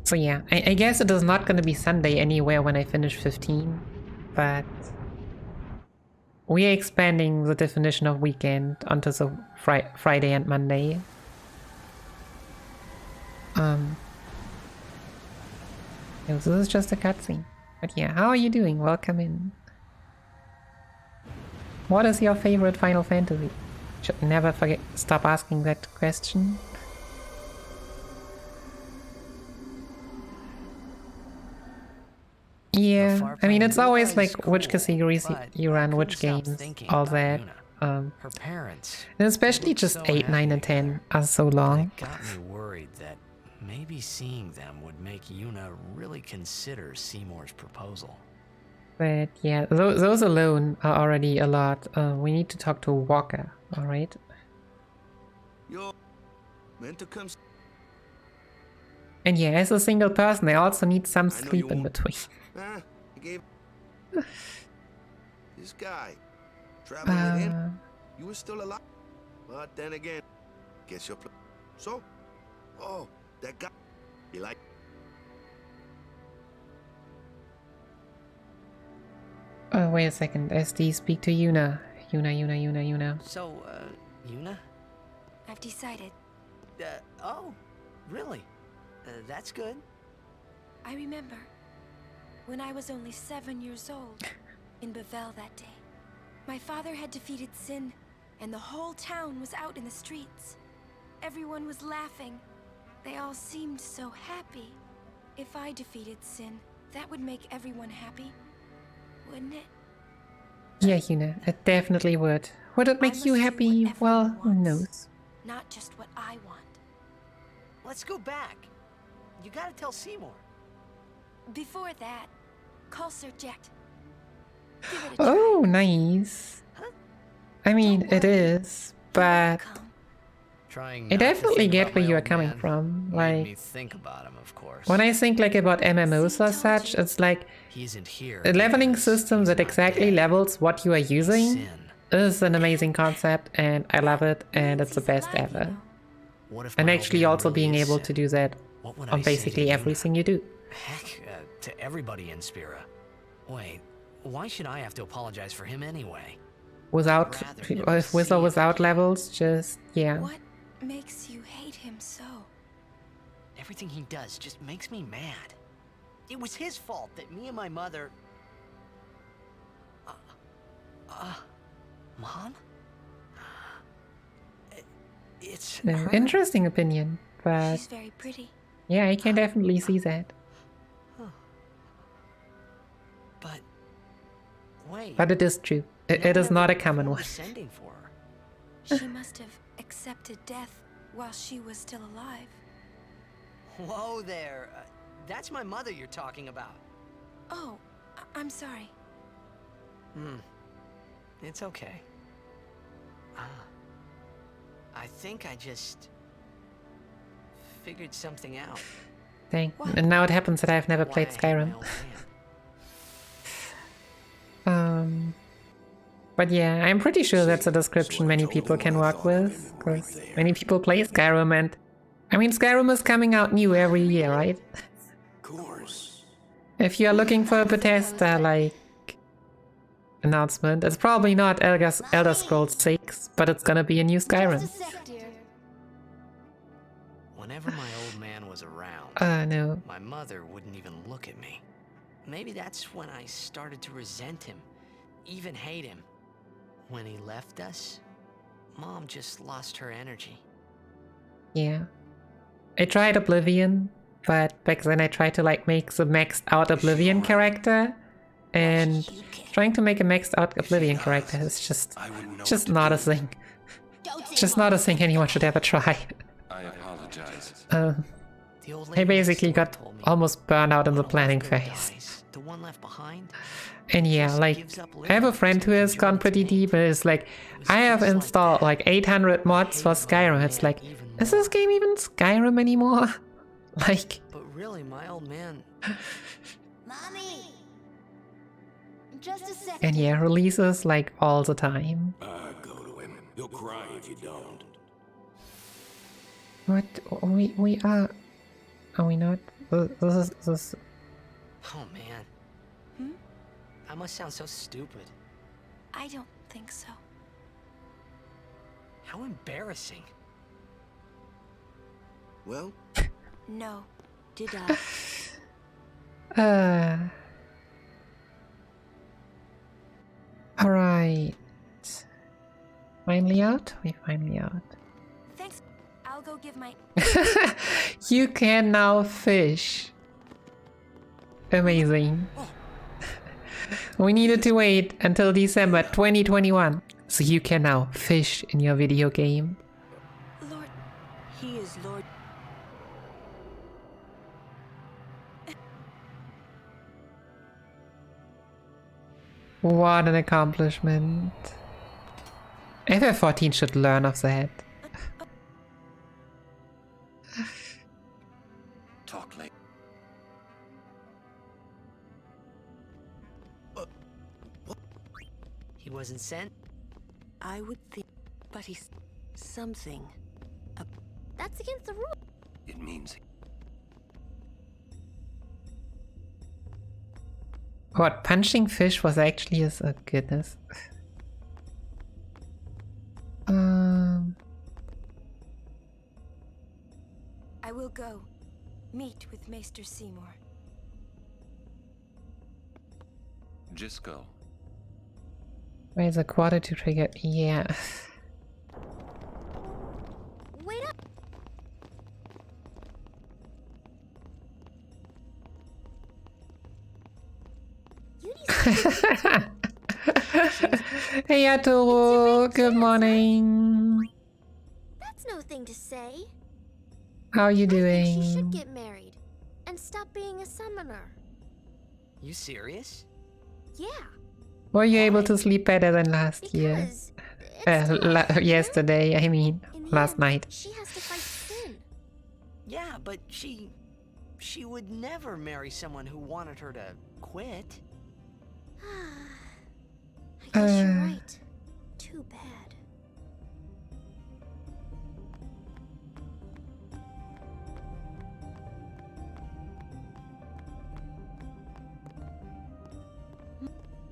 So yeah, I guess it is not going to be Sunday anywhere when I finish 15, but we are expanding the definition of weekend onto the Friday and Monday. This is just a cutscene. But yeah, how are you doing? Welcome in. What is your favorite Final Fantasy? Should never forget, stop asking that question. Yeah, I mean, it's always like which categories you run, which games, all that.
Her parents.
And especially just
so
8, 9, and 10 are so long.
Got me worried that maybe seeing them would make Yuna really consider Seymour's proposal.
But yeah, those alone are already a lot. We need to talk to Walker, alright?
Yo, meant to come.
And yeah, as a single person, I also need some sleep in between.
I gave this guy traveling with him. You were still alive, but then again, guess you're. So, oh, that guy. You like?
Oh, wait a second. SD, speak to Yuna. Yuna.
So, Yuna?
I've decided.
Oh, really? That's good.
I remember when I was only 7 years old in Bavel that day. My father had defeated Sin, and the whole town was out in the streets. Everyone was laughing. They all seemed so happy. If I defeated Sin, that would make everyone happy, wouldn't it?
Yeah, Yuna, it definitely would. Would it make you happy? Well, who knows?
Not just what I want.
Let's go back. You gotta tell Seymour.
Before that, call Sir Jet.
Oh, nice. I mean, it is, but I definitely get where you are coming from. Like,
me think about him, of course.
when I think like about MMOs or such, it's like
He isn't here.
a leveling system that exactly levels what you are using is an amazing concept, and I love it, and it's the best ever. And actually also being able to do that on basically everything you do.
Heck, to everybody in Spira. Wait, why should I have to apologize for him anyway?
Without, with or without levels, just, yeah.
What makes you hate him so?
Everything he does just makes me mad. It was his fault that me and my mother... Mom? It's
No,
her?
interesting opinion, but
She's very pretty.
yeah, I can definitely see that.
But... Wait.
But it is true. It is not a common one.
Sending for her.
She must have accepted death while she was still alive.
Whoa there. That's my mother you're talking about.
Oh, I'm sorry.
It's okay. I think I just figured something out.
Dang. And now it happens that I've never played Skyrim. But yeah, I'm pretty sure that's a description many people can work with, because many people play Skyrim, and I mean, Skyrim is coming out new every year, right?
Of course.
If you're looking for a Bethesda, like, announcement, it's probably not Elder Scrolls 6, but it's gonna be a new Skyrim.
Whenever my old man was around,
No.
my mother wouldn't even look at me. Maybe that's when I started to resent him, even hate him. When he left us, Mom just lost her energy.
Yeah. I tried Oblivion, but back then I tried to like make the maxed out Oblivion character, and trying to make a maxed out Oblivion character is just not a thing. Just not a thing anyone should ever try.
I apologize.
I basically got almost burned out in the planning phase.
The one left behind?
And yeah, like, I have a friend who has gone pretty deep and is like, I have installed like 800 mods for Skyrim. It's like, is this game even Skyrim anymore? Like...
But really, my old man...
Mommy! Just a second.
And yeah, releases like all the time.
Go to him. He'll cry if you don't.
What? We are... Are we not? This...
Oh man. I must sound so stupid.
I don't think so.
How embarrassing.
Well?
No.
Did I?
Alright. Finally out? We finally out.
Thanks. I'll go give my...
You can now fish. Amazing. We needed to wait until December 2021. So you can now fish in your video game.
Lord, he is Lord.
What an accomplishment. FF14 should learn of that.
Talk late.
He wasn't sent?
I would think, but he's something.
That's against the rule.
It means
What, punching fish was actually a oh, goodness.
I will go meet with Maester Seymour.
just go.
Where's a quarter to trigger? Yeah.
Wait up!
Hey Arturo, good morning.
That's no thing to say.
How are you
She
doing?
should get married and stop being a summoner.
You serious?
Yeah.
Were you able to sleep better than last year? Yesterday, I mean, last night.
She has to fight sin.
Yeah, but she would never marry someone who wanted her to quit.
I guess you're right. Too bad.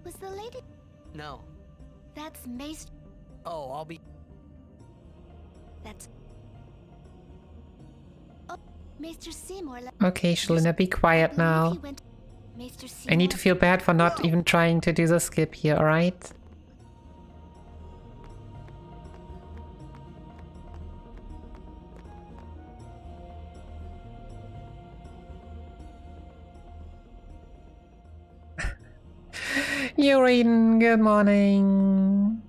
Was the lady?
No.
That's Maester.
Oh, I'll be...
That's... Oh, Maester Seymour.
Okay, Shalina, be quiet now.
Maester
I need to feel bad for not even trying to do the skip here, alright? Uraiden, good morning.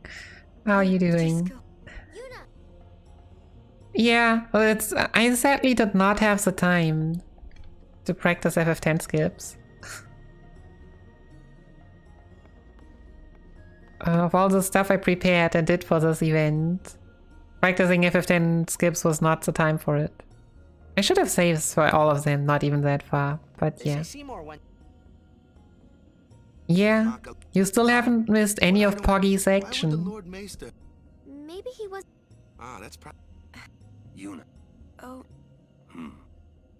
How are you doing? Yeah, well, it's I sadly did not have the time to practice FF10 skips. Of all the stuff I prepared and did for this event, practicing FF10 skips was not the time for it. I should have saved for all of them, not even that far, but yeah. Yeah, you still haven't missed any of Poggy's action.
Maybe he was.
Ah, that's Yuna.
Oh.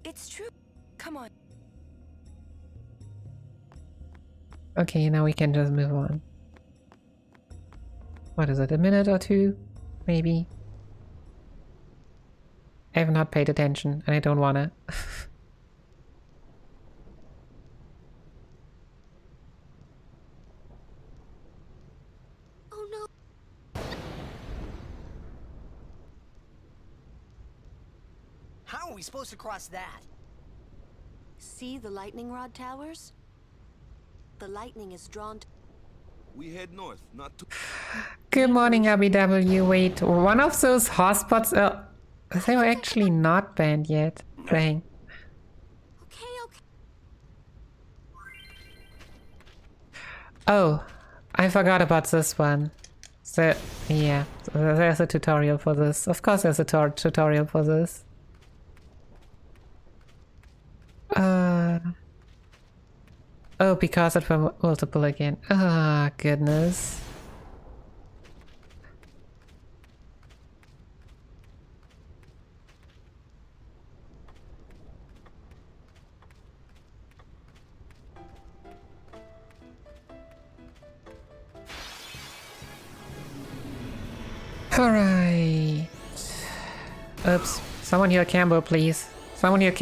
It's true. Come on.
Okay, now we can just move on. What is it, a minute or two? Maybe? I have not paid attention, and I don't wanna.
Oh no.
How are we supposed to cross that?
See the lightning rod towers? The lightning is drawn to...
We head north, not too...
Good morning, RBW. Wait, one of those hotspots... they were actually not banned yet. Dang. Oh, I forgot about this one. So, yeah, there's a tutorial for this. Of course there's a tutorial for this. Oh, because it were multiple again. Ah, goodness. Alright. Oops. Someone heal Cambo, please. Someone heal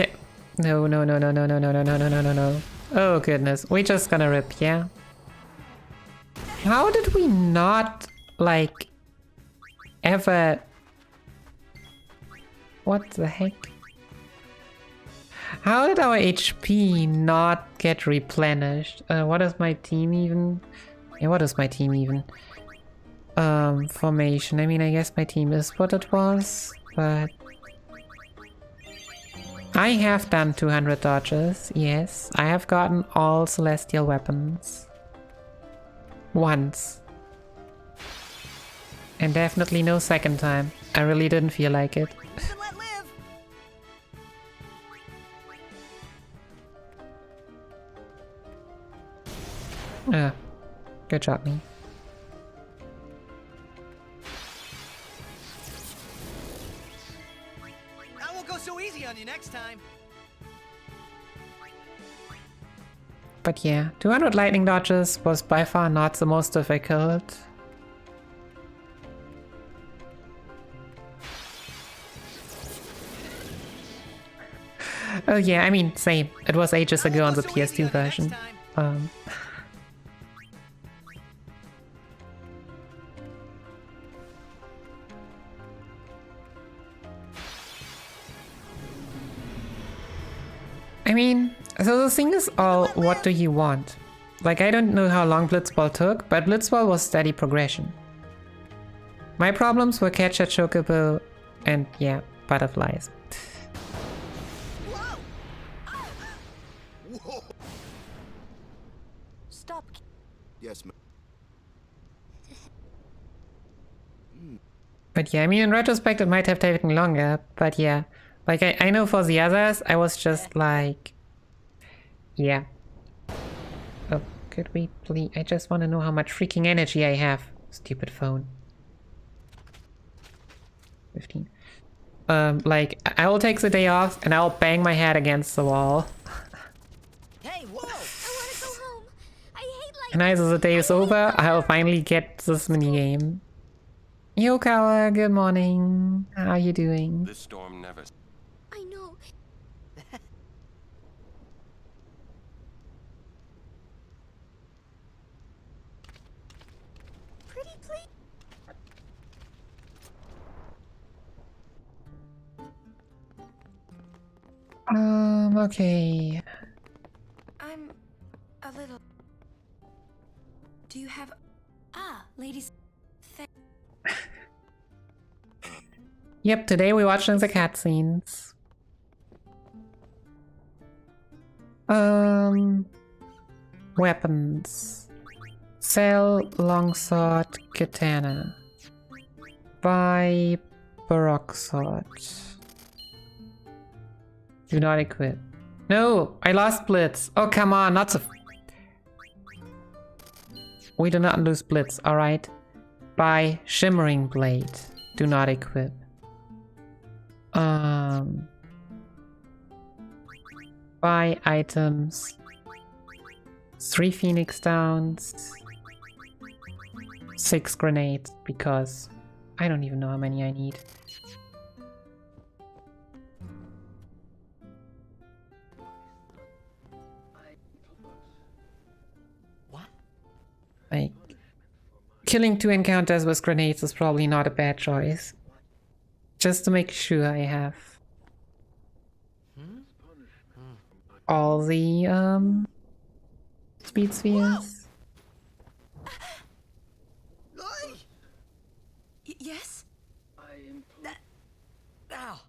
No. Oh goodness. We're just gonna rip, yeah? How did we not, like, ever... What the heck? How did our HP not get replenished? What is my team even? Yeah, what is my team even? formation. I mean, I guess my team is what it was, but I have done 200 dodges, yes. I have gotten all celestial weapons. Once. And definitely no second time. I really didn't feel like it. Good job, me.
I won't go so easy on you next time.
But yeah, 200 lightning dodges was by far not the most difficult. Oh yeah, I mean, same. It was ages ago on the PS2 version. I mean, so the thing is all, what do you want? Like, I don't know how long Blitzball took, but Blitzball was steady progression. My problems were Catcher, Chocobo, and yeah, butterflies.
Stop. Yes, ma'am.
But yeah, I mean, in retrospect, it might have taken longer, but yeah. Like, I know for the others, I was just like... Yeah. Oh, could we please... I just want to know how much freaking energy I have. Stupid phone. 15. Like, I will take the day off and I'll bang my head against the wall.
Hey, whoa! I want to go home. I hate life.
And either the day is over, I'll finally get this minigame. Yokawa, good morning. How are you doing?
This storm never...
I know. Pretty please.
Okay.
I'm a little... Do you have... Ah, ladies...
Yep, today we're watching the cutscenes. Weapons. Cell, longsword, katana. Buy baroque sword. Do not equip. No, I lost Blitz. Oh, come on, not so... We do not lose Blitz, alright? Buy shimmering blade. Do not equip. Buy items. 3 Phoenix Downs. 6 grenades, because I don't even know how many I need.
What?
Like, killing 2 encounters with grenades is probably not a bad choice. Just to make sure I have all the speed spheres.
Yes?
Ow.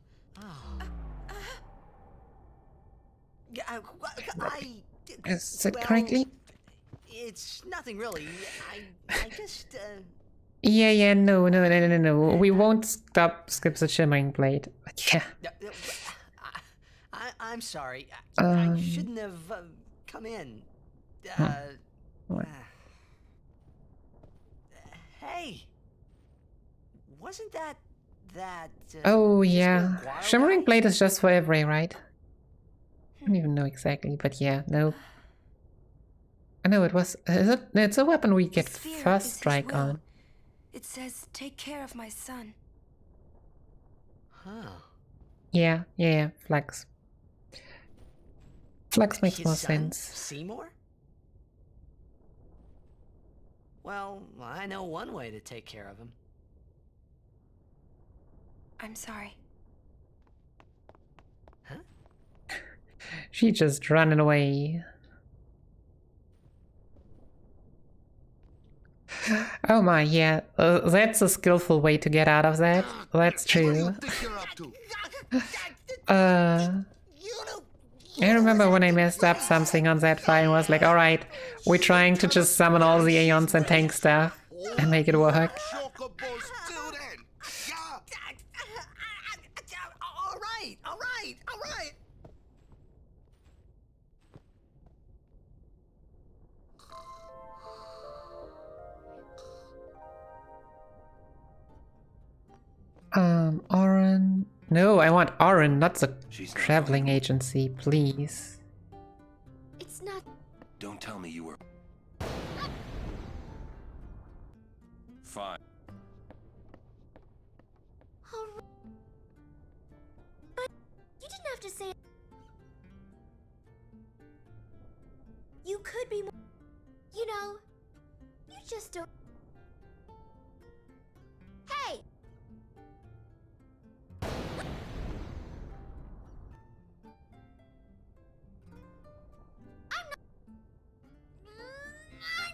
Is it correctly?
It's nothing really. I just,
Yeah, no. We won't skip the shimmering blade. Yeah.
I'm sorry. I shouldn't have come in.
What?
Hey, wasn't that
Oh yeah, shimmering blade is just for every, right? I don't even know exactly, but yeah, no. I know it was. It's a weapon we get first strike on.
It says, "Take care of my son."
Huh.
Yeah, Flex. Flex makes more sense.
Seymour? Well, I know one way to take care of him.
I'm sorry.
Huh?
She just running away. Oh my, yeah. That's a skillful way to get out of that. That's true. I remember when I messed up something on that file and was like, alright, we're trying to just summon all the Aeons and tank stuff and make it work. Oren. No, I want Oren, not the traveling agency, please.
It's not.
Don't tell me you were. Fine.
But you didn't have to say. You could be more. You know, you just don't. Hey! I'm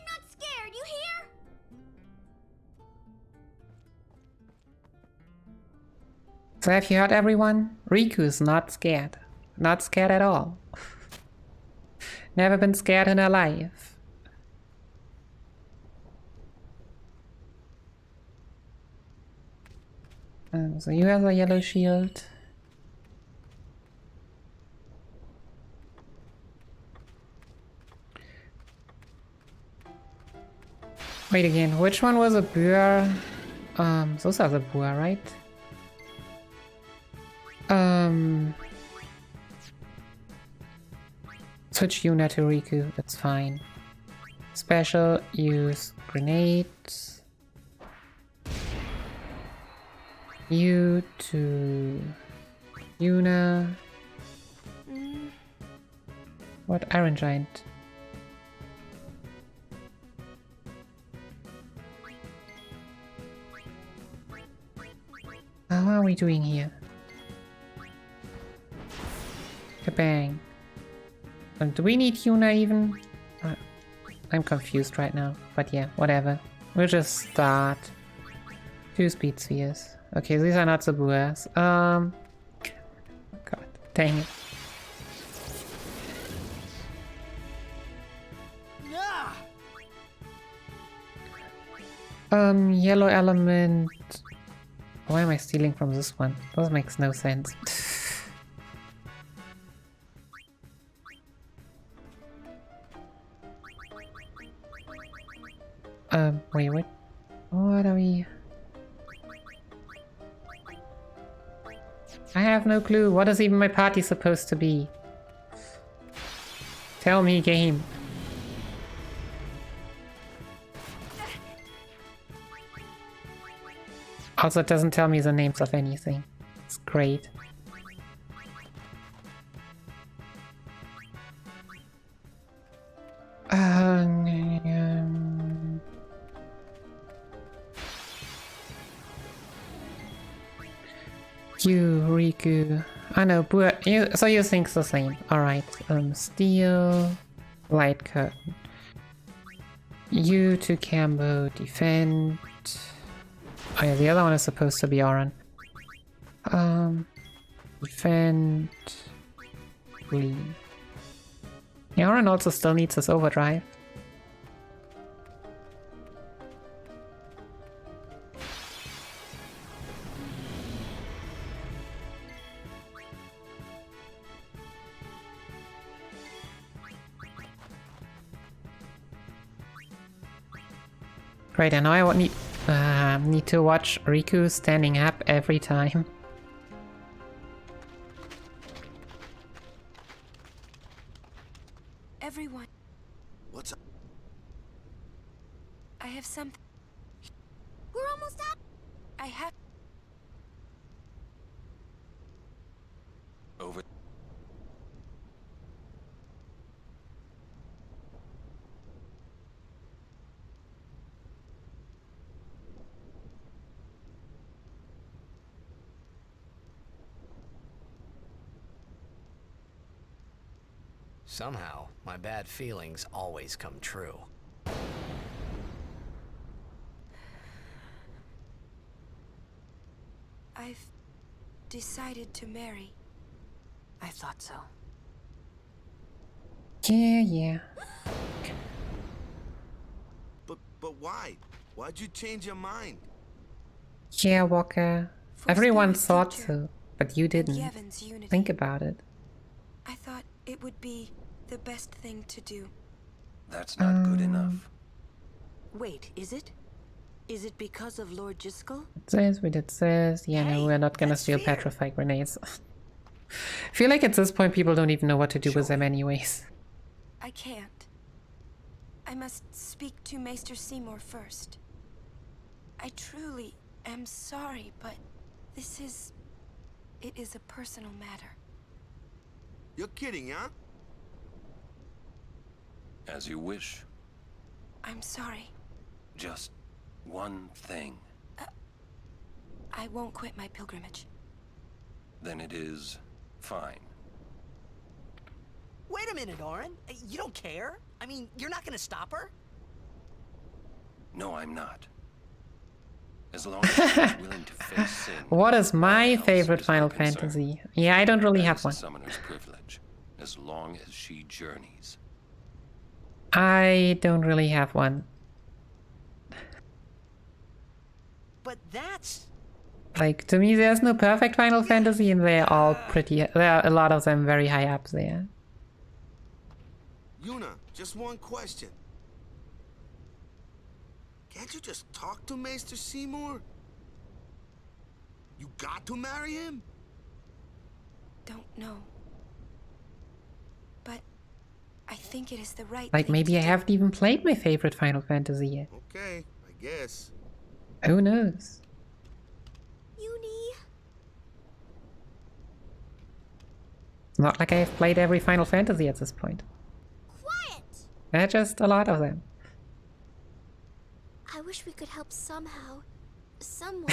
not scared, you hear?
So have you heard, everyone? Riku's not scared. Not scared at all. Never been scared in her life. So you have a yellow shield. Wait again, which one was a Buer? Those are the Buer, right? Switch Yuna to Riku, that's fine. Special, use grenades. You to Yuna. What Iron Giant? How are we doing here? Kabang. Do we need Yuna even? I'm confused right now, but yeah, whatever. We'll just start. 2 speed spheres. Okay, these are not the Buers. God, dang it. Yellow element. Why am I stealing from this one? That makes no sense. Wait, what? What are we? I have no clue. What is even my party supposed to be? Tell me, game. Also, it doesn't tell me the names of anything. It's great. You, Riku. I know, so you think the same. Alright. Steel. Light curtain. You to Cambo, defend. Oh yeah, the other one is supposed to be Oren. Defend. Lead. Yeah, Oren also still needs his overdrive. Great, I know I need to watch Riku standing up every time.
Everyone.
What's up?
I have something.
We're almost out.
I have.
Over.
Somehow, my bad feelings always come true.
I've decided to marry.
I thought so.
Yeah.
But why? Why'd you change your mind?
Yeah, Walker. Everyone thought so, but you didn't.
Yevon's unity.
Think about it.
I thought it would be the best thing to do.
That's not good enough.
Wait, is it? Is it because of Lord Jiskel?
We did this. Yeah, no, we're not gonna steal petrify grenades. I feel like at this point people don't even know what to do with them anyways.
I can't. I must speak to Maester Seymour first. I truly am sorry, but this is... It is a personal matter.
You're kidding, huh?
As you wish.
I'm sorry.
Just one thing.
I won't quit my pilgrimage.
Then it is fine.
Wait a minute, Orin. You don't care? I mean, you're not gonna stop her?
No, I'm not. As long as she's willing to face sin.
What is my favorite Final Fantasy? Yeah, I don't really have one.
Summoner's privilege, as long as she journeys.
I don't really have one.
But that's...
Like, to me, there's no perfect Final Fantasy, and they're all pretty... There are a lot of them very high up there.
Yuna, just one question. Can't you just talk to Maester Seymour? You got to marry him?
Don't know. But I think it is the right
Like,
thing
maybe
to
I
do.
haven't even played my favorite Final Fantasy yet.
Okay, I guess.
Who knows?
Uni.
Not like I have played every Final Fantasy at this point.
Quiet!
There are just a lot of them.
I wish we could help somehow. Someone.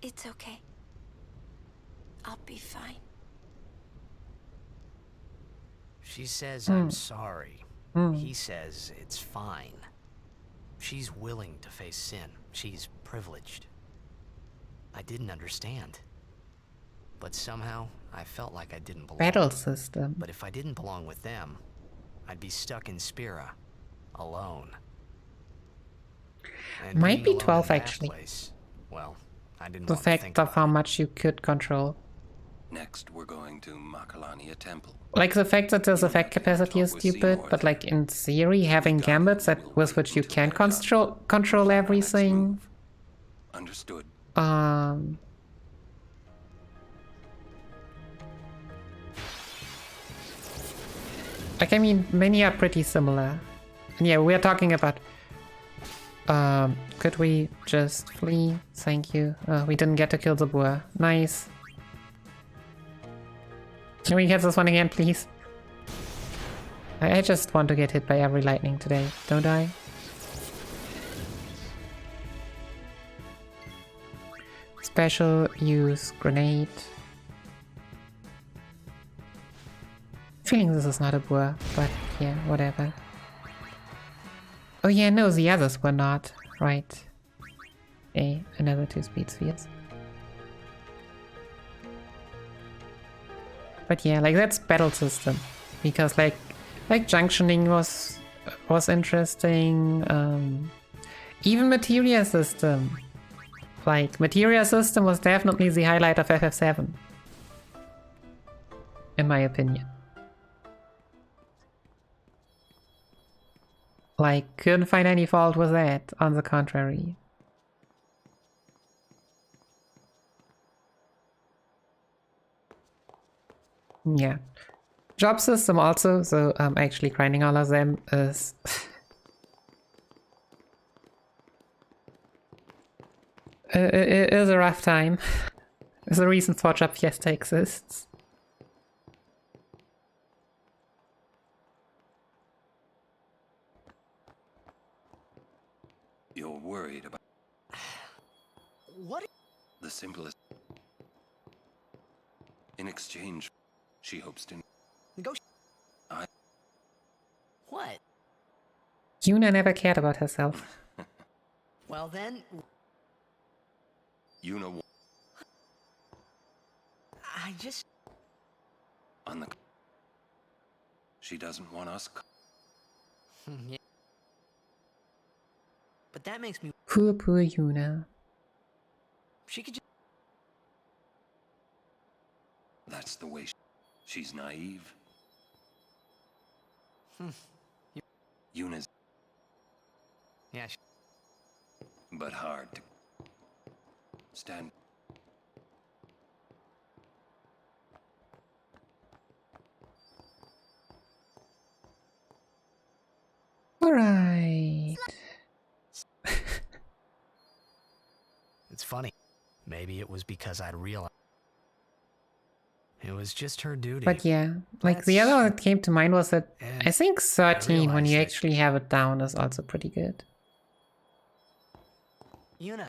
It's okay. I'll be fine.
She says I'm sorry. He says it's fine. She's willing to face sin. She's privileged. I didn't understand. But somehow, I felt like I didn't belong.
Battle system.
But if I didn't belong with them, I'd be stuck in Spira, alone. And
Might
being
be
alone
12
in that
actually.
place, well, I didn't
The
want to think
fact of how much you could control.
Next, we're going to Makalania Temple.
Like, the fact that there's effect capacity is stupid, but like, in theory, having gambits with which you can control everything...
Understood.
Like, I mean, many are pretty similar. And yeah, we're talking about... could we just flee? Thank you. We didn't get to kill the boar. Nice. Can we get this one again, please? I just want to get hit by every lightning today, don't I? Special use grenade. Feeling this is not a boar, but yeah, whatever. Oh yeah, no, the others were not. Right. Another 2 speed spheres. But yeah, like, that's battle system. Because like junctioning was interesting. Even materia system. Like, materia system was definitely the highlight of FF7. In my opinion. Like, couldn't find any fault with that, on the contrary. Yeah. Job system also, so actually grinding all of them is... it is a rough time. There's a reason for Job Fiesta exists.
You're worried about...
What?
The simplest... In exchange, she hopes to...
What?
Yuna never cared about herself.
Well then,
You know,
I just...
on the... She doesn't want us...
Yeah. But that makes me...
Poor Yuna.
She could just...
That's the way she's naive. Yuna's...
Yeah,
but hard to... stand...
Alright.
It's funny. Maybe it was because I'd realized it was just her duty.
But yeah, like the other one that came to mind was that I think 13, when you
that-
actually have it down, is also pretty good.
Yuna.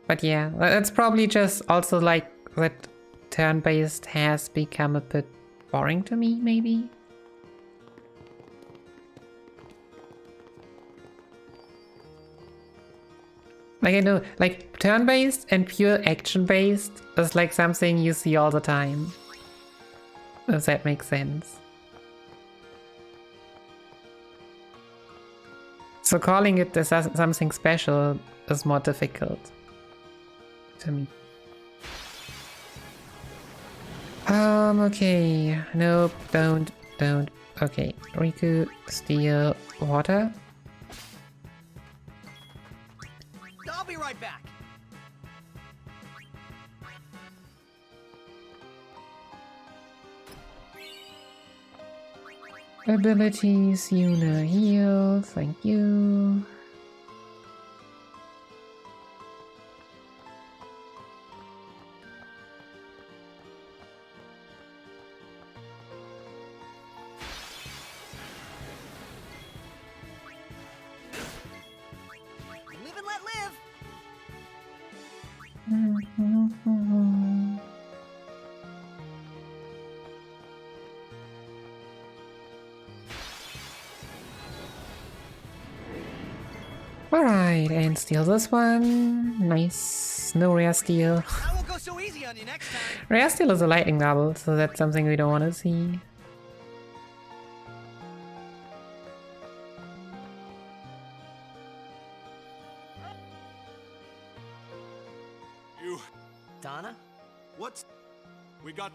But yeah, it's probably just also like that turn-based has become a bit boring to me, maybe? Like I know, like turn-based and pure action-based is like something you see all the time. If that makes sense. So calling it as something special is more difficult to me. Okay. Nope, don't. Okay, Riku, steel, water.
I'll be right back.
Abilities, Yuna heal, thank you.
Live and let live.
Alright, and steal this one. Nice. No rare steal.
I won't go so easy on you next time.
Rare steal is a lightning double, so that's something we don't want to see.
You...
Donna?
What's... We got...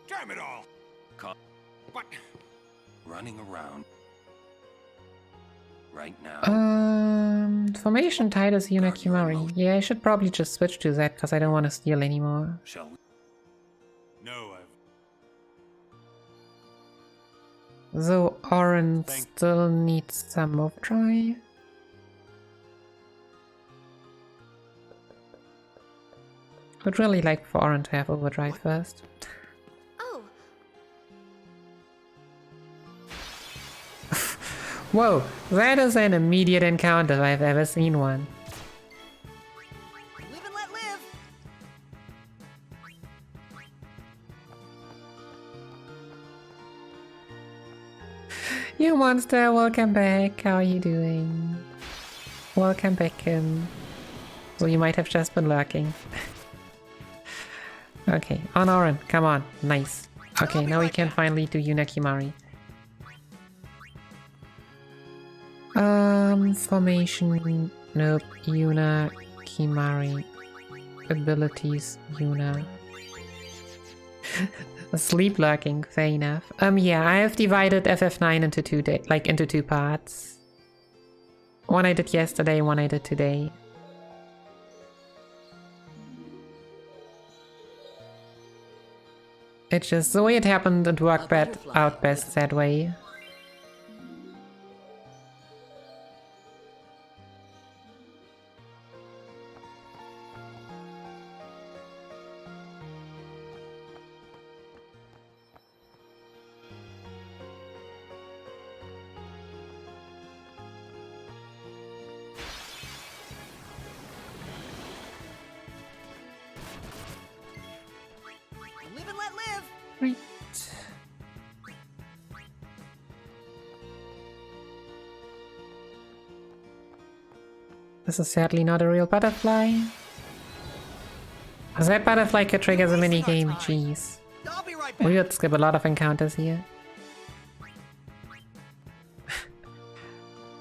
Damn it all! But...
running around. Right now.
Formation Titus Yuna Kimari. Yeah, I should probably just switch to that because I don't want to steal anymore.
Shall we?
No,
Though Oren still needs some move try. Would really like for Oren to have overdrive first.
Oh,
Whoa, that is an immediate encounter if I've ever seen one.
Live and let live.
You monster, welcome back. How are you doing? Welcome back, Kim. So you might have just been lurking. Okay, on Oren, come on. Nice. Okay, now we can finally do Yuna Kimari. Formation. Nope. Yuna Kimari. Abilities. Yuna. Sleep lurking. Fair enough. Yeah, I have divided FF9 into two parts. One I did yesterday, one I did today. It's just the way it happened. It worked out best that way.
Live and let live.
Right. This is sadly not a real butterfly. That butterfly could trigger the minigame, jeez. We would skip a lot of encounters here.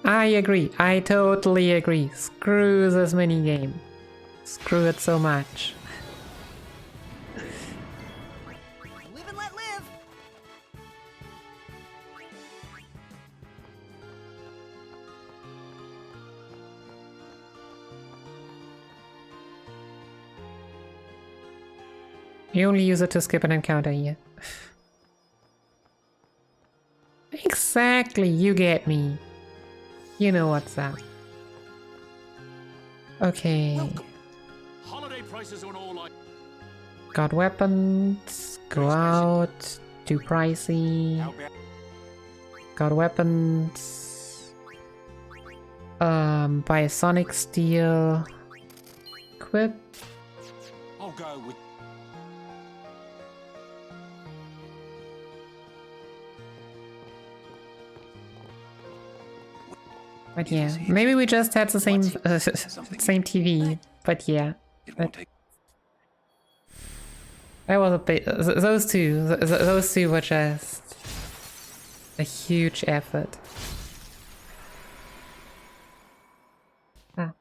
I agree, I totally agree. Screw this minigame. Screw it so much.
Live and let live.
You only use it to skip an encounter here. Exactly, you get me. You know what's up. Okay.
Holiday prices on all
Got weapons. Go out. Too pricey. Got weapons. Buy a Sonic Steel. Equip.
I'll go with.
But yeah, maybe we just had the same same TV. But yeah, that was a bit. Those two were just a huge effort. Ah.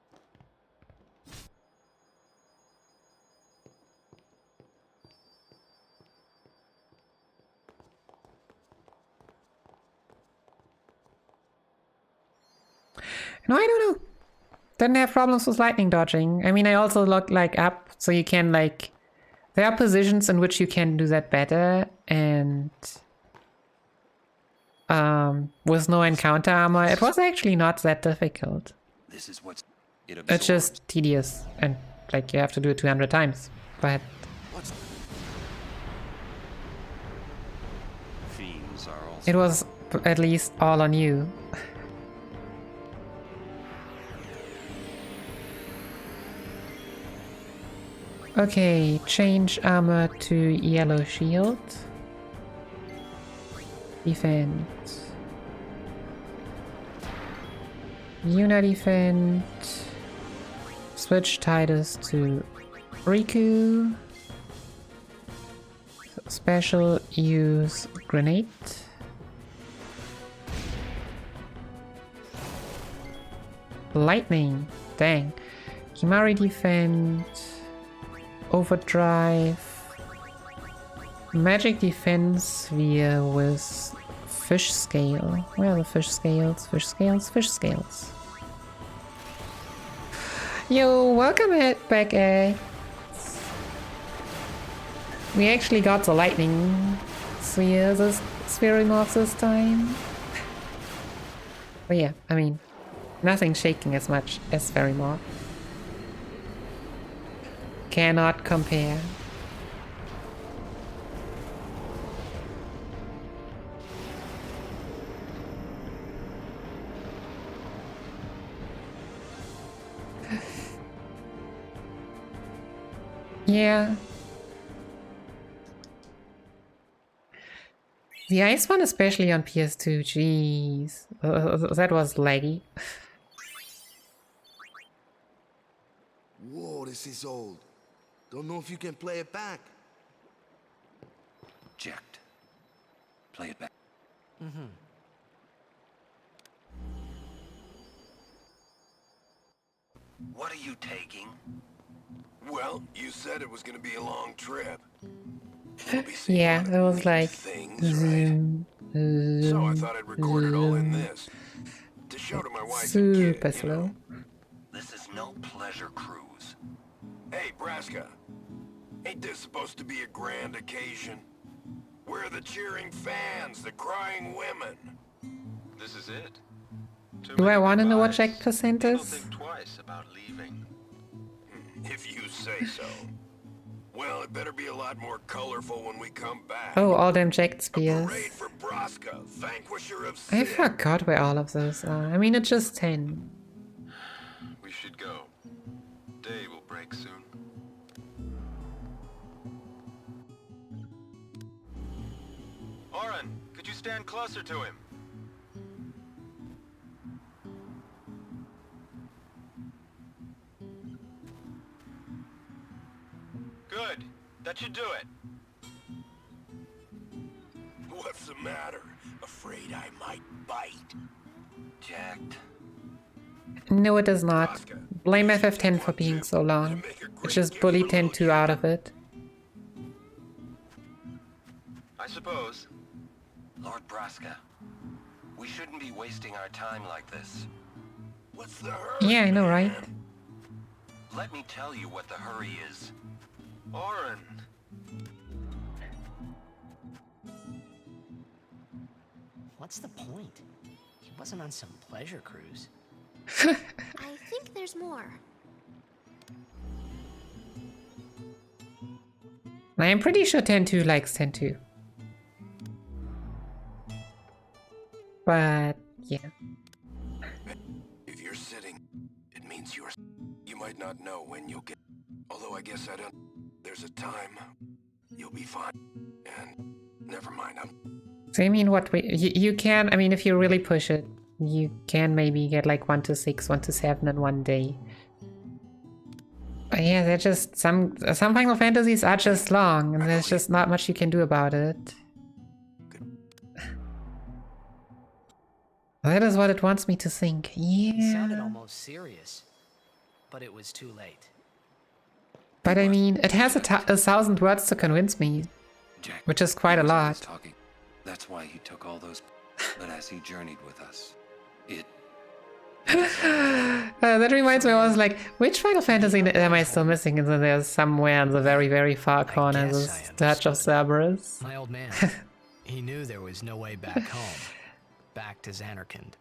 No, I don't know. Didn't have problems with lightning dodging. I mean, I also looked like up, so you can like, there are positions in which you can do that better, and with no encounter armor, it was actually not that difficult.
This is what's
It's just tedious, and like you have to do it 200 times. But
Fiends are also
it was at least all on you. Okay, change armor to yellow shield. Defend. Yuna defend. Switch Tidus to Riku. Special use grenade. Lightning. Dang. Himari defend. Overdrive. Magic defense via with fish scale. Where are the fish scales? Fish scales? Fish scales. Yo, welcome back, We actually got the lightning sphere, this Spherimorph this time. But yeah, I mean, nothing shaking as much as Spherimorph. Cannot compare. Yeah. The ice one, especially on PS2, jeez. That was laggy.
Whoa, this is old. Don't know if you can play it back.
Jacked. Play it back.
Mm-hmm.
What are you taking?
Well, you said it was gonna be a long trip.
Yeah, it was like
So I thought I'd record it all in this to show to my wife
super
and kid,
slow.
This is no pleasure cruise.
Hey, Braska, ain't this supposed to be a grand occasion? We're the cheering fans, the crying women.
This is it.
Do I want to know what Jack percent is?
Twice about leaving.
If you say so. Well, it better be a lot more colorful when we come back.
Oh, all them jacked spears.
Parade for Braska, vanquisher of
I
sin.
forgot where all of those are. I mean, it's just 10.
We should go. Day will break soon. Oren, could you stand closer to him?
Good. That should do it. What's the matter? Afraid I might bite?
Jacked.
No, it is not. Blame FF10 for being so long. It just bullied 10-2 out of it.
I suppose. Lord Braska, we shouldn't be wasting our time like this.
What's the hurry?
Yeah, I know, right?
Let me tell you what the hurry is.
Orin.
What's the point? He wasn't on some pleasure cruise.
I think there's more.
I'm pretty sure 10-2 likes 10-2. But, yeah.
If you're sitting, it means you might not know when you'll get... Although I guess I don't... There's a time. You'll be fine. And never mind,
So I mean, what you can, I mean, if you really push it, you can maybe get like 1 to 6, 1 to 7 in one day. But yeah, they're just, some Final Fantasies are just long, and there's just not much you can do about it. That is what it wants me to think. Yeah.
He sounded almost serious, but it was too late.
But I mean, it has 1,000 words to convince me,
Jack,
which is quite a lot.
talking. That's why he took all those. But as he journeyed with us, it.
That reminds me, I was like, which Final Fantasy am I still missing? And then there's somewhere in the very, very far corner, the Touch of Cerberus.
My old man, he knew there was no way back home, back to Zanarkand.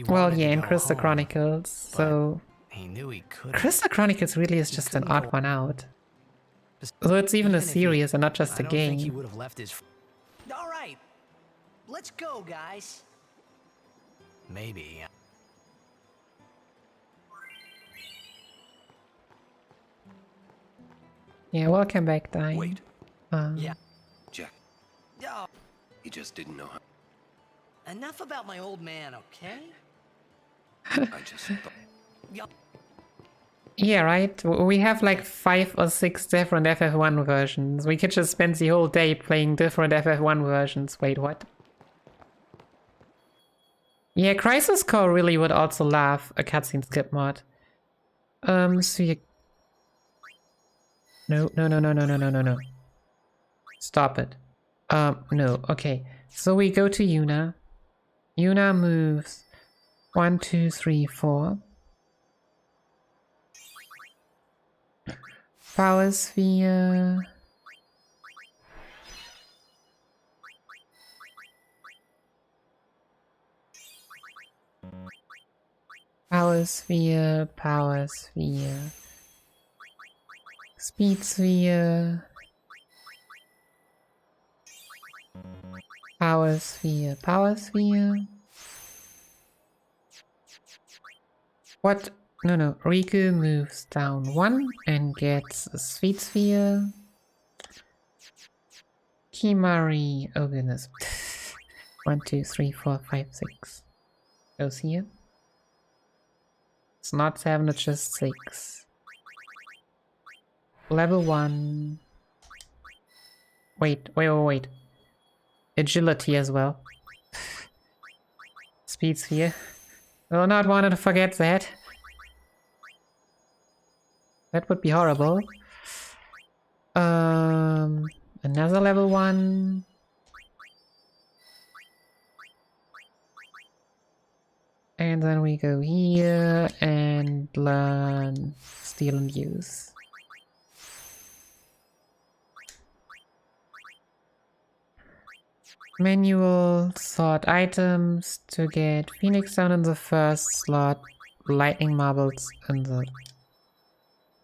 Well, yeah, in Crystal Chronicles, so...
He knew he couldn't.
Crystal Chronicles really is just an odd one out. So it's even a series and not just a game.
I don't think he would have left his...
All right, let's go, guys.
Maybe.
Yeah, welcome back, Dine.
Wait.
Yeah.
Jack.
Oh.
He just didn't know how.
Enough about my old man, okay?
I just thought.
Yeah, right? We have like 5 or 6 different FF1 versions. We could just spend the whole day playing different FF1 versions. Wait, what? Yeah, Crisis Core really would also love a cutscene skip mod. So you... No. Stop it. No, okay. So we go to Yuna. Yuna moves 1, 2, 3, 4. Power Sphere. Power Sphere, Power Sphere. Speed Sphere. Power Sphere, Power Sphere. What? No. Riku moves down 1 and gets a Sweet Sphere. Kimari, oh goodness. 1, 2, 3, 4, 5, 6. Goes here. It's not 7, it's just 6. Level 1. Wait. Agility as well. Speed Sphere. Will not want to forget that. That would be horrible. Another level 1. And then we go here and learn Steal and Use. Manual, sort items to get Phoenix Stone in the first slot, Lightning Marbles in the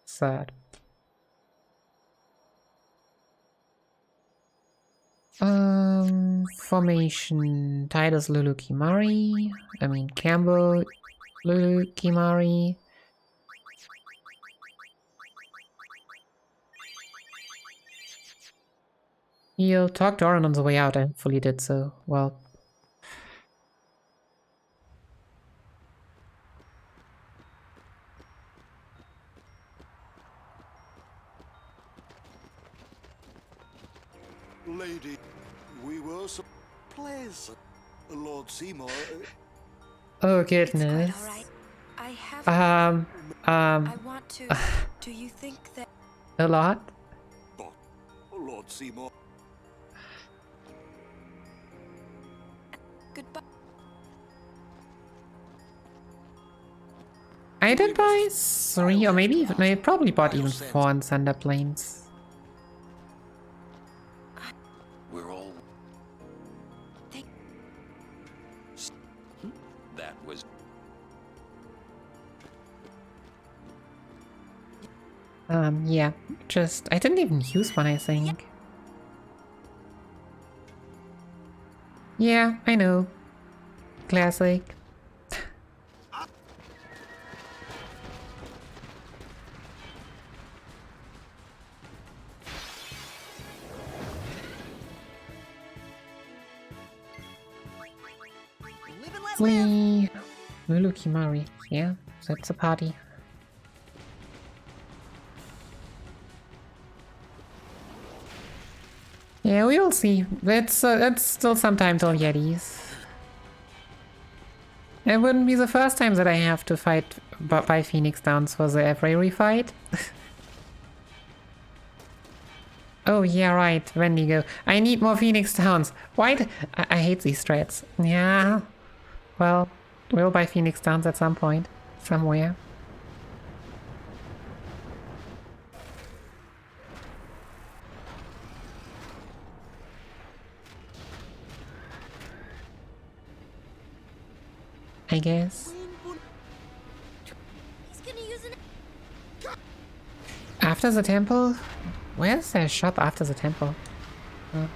third. Formation, Tidus Lulu Kimari, Campbell Lulu Kimari. He'll talk to Auron on the way out, I fully did so. Well.
Lady, we were so pleasant. Lord Seymour.
Oh goodness.
I have.
I
want to. Do you think that?
A lot.
But Lord Seymour.
Goodbye.
I did buy 3, or maybe even, I probably bought even 4 on Thunder Plains.
We're all... That was...
Yeah, just, I didn't even use one, I think. Yeah, I know. Classic. Flee. Lulu Kimari. Yeah, that's a party. Yeah, we'll see. That's still some time till Yetis. It wouldn't be the first time that I have to fight by Phoenix Downs for the Avery fight. Oh yeah, right, Wendigo. I need more Phoenix Downs. Why? I hate these strats. Yeah. Well, we'll buy Phoenix Downs at some point. Somewhere. I guess. After the temple? Where's the shop after the temple? Oh.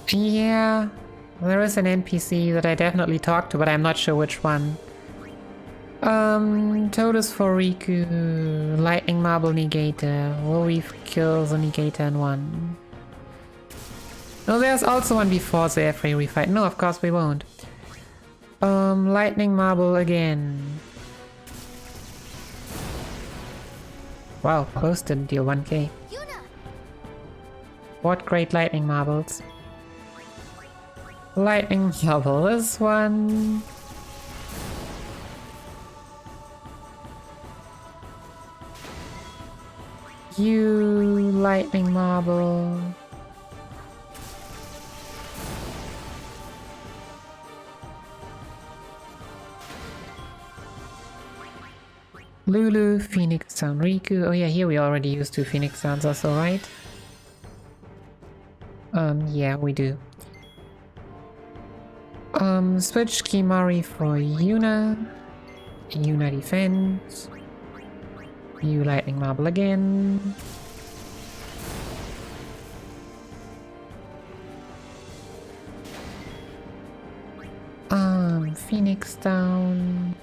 Yeah, there is an NPC that I definitely talked to, but I'm not sure which one. Totus for Riku, Lightning Marble Negator. Will we kill the Negator in one? No, there's also one before the Avery fight. No, of course we won't. Lightning Marble again. Wow, both didn't deal 1k. What great Lightning Marbles. Lightning Marble this one. You Lightning Marble. Lulu, Phoenix Sound, Riku. Oh yeah, here we already used 2 Phoenix Sounds also, right? Yeah, we do. Switch Kimari for Yuna. Yuna defense. You Lightning Marble again. Phoenix down.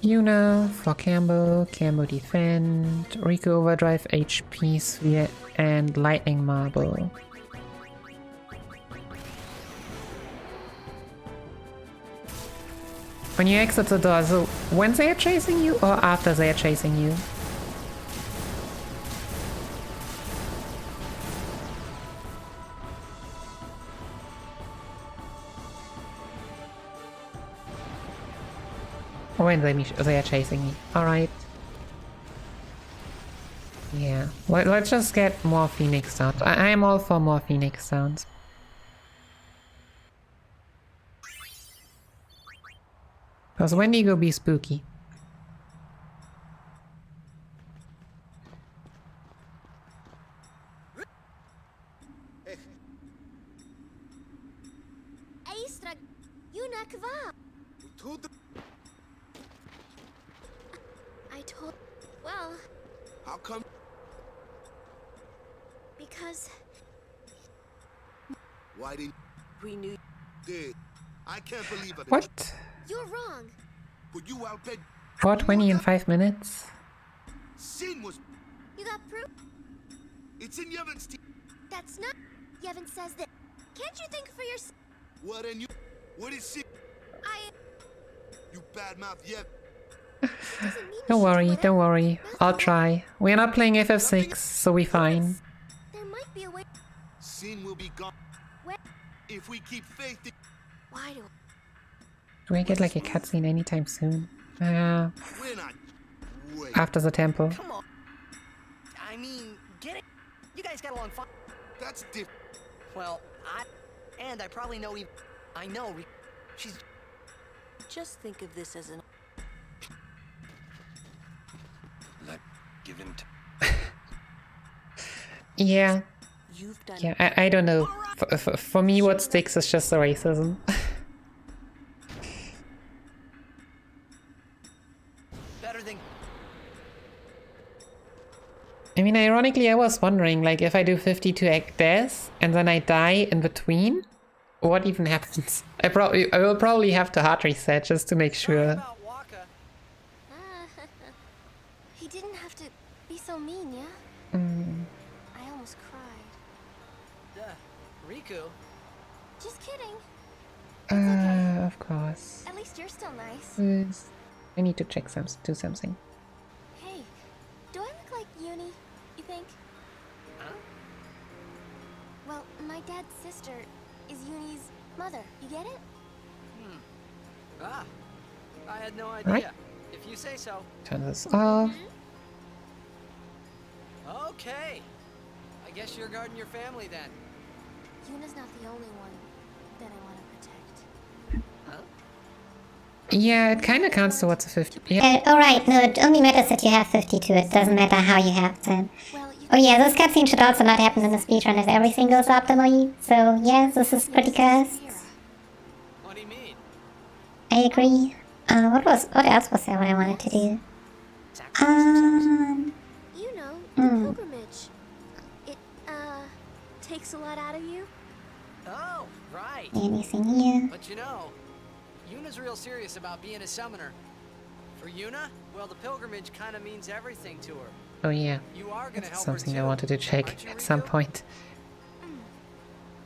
Yuna for Cambo, Cambo defend, Riku overdrive, HP sphere, and Lightning Marble. When you exit the door, so when they are chasing you or after they are chasing you? When they are chasing me. Alright. Yeah. Let's just get more Phoenix sounds. I am all for more Phoenix sounds. Because Wendigo be spooky.
I told... Well...
How come?
Because...
Why didn't...
We knew...
Did. I can't believe it.
What?
You're wrong.
But you outbid...
4:20 in 5 minutes?
Sin was...
You got proof?
It's in Yevon's team.
That's not... Yevon says that... Can't you think for yourself?
What and you? What is she? You badmouth yet?
Don't worry, don't worry. I'll try. We're not playing FF6, so we're fine.
There might be a way.
Sin will be gone.
Where?
If we keep faith in...
Why do?
Do I get like a cutscene anytime soon?
We're not... Wait.
After the temple.
Come on. I mean, get it? You guys got along fine.
That's different.
Well, I probably know even... I know, she's...
Just think of this as an...
Give him
Yeah.
You've done
Yeah, I don't know. For me, what sticks is just the racism.
better than...
I mean, ironically, I was wondering, like, if I do 52 deaths and then I die in between, what even happens? I will probably have to hard reset just to make sure.
He didn't have to be so mean, yeah? I almost cried.
Riku?
Just kidding.
Of course.
At least you're still nice.
I need to do something.
Hey, do I look like Uni, you think?
Huh?
Well, my dad's sister is Uni's mother. You get it?
Ah, I had no idea.
Right.
If you say so.
Turn this off.
Okay. I guess you're guarding your family then.
Yuna's not the only one that I want to protect.
Huh?
Yeah, it kind of counts towards a 50. Yeah.
Alright, no, it only matters that you have 52. It doesn't matter how you have them. Oh yeah, this cutscene should also not happen in the speedrun if everything goes optimally. So yeah, this is pretty cursed.
What do you mean?
I agree. What else was there what I wanted to do?
You know, the pilgrimage. It, takes a lot out of you.
Oh, right.
Anything here?
But you know, Yuna's real serious about being a summoner. For Yuna, well, the pilgrimage kind of means everything to her.
Oh yeah.
You are gonna
That's
help
something
her
I
too,
wanted to check
aren't you,
at some
Riku?
point.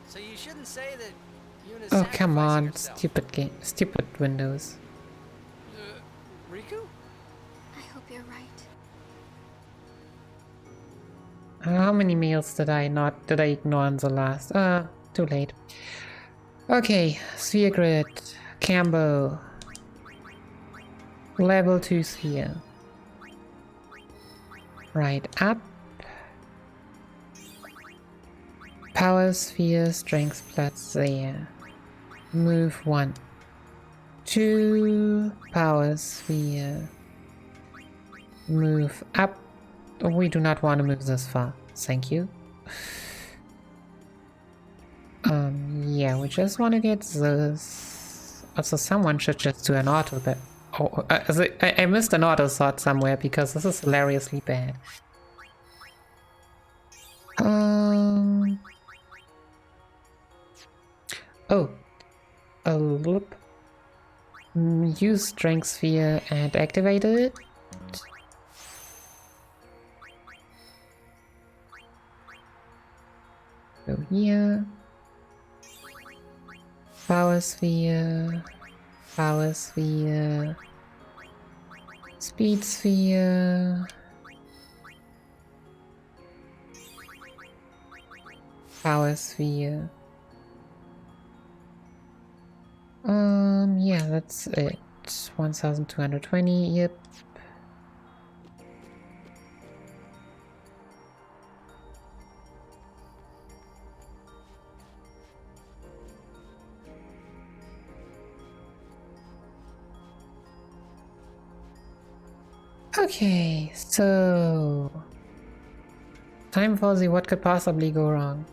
So you shouldn't say that Yuna's
Oh come on,
sacrificing herself.
stupid game, stupid Windows.
Riku?
I hope you're right.
How many meals did I ignore in the last? Too late. Okay, Sphere Grid, Cambo. Level 2 sphere. Right up. Power sphere, strength plus there. Move 1. 2. Power sphere. Move up. We do not want to move this far. Thank you. Yeah, we just want to get this. Also, someone should just do an auto that. Oh, I missed an auto thought somewhere because this is hilariously bad. Oh. A loop. Use Strength Sphere and activate it. Go here. Power Sphere. Power Sphere. Speed Sphere. Power Sphere. Yeah, that's it. 1220, yep. Okay, so time for the what could possibly go wrong.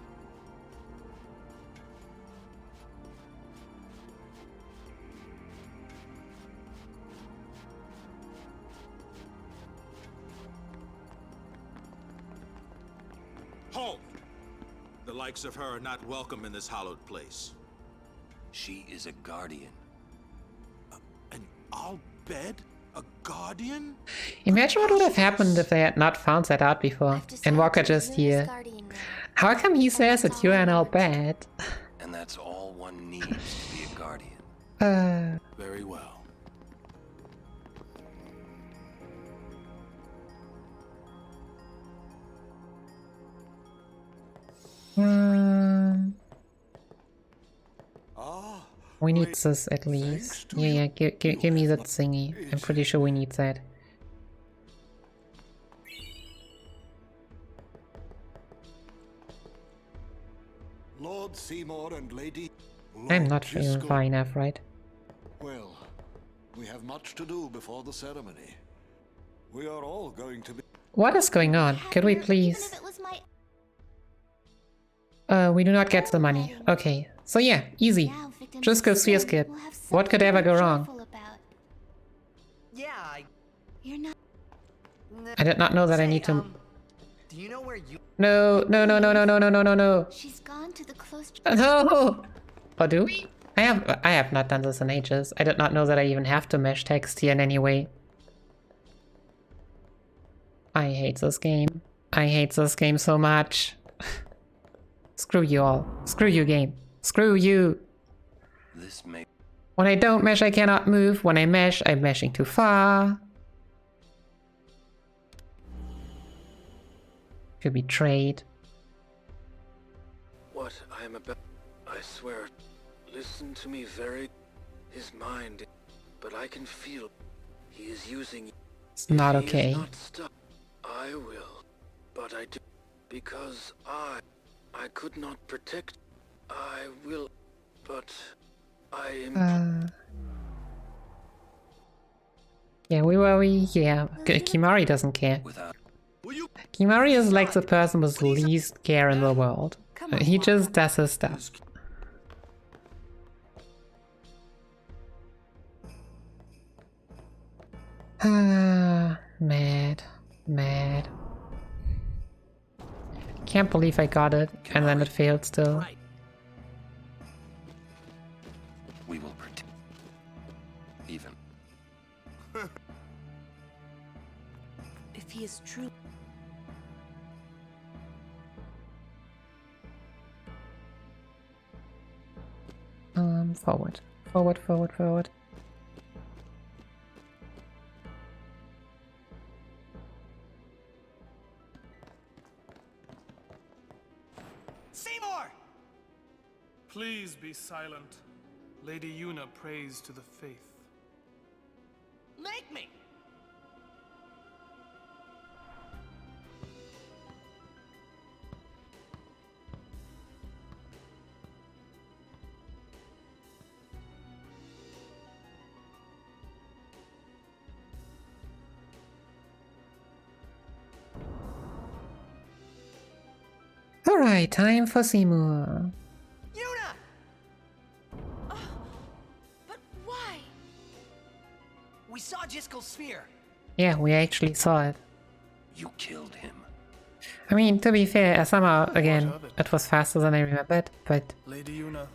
Halt! The likes of her are not welcome in this hallowed place.
She is a guardian.
An Al-Bhed? A guardian?
Imagine what would have happened if they had not found that out before, and Walker just here. How come he says that you're an Al-Bhed?
And that's all one needs to be a guardian.
Very well.
We need this at least. Yeah, give me that thingy. I'm pretty sure we need that.
Lord Seymour and Lady...
I'm not feeling far enough, right?
Well, we have much to do before the ceremony. We are all going to be...
What is going on? Could we please... we do not get the money. Okay. So yeah, easy. Just go see a skip. What could ever go wrong?
Yeah,
You're not.
I did not know that I need to...
Do you know where you...
No.
She's gone to the close.
No! Oh, do we? I have not done this in ages. I did not know that I even have to mesh text here in any way. I hate this game. I hate this game so much. Screw you all. Screw you, game. Screw you.
This may...
When I don't mesh, I cannot move. When I mesh, I'm meshing too far. Feel betrayed.
What I am about, I swear. Listen to me very... His mind, but I can feel he is using...
It's not okay.
He is not stuck. I will, but I do, because I could not protect. I will, but I am...
Yeah, yeah, Kimahri doesn't care. Kimahri is like the person with least care in the world. He just does his stuff. Mad. Can't believe I got it, and then it failed still.
We will protect. Even.
If he is true...
Forward.
Seymour!
Please be silent. Lady Yuna prays to the faith.
Make me!
Alright, time for Seymour.
Yuna!
But why?
We saw Jiskel's sphere.
Yeah, we actually saw it.
You killed him.
I mean, to be fair, somehow, again, it was faster than I remembered, but...
Lady Yuna,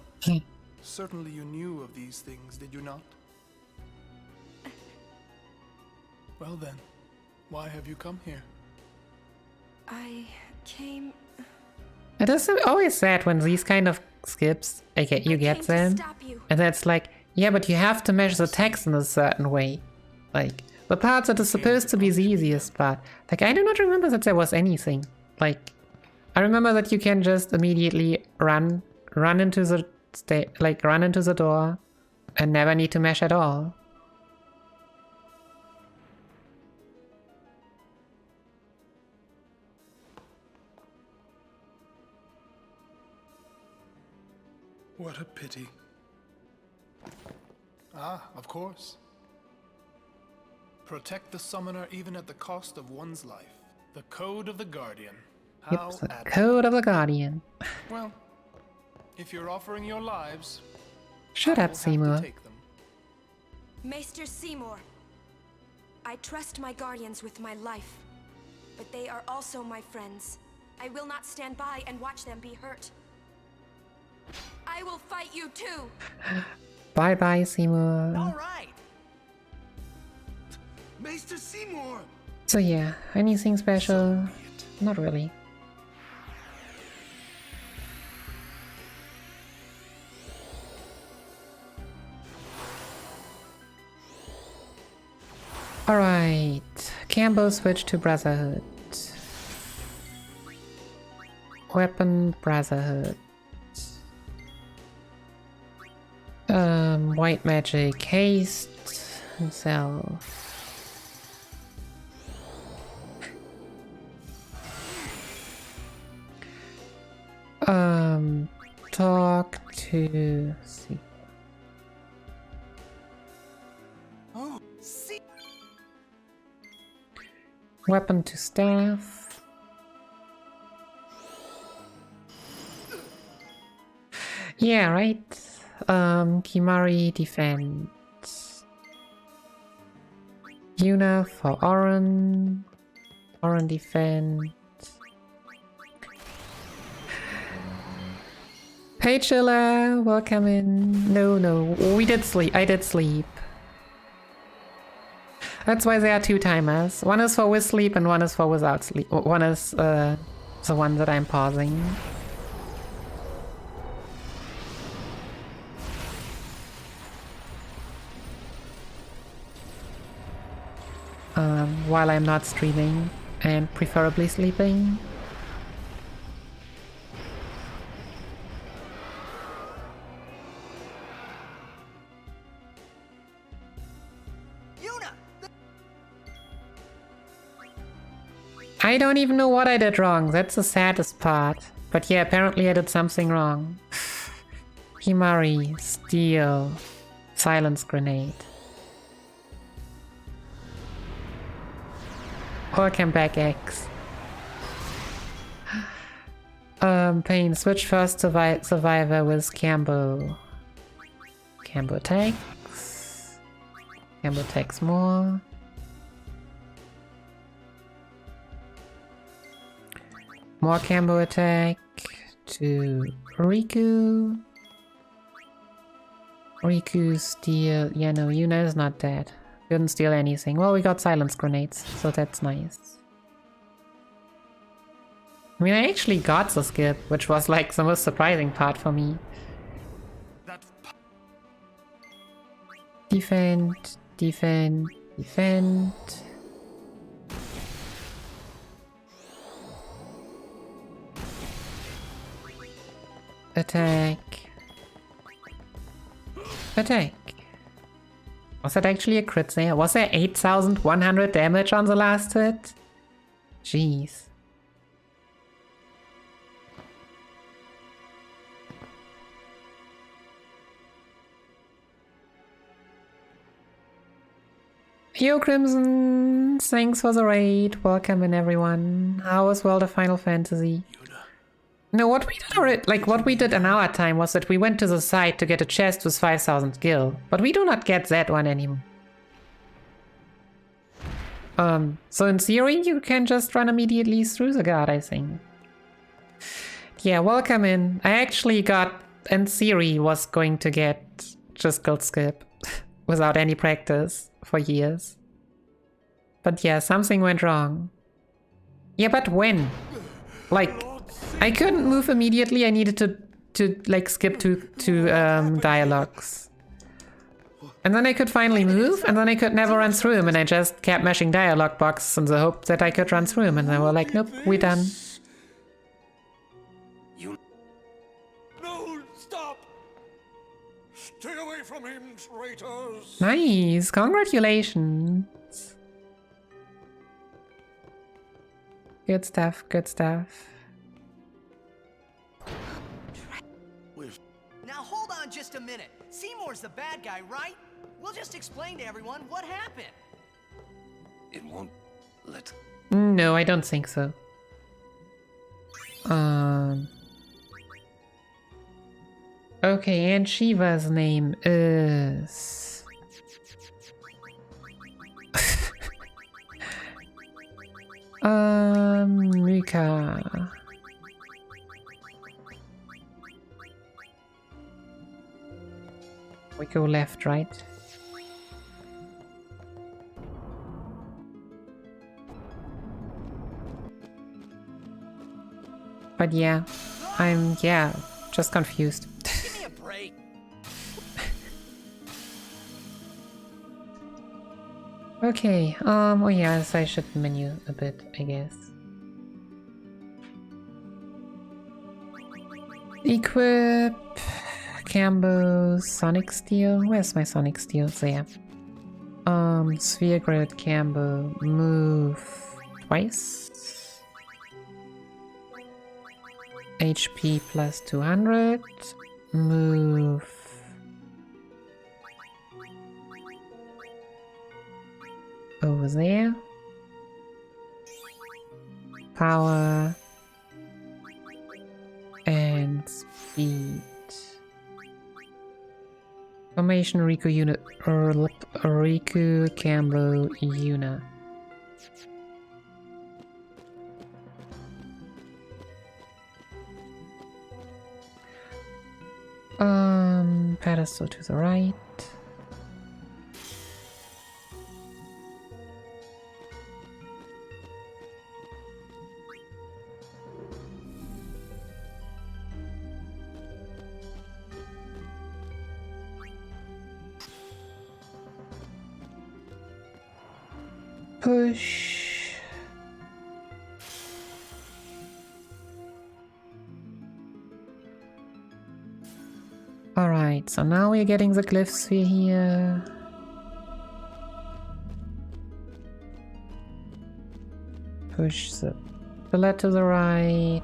certainly you knew of these things, did you not? Well then, why have you come here?
I came...
It is always sad when these kind of skips, you get them, and that's like, yeah, but you have to measure the text in a certain way. Like, the parts that are supposed to be the easiest part. Like, I do not remember that there was anything. Like, I remember that you can just immediately run into the door, and never need to mesh at all.
What a pity. Ah, of course. Protect the summoner even at the cost of one's life. The Code of the Guardian. How
Yep, the Code of the Guardian.
Well, if you're offering your lives...
Shut up, Seymour.
Maester Seymour. I trust my guardians with my life, but they are also my friends. I will not stand by and watch them be hurt. I will fight you too.
Bye, Seymour.
All right. Maester Seymour.
So yeah, anything special? Not really. Alright, Cambo switch to Brotherhood. Weapon Brotherhood. White magic haste and sell. Talk to see.
Oh, see.
Weapon to staff. Yeah, right. Kimari defense. Yuna for Oren. Oren defense. Hey Chilla, welcome in. No, we did sleep. I did sleep. That's why there are two timers. One is for with sleep and one is for without sleep. One is the one that I'm pausing. While I'm not streaming and preferably sleeping. I don't even know what I did wrong. That's the saddest part. But yeah, apparently I did something wrong. Himari, Steel, Silence Grenade. Welcome back, X. Pain, switch first survivor with Cambo. Cambo attacks. Cambo attacks more. More Cambo attack to Riku. Riku steal. Yeah, no, Yuna is not dead. Couldn't steal anything. Well, we got silence grenades, so that's nice. I mean, I actually got the skip, which was like the most surprising part for me. Defend, defend, defend. Attack. Attack. Was that actually a crit there? Was there 8,100 damage on the last hit? Jeez. Yo Crimson, thanks for the raid. Welcome in everyone. How was World of Final Fantasy? No, what we did what we did in our time was that we went to the site to get a chest with 5,000 gil, but we do not get that one anymore. So in theory you can just run immediately through the guard, I think. Yeah, welcome in. I actually got, in theory, was going to get just guild skip without any practice for years. But yeah, something went wrong. Yeah, but when? Like, I couldn't move immediately. I needed to like skip to dialogues. And then I could finally move, and then I could never run through him, and I just kept mashing dialogue box in the hope that I could run through him, and they were like, nope, we're done.
No, stop! Stay away from him, traitors!
Nice, congratulations. Good stuff, good stuff.
Now hold on just a minute. Seymour's the bad guy, right? We'll just explain to everyone what happened.
It won't let...
No, I don't think so. Okay, and Shiva's name is... Mika. We go left, right? But yeah, I'm, just confused.
Give me a break.
Okay, oh yeah, so I should menu a bit, I guess. Equip... Cambo... Sonic Steel? Where's my Sonic Steel? There. Sphere Grid Cambo. Move... twice. HP plus 200. Move... over there. Power... and speed. Formation Riku unit Riku Cambo Yuna. Pedestal to the right. Push. Alright, so now we're getting the glyph sphere here. Push the pillar to the right.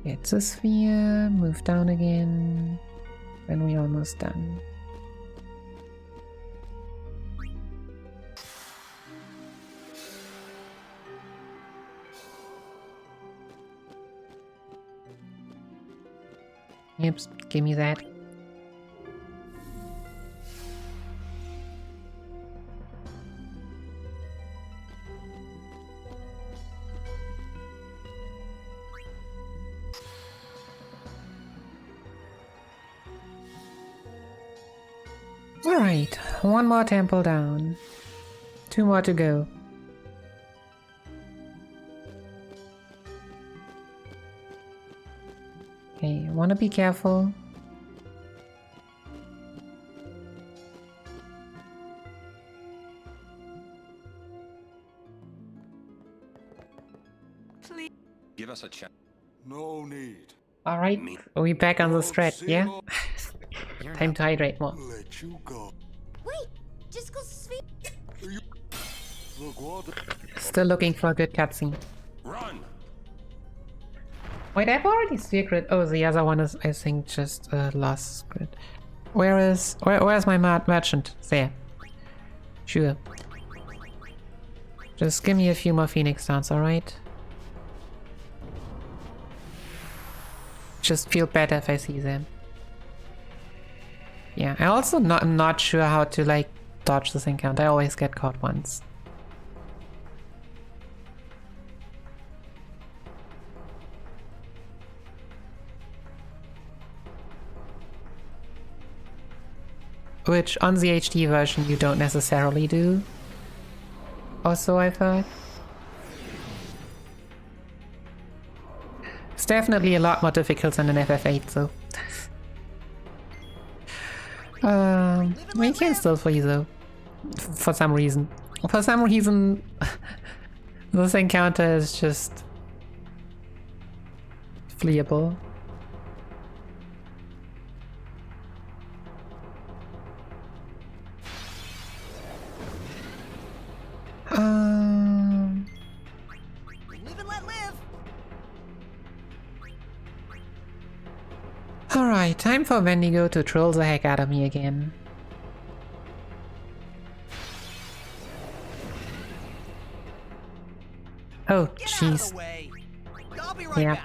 It's a sphere, move down again, and we're almost done. Yep, give me that. Alright, one more temple down. 2 more to go. Okay, wanna be careful.
Please.
Give us a chance.
No need.
Alright, are we back on the stretch, yeah? Time to hydrate more.
Let you go.
Wait, just go sweep.
Still looking for a good cutscene.
Run!
Wait, I've already secret. Oh, the other one is, I think, just lost grid. Where's my merchant? There. Sure. Just give me a few more Phoenix Downs, alright? Just feel better if I see them. Yeah, I also am not sure how to like dodge this encounter. I always get caught once. Which on the HD version you don't necessarily do. Also, I've heard. It's definitely a lot more difficult than an FF8 though. We can still flee though. For some reason. For some reason, this encounter is just fleeable.
Live and let live.
Alright, time for Wendigo to troll the heck out of me again. Oh, jeez. Yeah,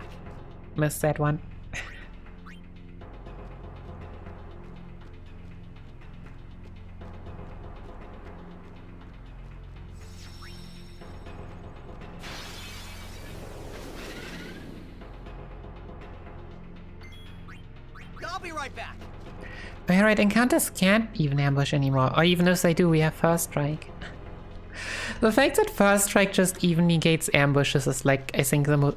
missed that one.
be right back.
Alright, encounters can't even ambush anymore. Or even if they do, we have First Strike. The fact that First Strike just even negates ambushes is like, I think the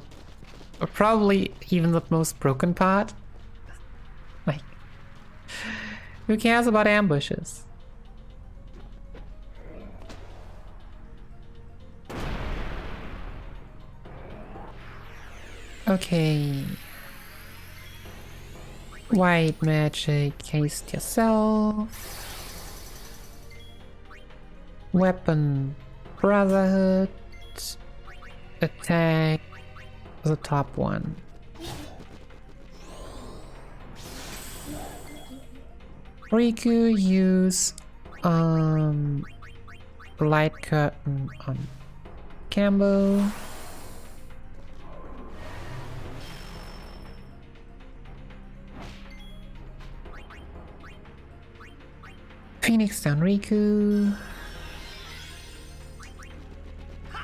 probably even the most broken part. Like, who cares about ambushes? Okay. White magic, haste yourself. Weapon, Brotherhood. Attack, the top one. Riku, use Light Curtain on Cambo. Phoenix down Riku.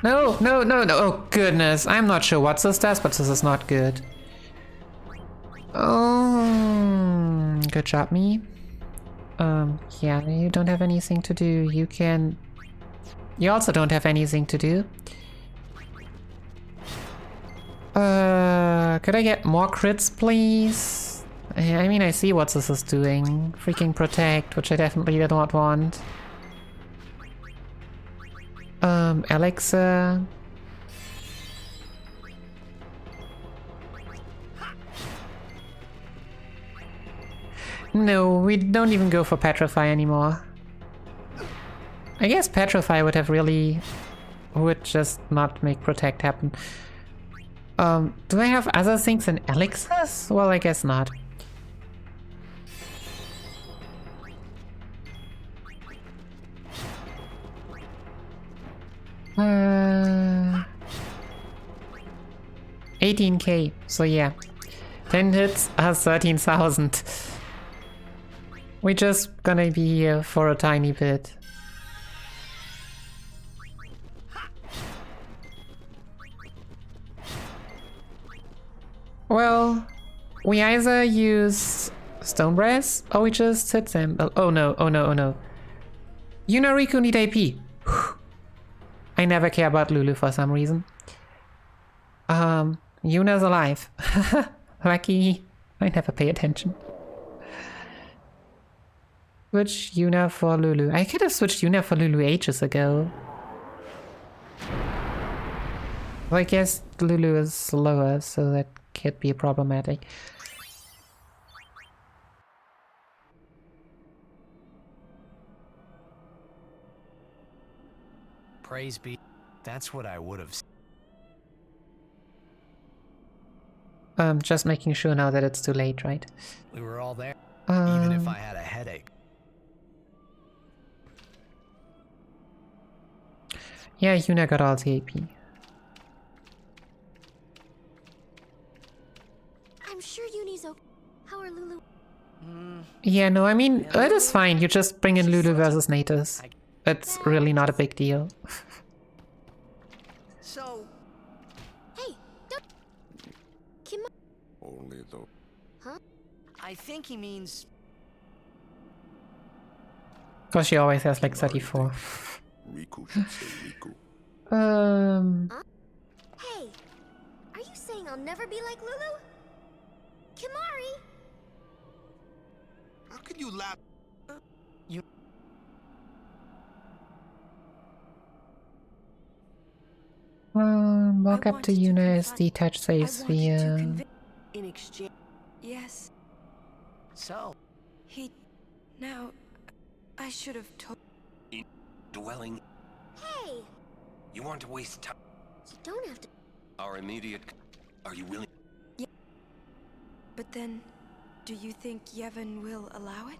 No, no, no, no. Oh, goodness. I'm not sure what this does, but this is not good. Oh, good job, me. Yeah, you don't have anything to do. You can... You also don't have anything to do. Could I get more crits, please? I mean, I see what this is doing. Freaking protect, which I definitely did not want. Elixir. No, we don't even go for Petrify anymore. I guess Petrify would just not make Protect happen. Do I have other things than elixirs? Well, I guess not. 18k, so yeah. 10 hits are 13,000. We're just gonna be here for a tiny bit. Well, we either use Stone Brass or we just hit them. Oh no, oh no, oh no. Yuna, Riku need AP. I never care about Lulu for some reason. Yuna's alive. Lucky. I never pay attention. Switch Yuna for Lulu. I could have switched Yuna for Lulu ages ago. Well, I guess Lulu is slower, so that could be problematic.
Praise be. That's what I would have.
Just making sure now that it's too late, right?
We were all there. Even if I had a headache.
Yeah, Yuna got all the AP.
I'm sure Yuni's okay. How are Lulu?
Yeah, no, I mean, it is fine. You just bring in Lulu versus Natus. It's really not a big deal.
So...
Hey, don't... Kim...
Only though.
Huh?
I think he means...
Because she always has like 34.
Riku should say Riku.
Hey, are you saying I'll never be like Lulu? Kimari?
How could you laugh?
You...
Walk up to Yuna as the touch safe sphere.
In exchange.
Yes.
So...
Now... I should have told...
Dwelling.
Hey!
You want to waste time?
You don't have to...
Our immediate... Are you willing?
Yeah. But then, do you think Yevon will allow it?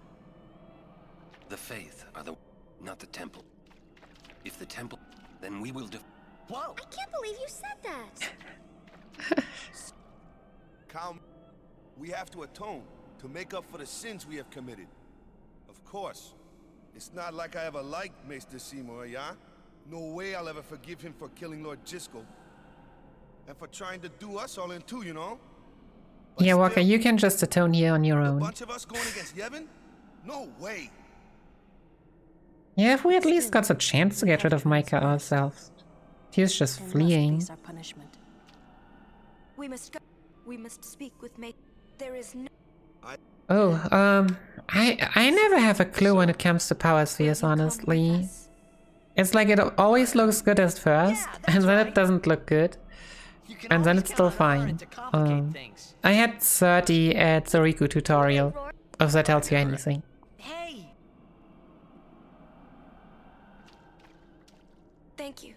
The faith are the... not the temple. If the temple... then we will
Whoa!
I can't believe you said that!
Calm. We have to atone, to make up for the sins we have committed. Of course. It's not like I ever liked Maester Seymour, yeah? No way I'll ever forgive him for killing Lord Jyscal. And for trying to do us all in two, you know?
Yeah, Walker, you can just atone here on your own.
Bunch of us going against Yevon? No way.
Yeah, if we at least got a chance to get rid of Micah ourselves. He's just fleeing.
We must go. We must speak with Mate. There is no.
Oh, I never have a clue when it comes to power spheres, honestly. It's like it always looks good at first, and then it doesn't look good. And then it's still fine. I had 30 at the Riku tutorial, if that tells you anything.
Hey. Thank you.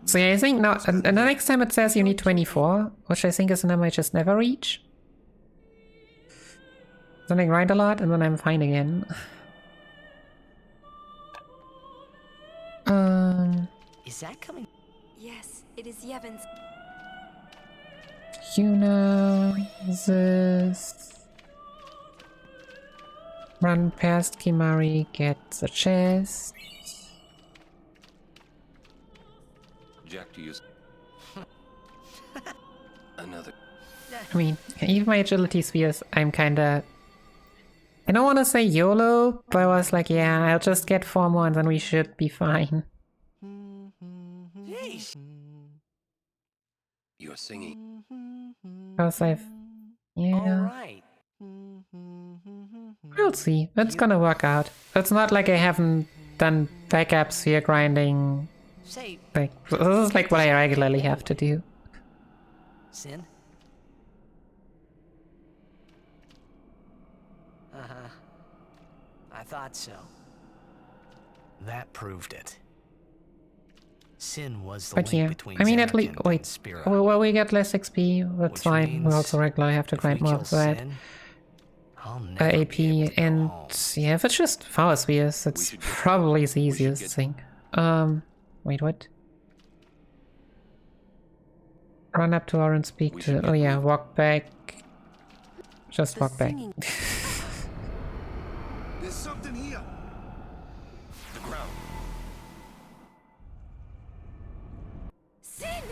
So yeah, I think now, and the next time it says you need 24, which I think is a number I just never reach. Then I grind a lot, and then I'm fine again.
Is that coming?
Yes, it is Yevon's.
Yuna, this. Run past Kimari, get the chest.
Jack to use another.
I mean, even my agility spheres, I'm kinda. I don't want to say YOLO, but I was like, yeah, I'll just get 4 more and then we should be fine.
You're singing.
Because yeah. We'll see. It's gonna work out. It's not like I haven't done backup sphere grinding. Like, this is like what I regularly have to do.
Sin? I thought so. That proved it. Sin was the
But
link
yeah,
between
I mean, at least
Zanarkand
wait.
and Spira.
Well, we get less XP. That's fine. We also regularly have to grind more of that. AP and yeah, if it's just power spheres, it's probably the easiest thing. Wait, what? Run up to her and speak to. Oh yeah, walk back. Just walk back.
There's something here.
The ground.
Sin.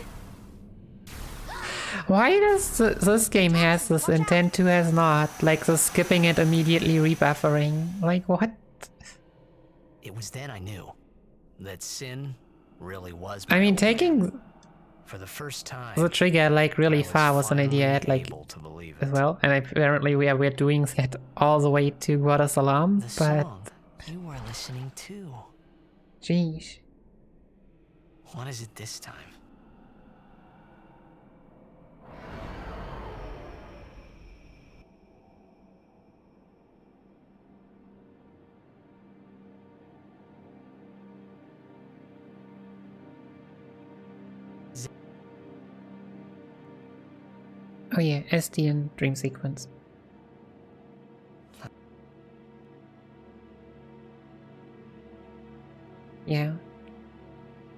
Why does this game has this intent to has not? Like the skipping it immediately rebuffering. Like what?
It was then I knew that Sin really was.
I mean, taking
for the first time
the trigger like really far was an idea I'd like as well, and apparently we're doing that all the way to Guada Salam, but
you were listening too.
Jeez.
What is it this time?
Oh yeah, SD and dream sequence. Yeah.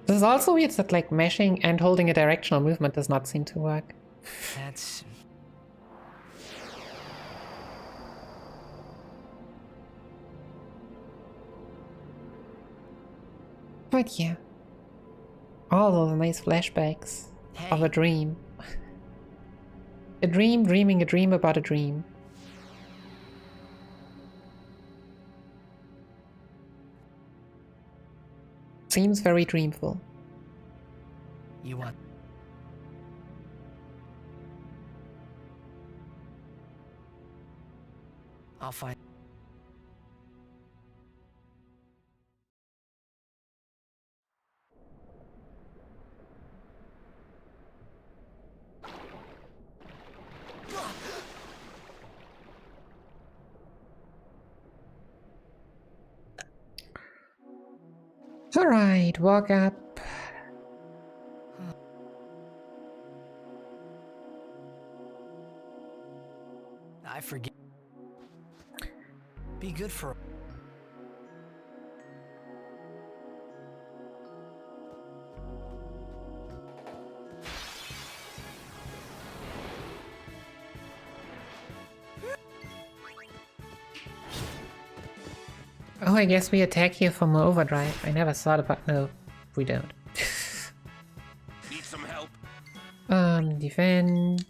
This is also weird that like mashing and holding a directional movement does not seem to work.
That's...
But yeah. All those nice flashbacks of a dream. A dream dreaming a dream about a dream. Seems very dreamful.
You want... I'll find...
Alright, walk up.
I forget. Be good for...
Oh, I guess we attack here from overdrive. I never thought about... No, we don't. Defend.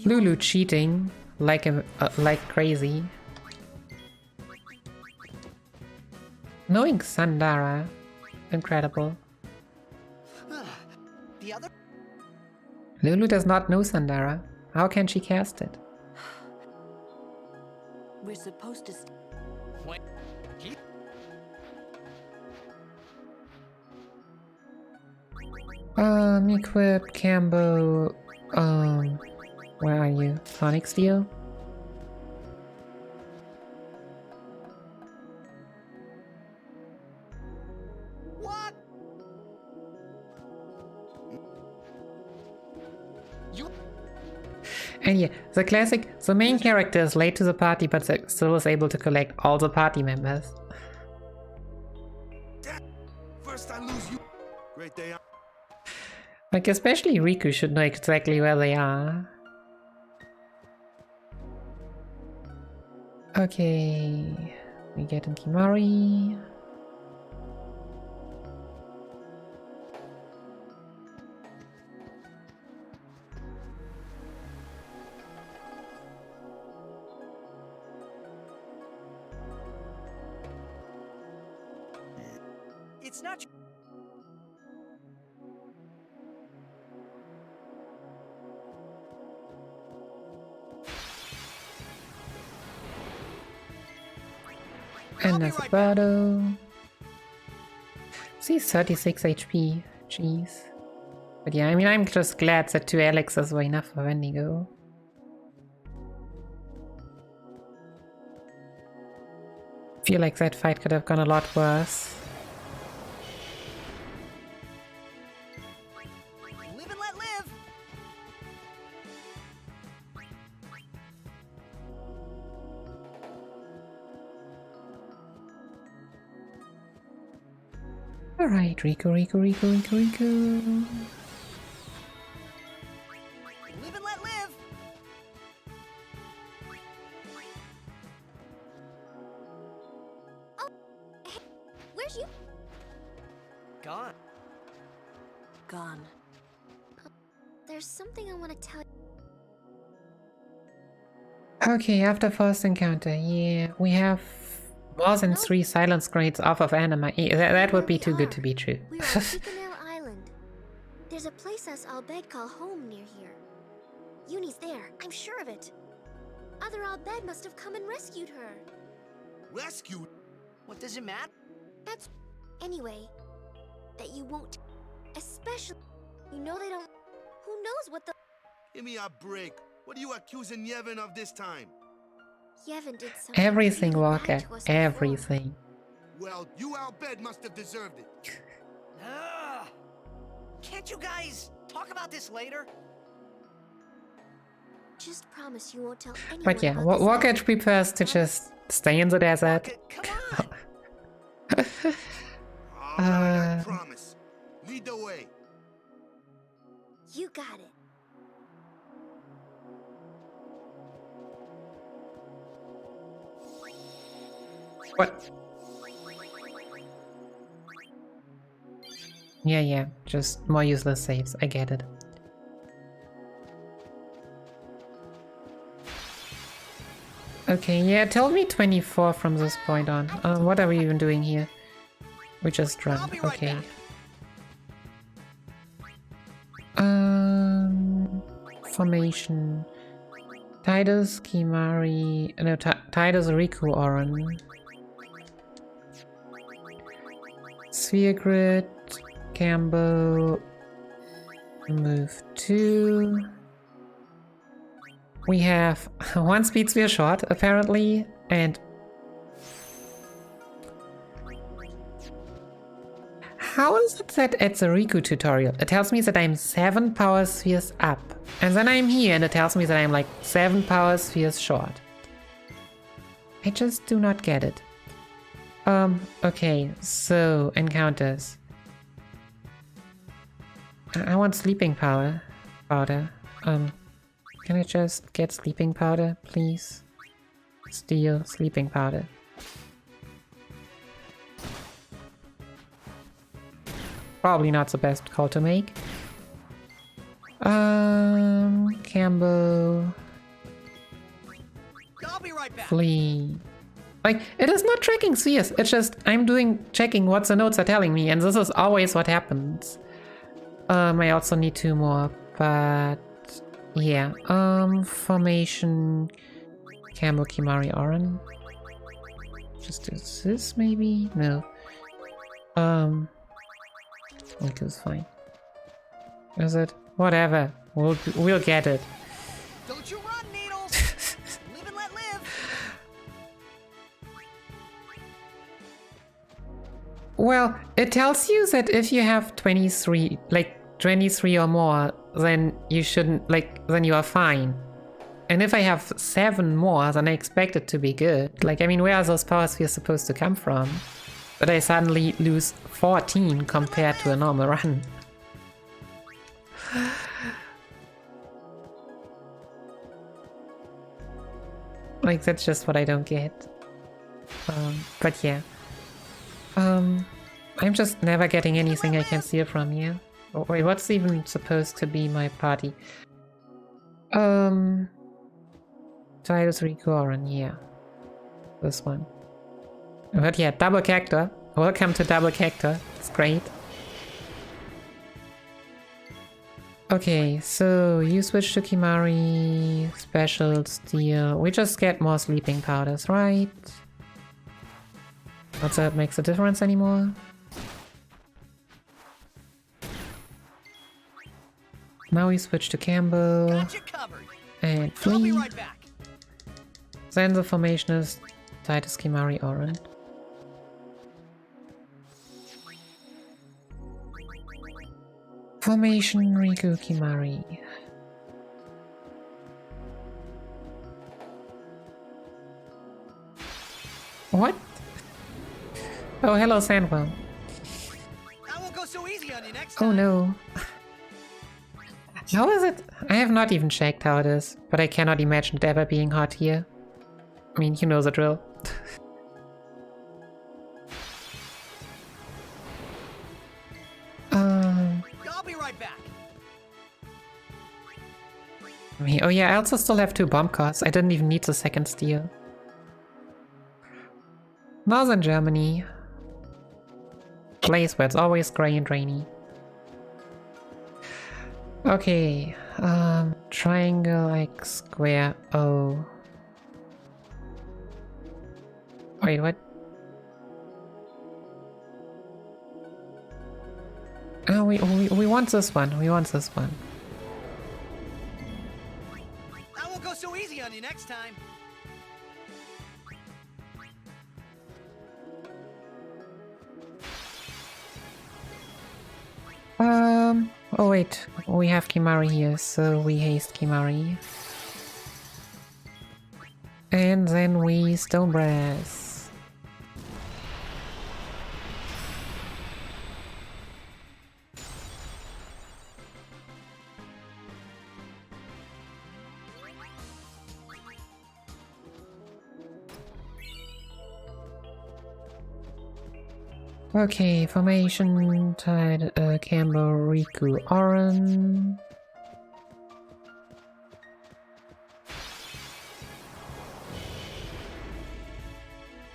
Lulu cheating like crazy. Knowing Sandara, incredible.
The other?
Lulu does not know Sandara. How can she cast it?
We're supposed to.
Wait.
Equip Cambo. Where are you? Sonic Steel?
What? You.
And yeah, the classic, the main character is late to the party but still is able to collect all the party members.
First I lose you. Great day.
Like, especially Riku should know exactly where they are. Okay, we get in Kimari.
It's not.
And there's a battle. She's 36 HP. Jeez. But yeah, I mean, I'm just glad that 2 Alexes were enough for Wendigo. Feel like that fight could have gone a lot worse.
Live and let live.
Alright, Riku.
Live and let live.
Oh, hey, where's you?
Gone.
There's something I want to tell you.
Okay, after first encounter, yeah, we have more than 3 silence grades off of anima. That would be too good to be true.
We're on Chicanel Island. There's a place us Albed call home near here. Uni's there, I'm sure of it. Other Albed must have come and rescued her.
Rescued?
What does it matter?
That's... Anyway, that you won't... Especially... You know they don't... Who knows what the...
Give me a break. What are you accusing Yevon of this time?
Yevon did something
Everything,
really
Walker.
bad to us before.
Everything.
Well, you Albed must have deserved it.
Can't you guys talk about this later?
Just promise you won't tell anyone.
But yeah,
about this
Walker prefers to just stay in the desert.
Come on.
I promise. Lead the way.
You got it.
What? Yeah, just more useless saves, I get it. Okay, yeah, tell me 24 from this point on. What are we even doing here? We just run, okay. Formation. Tidus, Kimari... No, Tidus, Riku, Oran. Sphere Grid, Cambo, move 2. We have 1 speed sphere short, apparently, and... How is it that at the Riku tutorial, it tells me that I'm 7 power spheres up, and then I'm here and it tells me that I'm like 7 power spheres short. I just do not get it. Okay, so, encounters. I want sleeping powder. Can I just get sleeping powder, please? Steal sleeping powder. probably not the best call to make. Cambo.
I'll be right back.
Flee. Like, it is not tracking spheres, it's just I'm checking what the notes are telling me, and this is always what happens. I also need 2 more, but yeah. Formation Cambo Kimari Oran. Just do this maybe? No. Like it's fine. Is it? Whatever. We'll get it.
Don't you run, Needles! Live and let live!
Well, it tells you that if you have 23 or more, then you shouldn't, then you are fine. And if I have 7 more, then I expect it to be good. Like, I mean, where are those power spheres supposed to come from? But I suddenly lose 14 compared to a normal run. Like, that's just what I don't get. But yeah. I'm just never getting anything I can steal from you. Oh, wait, what's even supposed to be my party? Tidus Rigoran, yeah. This one. But yeah, double character. Welcome to double character. It's great. Okay, so you switch to Kimari, special steal. We just get more sleeping powders, right? Not that it makes a difference anymore. Now we switch to Cambo and flee. Then the formation is Tidus Kimari Oran. Formation Riku Kimari. What? Oh, hello, Sandwell.
I won't go so easy on you next
Oh
time.
no. How is it? I have not even checked how it is, but I cannot imagine it ever being hot here. I mean, you know the drill.
I'll be right back.
Oh yeah, I also still have 2 bomb costs. I didn't even need the second steal. Northern Germany. Place where it's always grey and rainy. Okay, triangle, X, square, O. Wait, what? Oh, we want this one. We want this one.
I won't go so easy on you next time.
Oh wait, we have Kimari here, so we haste Kimari. And then we Stone Brass. Okay, formation, Tide, Cambo, Riku, Oran.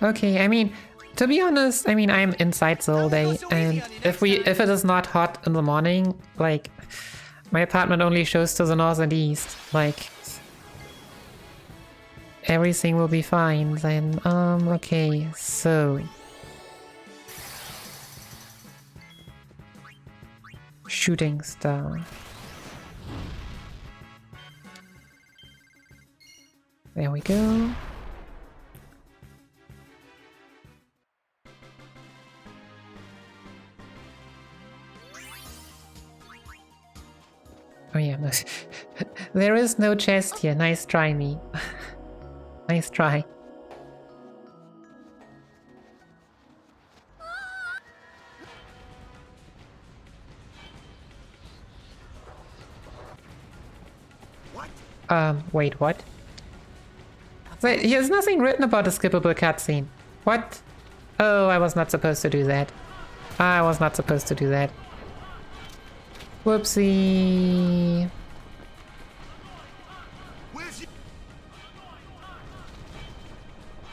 Okay, I mean, to be honest, I mean, I'm inside the whole day, and if it is not hot in the morning, like, my apartment only shows to the north and east, like, everything will be fine then. Okay, so Shooting Star. There we go. Oh yeah, no. There is no chest here. Nice try, me. Nice try. Wait, what? Wait, there's nothing written about a skippable cutscene. What? Oh, I was not supposed to do that. I was not supposed to do that. Whoopsie.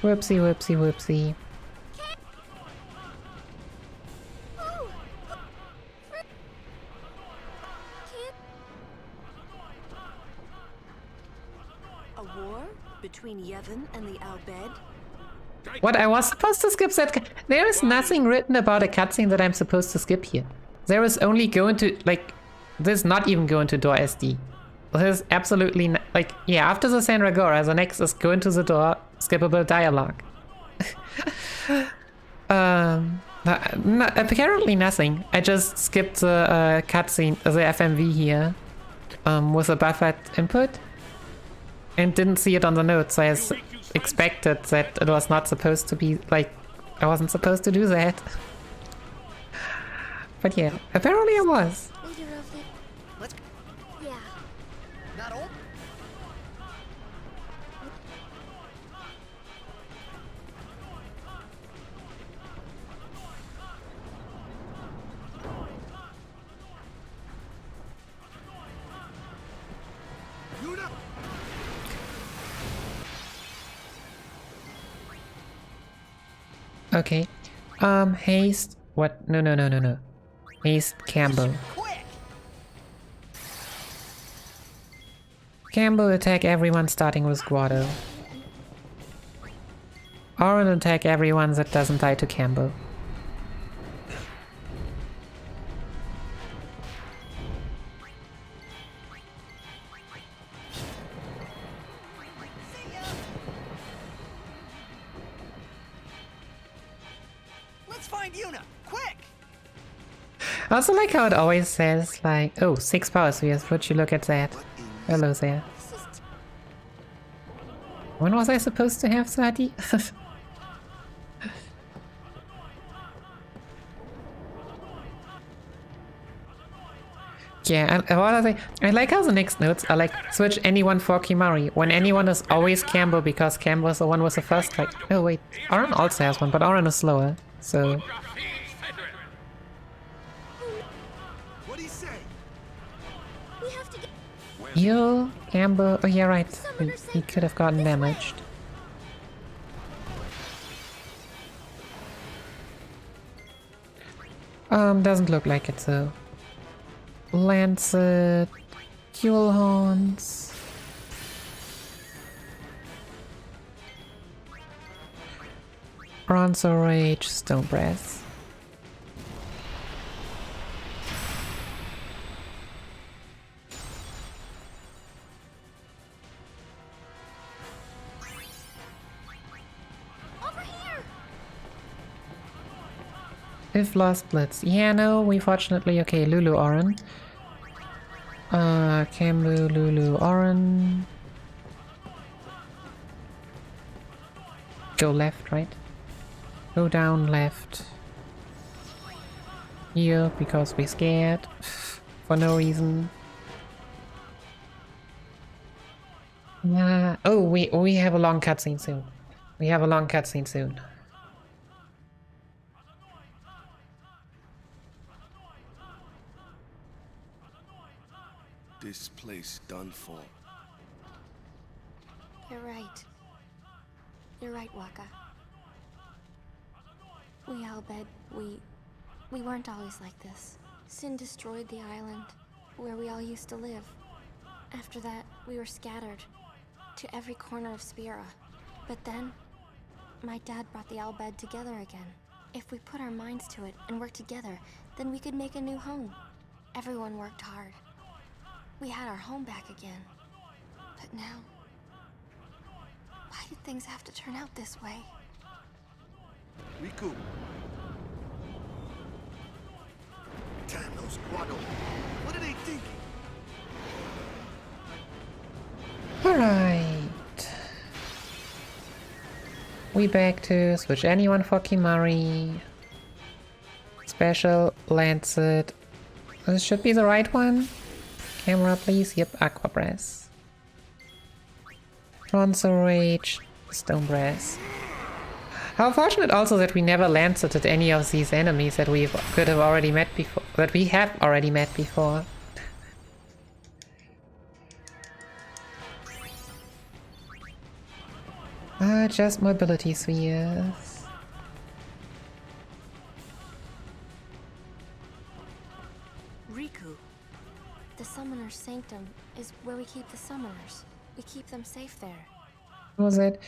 Whoopsie, whoopsie, whoopsie.
A war between Yevon and the Al Bhed?
What, I was supposed to skip that? There is nothing written about a cutscene that I'm supposed to skip here. There is only going to, like, this is not even going to door SD. This is absolutely, like, yeah, after the Sandragora, the next is going to the door, skippable dialogue. Apparently nothing. I just skipped the cutscene, the FMV here, with a buffered input, and didn't see it on the notes, so I expected that it was not supposed to be, like, I wasn't supposed to do that. But yeah, apparently I was.
Let's. Yeah. Not old.
Okay. Haste. What? No. Haste Campbell. Campbell attack everyone starting with Guado. Orin attack everyone that doesn't die to Campbell.
Let's find Yuna, quick!
I also like how it always says, like, oh, 6 power spheres, would you look at that? Hello there. When was I supposed to have 30? Yeah, and what are they? I like how the next notes are like, switch anyone for Kimari, when anyone is always Campbell because Campbell is the one with the first, like, oh wait, Orin also has one, but Orin is slower, so... You, Campbell, oh yeah, right, he could have gotten damaged. Doesn't look like it, so... Lancet, Fuel Horns... Bronzer Rage, Stone Breath. If lost Blitz. Yeah, no, we fortunately... Okay, Lulu Orin. Cambu, Lulu Orin. Go left, right? Go down left. Here, because we're scared. For no reason. Oh, we have a long cutscene soon. We have a long cutscene soon.
This place done for.
You're right. You're right, Waka. We Al Bhed, we weren't always like this. Sin destroyed the island, where we all used to live. After that, we were scattered to every corner of Spira. But then, my dad brought the Al Bhed together again. If we put our minds to it and worked together, then we could make a new home. Everyone worked hard. We had our home back again. But now... why did things have to turn out this way?
Riku. Damn those Guado. What are they thinking?
Alright. We back to switch anyone for Kimari. Special Lancet. This should be the right one. Camera, please. Yep, Aqua Breath. Bronzer Rage, Stone Breath. How fortunate also that we never lanceted any of these enemies that we could have already met before. That we have already met before. Just mobility spheres.
Riku.
The Summoner's Sanctum is where we keep the Summoners. We keep them safe there.
What was it?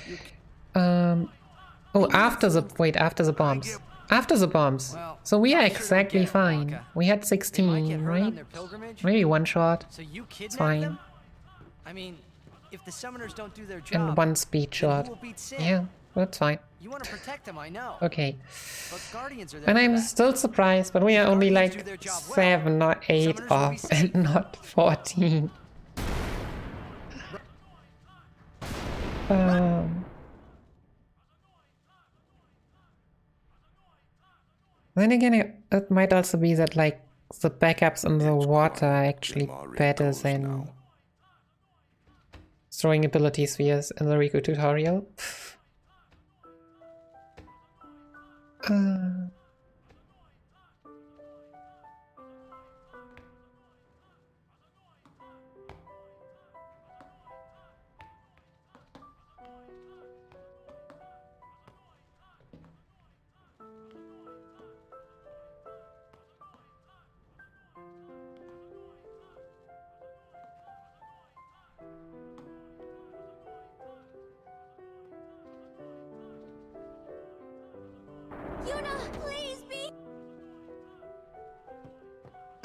Oh, after the bombs. After the bombs. So we are exactly fine. We had 16, right? Maybe one shot.
So you
It's
kidnapped
fine.
them? I mean, if the Summoners don't do their job,
And one speed
then
shot.
who will beat Sin?
Yeah, that's fine.
You want to protect them, I know.
Okay.
But Guardians are there
And
for
I'm
that.
still surprised, but we are only like 7 or 8 off and not 14. Then again, it might also be that like the backups in the water are actually better than throwing ability spheres in the Riku tutorial.
Yuna, please be.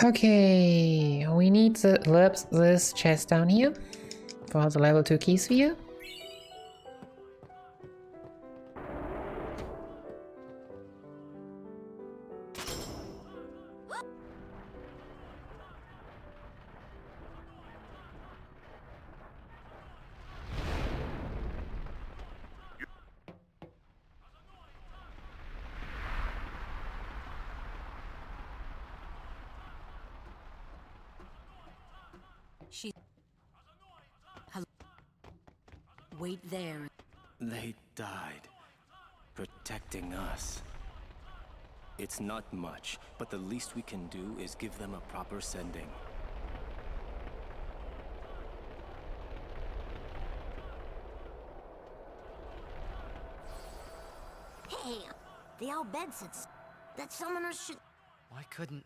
Okay, we need this chest down here for the level 2 key sphere.
She... Hello. Wait there.
They died, protecting us. It's not much, but the least we can do is give them a proper sending.
Hey, the Al Bhed said that summoners should...
Why couldn't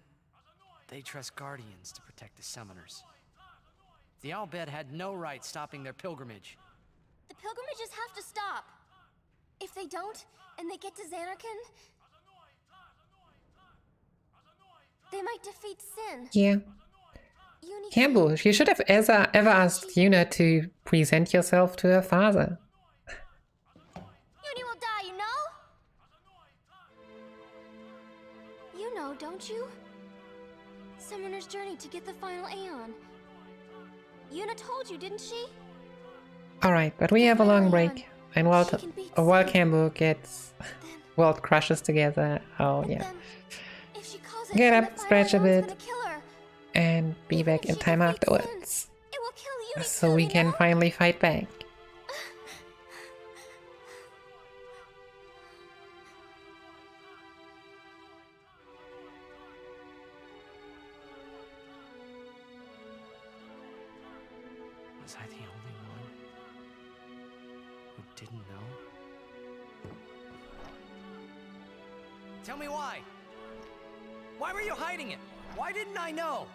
they trust Guardians to protect the Summoners? The Al Bhed had no right stopping their pilgrimage.
The pilgrimages have to stop. If they don't, and they get to Xanarkand, they might defeat Sin.
Yeah. Campbell, you should have ever asked Yuna to present yourself to her father.
Uni will die, you know? You know, don't you? Summoner's journey to get the final Aeon. Yuna told you, didn't she?
Alright, but we have a long break. And while Campbell gets world crushes together, oh yeah. Get up, stretch a bit, and be back in time afterwards. So we can finally fight back.
Was I the only one who didn't know?
Tell me why. Why were you hiding it? Why didn't I know?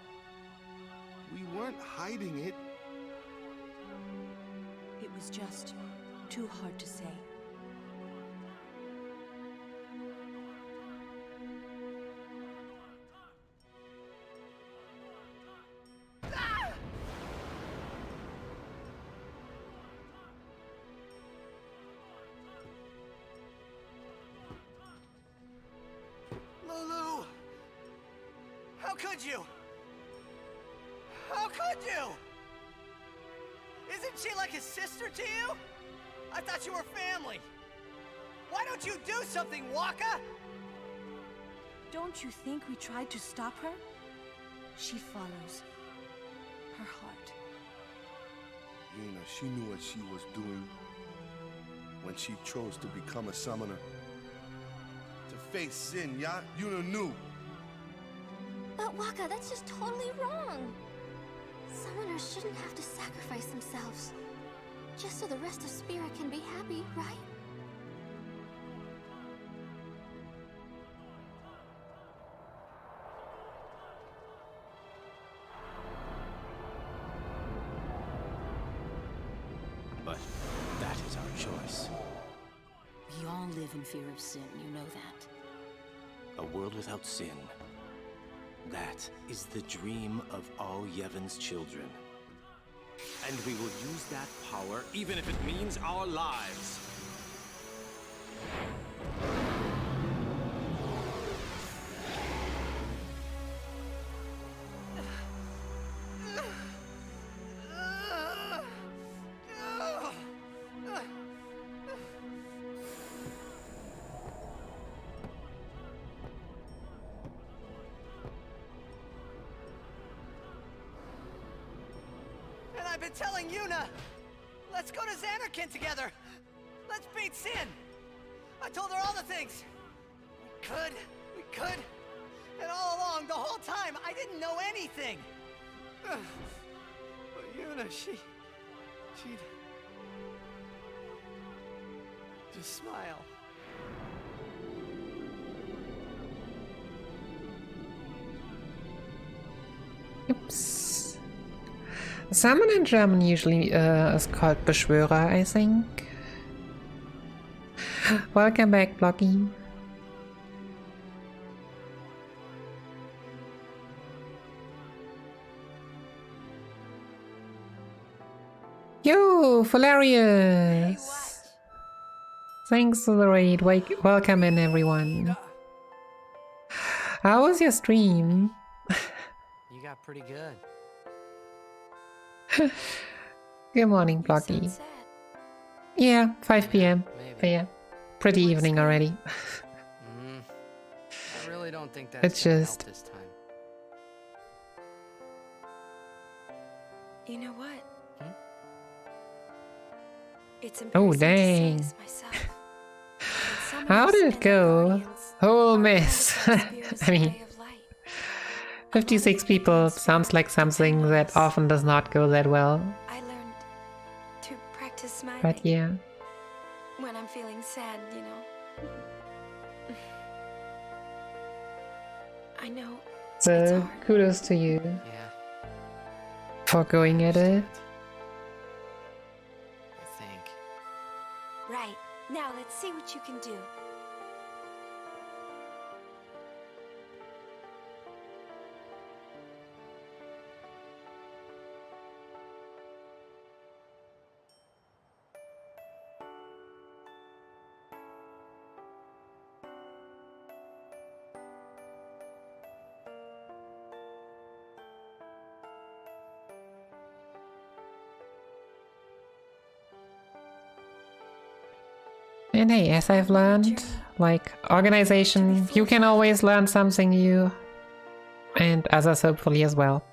We weren't hiding it.
It was just too hard to say.
Lulu! How could you? How could you? Isn't she like a sister to you? I thought you were family. Why don't you do something, Waka?
Don't you think we tried to stop her? She follows her heart.
Yuna, she knew what she was doing when she chose to become a summoner. To face Sin, yeah? Yuna knew.
But Waka, that's just totally wrong. Summoners shouldn't have to sacrifice themselves. Just so the rest of Spirit can be happy, right?
live in fear of sin, you know that.
A world without sin. That is the dream of all Yevon's children. And we will use that power even if it means our lives.
I've been telling Yuna! Let's go to Xanarkand together! Let's beat Sin! I told her all the things! We could! And all along, the whole time, I didn't know anything! But Yuna, she'd just smile.
Oops. Summon in German usually is called Beschwörer, I think. Welcome back, Blocky. Yo, Valerius! Thanks for the raid. Welcome in, everyone. How was your stream?
You got pretty good.
Good morning, Blocky. Yeah, 5 p.m. But yeah, pretty evening already.
I really don't think that's
It's just
help this time.
You know what? It's
oh,
embarrassing
dang.
to say this myself.
How did it go? Whole mess. I mean, 56 people sounds like something that often does not go that well.
I learned to practice smiling.
But yeah.
When I'm feeling sad, you know. I know.
So kudos to you for going at it.
I think.
Right. Now let's see what you can do.
And hey, as I've learned, like, organization, you can always learn something new. And others hopefully as well.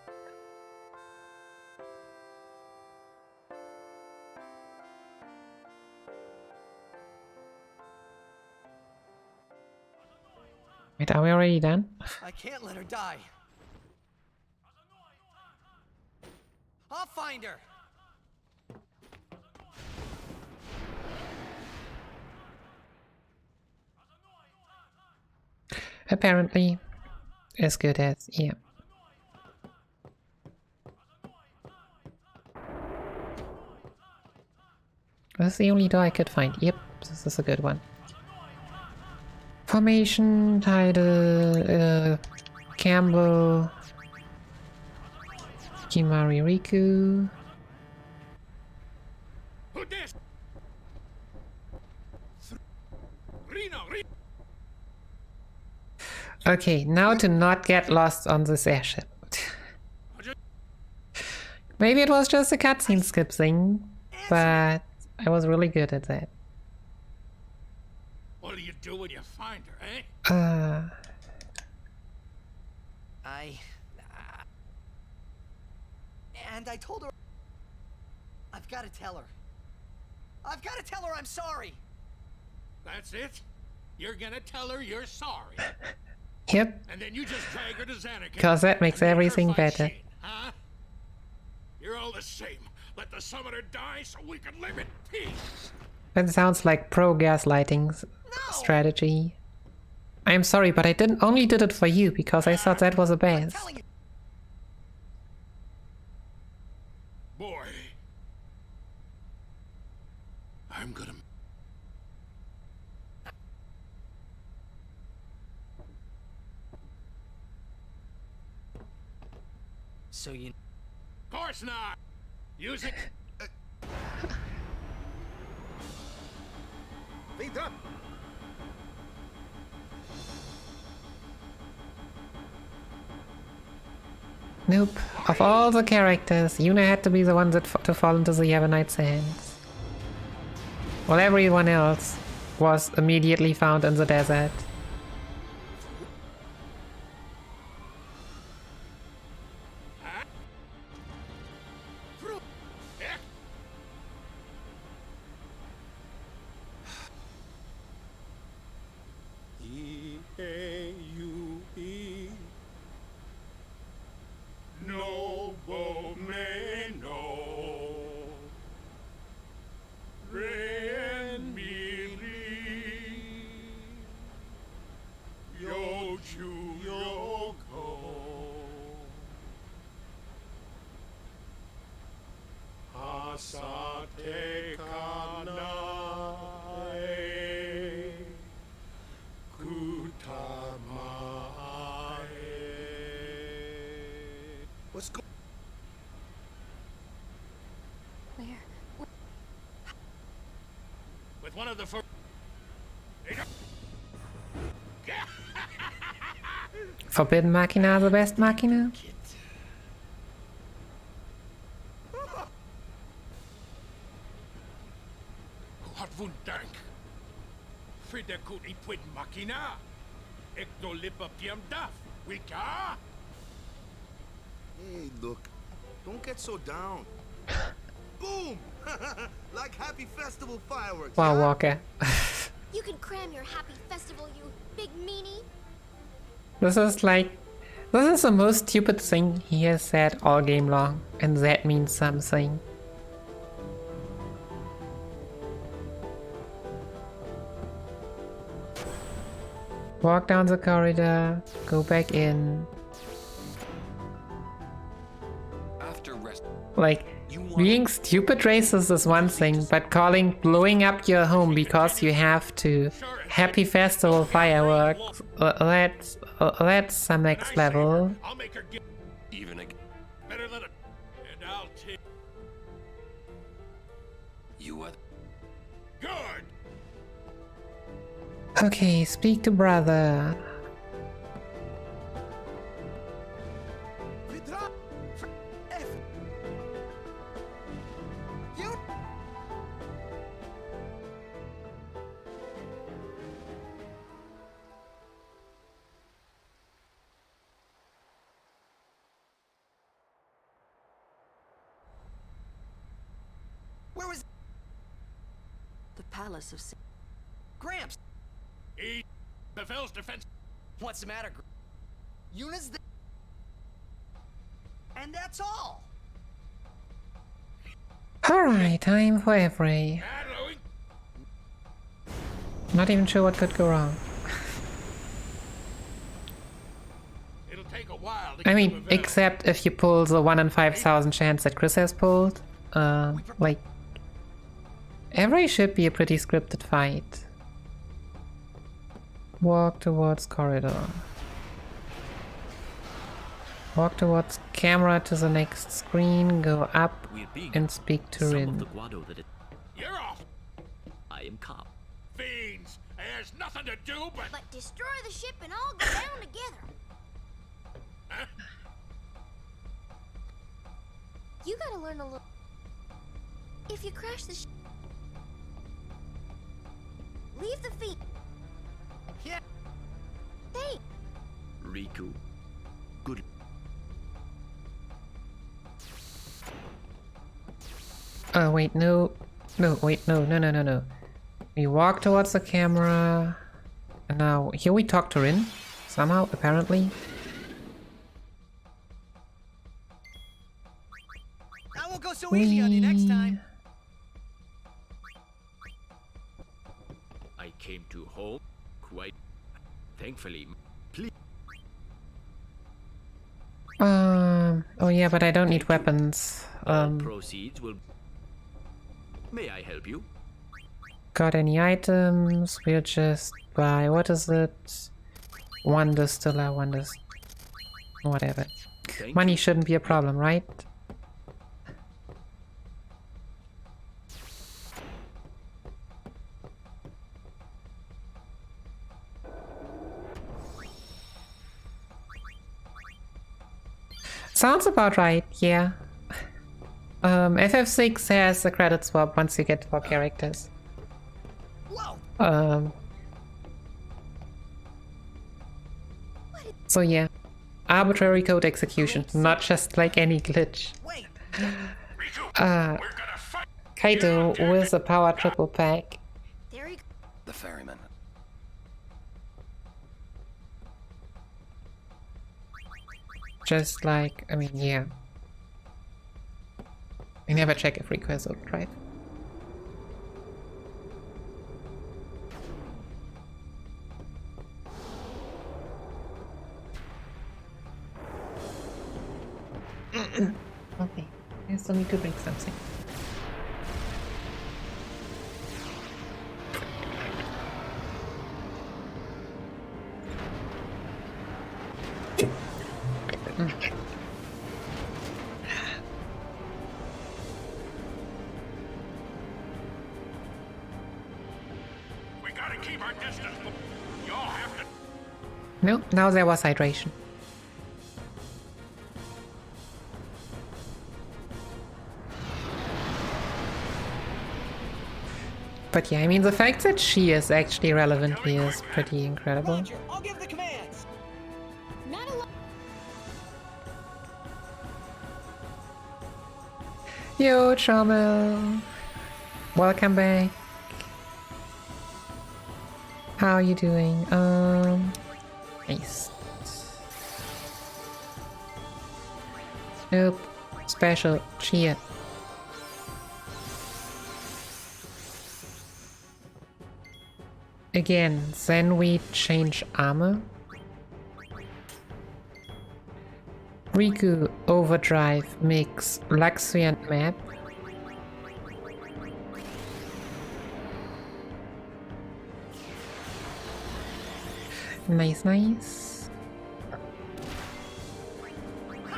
Wait, are we already done?
I can't let her die. I'll find her.
Apparently, as good as, yeah. That's the only door I could find. Yep, this is a good one. Formation, title, Campbell, Kimari Riku. Okay, now to not get lost on this airship. Maybe it was just a cutscene skip thing, but I was really good at that.
What do you do when you find her, eh?
And I told her... I've got to tell her. I've got to tell her I'm sorry.
That's it? You're gonna tell her you're sorry.
Yep.
And then you just drag her to Xanarkand.
Because that makes everything better.
Sheen, huh? You're all the same. Let the summoner die so we can live in peace.
That sounds like pro-gaslighting strategy. I'm sorry, but I only did it for you because I thought that was the best.
Boy. I'm gonna...
So you...
Of course not! Using...
Feet up!
Nope. Of all the characters, Yuna had to be the one to fall into the Yevonite's hands. While everyone else was immediately found in the desert.
E-A-U-E. Nobo Meno. Ren Mili. Yochu Yoko. Asate Kanae. Kutamae.
What's going
Where?
With one of the first...
Forbidden Machina, the best Machina?
Hat Wundank. Fidekut Ipwid Machina. Ekdolipa Piam Daf. Wika?
Hey, look. Don't get so down. Boom! Like happy festival fireworks.
Wow,
huh?
Walker.
You can cram your happy festival, you big meanie.
This is the most stupid thing he has said all game long, and that means something. Walk down the corridor, go back in.
After rest.
Like, being stupid racist is one thing, but calling blowing up your home because you have to happy festival fireworks, that's some next level.
I'll make her get...
Even a...
Better let it... And I'll take...
You are...
Good!
Okay, speak to brother.
Where was
The Palace of Sin.
Gramps?
Pavel's defense.
What's the matter, Yuna's there. And that's all.
Alright, time for Avery. Not even sure what could go wrong.
It'll take a while to
I
get
mean,
to Pavel.
except if you pull the 1 in 5,000 chance that Chris has pulled. Like, Avery should be a pretty scripted fight. Walk towards corridor. Walk towards camera to the next screen, go up and speak to Rin.
You're off!
I am calm.
Fiends! There's nothing to do but...
But destroy the ship and all go down together.
Huh?
You gotta learn a little. If you crash the ship, leave the feet.
Yeah.
Hey.
Riku. Good.
Oh wait, no. No, wait, no. We walk towards the camera. And now, here we talk to Rin. Somehow, apparently.
I won't go so easy on you next time.
I came to home quite thankfully. Please.
Oh yeah, but I don't need weapons.
Proceeds will. May I help you?
Got any items? We'll just buy, what is it? One distiller, whatever. Money shouldn't be a problem, right? Sounds about right, yeah. FF6 has a credit swap once you get 4 characters. So yeah, arbitrary code execution, not just like any glitch. Kaito with a power triple pack.
The ferryman.
Just like, I mean, yeah. I never check if request overdrive. Okay, I still need to bring something.
We gotta keep our distance. Y'all have to.
No, now there was hydration. But yeah, I mean, the fact that she is actually relevant here is pretty incredible.
Roger, I'll give the commands. Not alone.
Yo, Trommel. Welcome back. How are you doing? Nice. Nope. Special. Cheer. Again, then we change armor. Riku, Overdrive, Mix, Luxuriant Map. Nice, nice.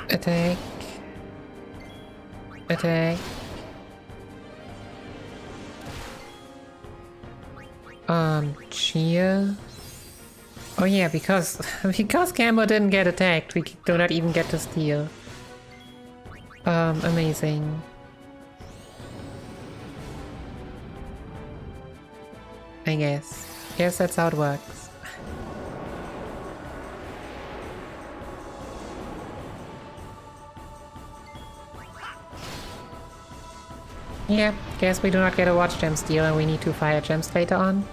Attack. Attack. Cheer. Oh yeah, because Cambo didn't get attacked, we do not even get to steal. Amazing. I guess. Guess that's how it works. Yeah, guess we do not get a watch gem steal and we need 2 fire gems later on.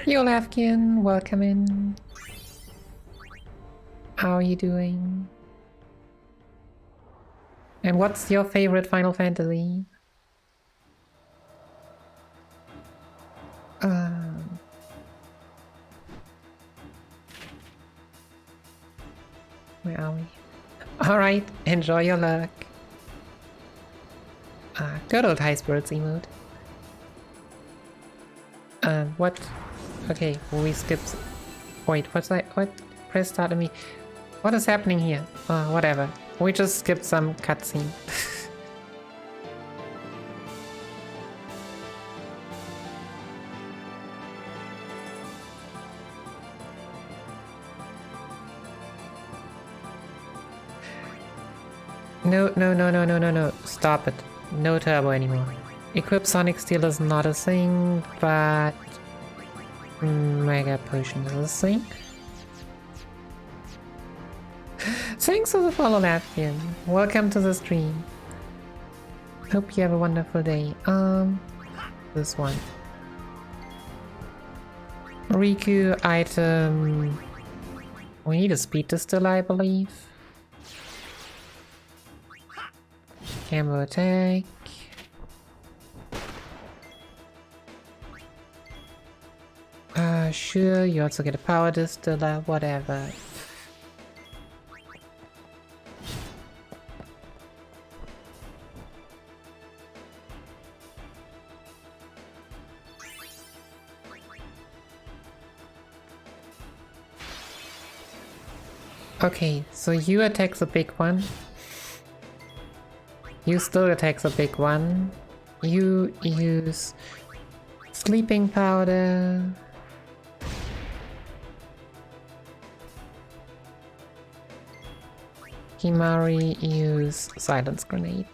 Yo, Lafkin, welcome in. How are you doing? And what's your favorite Final Fantasy? Where are we? Alright, enjoy your luck. Good old High Spirits emote. What? Okay, we skipped. Wait, what's that? What? Press start at me. What is happening here? Whatever. We just skipped some cutscene. No. Stop it. No turbo anymore. Equip Sonic Steel is not a thing, but Mega Potion is a thing. Thanks for the follow, Latvian. Welcome to the stream. Hope you have a wonderful day. This one. Riku item. We need a speed distill, I believe. Camera attack. Sure, you also get a power distiller, whatever. Okay, so you attack the big one. You still attack the big one. You use sleeping powder. Himari use silence grenade.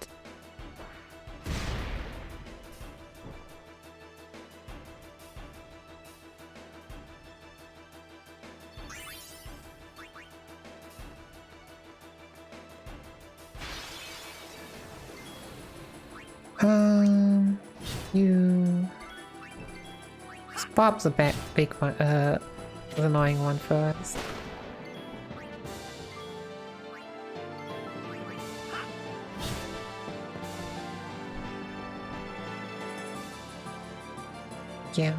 You spot the big one, the annoying one first. Yeah.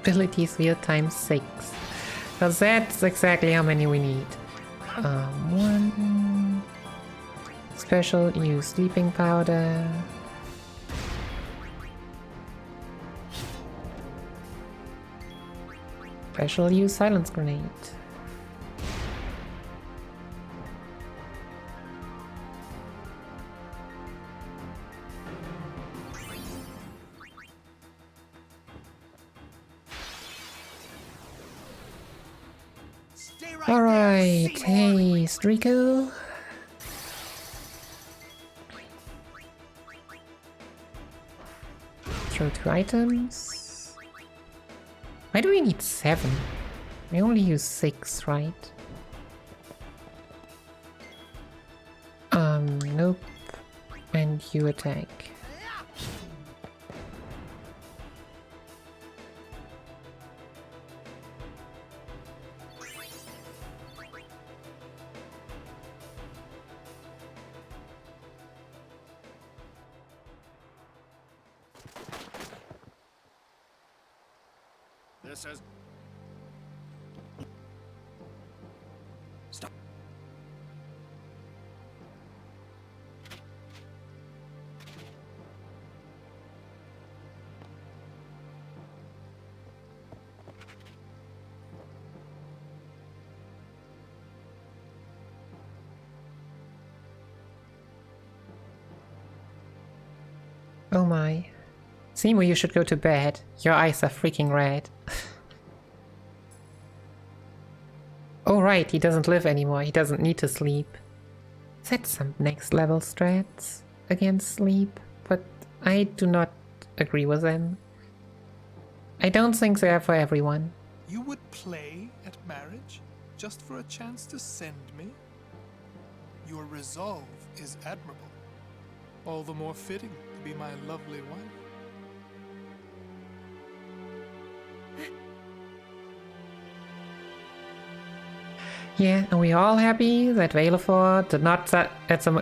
Abilities field times 6. Now that's exactly how many we need. One. Special, use sleeping powder. Special, use silence grenade. Alright, hey, Striko. Throw 2 items. Why do we need 7? We only use 6, right? Nope. And you attack.
This is...
Stop.
Oh my. Seymour, you should go to bed. Your eyes are freaking red. Oh right, he doesn't live anymore. He doesn't need to sleep. That's some next level strats against sleep, but I do not agree with them. I don't think they are for everyone.
You would play at marriage just for a chance to send me? Your resolve is admirable. All the more fitting to be my lovely wife.
Yeah, and we're all happy that Valefor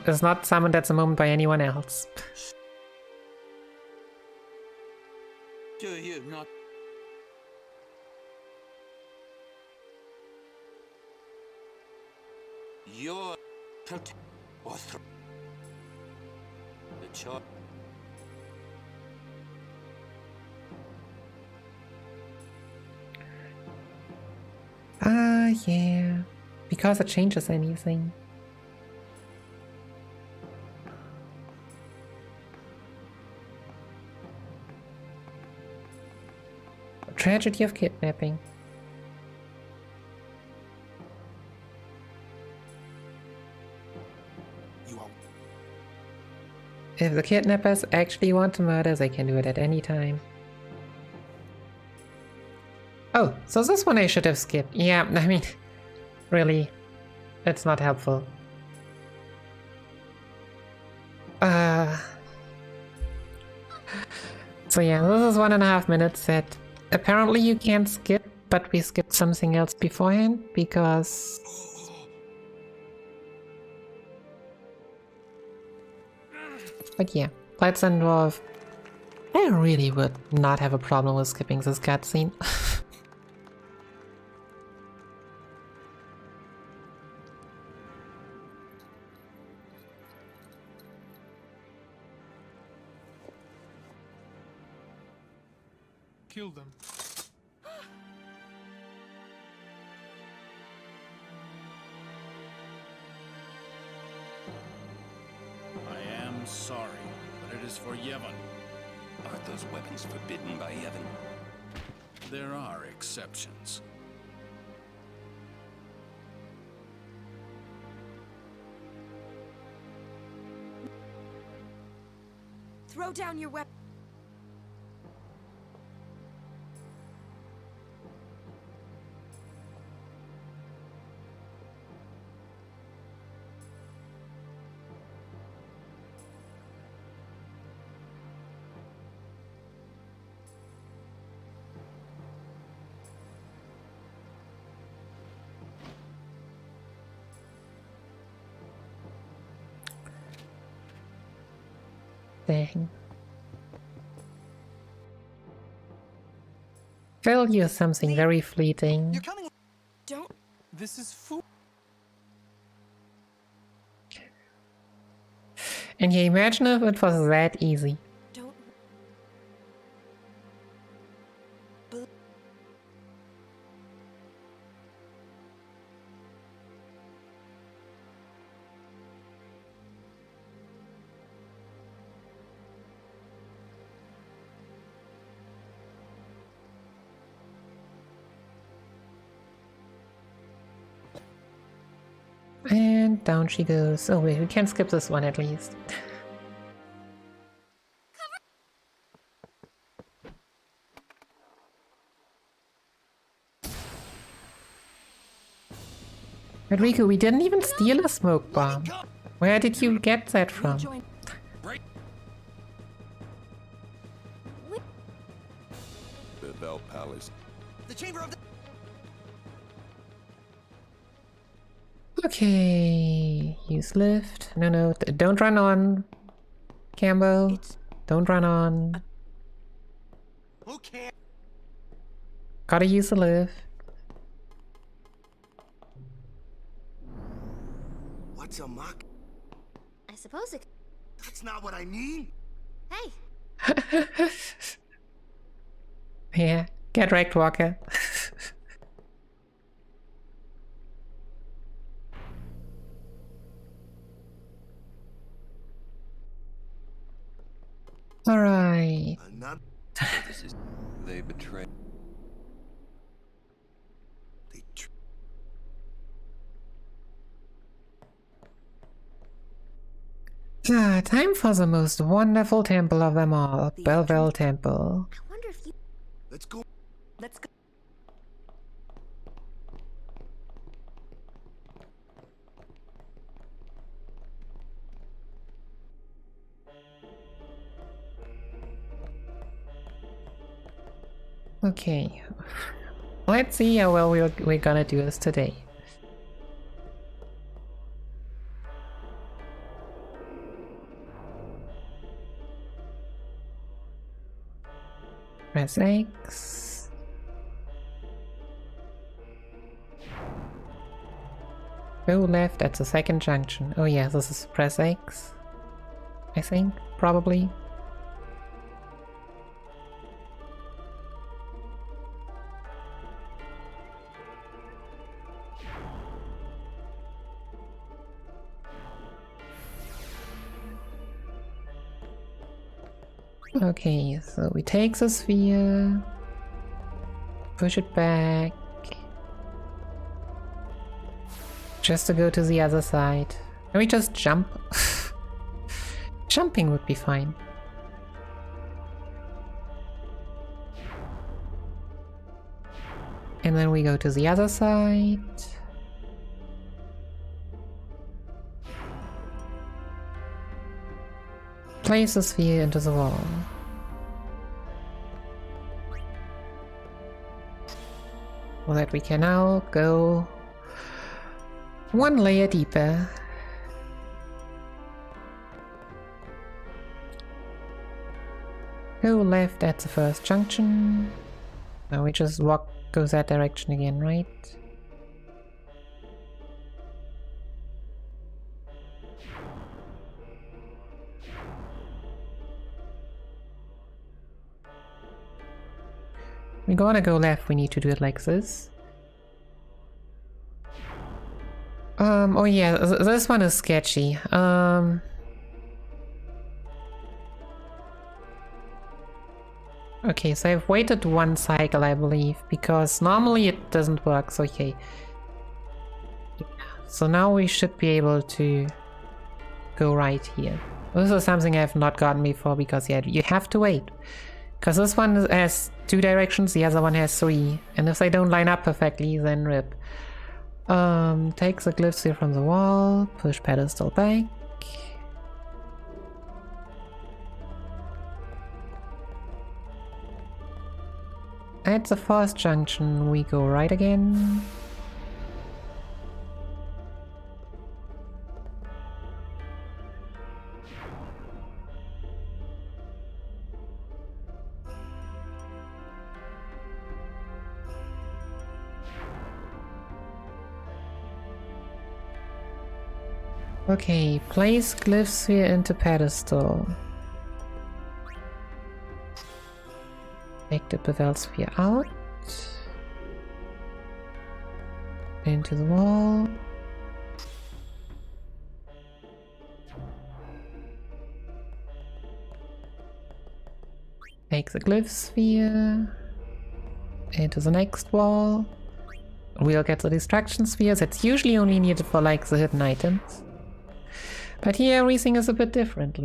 is not summoned at the moment by anyone else.
Do you not? Your protect or throw the choice.
Yeah. Because it changes anything. Tragedy of kidnapping. If the kidnappers actually want to murder, they can do it at any time. Oh, so this one I should have skipped. Yeah, I mean, really, it's not helpful. So yeah, this is 1.5 minutes that apparently you can't skip, but we skipped something else beforehand because... But yeah, let's involve... I really would not have a problem with skipping this cutscene.
Kill them.
sorry, but it is for Yevon.
Aren't those weapons forbidden by Yevon?
There are exceptions.
Throw down your weapon.
Dang. Value is something very fleeting.
You're coming.
Don't.
This is food.
And you imagine if it was that easy.
Don't.
And down she goes. Oh wait, we can skip this one at least. But Riku, we didn't even steal a smoke bomb. Where did you get that from?
The Vel Palace.
The chamber of the.
Okay, use lift. No, don't run on. Cambo, don't run on.
Who cares?
Gotta use the lift.
What's a mock?
I suppose it.
That's not what I mean.
Hey,
Yeah, get wrecked, Walker. Alright.
They betray.
Time for the most wonderful temple of them all, Belleville Temple.
I wonder if you.
Let's go.
Let's go.
Okay. Let's see how well we're gonna do this today. Press X. Go left at the second junction. Oh yeah, this is press X. I think, probably. Okay, so we take the sphere, push it back, just to go to the other side. Can we just jump? Jumping would be fine. And then we go to the other side. Place the sphere into the wall. So that we can now go one layer deeper. Go left at the first junction. Now we just go that direction again, right? We're gonna go left, we need to do it like this. Oh yeah, this one is sketchy. Okay, so I've waited one cycle, I believe, because normally it doesn't work, so okay. So now we should be able to go right here. This is something I have not gotten before, because yeah, you have to wait. Because this one has 2 directions, the other one has 3. And if they don't line up perfectly, then rip. Take the glyphs here from the wall, push pedestal back. At the first junction, we go right again. Okay, place glyph sphere into pedestal. Take the bevel sphere out. Into the wall. Take the glyph sphere into the next wall. We'll get the distraction spheres. It's usually only needed for like the hidden items. But here everything is a bit different.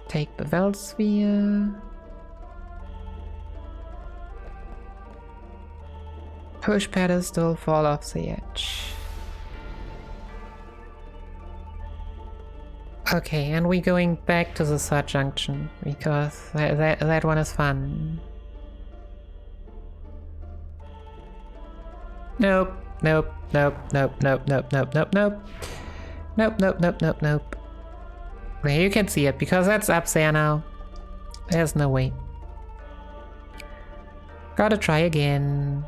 Take the Vel sphere. Push pedestal, fall off the edge. Okay, and we're going back to the third junction, because that one is fun. Nope, nope, nope, nope, nope, nope, nope, nope, nope. Nope, nope, nope, nope, nope. There, you can see it, because that's up there now. There's no way. Gotta try again.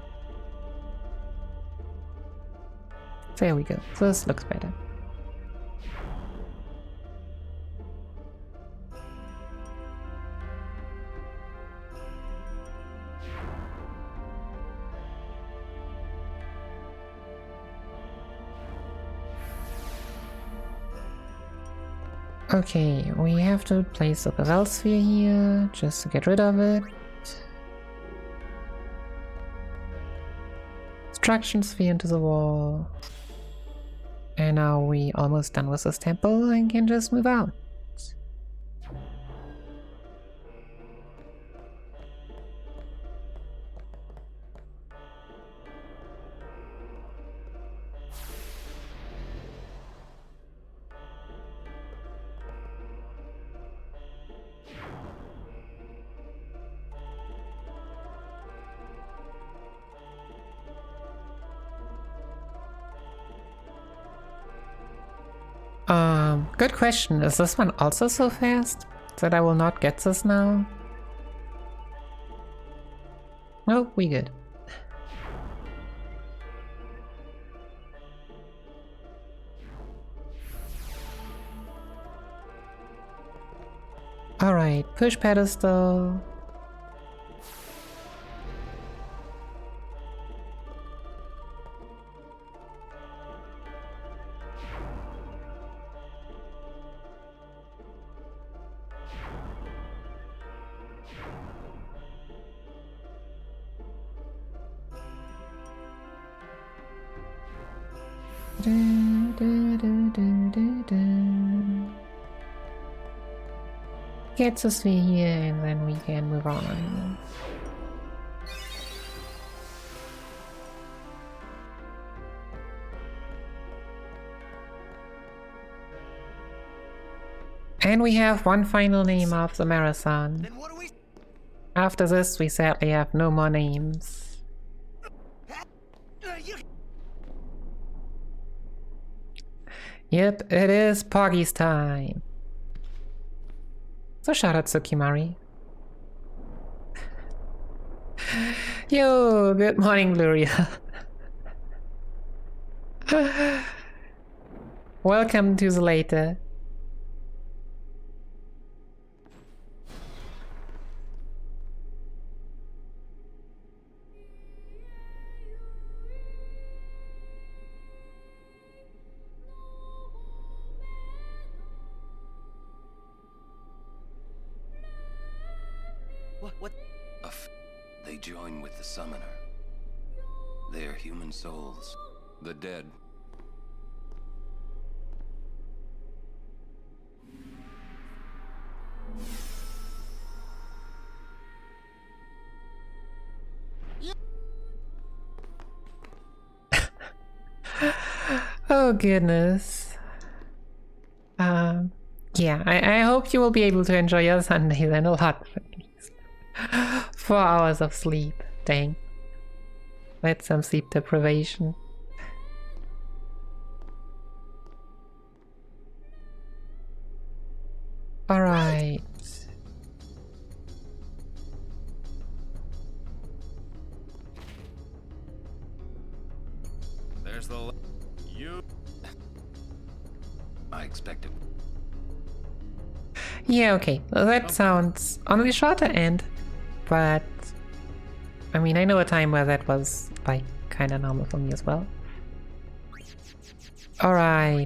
There we go. This looks better. Okay, we have to place a Bevel sphere here, just to get rid of it. Destruction sphere into the wall. And now we almost done with this temple and can just move out. Good question. Is this one also so fast that I will not get this now? No, we good. Alright, push pedestal. Gets us here and then we can move on. And we have one final name of the marathon. After this we sadly have no more names. Yep, it is Poggy's time. So shout out Tsukimari. Yo, good morning, Luria. Welcome to the later.
join with the summoner. Their human souls, the dead.
Oh goodness. Yeah, I hope you will be able to enjoy your Sunday then a lot. 4 hours of sleep, dang. That's some sleep deprivation. Alright.
There's the... You... I expected...
Yeah, okay. That sounds on the shorter end, but I mean, I know a time where that was like kind of normal for me as well. All right.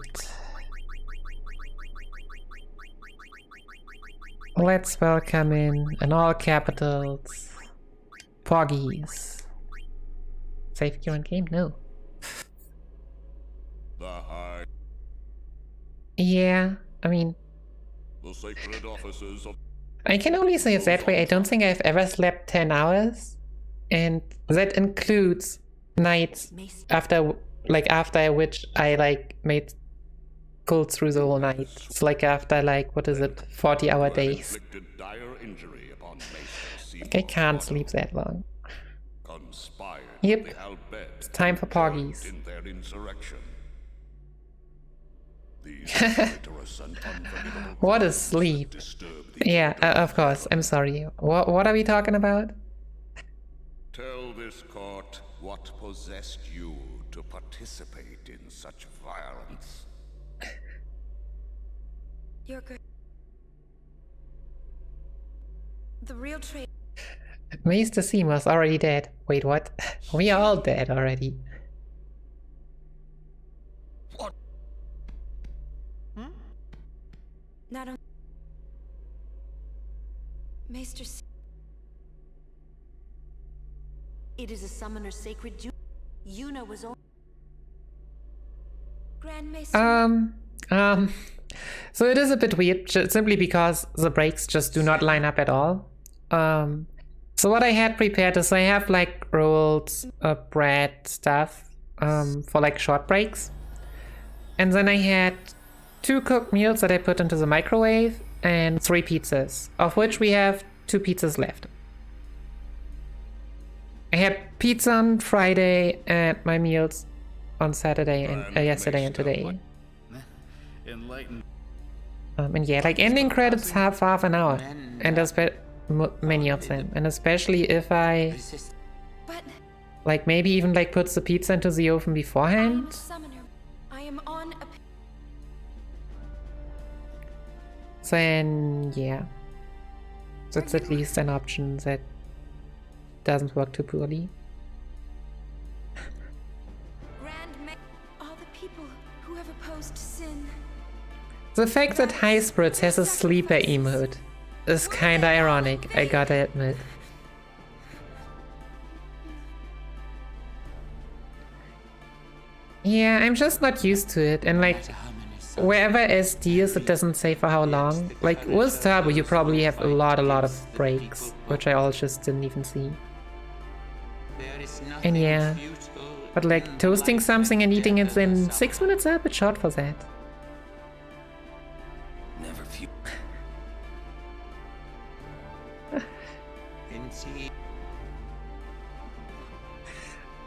Let's welcome in all capitals, Porgies. Save current game? No. Yeah, I mean,
the sacred offices of...
I can only say it that way. I don't think I've ever slept 10 hours. And that includes nights after which I like made pulled through the whole night. It's like after like, what is it, 40-hour days. Like I can't sleep that long. Yep, it's time for Porgies. What is sleep? Yeah, of course. I'm sorry. What are we talking about?
Tell this court what possessed you to participate in such violence.
You're good. The real trade.
Maester Seamore's already dead. Wait, what? We are all dead already.
Not only Maester
It is a summoner's sacred duty. Yuna was on
Grand Maester.
So it is a bit weird, simply because the breaks just do not line up at all. So what I had prepared is I have like rolled bread stuff for like short breaks. And then I had 2 cooked meals that I put into the microwave and 3 pizzas, of which we have 2 pizzas left. I had pizza on Friday and my meals on Saturday and yesterday and today. And yeah, like ending credits have half an hour, and many of them, and especially if I like maybe even like puts the pizza into the oven beforehand.
I am on a
Then yeah, that's at least an option that doesn't work too poorly.
All the people who have opposed sin.
The fact that High Spirits has a sleeper emote is kinda ironic, I gotta admit. Yeah, I'm just not used to it, and like, wherever SD is, it doesn't say for how long. Like, with Turbo you probably have a lot of breaks, which I all just didn't even see. And yeah, but like, toasting something and eating it in 6 minutes are a bit short for that.
Never few.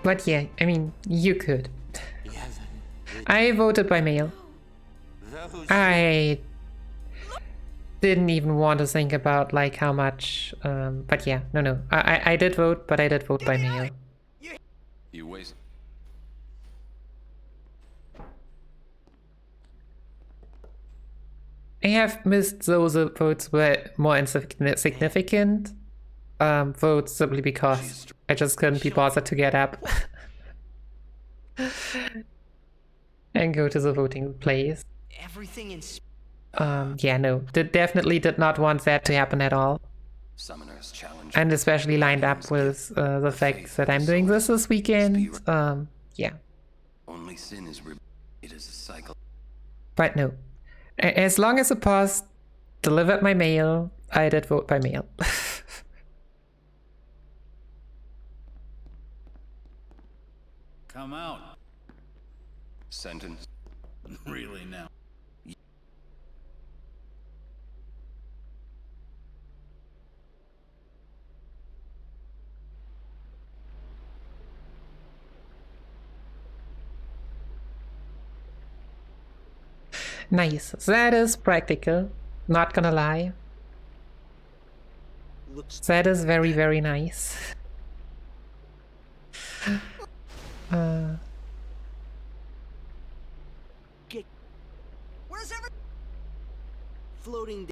But yeah, I mean, you could. I voted by mail. I didn't even want to think about like how much, but yeah, no. I did vote, but I did vote by mail.
You waste.
I have missed those votes were more insignificant votes simply because I just couldn't be bothered to get up and go to the voting place.
Everything in
yeah, no, definitely did not want that to happen at all.
Summoners challenge.
And especially lined up with the fact that I'm doing this weekend. Yeah.
Only sin is it is a cycle.
But no. As long as the post delivered my mail, I did vote by mail.
Come out.
Sentence.
Really now?
Nice. That is practical. Not gonna lie. That is very, very nice.
Where's every floating?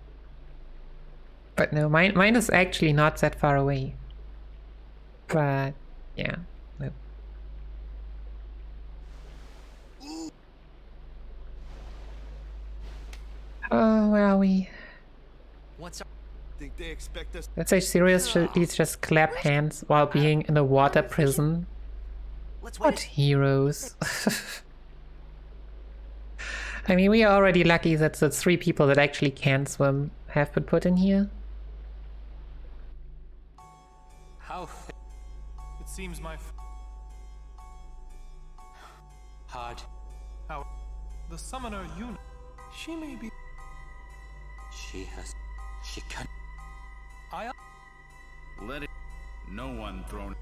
But no, mine is actually not that far away. But yeah, no. Oh, where are we?
What's up? Think they expect us?
Let's say seriously just clap hands while being in a water prison. What heroes. I mean, we are already lucky that the 3 people that actually can swim have been put in here.
How
It seems my
hard.
How the summoner Yuna, she may be.
She can.
Let it. No one thrown.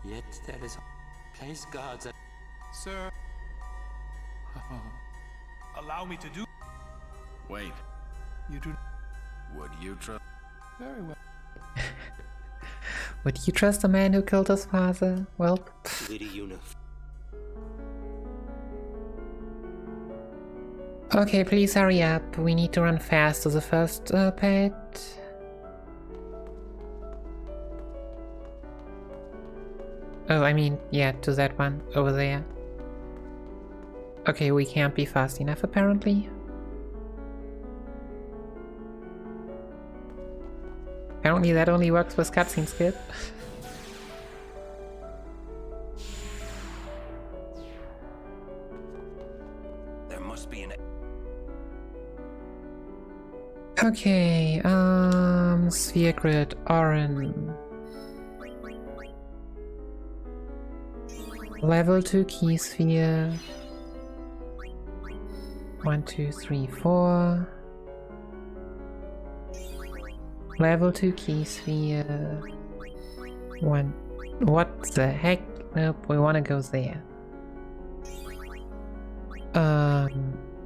Yet there is place guards at.
Sir, allow me to do.
Wait.
You do.
Would you trust?
Very well.
Would you trust a man who killed his father? Well.
Lady Yuna.
Okay, please hurry up. We need to run fast to the first pet. Oh, I mean, yeah, to that one over there. Okay, we can't be fast enough apparently. Apparently that only works with cutscene skip.
There must be an.
Okay, sphere grid, Orin. Level 2 key sphere. 1, 2, 3, 4. Level 2 key sphere. 1. What the heck? Nope, we want to go there.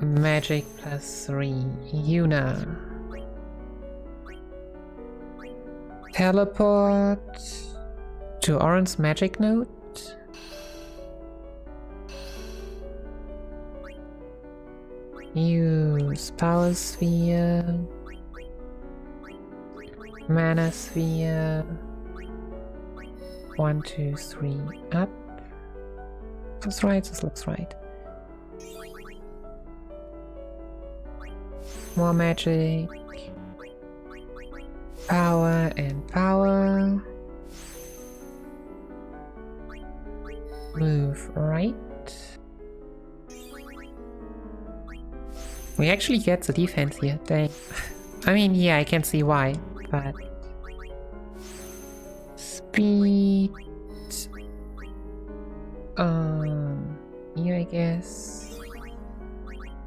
Magic plus 3. Yuna. Teleport to Orin's magic node. Use power sphere. Mana sphere. 1, 2, 3, up. That's right, this looks right. More magic. Power and power. Move right. We actually get the defense here, dang. I mean, yeah, I can see why, but... Speed... Here I guess...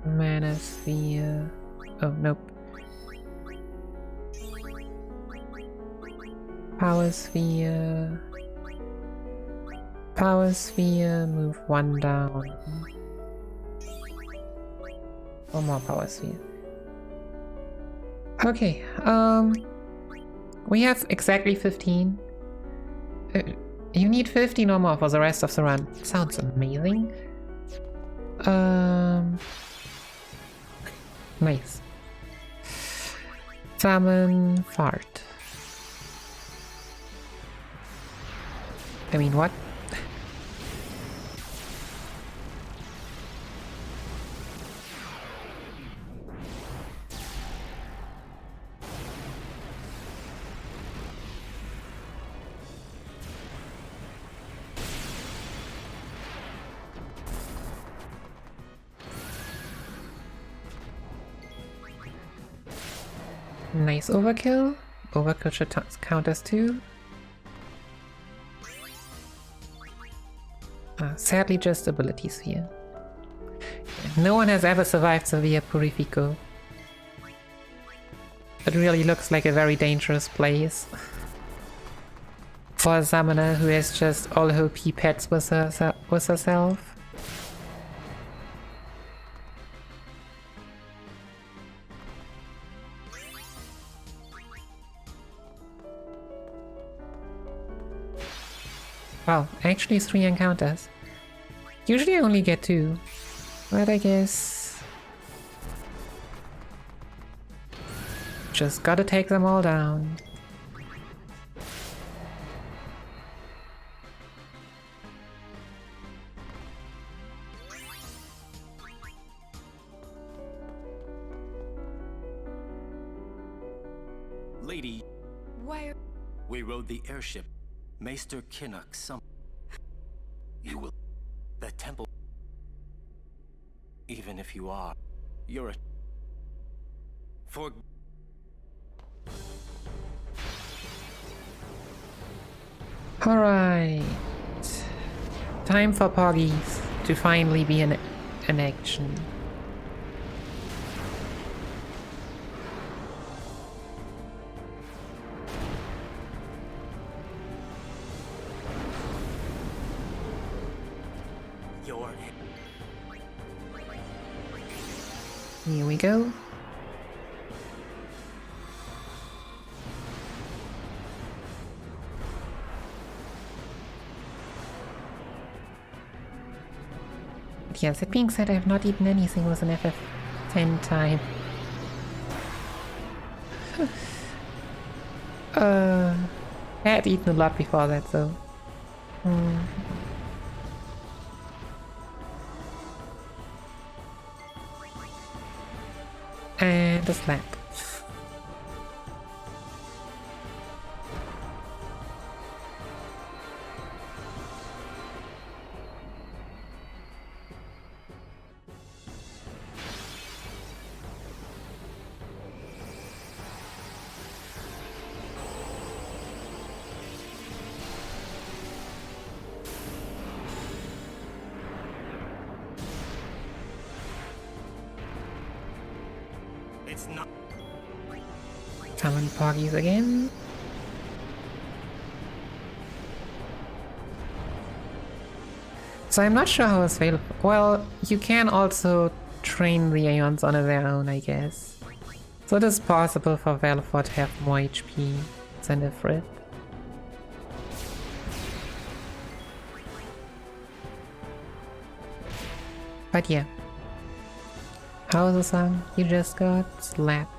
Mana sphere... Oh, nope. Power sphere... Power sphere, move 1 down. One more power sphere. Okay, we have exactly 15. You need 15 or more for the rest of the run. Sounds amazing. Nice. Summon fart. I mean, what? Nice overkill. Overkill should count as 2. Sadly just ability sphere. No one has ever survived Severe Purifico. It really looks like a very dangerous place. For a summoner who has just all OP pets with herself. Wow, actually 3 encounters. Usually I only get 2, but I guess... just gotta take them all down.
Lady,
Why?
we rode the airship. Maester Kinnock, you will... the temple... even if you are, you're a... for...
Alright. Time for Poggies to finally be in action. Here we go. Yes, that being said, I have not eaten anything with an FF10 time. I had eaten a lot before that, though. And a slap. Summon Poggies again. So I'm not sure how it's available. Well, you can also train the Aeons on their own, I guess. So it is possible for Valefor to have more HP than Ifrit. But yeah. How's the song? You just got slapped.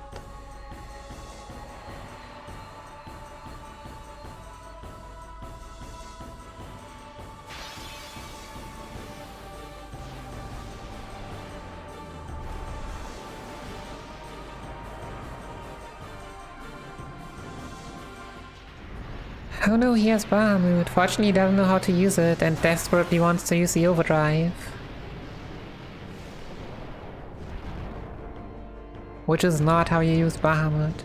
Oh no, he has Bahamut. Fortunately, he doesn't know how to use it and desperately wants to use the overdrive. Which is not how you use Bahamut.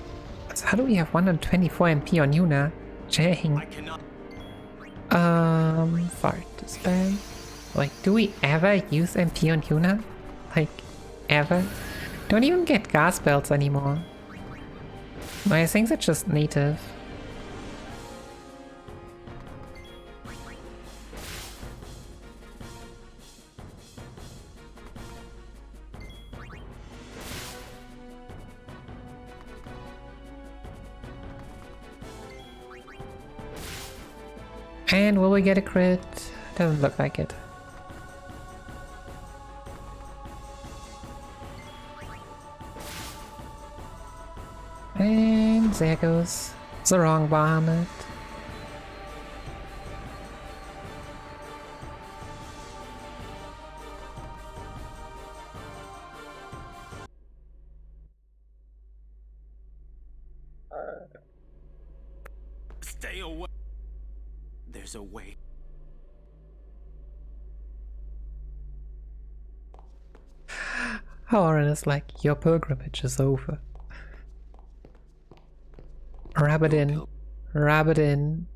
So how do we have 124 MP on Yuna? Dang. Fart display. Like, do we ever use MP on Yuna? Like, ever? Don't even get gas belts anymore. I think that's just native. And will we get a crit? Doesn't look like it. And there goes the wrong Bahamut.
Stay away. There's a way.
Auron is like, your pilgrimage is over. Rub it in. Rub it in.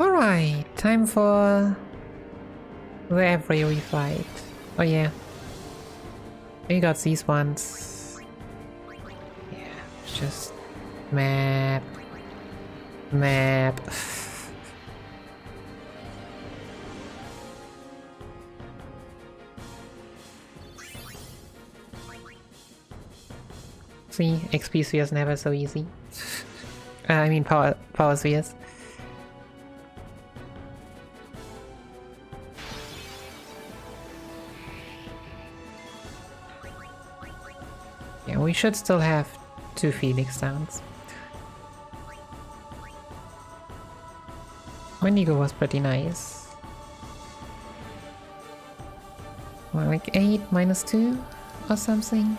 Alright, time for the every fight. Oh yeah. We got these ones. Yeah, just map. Map. See, XP spheres never so easy. I mean power spheres. Yeah, we should still have 2 Phoenix Downs. Wendigo was pretty nice. Well, like 8 minus 2 or something.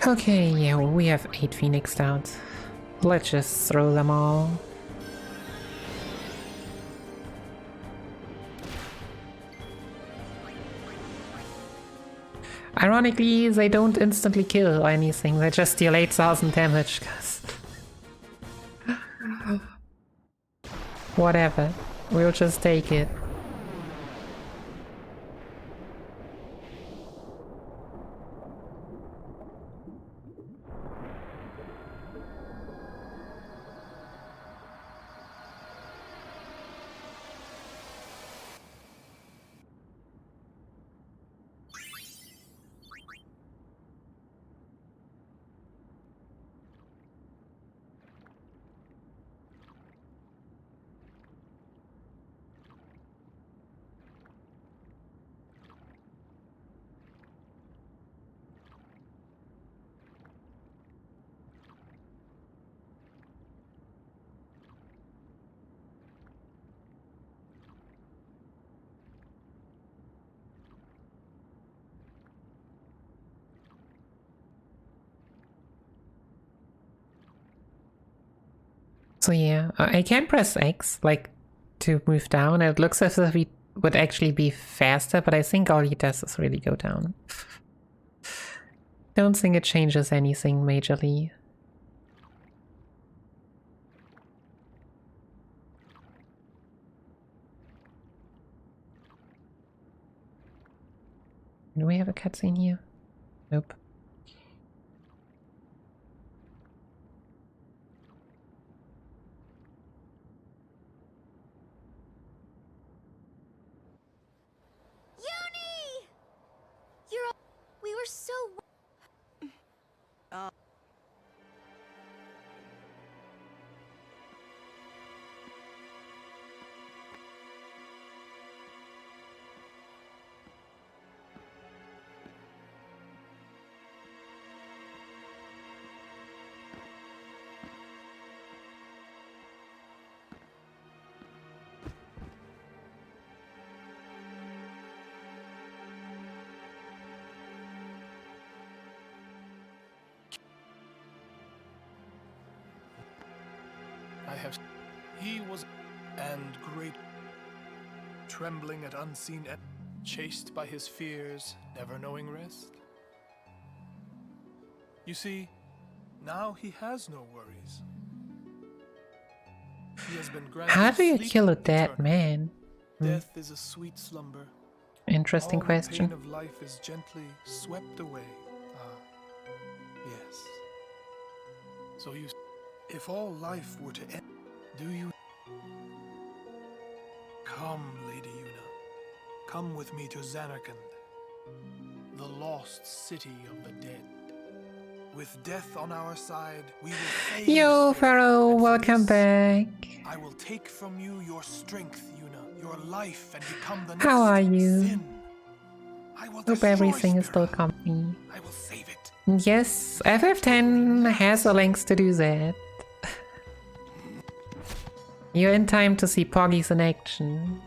Okay, yeah, well, we have 8 Phoenix Downs. Let's just throw them all. Ironically, they don't instantly kill or anything, they just deal 8,000 damage, cause... Whatever, we'll just take it. So yeah, I can press X, like, to move down. It looks as if it would actually be faster, but I think all he does is really go down. Don't think it changes anything majorly. Do we have a cutscene here? Nope.
We were so...
He was and great, trembling at unseen end, chased by his fears, never knowing rest. You see, now he has no worries. He has been granted
How do you
sleep
kill a dead
eternal.
man?
Death is a sweet slumber.
Interesting
All
question.
The pain of life is gently swept away. Ah, yes. So you, if all life were to end, do you? Come, Lady Yuna. Come with me to Zanarkand, the lost city of the dead. With death on our side, we will save
Yo,
Spira,
Pharaoh,
and for
welcome
this,
back.
I will take from you your strength, Yuna, your life, and become the
How
next
are you?
Sin.
Hope everything is still comfy. Yes, FF10 has the links to do that. You're in time to see Poggies in action.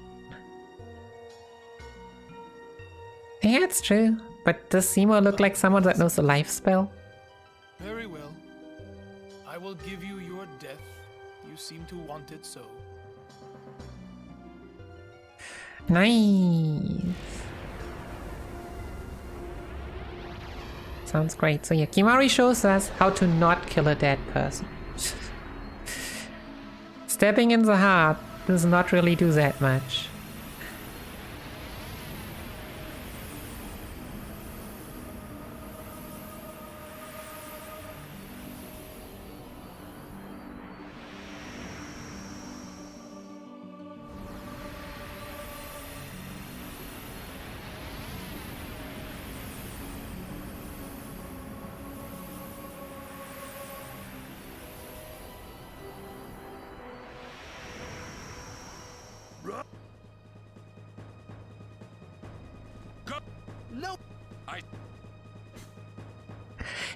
Yeah, it's true. But does Seymour look like someone that knows the life spell?
Very well. I will give you your death. You seem to want it so.
Nice. Sounds great. So yeah, Kimahri shows us how to not kill a dead person. Stabbing in the heart does not really do that much.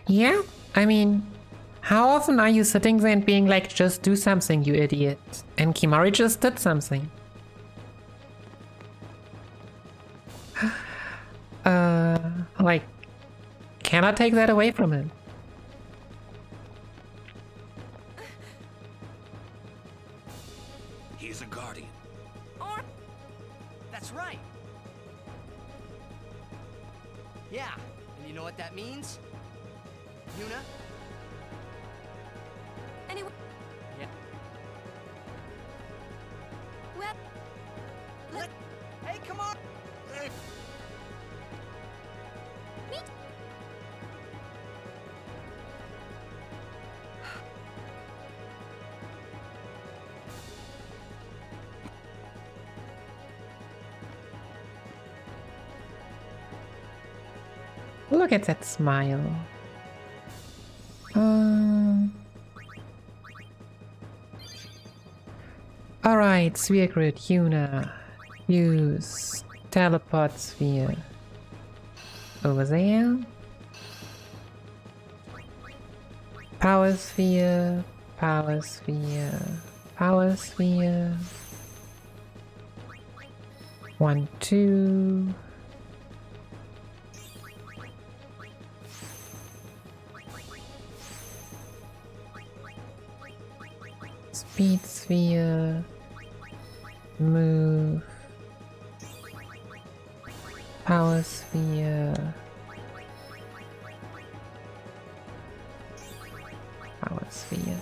Yeah, I mean, how often are you sitting there and being like, just do something, you idiot? And Kimahri just did something. Like, cannot take that away from him.
He's a guardian.
That's right. Yeah, and you know what that means? Yuna?
Anyway.
Yeah.
Well,
Hey, come on! Hey.
Me?
Look at that smile. Alright, Sphere Grid, Yuna. Use Teleport Sphere. Over there. Power Sphere, Power Sphere, Power Sphere. 1, 2. Speed Sphere, move, Power Sphere, Power Sphere.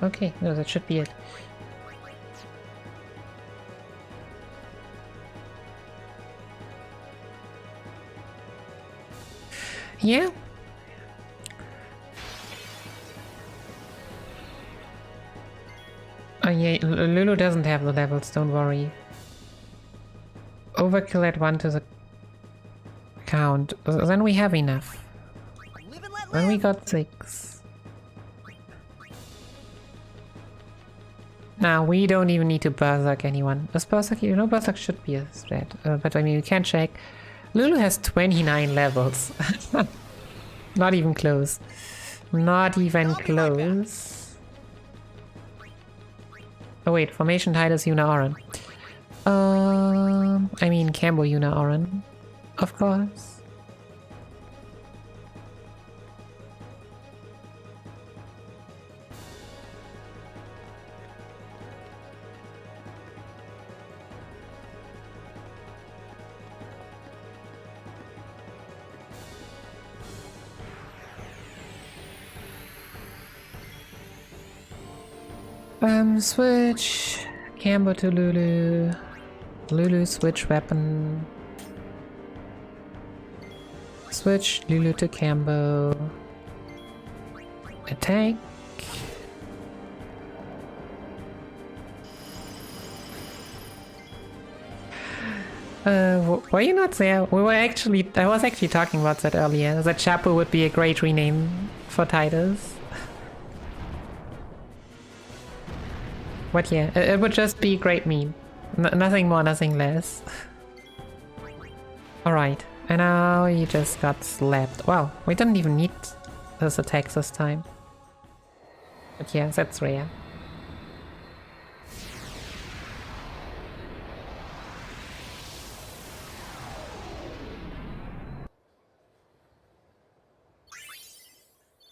Okay, no, that should be it. Yeah. Oh yeah, Lulu doesn't have the levels, don't worry. Overkill at 1 to the count. Then we have enough. Then we got 6. Now we don't even need to berserk anyone. Is berserk, you know, berserk should be a threat. But I mean, we can check. Lulu has 29 levels. Not even close. Not even close. Oh wait, formation Tidus Yuna Auron. I mean Cambo Yuna Auron, of course. Switch Cambo to Lulu. Lulu switch weapon. Switch Lulu to Cambo. Attack. Were you not there? I was actually talking about that earlier. That Chapu would be a great rename for Tidus. But yeah, it would just be a great meme. Nothing more, nothing less. Alright, and now he just got slapped. Wow, we didn't even need this attack this time. But yeah, that's rare.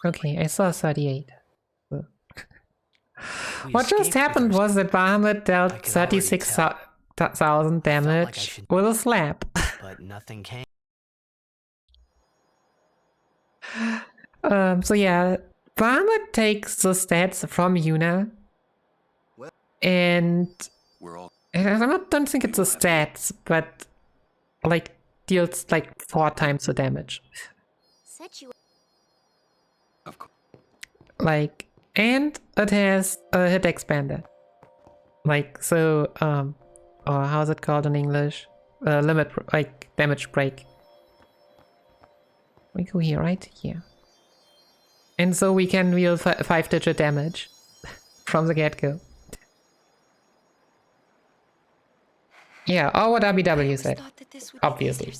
Okay, I saw 38. What just happened was that Bahamut dealt 36,000 damage with a slap.
But nothing came.
So yeah, Bahamut takes the stats from Yuna, and I don't think it's the stats, but like deals like 4 times the damage.
Said you.
Like, and it has a hit expander. Like, so, or how's it called in English? Limit, like, damage break. We go here, right? Here. And so we can deal 5-digit damage from the get-go. Yeah, or what RBW said. Obviously.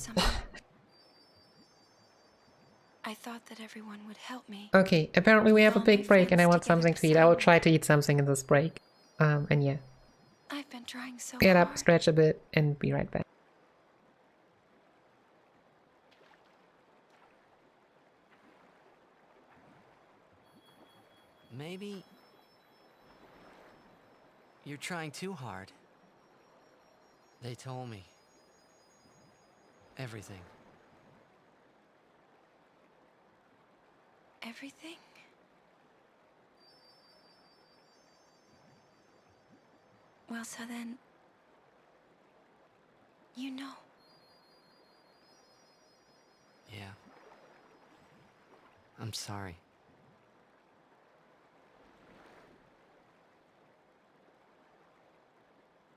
I thought that everyone would help me.
Okay, apparently we have a big break and I want something to eat. I will try to eat something in this break. And yeah.
I've been trying so
Get up,
hard.
stretch a bit, and be right back.
Maybe you're trying too hard. They told me everything.
Everything? Well, so then, you know.
Yeah. I'm sorry.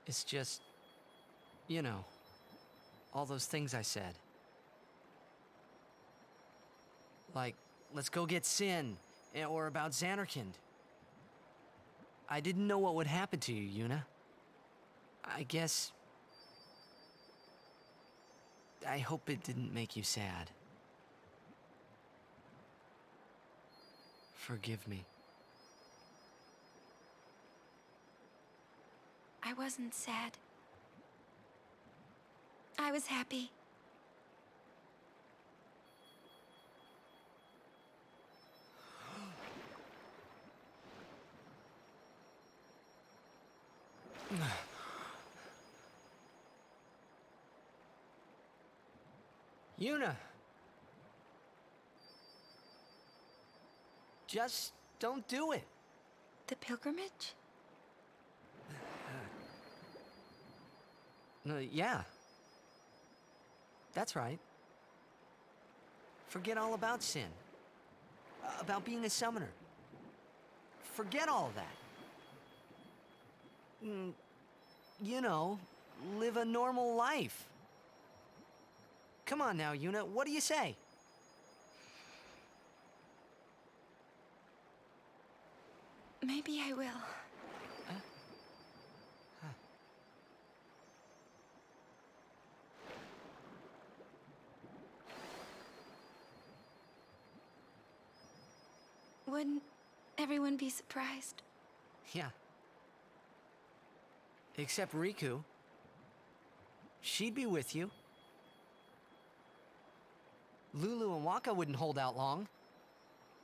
It's just, you know, all those things I said. Like, let's go get Sin, or about Xanarkand. I didn't know what would happen to you, Yuna. I guess... I hope it didn't make you sad. Forgive me.
I wasn't sad. I was happy.
Yuna! Just don't do it.
The pilgrimage?
Yeah. That's right. Forget all about Sin. About being a summoner. Forget all of that. You know, live a normal life. Come on now, Yuna, what do you say?
Maybe I will. Wouldn't everyone be surprised?
Yeah. Except Riku. She'd be with you. Lulu and Waka wouldn't hold out long.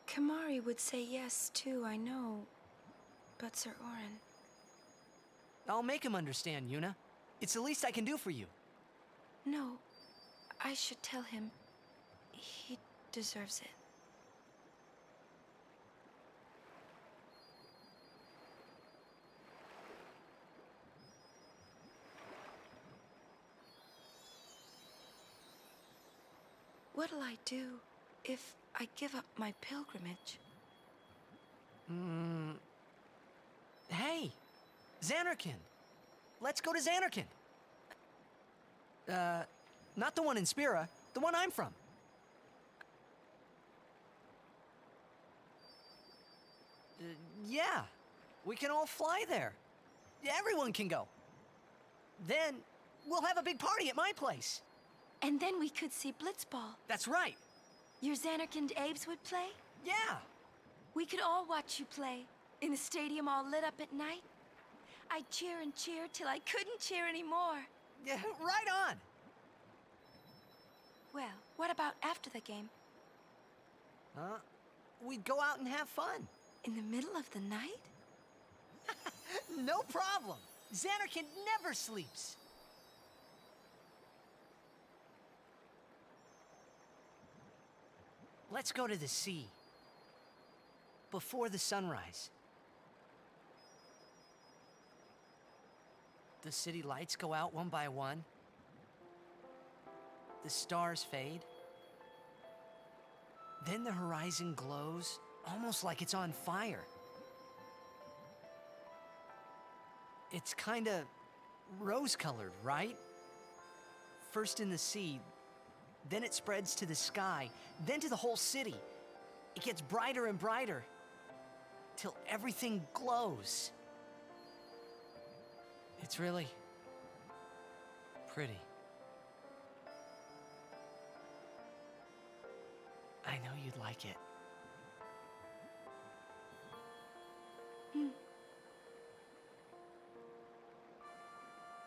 Kamari would say yes too, I know. But Sir Orin...
I'll make him understand, Yuna. It's the least I can do for you.
No, I should tell him. He deserves it. What'll I do if I give up my pilgrimage?
Hey! Xanarkand! Let's go to Xanarkand! Not the one in Spira, the one I'm from. Yeah, we can all fly there. Everyone can go.
Then we'll have a big party at my place.
And then we could see Blitzball.
That's right.
Your Xanark and Abes would play?
Yeah.
We could all watch you play, in the stadium all lit up at night. I'd cheer and cheer till I couldn't cheer anymore.
Yeah, right on.
Well, what about after the game?
We'd go out and have fun.
In the middle of the night?
No problem. Xanarkin never sleeps. Let's go to the sea. Before the sunrise. The city lights go out one by one. The stars fade. Then the horizon glows, almost like it's on fire. It's kinda rose-colored, right? First in the sea, then it spreads to the sky, then to the whole city. It gets brighter and brighter, till everything glows. It's really pretty. I know you'd like it.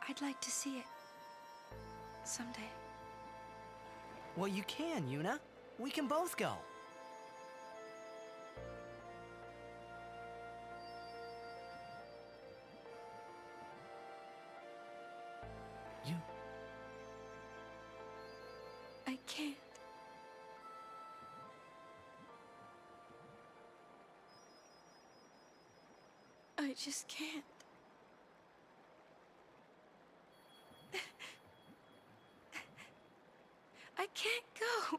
I'd like to see it. Someday.
Well, you can, Yuna. We can both go.
I can't. I just can't. I can't go.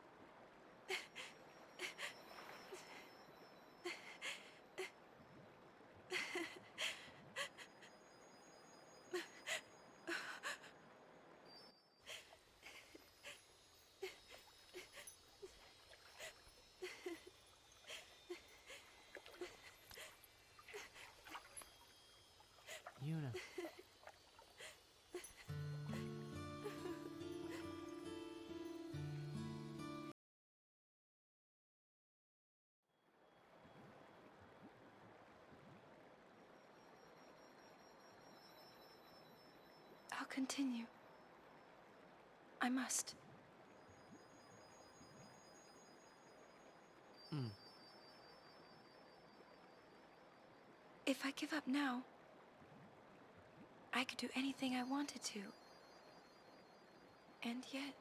Yuna.
I'll continue. I must. If I give up now, I could do anything I wanted to. And yet,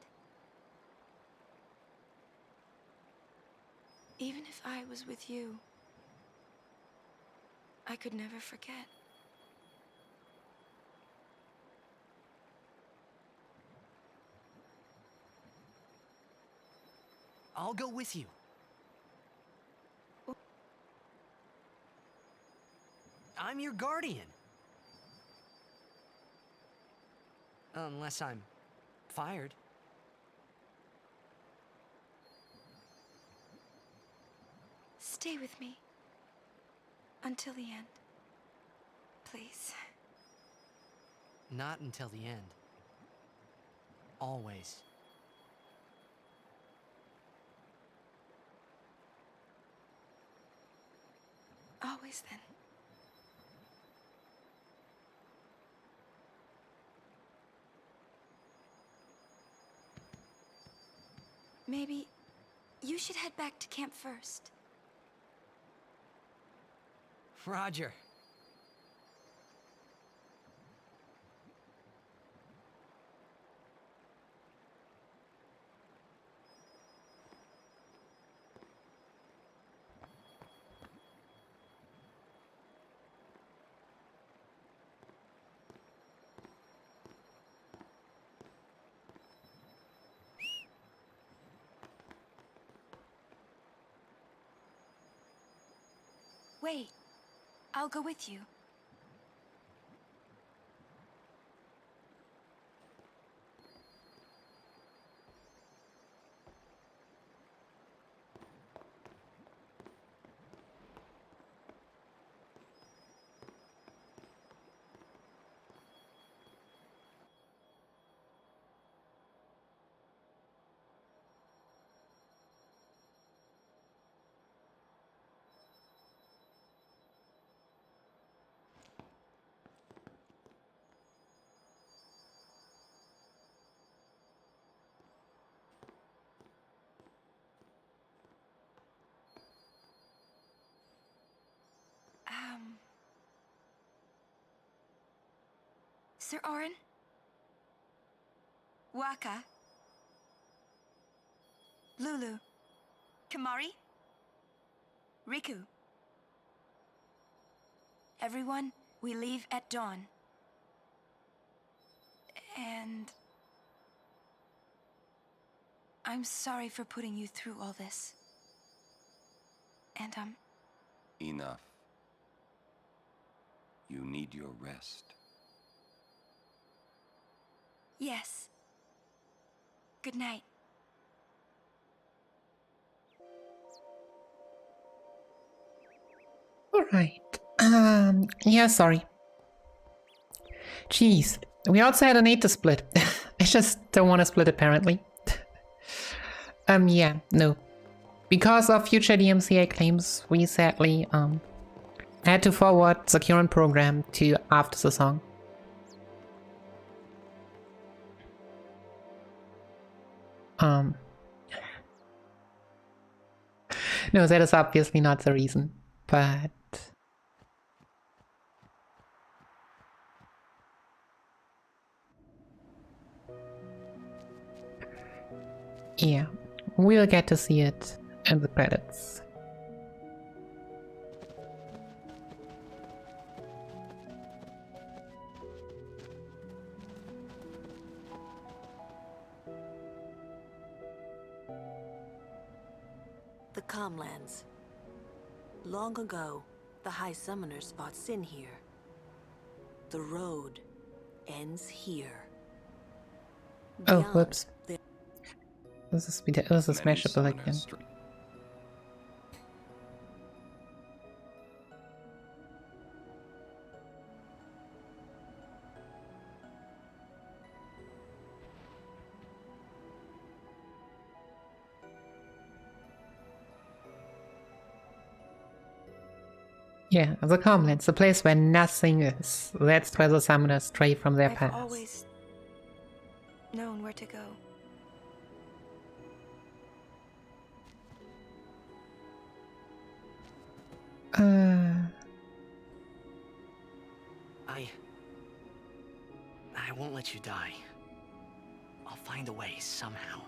even if I was with you, I could never forget.
I'll go with you. I'm your guardian. Unless I'm fired.
Stay with me. Until the end. Please.
Not until the end. Always.
Always then. Maybe you should head back to camp first.
Roger.
Wait. I'll go with you. Sir Orin? Waka? Lulu? Kamari? Riku? Everyone, we leave at dawn. And... I'm sorry for putting you through all this. And,
Enough. You need your rest.
Yes. Good night.
Alright. Yeah, sorry. Jeez. We also had an 8 to split. I just don't want to split apparently. Yeah, no. Because of future DMCA claims, we sadly, had to forward the current program to after the song. No, that is obviously not the reason, but... yeah, we'll get to see it in the credits.
The Calmlands. Long ago, the High Summoners fought Sin here. The road ends here.
Oh,
Beyond,
whoops. This is smashable again. Yeah, the Calmlands, the place where nothing is. That's where the summoners stray from their
I've
past.
always known where to go.
I won't let you die. I'll find a way somehow.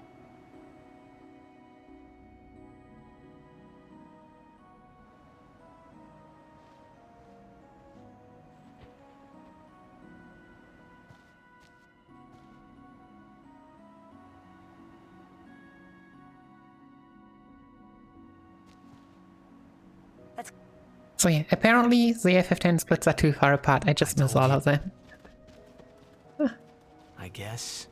So yeah, apparently the FF10 splits are too far apart. I just miss all of them.
I guess.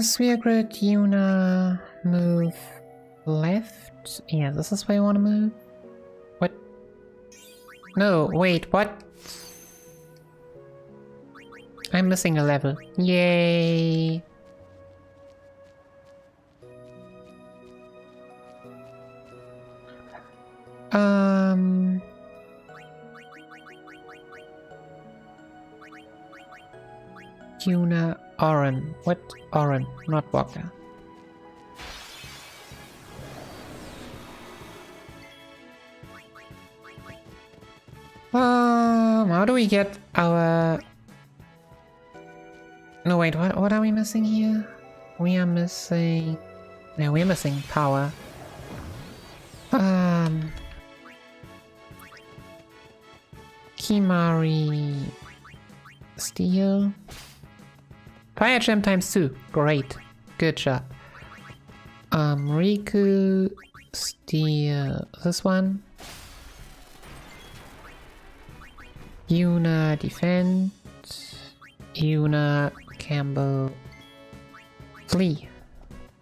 Sphere Grid, Yuna, move left. Yeah, this is where you want to move. What? No, wait, what? I'm missing a level. Yay! Yuna, Orin. What? Orin, not Walker. How do we get our... No, wait, what are we missing here? We are missing... No, we're missing power. Kimari... Steel... Fire Gem ×2. Great. Good job. Riku... Steel... This one. Yuna defend. Yuna Campbell flee.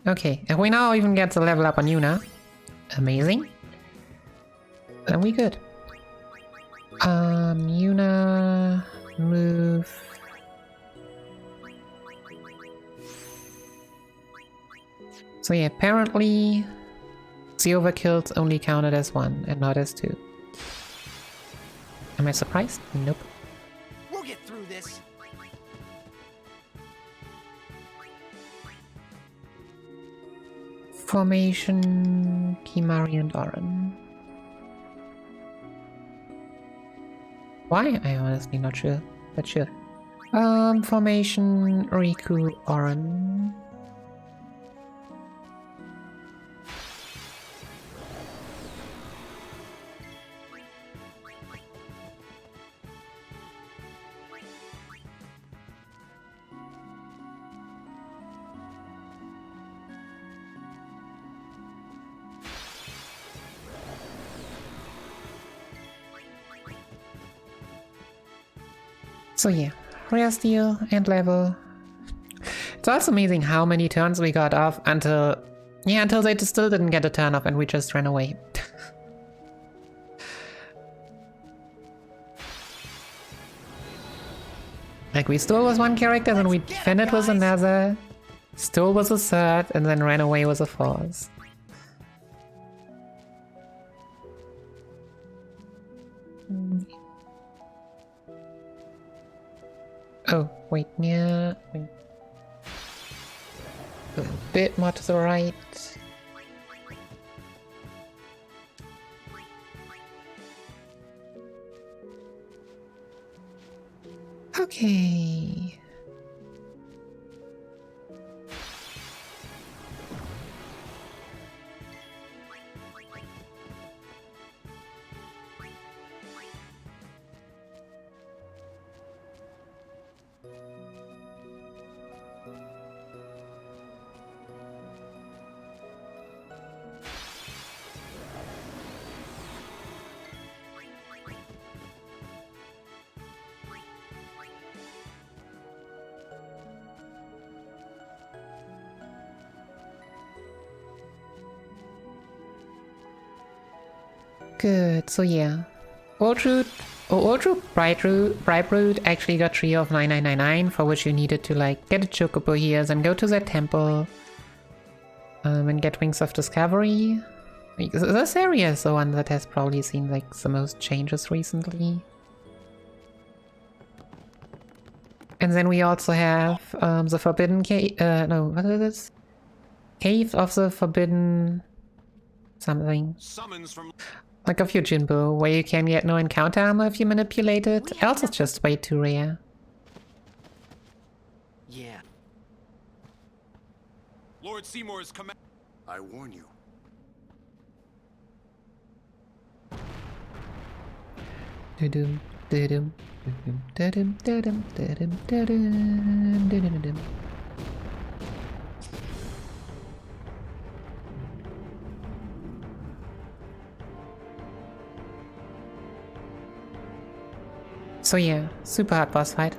Okay, and we now even get the level up on Yuna. Amazing. Then we good. Yuna move. So yeah, apparently the overkills only counted as 1 and not as 2. Am I surprised? Nope.
We'll get through this.
Formation Kimari and Oren. Why? I'm honestly not sure, but sure. Formation Riku Oren. So yeah, rare steal and level. It's also amazing how many turns we got off until they still didn't get a turn off and we just ran away. Like we stole with one character, then we defended with another, stole with a third, and then ran away with a fourth. Oh, wait, yeah, wait. A bit more to the right. Okay. Good, so yeah. Old Root Bright Root actually got 3 of 9999, for which you needed to like get a Chocobo here, then go to that temple and get Wings of Discovery. This area is the one that has probably seen like the most changes recently. And then we also have the Forbidden Cave, no, what is this? Cave of the Forbidden something.
Summons from
Like of Yojimbo, where you can get no encounter armor if you manipulate it. Else it's just way too rare.
Yeah.
Lord Seymour's command.
I warn you.
Dudum, dudum, dudum, dudum, dudum, dudum, dudum, dudum. So yeah, super hard boss fight.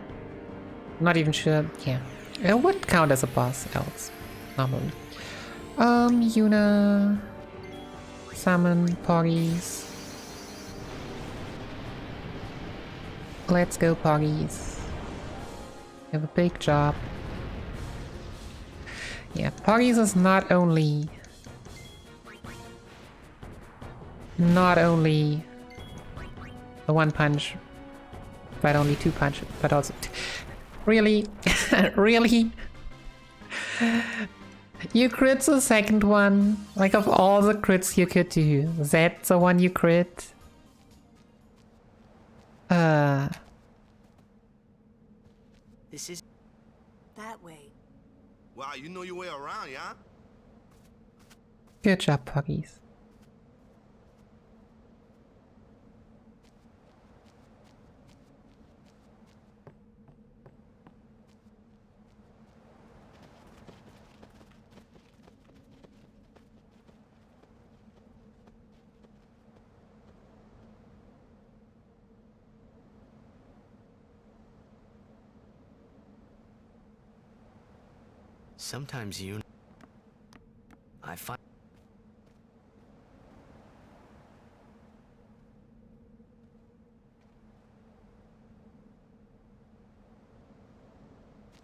Not even sure, yeah. It would count as a boss else, normally. Yuna, summon Poggies. Let's go, Poggies. You have a big job. Yeah, Poggies is not only a one punch, but only 2 punch, but also really, really. You crit the second one. Like of all the crits you could do, that's the one you crit.
This is
That way.
Wow, you know your way around, yeah?
Good job, Poggies.
sometimes I find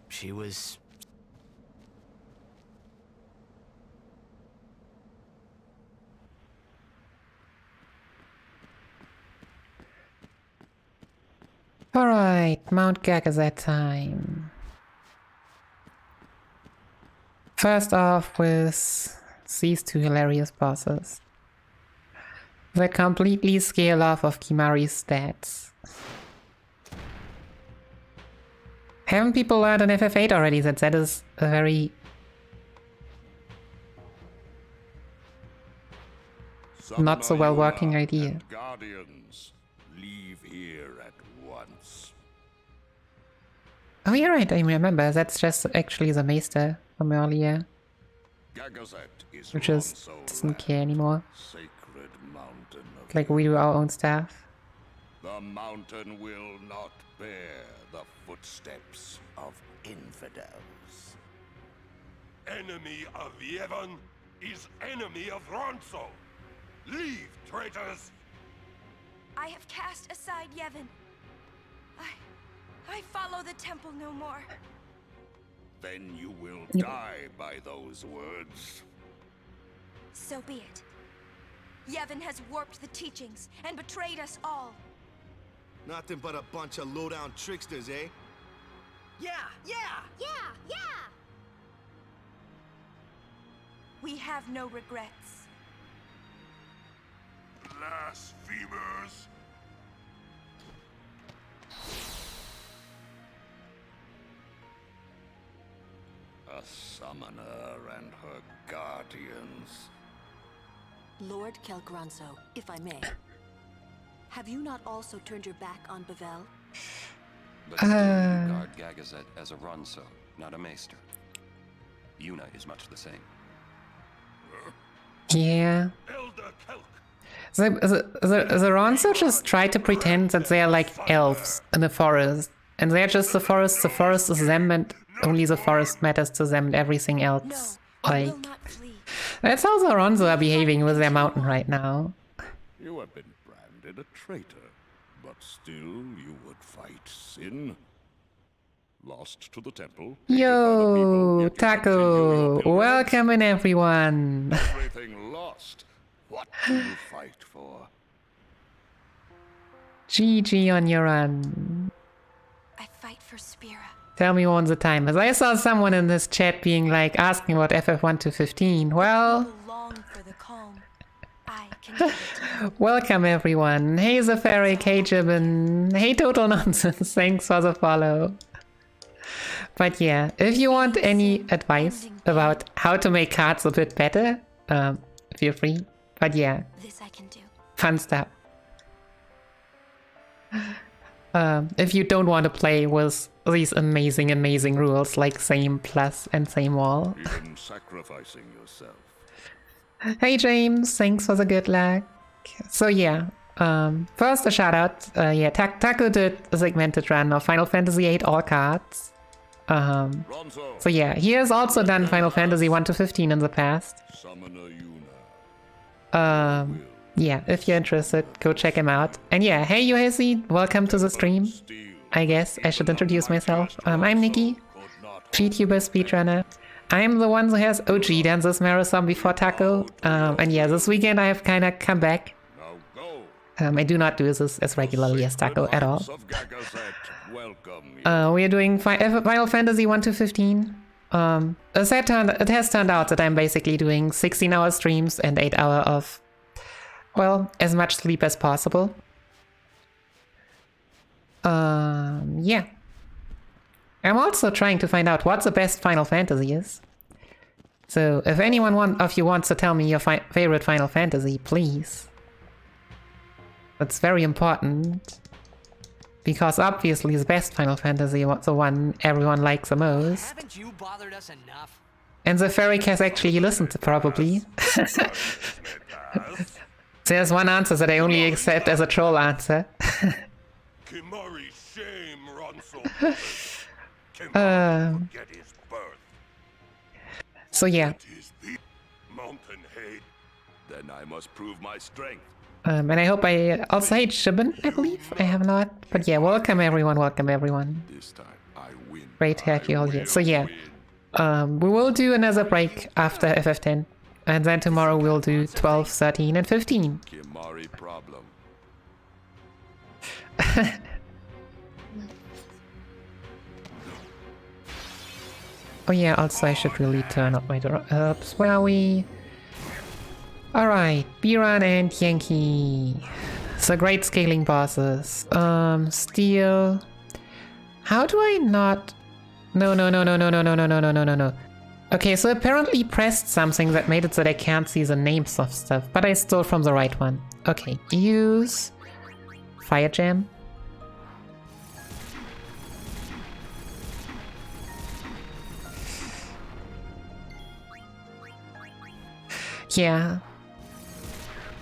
she was
Alright, Mount Gagazet time. First off with these two hilarious bosses that completely scale off of Kimahri's stats. Haven't people learned in FF8 already that that is a very... not so well working idea?
Guardians, leave here at once.
Oh, you're right, I remember. That's just actually the Maester from earlier. Who just doesn't care anymore.
Sacred mountain of
Like we do our own stuff.
The mountain will not bear the footsteps of infidels.
Enemy of Yevon is enemy of Ronso. Leave, traitors!
I have cast aside Yevon. I follow the temple no more.
Then you will die by those words.
So be it. Yevon has warped the teachings and betrayed us all.
Nothing but a bunch of low-down tricksters, eh?
Yeah!
We have no regrets.
Blasphemers!
A summoner and her guardians.
Lord Kel'Gronso, if I may. Have you not also turned your back on Bevelle?
But still you guard Gagazet as a Ronso, not a Maester. Yuna is much the same.
Yeah. The Ronso just try to pretend that they're like elves in the forest. And they're just the forest is them and only the forest matters to them and everything else. Like, that's how the Ronso are behaving with their mountain right now.
You have been branded a traitor, but still you would fight sin. Lost to the temple.
Yo, Taco! Welcome in, everyone!
Everything lost. What do you fight for?
GG on your run.
I fight for Spira.
Tell me one the time. As I saw someone in this chat being like, asking about FF1 to 15. Well... welcome everyone. Hey Zafaric, hey Jibbin, hey Total Nonsense, thanks for the follow. But yeah, if you want any advice about how to make cards a bit better, feel free. But yeah,
this I can do.
Fun stuff. If you don't want to play with these amazing rules like same plus and same all.
Even sacrificing yourself.
Hey James, thanks for the good luck. So yeah, first a shout out. Yeah, Taco did a segmented run of Final Fantasy VIII all cards. So yeah, he has also done Final Fantasy 1 to 15 in the past. Yeah, if you're interested, go check him out. And yeah, hey Yuhesi, welcome to the stream. I guess I should introduce myself. I'm Nikki, GTuber speedrunner. I'm the one who has OG done this marathon before Taco. And yeah, this weekend I have kinda come back. I do not do this as regularly as Taco at all. We are doing Final Fantasy 1 to 15. It has turned out that I'm basically doing 16-hour streams and 8 hours of, well, as much sleep as possible. Yeah. I'm also trying to find out what the best Final Fantasy is. So if anyone of you wants to tell me your favorite Final Fantasy, please. That's very important. Because obviously the best Final Fantasy is the one everyone likes the most.
Haven't you bothered us enough?
And the Ferric has actually listened to probably. There's one answer that I only accept as a troll answer.
Kimahri, shame, Ronso.
So yeah.
Mountain hate.
Then I must prove my strength.
And I hope I also hate Shibbin, I believe. I have not. But yeah, welcome everyone, welcome everyone.
This time I win.
Great to have you all here. So yeah, we will do another break after FF10. And then tomorrow we'll do 12, 13, and 15.
Kimahri problem.
Oh yeah, also I should really turn up my herbs. Where are we? Alright, Biran and Yankee. So great scaling bosses. Steel. How do I not... No. Okay, so apparently pressed something that made it so that I can't see the names of stuff, but I stole from the right one. Okay, use... Fire Jam. Yeah.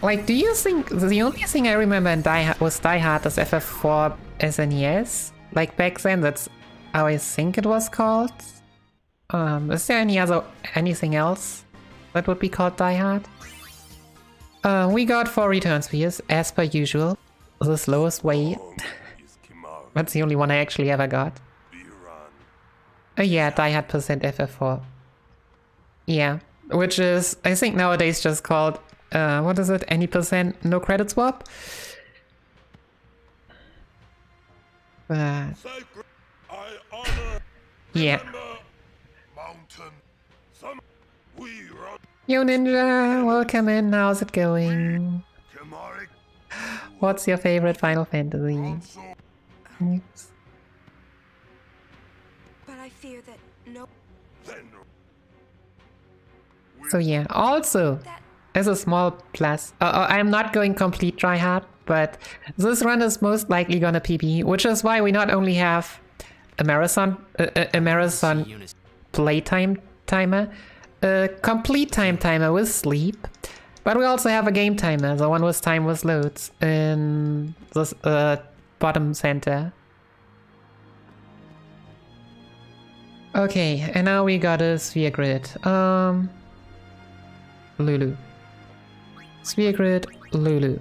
Like, do you think the only thing I remember in Die Hard was Die Hard as FF4 SNES? Like back then, that's how I think it was called. Is there anything else that would be called Die Hard? We got 4 return spheres as per usual. The slowest way. That's the only one I actually ever got. Yeah, Die Hard percent FF4. Yeah. Which is, I think nowadays just called, what is it? Any percent no credit swap? But... yeah. Yo Ninja, welcome in, how's it going? What's your favorite Final Fantasy? Oops.
But I fear that no...
So yeah, also, as a small plus, I'm not going complete tryhard, but this run is most likely gonna PB, which is why we not only have a marathon playtime timer, a complete time timer with sleep, but we also have a game timer, the one with time with loads, in this bottom center. Okay, and now we got a sphere grid. Lulu. Sphere grid, Lulu.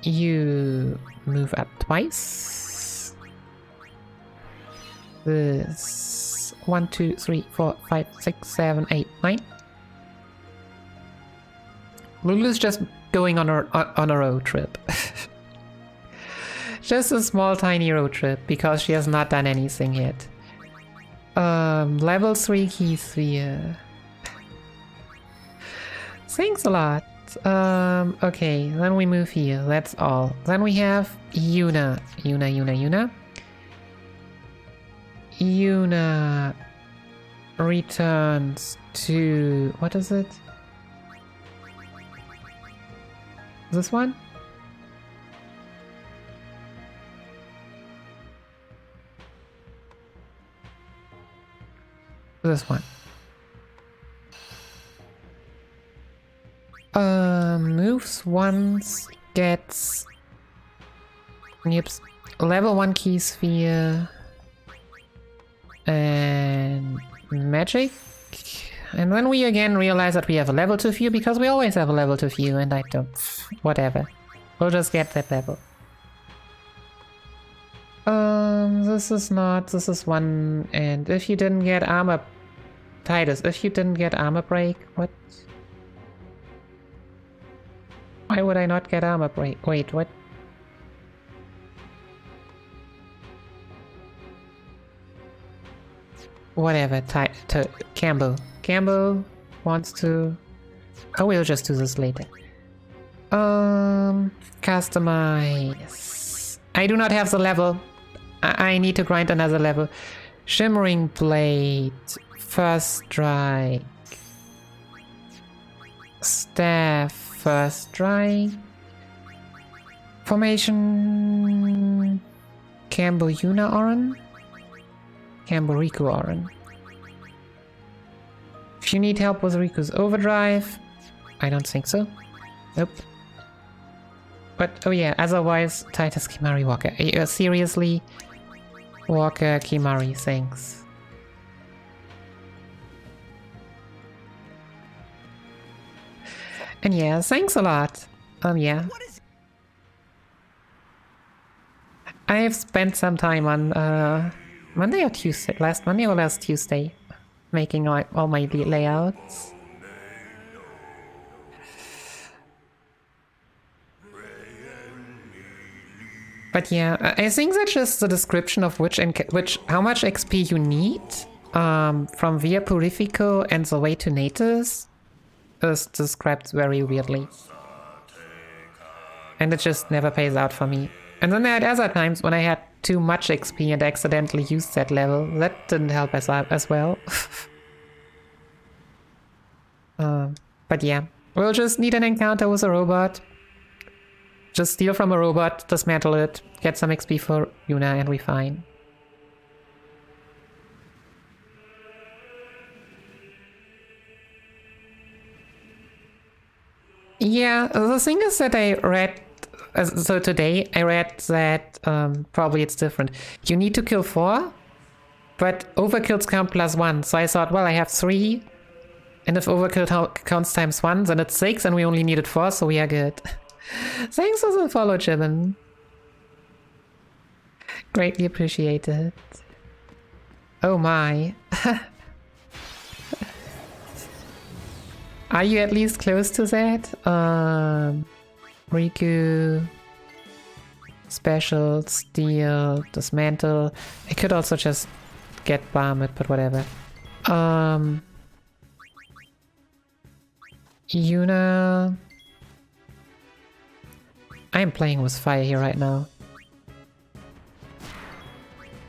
You move up twice. This 1, 2, 3, 4, 5, 6, 7, 8, 9. Lulu's just going on a road trip. Just a small tiny road trip because she has not done anything yet. Level 3 key sphere. Thanks a lot. Okay, then we move here. That's all. Then we have Yuna. Yuna returns to... what is it? This one? This one. Moves once, gets... Yips. Level 1 key sphere. And... magic. And then we again realize that we have a level 2 view, because we always have a level 2 view, and I don't... whatever. We'll just get that level. This is not... this is one... and if you didn't get armor... Titus, if you didn't get armor break, what? Why would I not get armor break? Wait, what? Whatever, Campbell. Campbell wants to... oh, we'll just do this later. Customize. I do not have the level. I need to grind another level. Shimmering Blade. First Strike. Staff. First Strike. Formation. Campbell Yuna Oran. Campbell Riku Oran. If you need help with Riku's overdrive, I don't think so. Nope. But, oh yeah, otherwise, Titus Kimari Walker. Seriously? Walker Kimari, thanks. And yeah, thanks a lot. Yeah. I have spent some time on, Monday or Tuesday? Last Monday or last Tuesday? Making all my layouts. But yeah, I think that's just the description of how much XP you need from Via Purifico and the way to Natus. is described very weirdly. And it just never pays out for me. And then there are other times when I had too much XP and accidentally used that level. That didn't help as well. But yeah, we'll just need an encounter with a robot. Just steal from a robot, dismantle it, get some XP for Yuna, and we're fine. Yeah, the thing is that I read, so today I read that probably it's different. You need to kill 4, but overkills count +1. So I thought, well, I have 3, and if overkill counts times 1, then it's 6, and we only needed 4, so we are good. Thanks for the follow, Jimin. Greatly appreciated. Oh my. Are you at least close to that? Riku, special, steal, dismantle. I could also just get bomb it, but whatever. Yuna. I'm playing with fire here right now.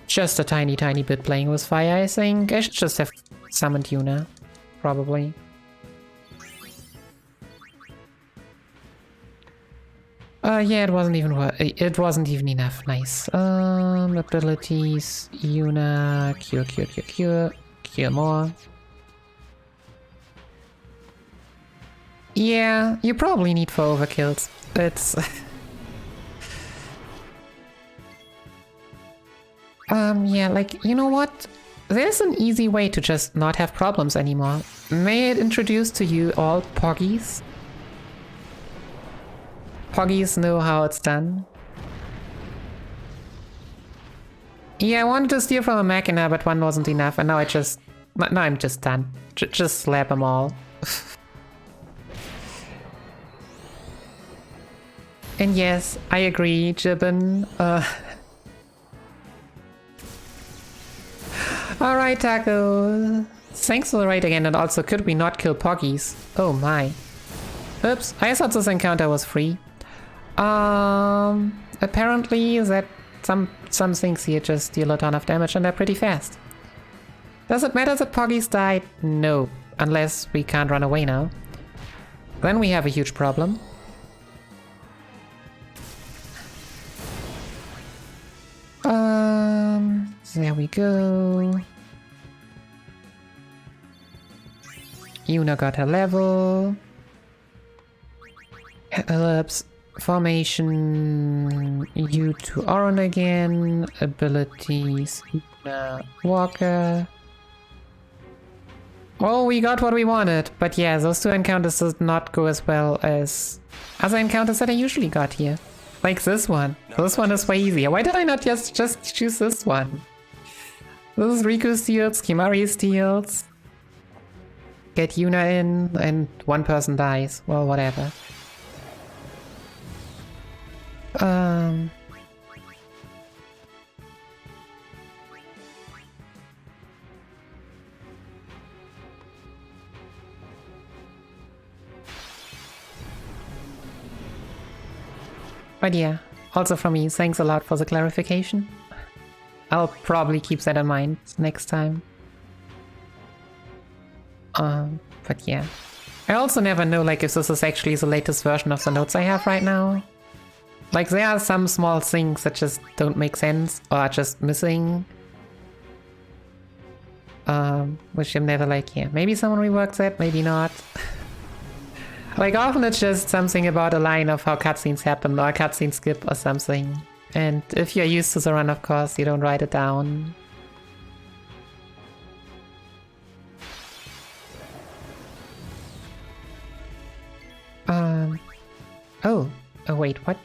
Just a tiny bit playing with fire, I think. I should just have summoned Yuna, probably. Yeah, it wasn't even enough. Nice. Abilities, Yuna, cure more. Yeah, you probably need 4 overkills. It's... yeah, like, you know what? There's an easy way to just not have problems anymore. May I introduce to you all Poggies? Poggies know how it's done. Yeah, I wanted to steal from a Machina, but 1 wasn't enough, and now I'm just done. Just slap them all. And yes, I agree, Jibbin. Alright, Taco. Thanks for the raid again, and also could we not kill Poggies? Oh my. Oops, I thought this encounter was free. Apparently that some things here just deal a ton of damage and they're pretty fast. Does it matter that Poggies died? No, unless we can't run away now. Then we have a huge problem. There we go. Yuna got her level. Ellipse. Formation. You to Auron again. Abilities. Yuna. Walker. Oh, we got what we wanted. But yeah, those 2 encounters did not go as well as other encounters that I usually got here. Like this one. This one is way easier. Why did I not just choose this one? This is Riku steals, Kimari steals. Get Yuna in, and 1 person dies. Well, whatever. But yeah, also from me, thanks a lot for the clarification. I'll probably keep that in mind next time. But yeah. I also never know, like, if this is actually the latest version of the notes I have right now. Like, there are some small things that just don't make sense or are just missing. Which I'm never like, yeah, maybe someone reworked that, maybe not. Like, often it's just something about a line of how cutscenes happen or a cutscene skip or something. And if you're used to the run, of course, you don't write it down. Oh, wait, what?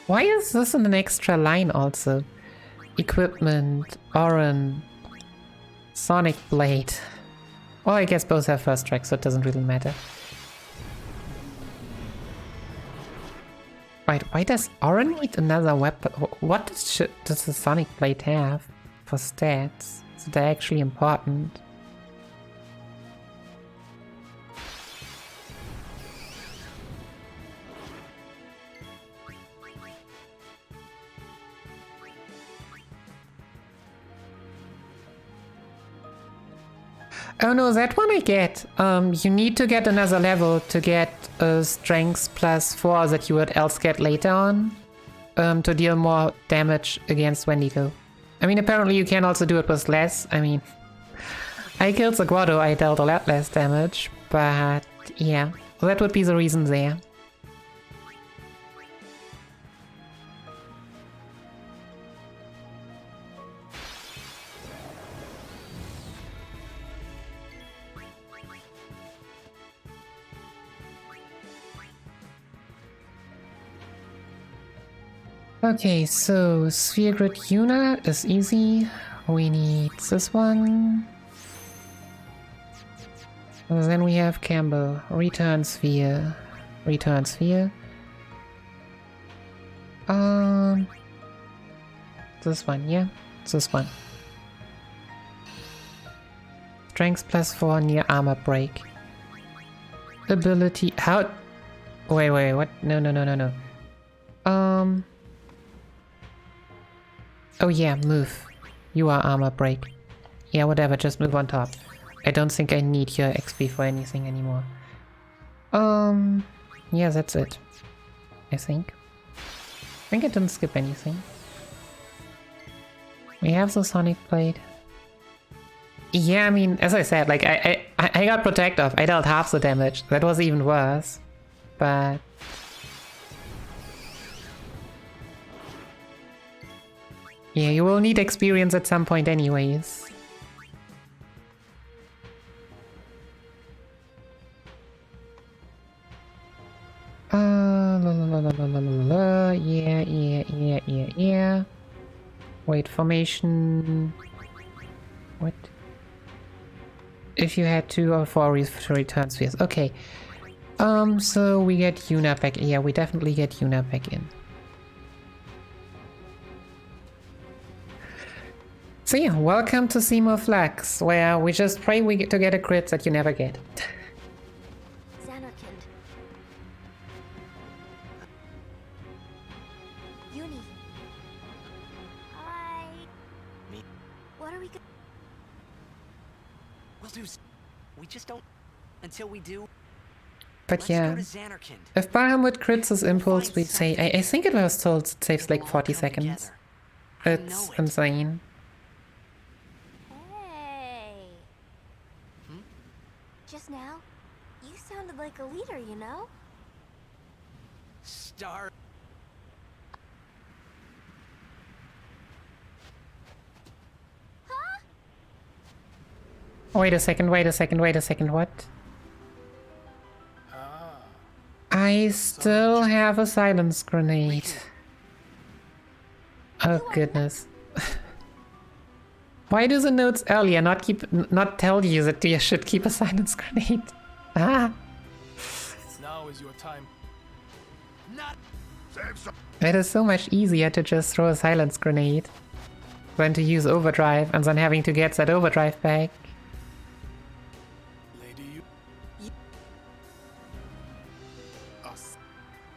Why is this in an extra line also? Equipment, Auron, Sonic Blade. Well, I guess both have first strike, so it doesn't really matter. Right, why does Auron need another weapon? What does the Sonic Blade have for stats? So they're actually important. Oh no, that one I get. You need to get another level to get a strength +4 that you would else get later on. To deal more damage against Wendigo. I mean, apparently you can also do it with less. I mean, I killed the Grotto, I dealt a lot less damage, but yeah, that would be the reason there. Okay, so Sphere Grid Yuna is easy. We need this one. And then we have Campbell. Return Sphere. Return Sphere. This one, yeah? This one. Strength +4 near armor break. Ability. How? Wait, what? No. Oh yeah, move. You are armor break. Yeah, whatever, just move on top. I don't think I need your XP for anything anymore. Yeah, that's it. I think I didn't skip anything. We have the Sonic Blade. Yeah, I mean, as I said, like, I got Protective. I dealt half the damage. That was even worse. But... yeah, you will need experience at some point anyways. Yeah. Wait, formation... what? If you had 2 or 4 return spheres. Okay. So we get Yuna back. Yeah, we definitely get Yuna back in. So yeah, welcome to Seymour Flux, where we just pray we get to get a crit that you never get.
Xanarkand. Uni. Hi.
Me?
What are we gonna...
We'll do... we just don't... until we do...
But yeah, if Bahamut crits his impulse, we say... I think it was told it saves like 40 seconds. It's insane.
Just now, you sounded like a leader, you know?
Star.
Huh?
Wait a second, what? I still have a silence grenade. Oh goodness. Why do the notes earlier not tell you that you should keep a silence grenade? Ah.
Now is your time.
It is so much easier to just throw a silence grenade than to use overdrive and then having to get that overdrive back.
Lady,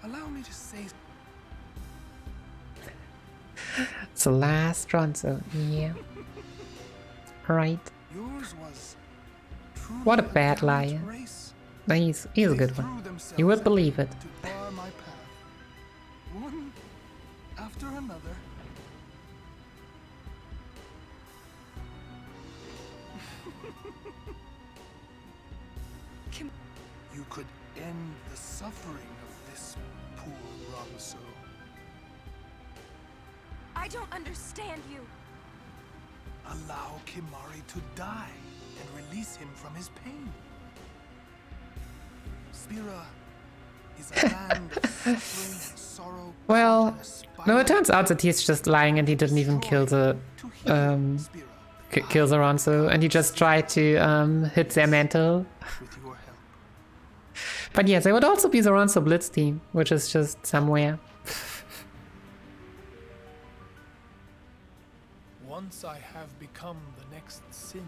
allow me to say.
It's the last Ronso, yeah. Right. What a bad liar. No, he's a good one. You would believe it.
One after another. You could end the suffering of this poor Ronso.
I don't understand you.
Allow Kimahri to die and release him from his pain. Spira is a land of suffering and sorrow.
Well, no, it turns out that he's just lying and he didn't even kill the Ronso, and he just tried to hit their mantle. But yes, there would also be the Ronso Blitz team, which is just somewhere.
Once I have become the next sin.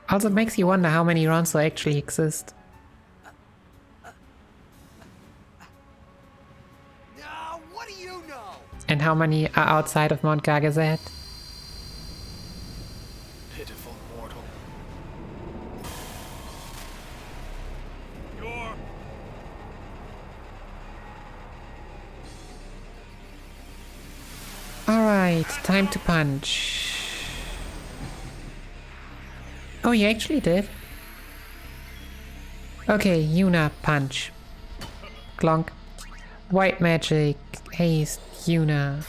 Also, it makes you wonder how many Ronso actually exist.
What do you know?
And how many are outside of Mount Gargazet?
Pitiful mortal.
Alright, time to punch. Oh, you actually did? Okay, Yuna, punch. Clonk. White magic, haste, Yuna.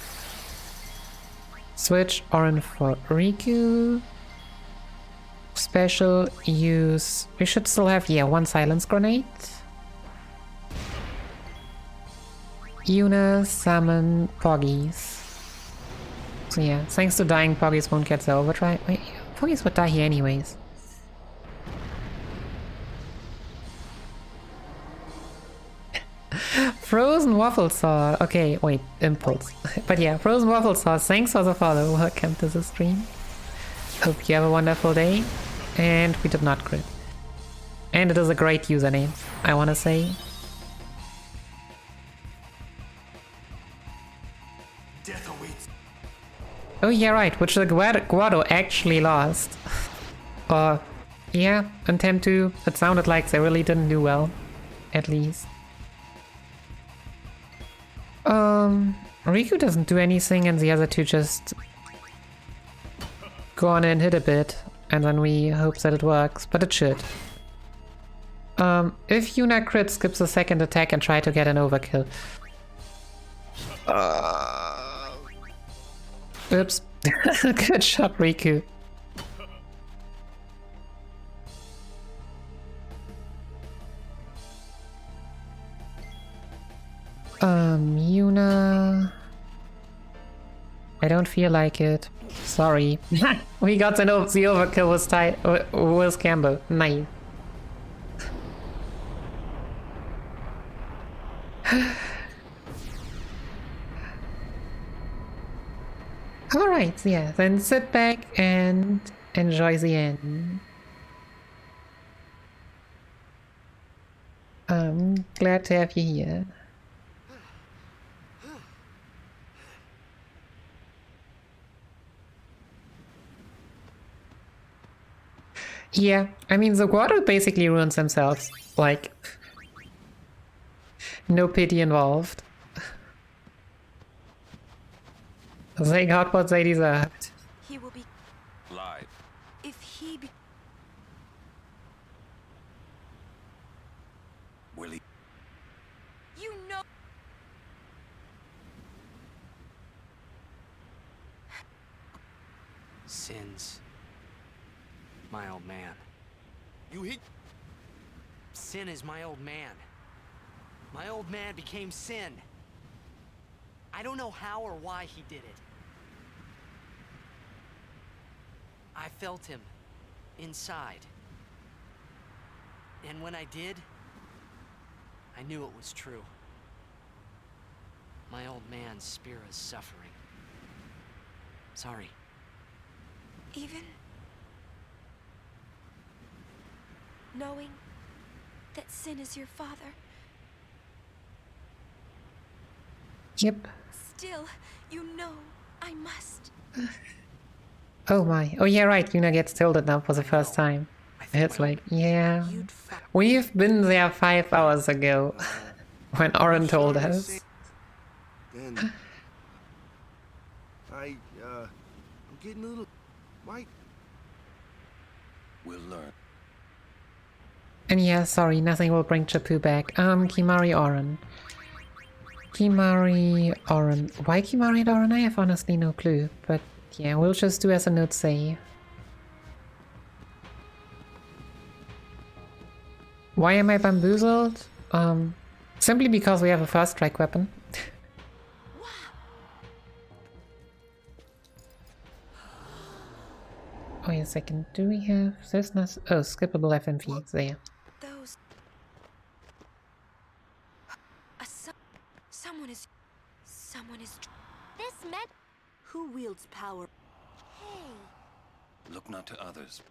Switch Orin for Riku. Special use. We should still have, yeah, one silence grenade. Yuna, summon Poggies. So yeah, thanks to dying, Poggies won't get the overdrive. Wait, Poggies would die here anyways. Frozen Waffle Saw. Okay, wait, Impulse. But yeah, Frozen Waffle Saw, thanks for the follow. Welcome to the stream. Hope you have a wonderful day. And we did not crit. And it is a great username, I wanna say.
Death awaits.
Oh yeah, right, which the Guado actually lost. Yeah, in Tem 2, it sounded like they really didn't do well. At least. Riku doesn't do anything and the other two just go on and hit a bit, and then we hope that it works, but it should. If Yuna crit, skips a second attack and try to get an overkill. Oops. Good shot, Riku. Yuna... I don't feel like it. Sorry. We got the overkill with Campbell. Nice. Alright, yeah, then sit back and enjoy the end. I'm glad to have you here. Yeah, I mean, the Guado basically ruins themselves. Like, no pity involved. They got what they deserved.
He will be
Live.
if he be
Willie.
you know
Sin's my old man.
You hit.
Sin is my old man. My old man became Sin. I don't know how or why he did it. I felt him inside. And when I did, I knew it was true. My old man's spirit is suffering. Sorry.
even knowing that Sin is your father.
Yep.
Still, you know I must.
Oh my. Oh yeah, right. Yuna gets tilted now for the first time. It's like, yeah. We've been there 5 hours ago when Orin told us.
Then I'm getting a little. Why?
We'll learn.
And yeah, sorry, nothing will bring Chapu back. Kimahri Orin. Kimahri Orin. Why Kimahri and Orin? I have honestly no clue. But yeah, we'll just do as the notes say. Why am I bamboozled? Simply because we have a first strike weapon. Wait a second, do we have this? Oh, skippable FMV there.
Those. Someone is.
This met.
Who wields power?
Hey,
Look not to others.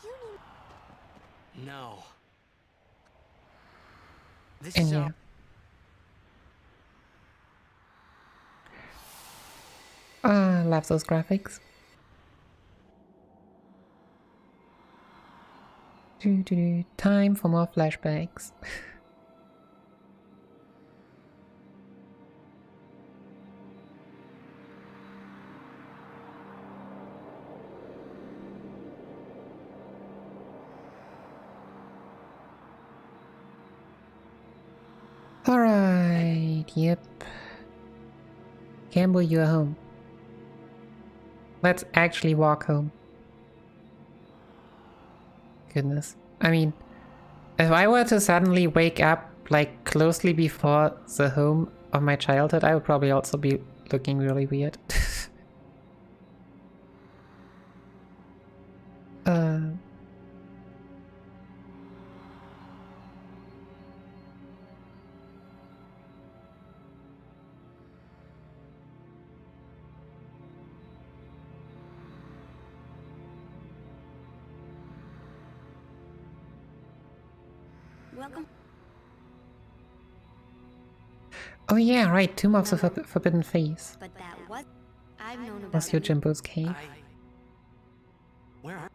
you need.
No. This
And
is
yeah. Love those graphics. Time for more flashbacks. Alright, yep. Campbell, you're home. Let's actually walk home. Goodness. I mean, if I were to suddenly wake up like closely before the home of my childhood, I would probably also be looking really weird.
Welcome.
Oh yeah, right, Tomb of the Forbidden Face.
But that was I've known about
Was your Jimbo's cave?
Where are...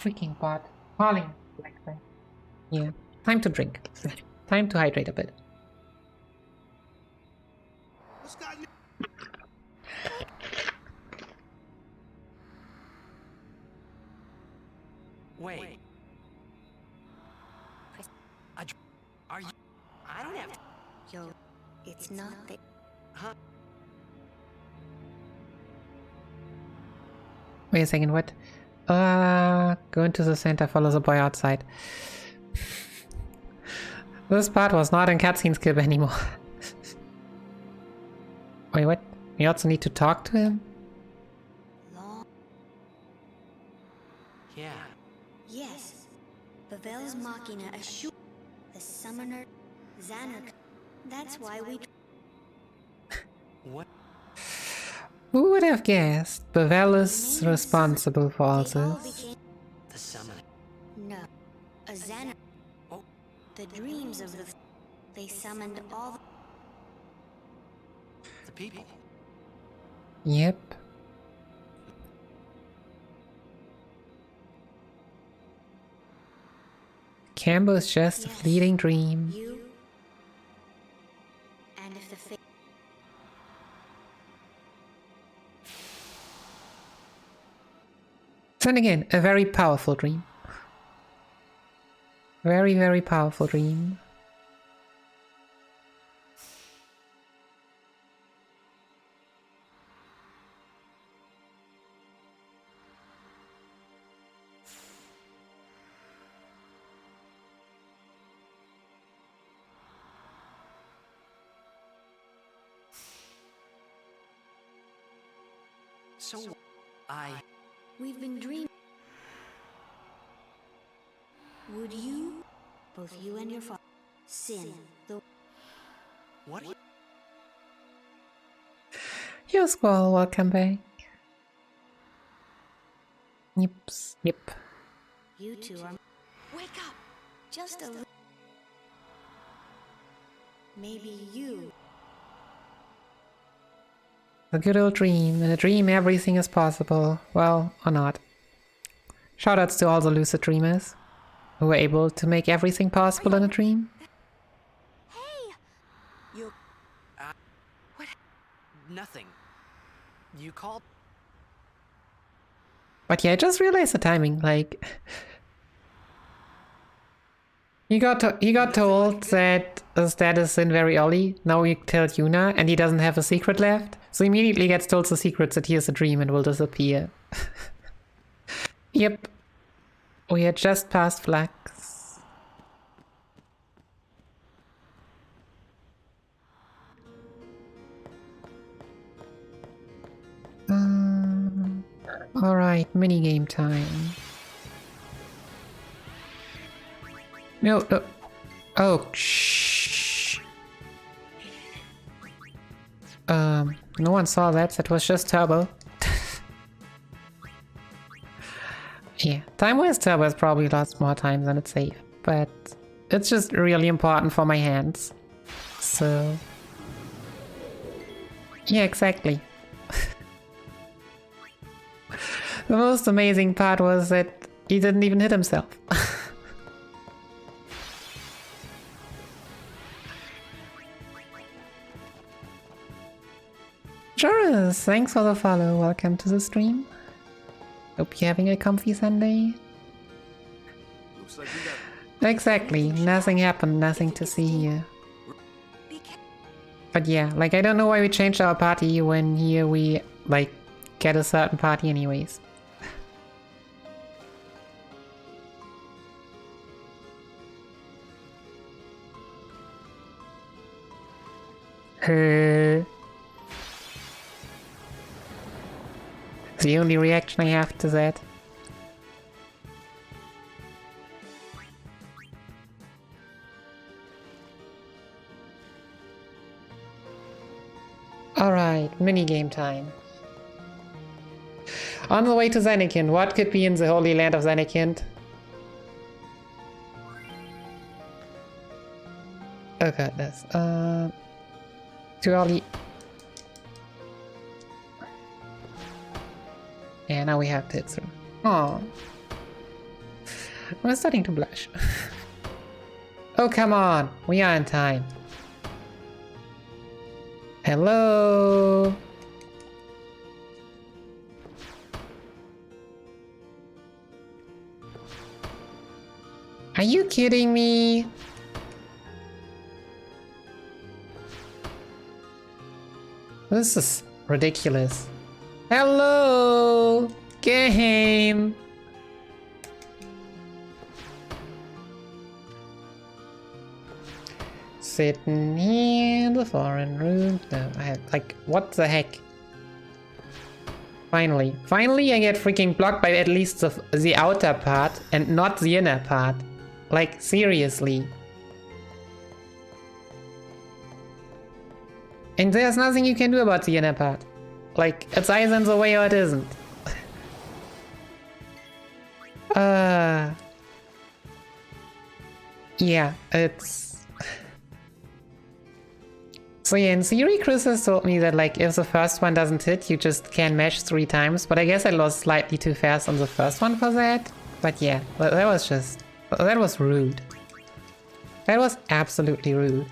Freaking bot. Falling like that. Yeah. Time to drink. Time to hydrate a bit.
Wait. Are you... I don't have to...
Yo, it's not that...
Huh?
Wait a second, what? Go into the center, follow the boy outside. This part was not in cutscene skip anymore. Wait, what? We also need to talk to him?
Yeah.
Yes. Pavel's Machina assure the summoner Xanark. That's why we...
What?
Who would have guessed? Pavel is responsible for all this.
The summoner.
No. A Xanark.
Oh.
The dreams of the... They summoned all
The people.
Yep. Campbell is just a fleeting dream.
You. And if the fate...
Then again, a very powerful dream. Very, very powerful dream.
So,
We've been dreaming. Would you, both you and your father, sin the...
What?
Yo, Squall, welcome back. Yips, yep.
You two are...
Wake up!
Just a little... Maybe you...
A good old dream. In a dream, everything is possible. Well, or not. Shoutouts to all the lucid dreamers who were able to make everything possible in a dream.
Hey!
You... What? Nothing. You called...
But yeah, I just realized the timing, like... He got told that his dad is in very early. Now we tell Yuna, and he doesn't have a secret left. So he immediately gets told the secret that he has a dream and will disappear. Yep. We had just passed Flax. Alright, minigame time. No. Oh, shh. No one saw that. That was just Turbo. Yeah, Time Waste Turbo has probably lost more time than it's safe, but it's just really important for my hands. So... yeah, exactly. The most amazing part was that he didn't even hit himself. Joris, thanks for the follow. Welcome to the stream. Hope you're having a comfy Sunday.
Looks like we got...
Exactly. Nothing happened, nothing to see here. But yeah, like I don't know why we changed our party when here we like get a certain party anyways. The only reaction I have to that. Alright, minigame time. On the way to Zenikind, what could be in the Holy Land of Zenikind? Oh goodness, too early. Yeah, now we have to hit through. Oh, I'm starting to blush. Oh, come on, we are in time. Hello? Are you kidding me? This is ridiculous. Hello, game. Sitting here in the foreign room. No, I have, like, what the heck? Finally I get freaking blocked by at least the outer part and not the inner part. Like, seriously. And there's nothing you can do about the inner part. Like, it's either in the way or it isn't. Yeah, it's... So yeah, in theory, Chris has told me that like if the first one doesn't hit, you just can mash 3 times. But I guess I lost slightly too fast on the first one for that. But yeah, that was just... that was rude. That was absolutely rude.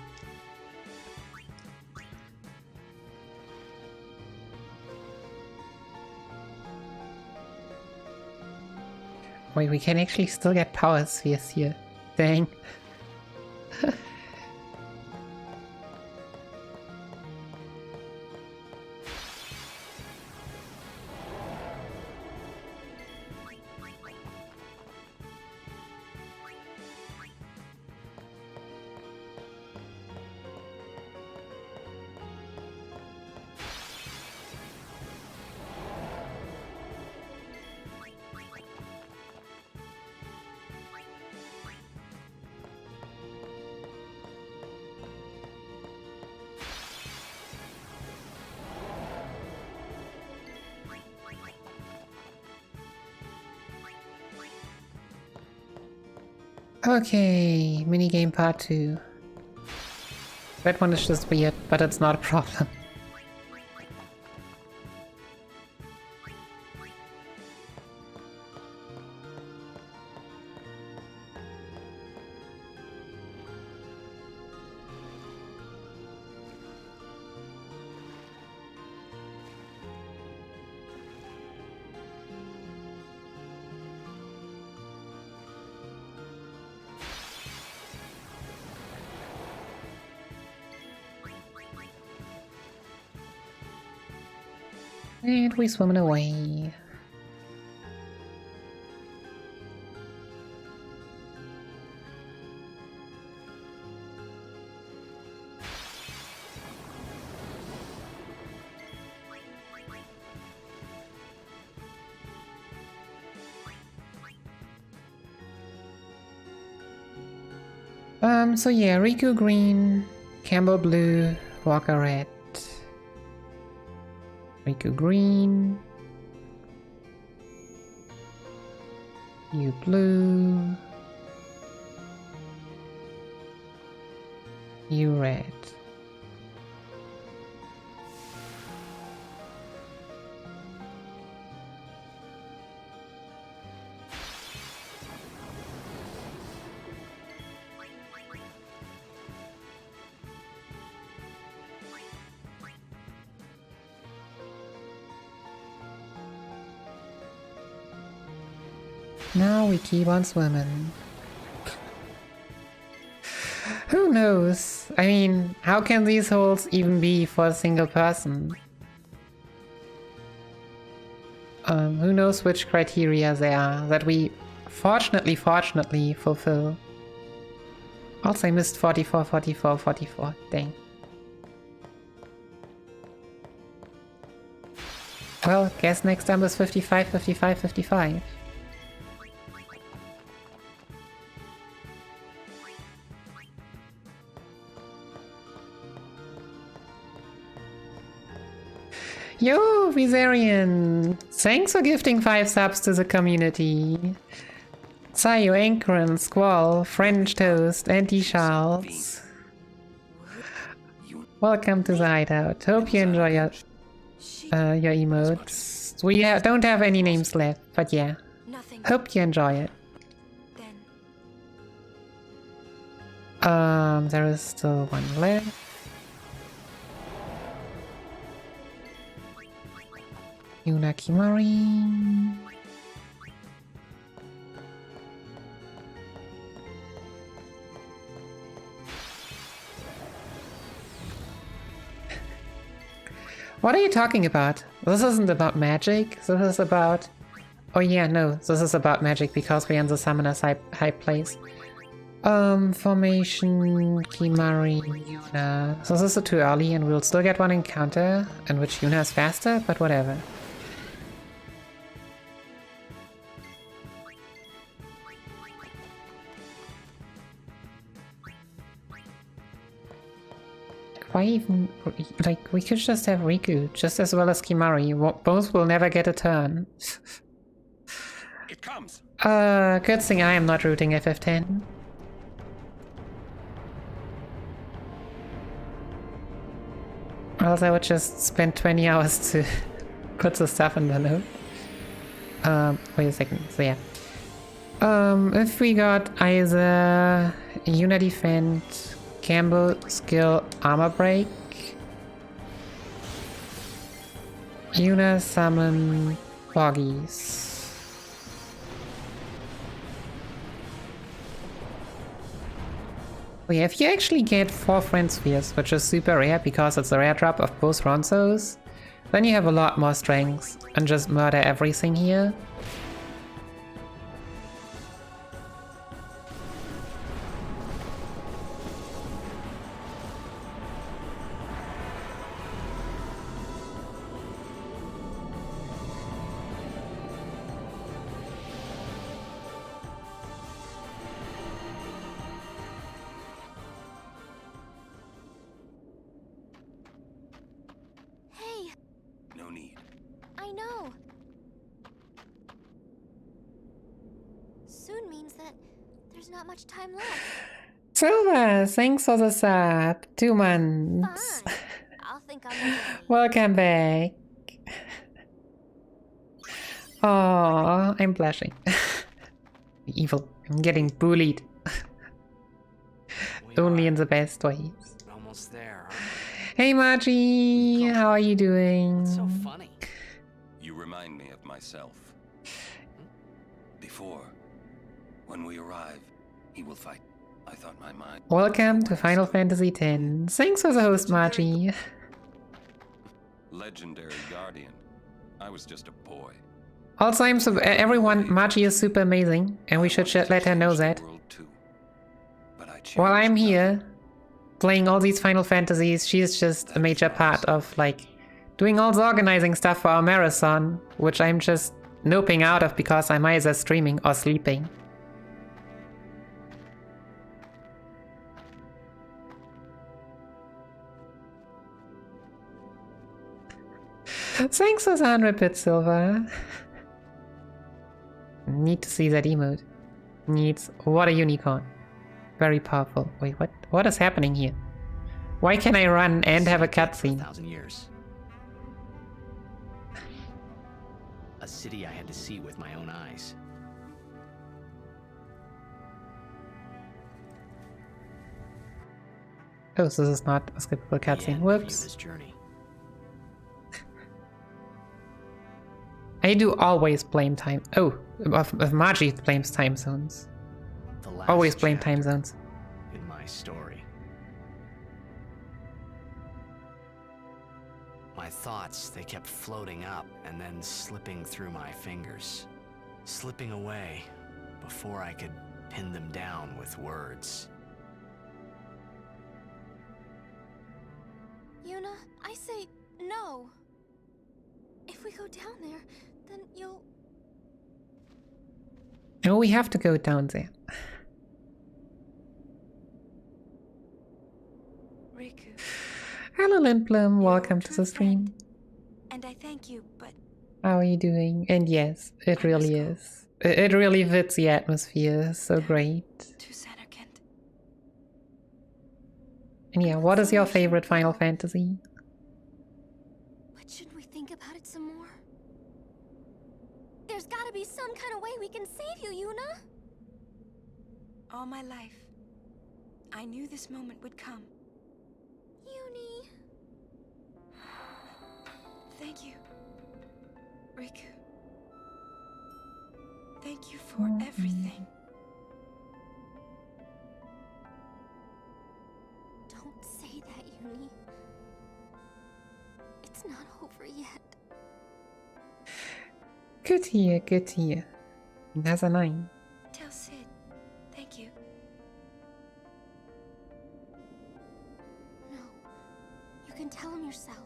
Wait, we can actually still get power spheres here. Dang. Okay, minigame part 2. That one is just weird, but it's not a problem. And we swimming away. So yeah, Riku green, Campbell blue, Walker red. Riku green, you blue, you red. Now we keep on swimming. Who knows? I mean, how can these holes even be for a single person? Who knows which criteria there are that we fortunately fulfill. Also, I missed 44, 44, 44. Dang. Well, guess next time is 55, 55, 55. Yo, Viserion! Thanks for gifting 5 subs to the community. Sayo, Anchoran, Squall, French Toast, Anti-Charles. Welcome to the hideout. Hope you enjoy your emotes. We don't have any names left, but yeah. Hope you enjoy it. There is still one left. Yuna Kimari. What are you talking about? This isn't about magic. This is about... Oh yeah, no. This is about magic because we're in the Summoner's high place. Formation, Kimari, Yuna. So this is too early and we'll still get one encounter in which Yuna is faster, but whatever. Why even... like, we could just have Riku, just as well as Kimari. Both will never get a turn.
It comes.
Good thing I am not rooting FF10. Else I would just spend 20 hours to put the stuff in the note. Wait a second, so yeah. If we got either Yuna Defend, Campbell Skill Armor Break, Yuna Summon Boggies. Yeah, if you actually get 4 Friend Spheres, which is super rare because it's a rare drop of both Ronsos, then you have a lot more strength and just murder everything here.
Time left.
Silver, thanks for the sub. 2 months.
I'll think I'm
Welcome back. Oh, I'm blushing. Evil. I'm getting bullied. Only in the best ways.
Almost there.
Hey Margie, how are you doing?
So funny.
You remind me of myself. Before, when we arrive, he will fight. I thought my mind...
Welcome to Final Fantasy X. Thanks for the host, Margie.
Legendary Guardian. I was just a boy.
Also, Margie is super amazing, and we should let her know that. While I'm here, playing all these Final Fantasies, she's just a major part of, like, doing all the organizing stuff for our marathon, which I'm just noping out of because I'm either streaming or sleeping. Thanks for the 100 bit, Silver. Need to see that emote. Needs... What a unicorn. Very powerful. Wait, what? What is happening here? Why can I run and have a cutscene?
1,000 years. A city I had to see with my own eyes.
Oh, so this is not a skippable cutscene. Whoops. I do always blame time. Oh, if Margie blames time zones. Always blame time zones.
In my story. thoughts, they kept floating up and then slipping through my fingers. Slipping away before I could pin them down with words.
Yuna, I say no. If we go down there, then you'll...
No, we have to go down there.
Riku.
Hello Lindblom, welcome to the stream.
And I thank you, but
How are you doing? And yes, it really is. It really fits the atmosphere so great.
to Zanarkand.
And yeah, what is your favorite Final Fantasy?
But should we think about it some more? There's gotta be some kind of way we can save you, Yuna!
All my life, I knew this moment would come.
Yuni...
Thank you, Riku. Thank you for everything.
Don't say that, Yuni. It's not over yet.
Good here, good here. That's a 9.
Tell Sid, thank you.
No. You can tell him yourself.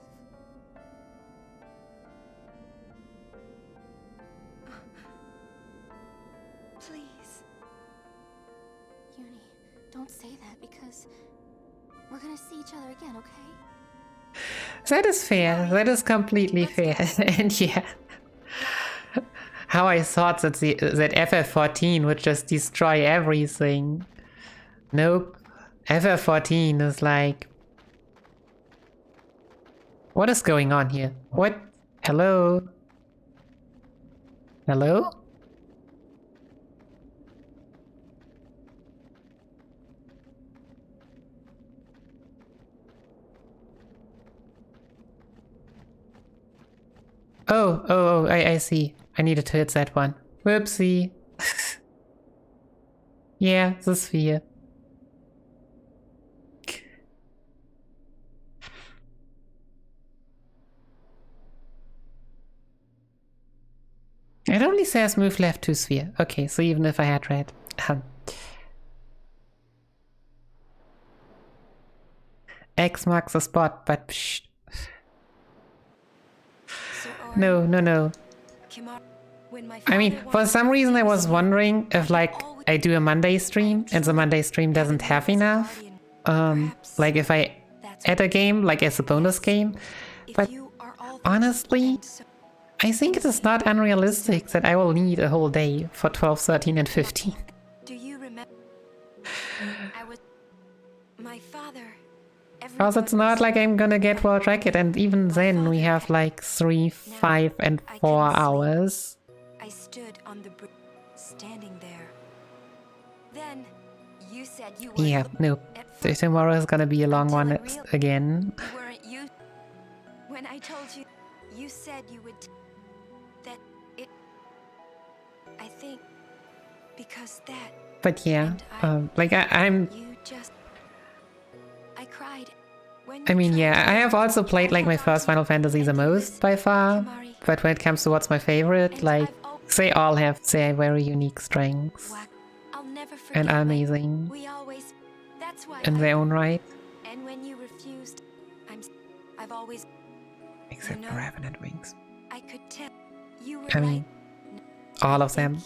Please.
Yuni, don't say that because we're gonna see each other again, okay?
That is fair. That is completely fair. And yeah, how I thought that that FF14 would just destroy everything. Nope. FF14 is like... What is going on here? What? Hello? Hello? Oh, I see. I needed to hit that one. Whoopsie. Yeah, the sphere. It only says move left to sphere. Okay, so even if I had read. X marks the spot, but psh. No. I mean, for some reason I was wondering if like I do a Monday stream and the Monday stream doesn't have enough. Like if I add a game like as a bonus game. But honestly, I think it is not unrealistic that I will need a whole day for 12, 13 and 15.
Do you remember? My father.
Because it's not like I'm gonna get World Record, and even then we have like 3, 5 and 4 hours.
I stood on the bridge, standing there. Then you said you were.
Yeah, no. Tomorrow is gonna be a long one again.
Weren't you? When I told you, you said you would. That it. I think because that.
But yeah, like I'm.
You just. I cried.
I mean, yeah, I have also played like my first Final Fantasy the most by far, but when it comes to what's my favorite, like they all have their very unique strengths and are amazing in their own right.
And when you refused, I've always,
except for Revenant Wings.
I could tell you were
I mean, all of them.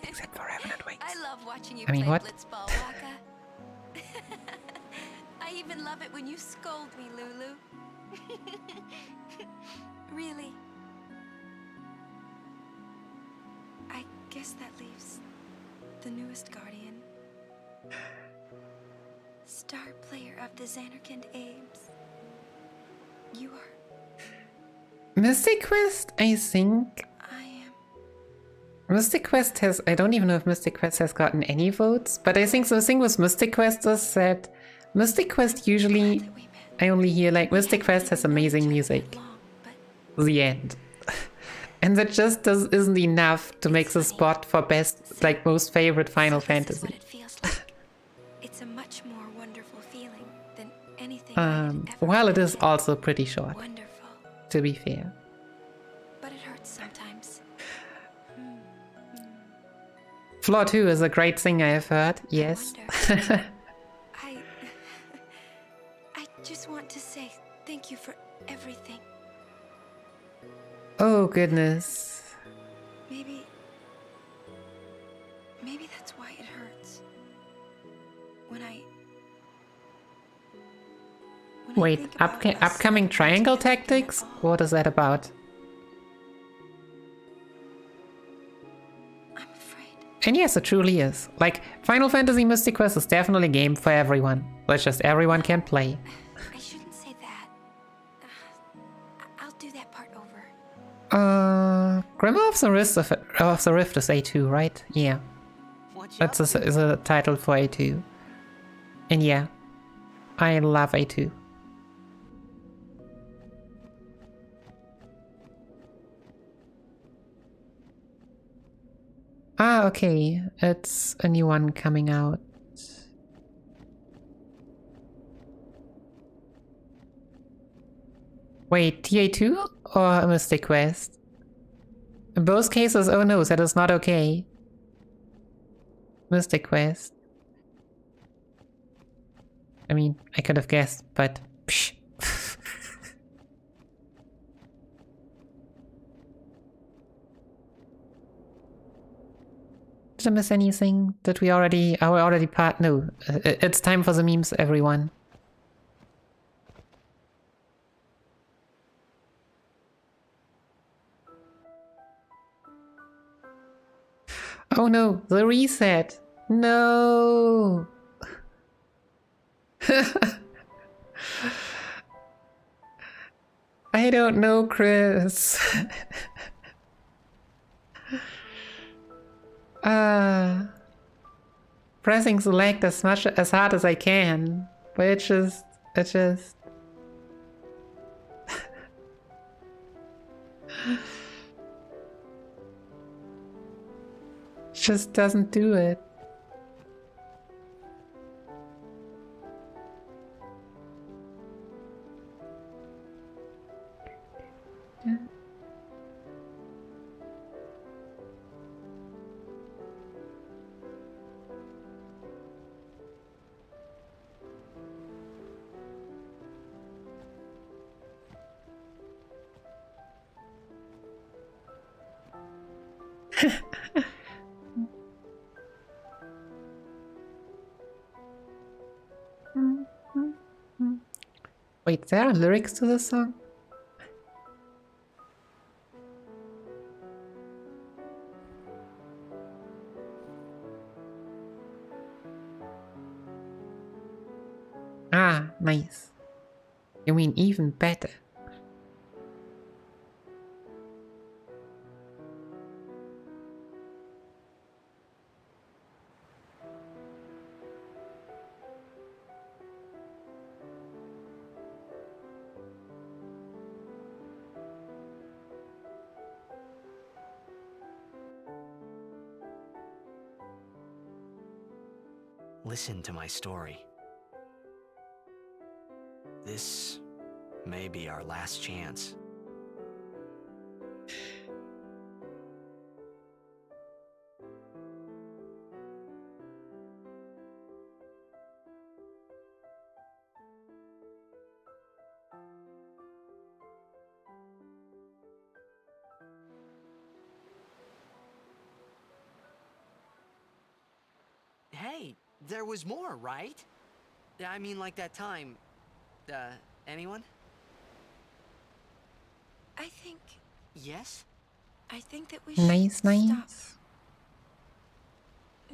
Except for Revenant Wings.
I love watching you
I mean,
play
what?
Blitzball, Waka. I even love it when you scold me, Lulu. Really. I guess that leaves the newest Guardian. Star player of the Zanarkand Ames. You are.
Mystic Quest, I think. Mystic Quest has... I don't even know if Mystic Quest has gotten any votes, but I think the thing with Mystic Quest is that Mystic Quest usually... I only hear like, Mystic Quest has amazing music. The end. And that just isn't enough to make the spot for best, like most favorite Final Fantasy.
It's a much more wonderful feeling than anything
While it is also pretty short.
Wonderful.
To be fair.
But it hurts sometimes.
Floor 2 is a great thing I have heard, yes.
I just want to say thank you for everything.
Oh goodness.
Maybe that's why it hurts. When I
Wait, upcoming triangle tactics? What is that about?
I'm afraid.
And yes, it truly is. Like, Final Fantasy Mystic Quest is definitely a game for everyone. It's just everyone can play.
I shouldn't say that. I'll do that part over.
Grimoire of the Rift is A2, right? Yeah. That's is a title for A2. And yeah, I love A2. Ah, okay. It's a new one coming out. Wait, TA2 or Mystic Quest? In both cases, oh no, that is not okay. Mystic Quest. I mean, I could have guessed, but psh. Did I miss anything? Did we already... Are we already part? No. It's time for the memes, everyone. Oh no, the reset! No! I don't know, Chris. Pressing select as hard as I can, but it just doesn't do it. Wait, there are lyrics to this song? Ah, nice. You mean even better?
Listen to my story. This may be our last chance. Hey, there was more, right? I mean, like that time. Anyone?
I think...
Yes?
I think that we should
Nice.
stop.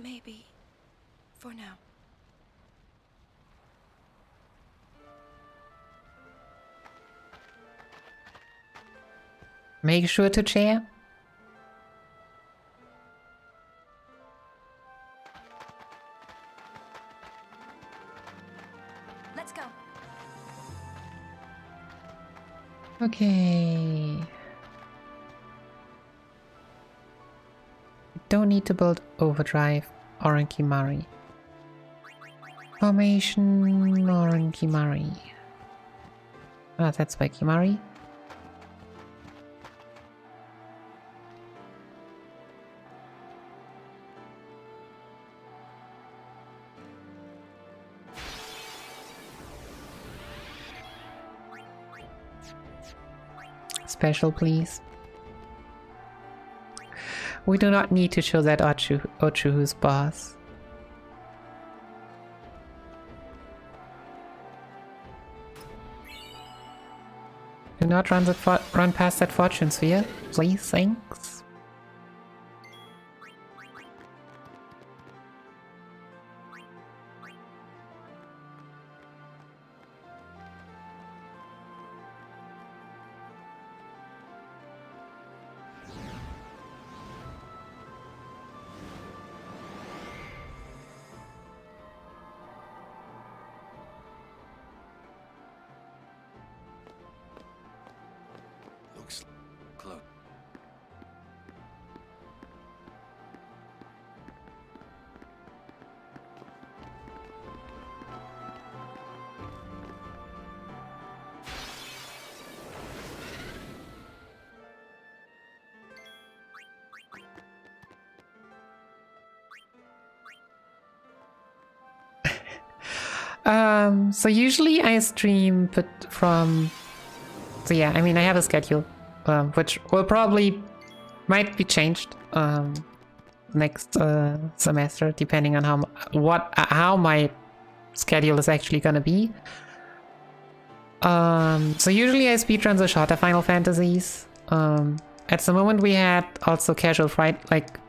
Maybe. For now.
Make sure to chair.
Let's go.
Okay. Don't need to build Overdrive or Onkimari. Formation or Onkimari. Ah, that's by Kimari. Special, please. We do not need to show that Ochu who's boss. Do not run past that fortune sphere, please, thanks.
Looks close.
So usually I stream, but from... So yeah, I mean, I have a schedule, which will might be changed next semester, depending on how my schedule is actually gonna be. So usually I speedrun the shorter Final Fantasies. At the moment we had also Casual Friday, like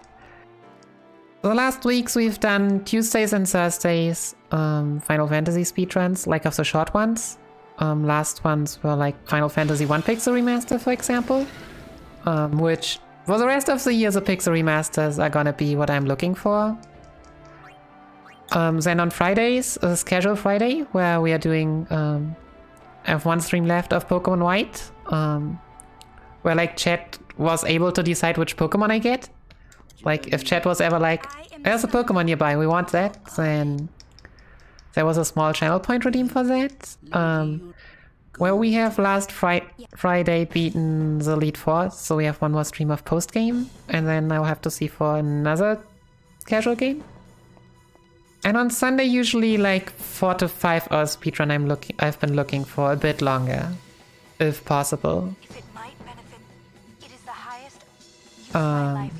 the last weeks we've done Tuesdays and Thursdays Final Fantasy speedruns, like of the short ones. Last ones were like Final Fantasy 1 Pixel Remaster, for example, which for the rest of the year the Pixel Remasters are gonna be what I'm looking for. Then on Fridays is Casual Friday, where we are doing, I have one stream left of Pokemon White, where like chat was able to decide which Pokemon I get. Like if chat was ever like, there's a Pokemon nearby, we want that, then there was a small channel point redeem for that. Where we have last Friday beaten the Elite Four, so we have one more stream of post game, and then I'll have to see for another casual game. And on Sunday, usually like 4 to 5 hours speedrun. I've been looking for a bit longer, if possible.
If it might benefit, it is the highest use of my life.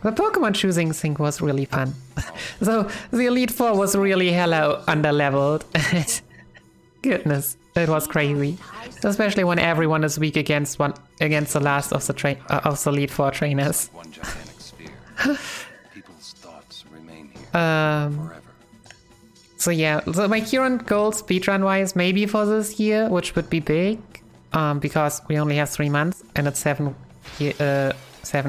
The Pokemon choosing thing was really fun. So the Elite Four was really hella underleveled. Goodness, it was crazy. Especially when everyone is weak against the last of the Elite Four trainers.
One gigantic sphere. People's thoughts remain here forever.
So yeah, so my current goal speedrun wise, maybe for this year, which would be big, because we only have 3 months and it's 7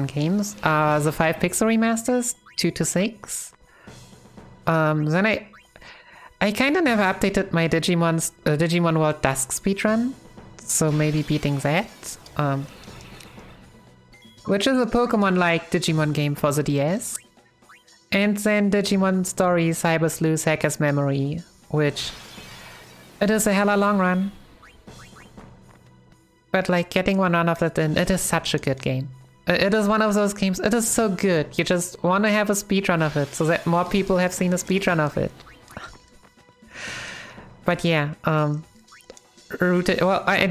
games, the 5 Pixel Remasters, 2 to 6. Then I kind of never updated my Digimon World Dusk speedrun, so maybe beating that, which is a Pokemon-like Digimon game for the DS. And then Digimon Story Cyber Sleuth Hacker's Memory, which it is a hella long run. But like getting one run of that in, it is such a good game. It is one of those games, it is so good, you just want to have a speedrun of it, so that more people have seen a speedrun of it. But yeah, rooted, I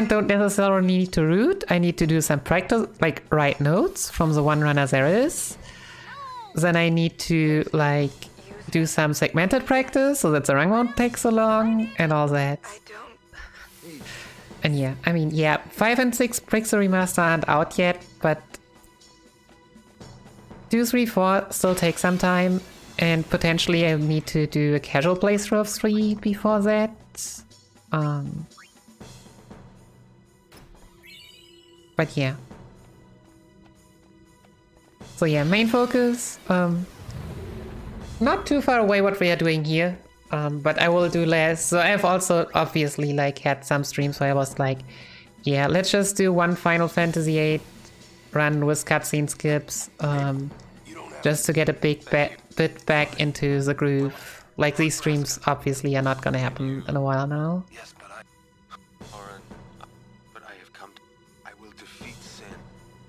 don't necessarily need to root, I need to do some practice, like write notes from the one runner there is. Then I need to like do some segmented practice, so that the run won't take so long, and all that. And yeah, I mean, yeah, 5 and 6 Pixel Remaster aren't out yet, but 2, 3, 4 still take some time, and potentially I need to do a casual playthrough of 3 before that. But yeah. So yeah, main focus, not too far away what we are doing here. But I will do less. So I've also obviously like had some streams where I was like, yeah, let's just do one Final Fantasy VIII run with cutscene skips, just to get a bit back into the groove. like these streams obviously are not gonna happen in a while now.
Yes, but I have come to... I will defeat sin.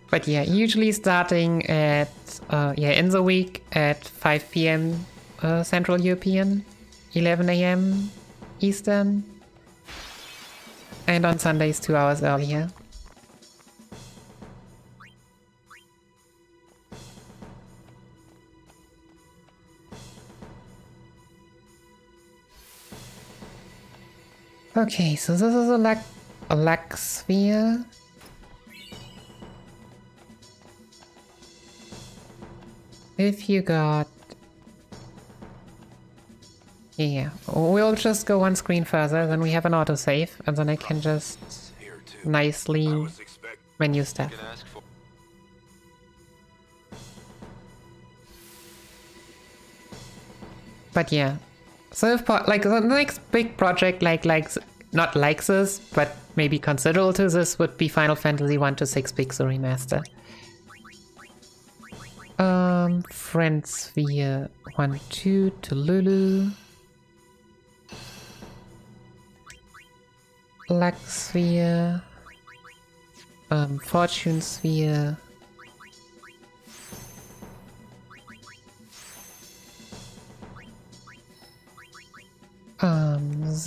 But yeah, usually starting at, in the week at 5 p.m. Central European, 11 a.m. Eastern, and on Sundays 2 hours earlier. Okay, so this is a luck sphere. If you got... Yeah, we'll just go one screen further, then we have an autosave, and then I can just nicely menu stuff. But yeah, so if like the next big project not like this, but maybe considerable to this would be Final Fantasy 1-6 Pixel Remaster. Friend Sphere 1-2 to Lulu. Luck Sphere. Fortune Sphere.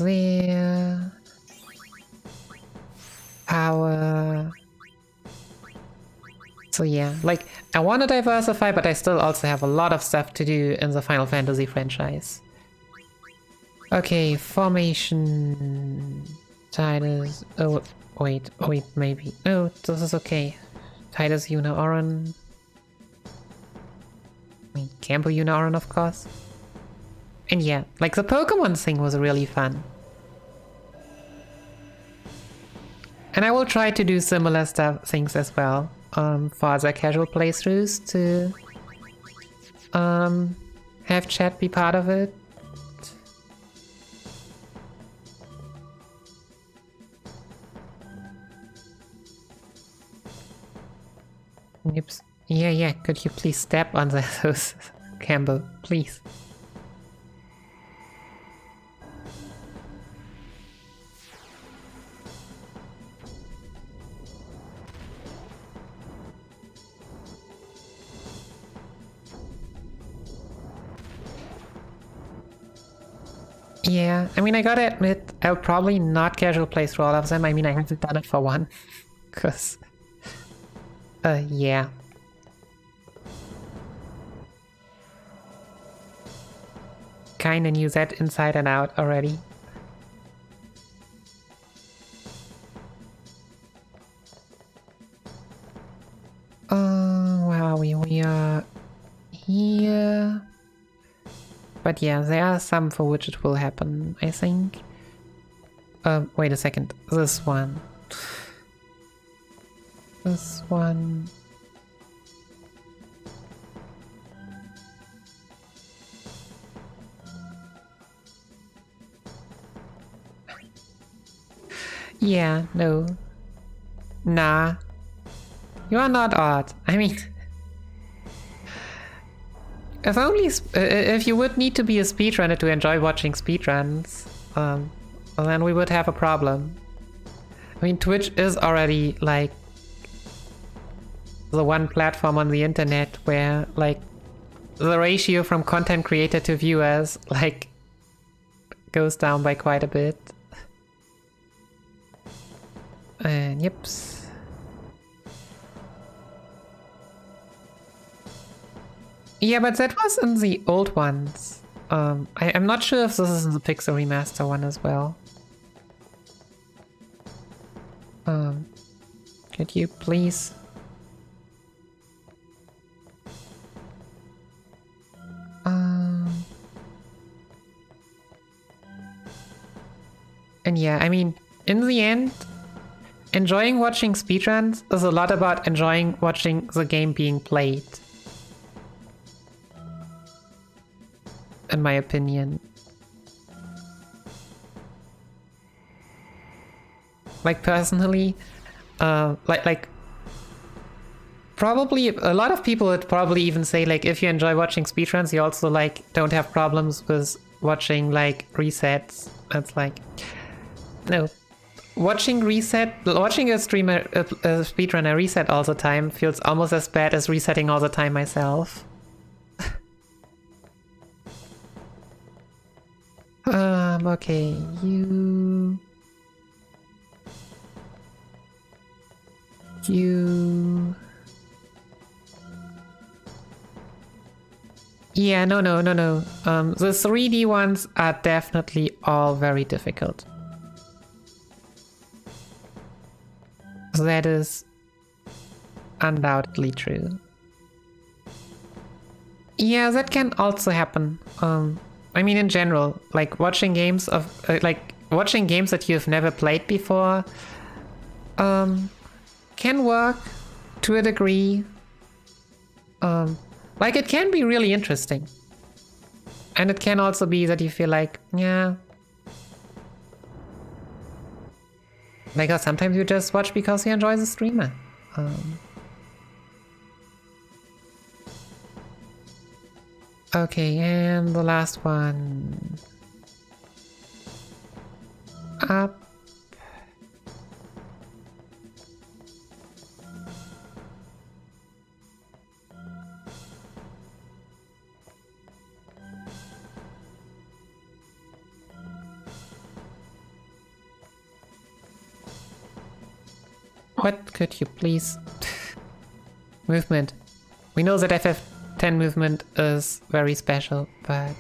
There. Power. So yeah, like, I want to diversify, but I still also have a lot of stuff to do in the Final Fantasy franchise. Okay, Formation... Tidus... Oh, wait, maybe... Oh, this is okay. Tidus, Yuna, Auron... I mean, Campo, Yuna, Auron, of course. And yeah, like, the Pokemon thing was really fun. And I will try to do similar things as well. For other casual playthroughs to have chat be part of it. Oops. Yeah, could you please step on those, Campbell, please? Yeah, I mean, I gotta admit, I'll probably not casual play through all of them. I mean, I haven't done it for one. Cause... yeah. Kinda knew that inside and out already. Where are we? We are... here... But yeah, there are some for which it will happen, I think. Wait a second. This one. This one. Yeah, no. Nah. You are not odd. I mean... If you would need to be a speedrunner to enjoy watching speedruns, then we would have a problem. I mean, Twitch is already, like, the one platform on the internet where, like, the ratio from content creator to viewers, like, goes down by quite a bit. And yips. Yeah, but that was in the old ones. I'm not sure if this is in the Pixel Remaster one as well. Could you please... And yeah, I mean, in the end, enjoying watching speedruns is a lot about enjoying watching the game being played. In my opinion. Like, personally, like probably a lot of people would probably even say, like, if you enjoy watching speedruns, you also, like, don't have problems with watching like resets. It's like, no. Watching a streamer, a speedrunner reset all the time feels almost as bad as resetting all the time myself. Okay, you... Yeah, no. The 3D ones are definitely all very difficult. That is undoubtedly true. Yeah, that can also happen. I mean, in general, like watching games that you've never played before, can work to a degree. Like it can be really interesting, and it can also be that you feel like, yeah. Like, sometimes you just watch because you enjoy the streamer. Okay, and the last one. Up. What could you please... Movement. We know that FF10 movement is very special, but...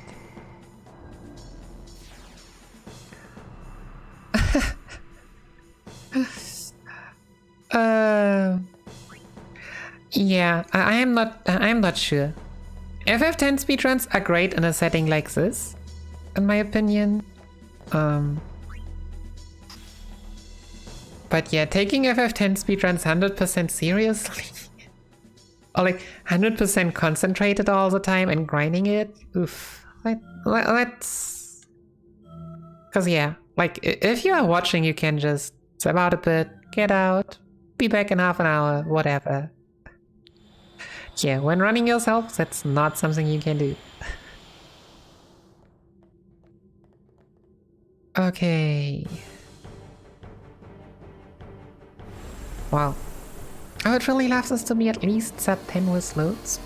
Yeah, I'm not sure. FF10 speedruns are great in a setting like this, in my opinion. But yeah, taking FF10 speedruns 100% seriously, or like 100% concentrated all the time and grinding it, oof. Let's... Cause yeah, like if you are watching, you can just step out a bit, get out, be back in half an hour, whatever. Yeah, when running yourself, that's not something you can do. Okay. Wow. I would really love this to be at least sub 10 with loads.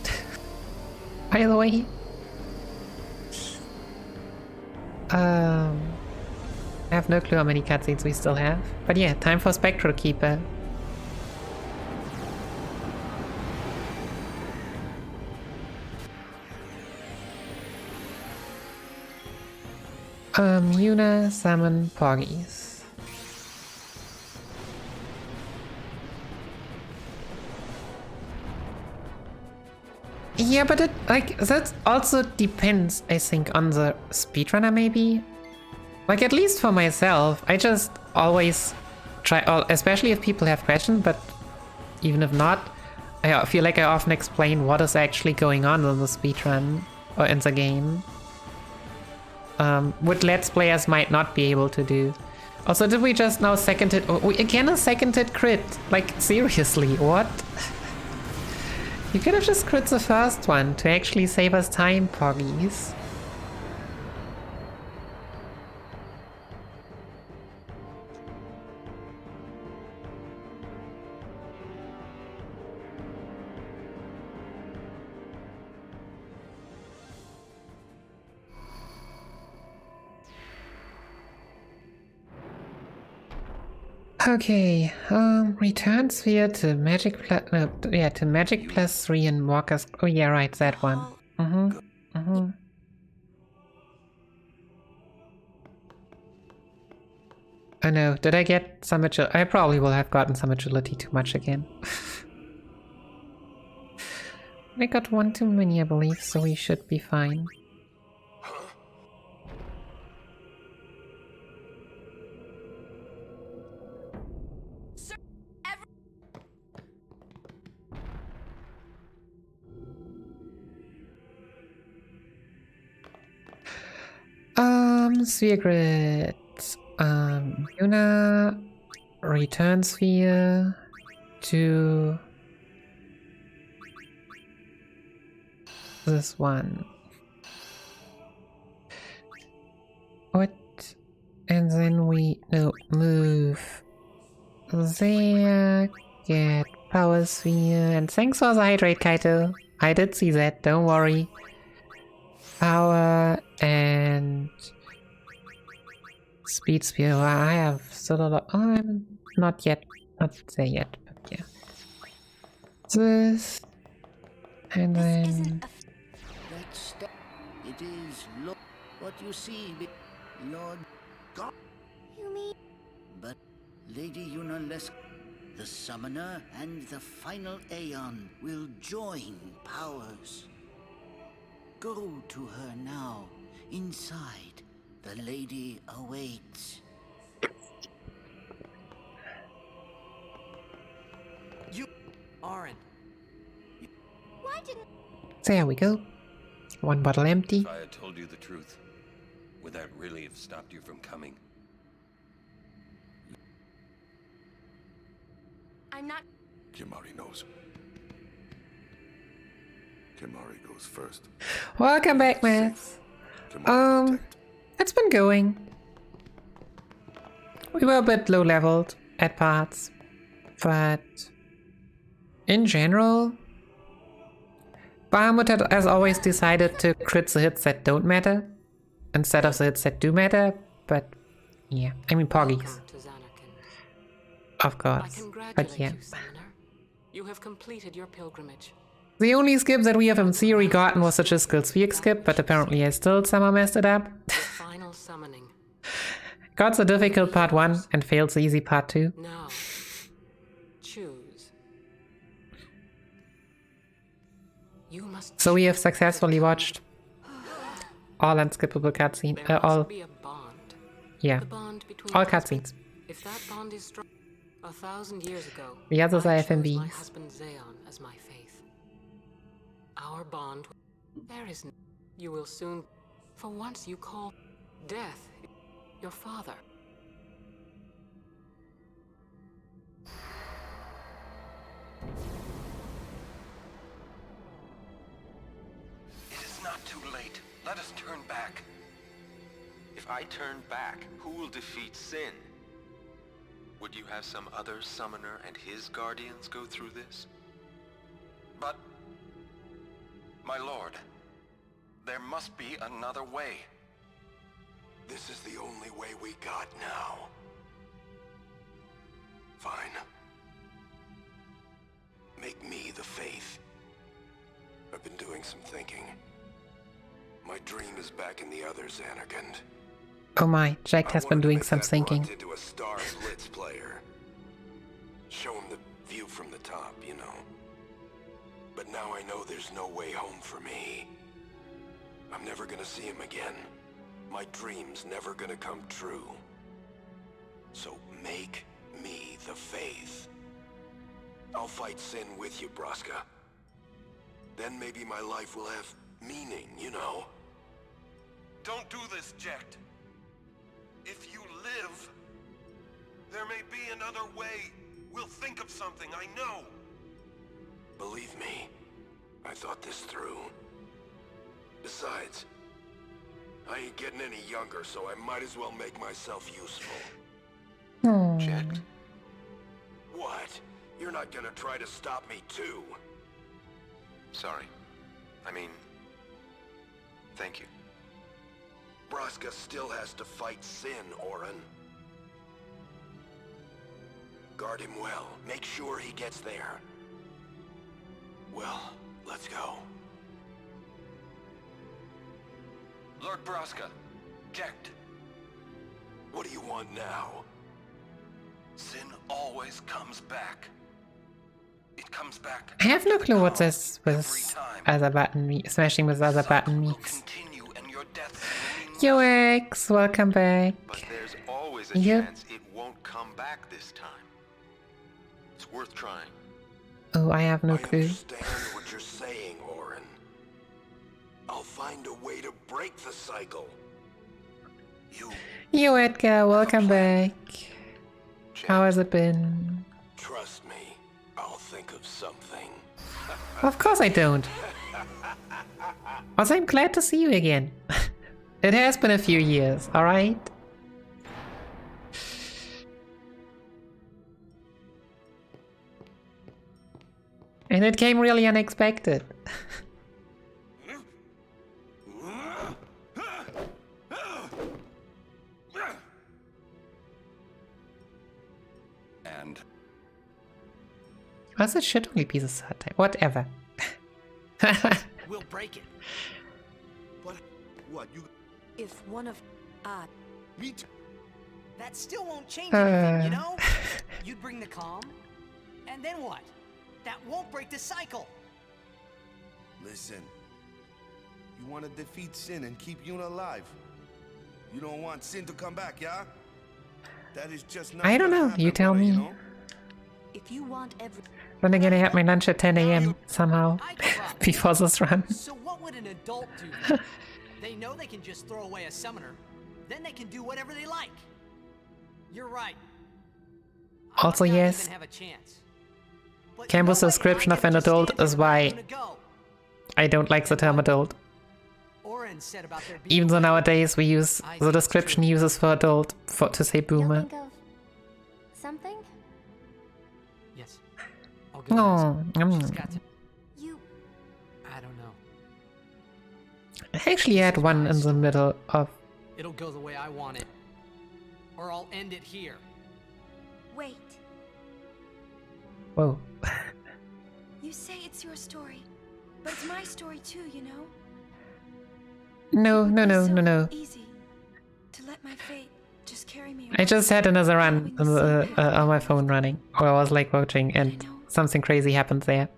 By the way. I have no clue how many cutscenes we still have. But yeah, time for Spectral Keeper. Yuna, summon Porgies. Yeah, but that also depends, I think, on the speedrunner maybe. Like, at least for myself, I just always try, especially if people have questions, but even if not, I feel like I often explain what is actually going on in the speedrun or in the game. What Let's Players might not be able to do. Also, did we just now seconded... again a seconded crit? Like, seriously, what? You could have just crit the first one to actually save us time, Poggies. Okay, return sphere to magic plus, to magic plus 3 and Walker's, oh yeah, right, that one. Oh no, did I get some agility? I probably will have gotten some agility too much again. I got one too many, I believe, so we should be fine. Sphere grid. Yuna, return sphere to this one. And then we move there, get power sphere, and thanks for the hydrate, Kaito. I did see that, don't worry. Power and speed sphere. Well, I have still a lot. Oh, I'm not yet, not there yet, but yeah. This, and then.
It is what you see, Lord God.
You mean?
But Lady Yunalesca, the summoner and the final Aeon will join powers. Go to her now. Inside, the lady awaits.
You, Auron.
Why didn't?
There we go. One bottle empty.
If I had told you the truth, would that really have stopped you from coming?
I'm not.
Kimahri knows. Kimahri goes first.
Welcome back, Max. It's been going. We were a bit low leveled at parts, but in general, Bahamut had, as always, decided to crit the hits that don't matter instead of the hits that do matter, but yeah, I mean Poggies. Of course, but yeah.
You have completed your pilgrimage.
The only skip that we have in theory gotten was the Chiskel Sphere skip, but apparently I still somehow messed it up.
The final summoning.
Got the difficult part 1 and failed the easy part 2.
Now, choose. You must.
So we have successfully watched all unskippable cutscenes. All. Yeah. All cutscenes.
If that bond is strong, 1,000 years ago,
The others are
I chose my
FMVs.
husband Zeon as my faith. Our bond, there is no, you will soon, for once you call death your father.
It is not too late. Let us turn back.
If I turn back, who will defeat Sin? Would you have some other summoner and his guardians go through this?
But, my lord, there must be another way.
This is the only way we got now. Fine. Make me the faith. I've been doing some thinking. My dream is back in the other Zanarkand.
Oh my, Jack has been doing some thinking.
Into a Star Blitz player. Show him the view from the top, you know. But now I know there's no way home for me. I'm never gonna see him again. My dream's never gonna come true. So make me the faith. I'll fight Sin with you, Braska. Then maybe my life will have meaning, you know.
Don't do this, Jecht. If you live, there may be another way. We'll think of something, I know.
Believe me, I thought this through. Besides, I ain't getting any younger, so I might as well make myself useful.
Jecht?
What? You're not gonna try to stop me too?
Sorry. I mean, thank you.
Braska still has to fight Sin, Auron. Guard him well. Make sure he gets there. Well, let's go.
Lord Braska, Jecht.
What do you want now?
Sin always comes back. It comes back.
I have no clue what this with other button smashing with other button means. Yo X, welcome back.
But there's always a
Yep.
chance it won't come back this time. It's worth trying.
Oh, I have no clue.
Understand what you're saying, Auron. I'll find a way to break the cycle.
Yo Edgar, welcome back. How has it been?
Trust me, I'll think of something.
Of course I don't. Also, I'm glad to see you again. It has been a few years, alright? And it came really unexpected.
And
Was it shit only pieces of time? Whatever.
We'll break it.
But what you?
If one of
Me too.
That still won't change anything, you know? You'd bring the calm, and then what? That won't break the cycle.
Listen. You want to defeat Sin and keep Yuna alive. You don't want Sin to come back, yeah? That is just not
I don't
gonna
know,
happen,
you tell
brother,
me.
you know?
if you want every
Then again, I had my lunch at 10 AM somehow before this run.
So what would an adult do then? They know they can just throw away a summoner. Then they can do whatever they like. You're right.
Also, yes,
Have a chance.
Campbell's description of an adult is why I don't like the term adult.
Oren said about there being
Even though nowadays we use the description he uses for adult to say boomer.
Think of something?
Yes.
No,
You.
I don't know.
I actually had one in the middle of.
It'll go the way I want it. Or I'll end it here.
Wait.
Whoa.
You say it's your story, but it's my story too, you know?
No.
Easy to let my fate just carry me.
I just had another run on my phone running, where I was like watching and something crazy happened there.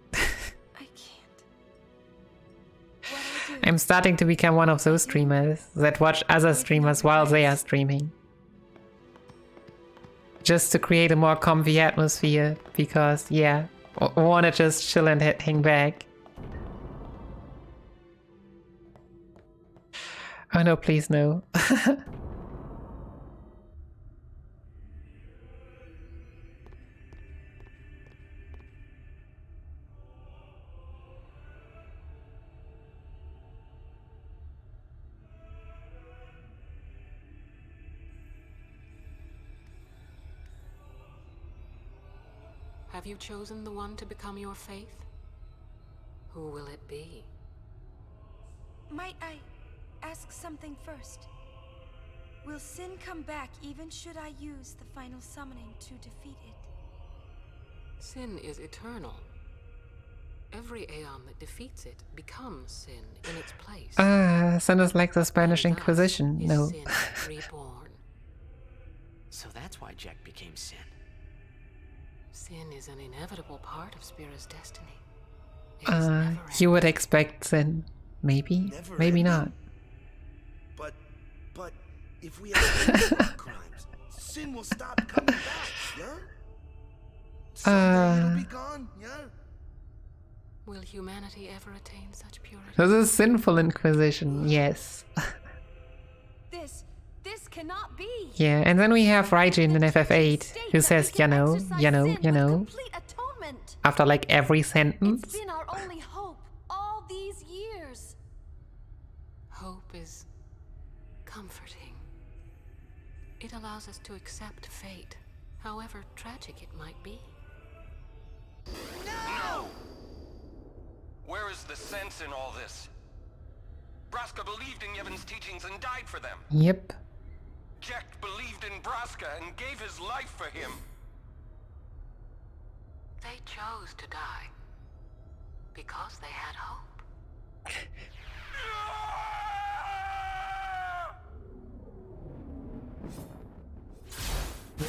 I'm starting to become one of those streamers that watch other streamers while they are streaming. Just to create a more comfy atmosphere, because, yeah, wanna just chill and hang back. Oh no, please no.
Have you chosen the one to become your faith? Who will it be?
Might I ask something first? Will Sin come back even should I use the final summoning to defeat it?
Sin is eternal. Every Aeon that defeats it becomes Sin in its place.
Sin is like the Spanish Inquisition, no.
Sin reborn.
So that's why Jack became Sin.
Sin is an inevitable part of Spira's destiny.
You would expect Sin. Maybe, maybe not.
But if we have crimes, Sin will stop coming back, yeah? Someday it'll be gone, yeah?
Will humanity ever attain such purity?
This is sinful Inquisition, yes.
This cannot be.
Yeah, and then we have Raijin in FF8 who says, you know, after like every sentence.
It's been our only hope all these years.
Hope is comforting. It allows us to accept fate, however tragic it might be.
No! Where is the sense in all this? Braska believed in Yevon's teachings and died for them.
Yep.
Jack believed in Braska and gave his life for him.
They chose to die because they had hope.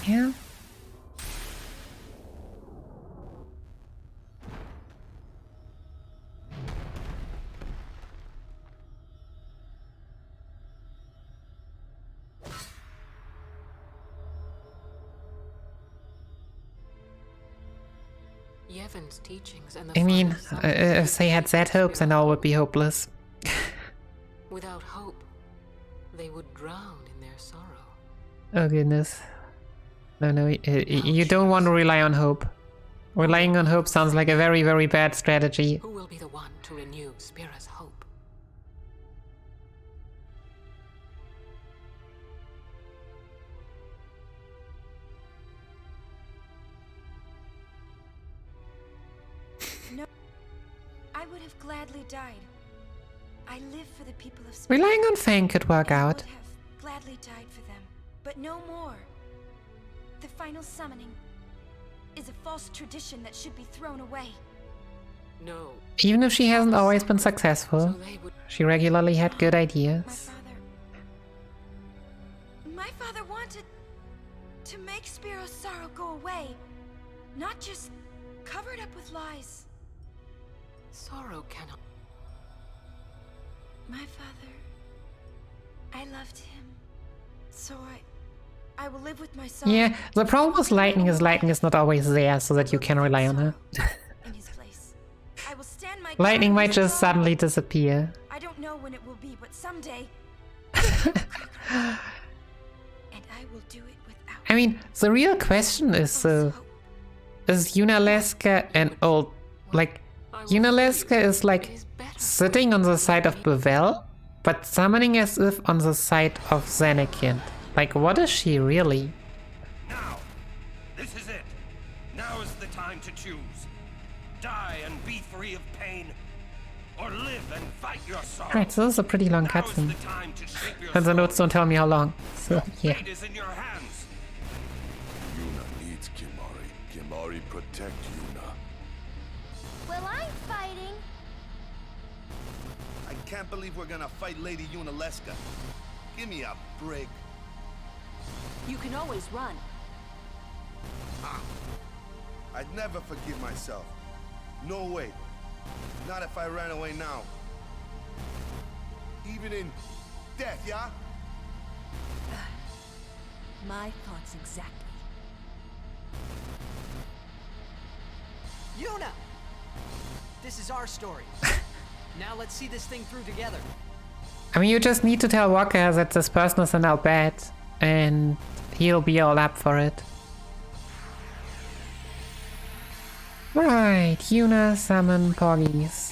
Yeah.
Yevon's teachings and the
I mean,
final
if they had set hopes, then all would be hopeless.
Without hope, they would drown in their sorrow.
Oh goodness. No, you don't want to rely on hope. Relying on hope sounds like a very, very bad strategy.
Who will be the one to renew Spira's hope?
No. gladly died. I live for the people of Spirit.
Relying on Fang could work out.
I would have gladly died for them, but no more. The final summoning is a false tradition that should be thrown away.
No.
Even if she hasn't always been successful, she regularly had good ideas.
My father wanted to make Spiro's sorrow go away, not just cover it up with lies.
Sorrow cannot.
My father, I loved him, so I will live with my sorrow.
Yeah, the problem with lightning is not always there so that you can rely on her.
In his place. I will stand my
Lightning
ground
might
with
just
sorrow.
suddenly disappear.
I don't know when it will be, but someday. And I will do it without.
I mean, the real question is Yunalesca an old... Like, Yunalesca is like sitting on the side of Bevel, but summoning as if on the side of Zanakind. Like, what is she really?
Now! This is it! Now is the time to choose. Die and be free of pain, or live and fight your sorrow.
Right, so this is a pretty long cutscene. And the notes don't tell me how long, so yeah.
Fate is in your hands.
Yuna needs Kimahri. Kimahri protect Yuna.
Well, I'm fighting.
I can't believe we're gonna fight Lady Yunalesca. Give me a break.
You can always run.
I'd never forgive myself. No way. Not if I ran away now. Even in death, yeah?
My thoughts exactly.
Yuna! This is our story. Now let's see this thing through together.
I mean, you just need to tell Walker that this person is an Albed, and he'll be all up for it. Right, Yuna summon Poggies.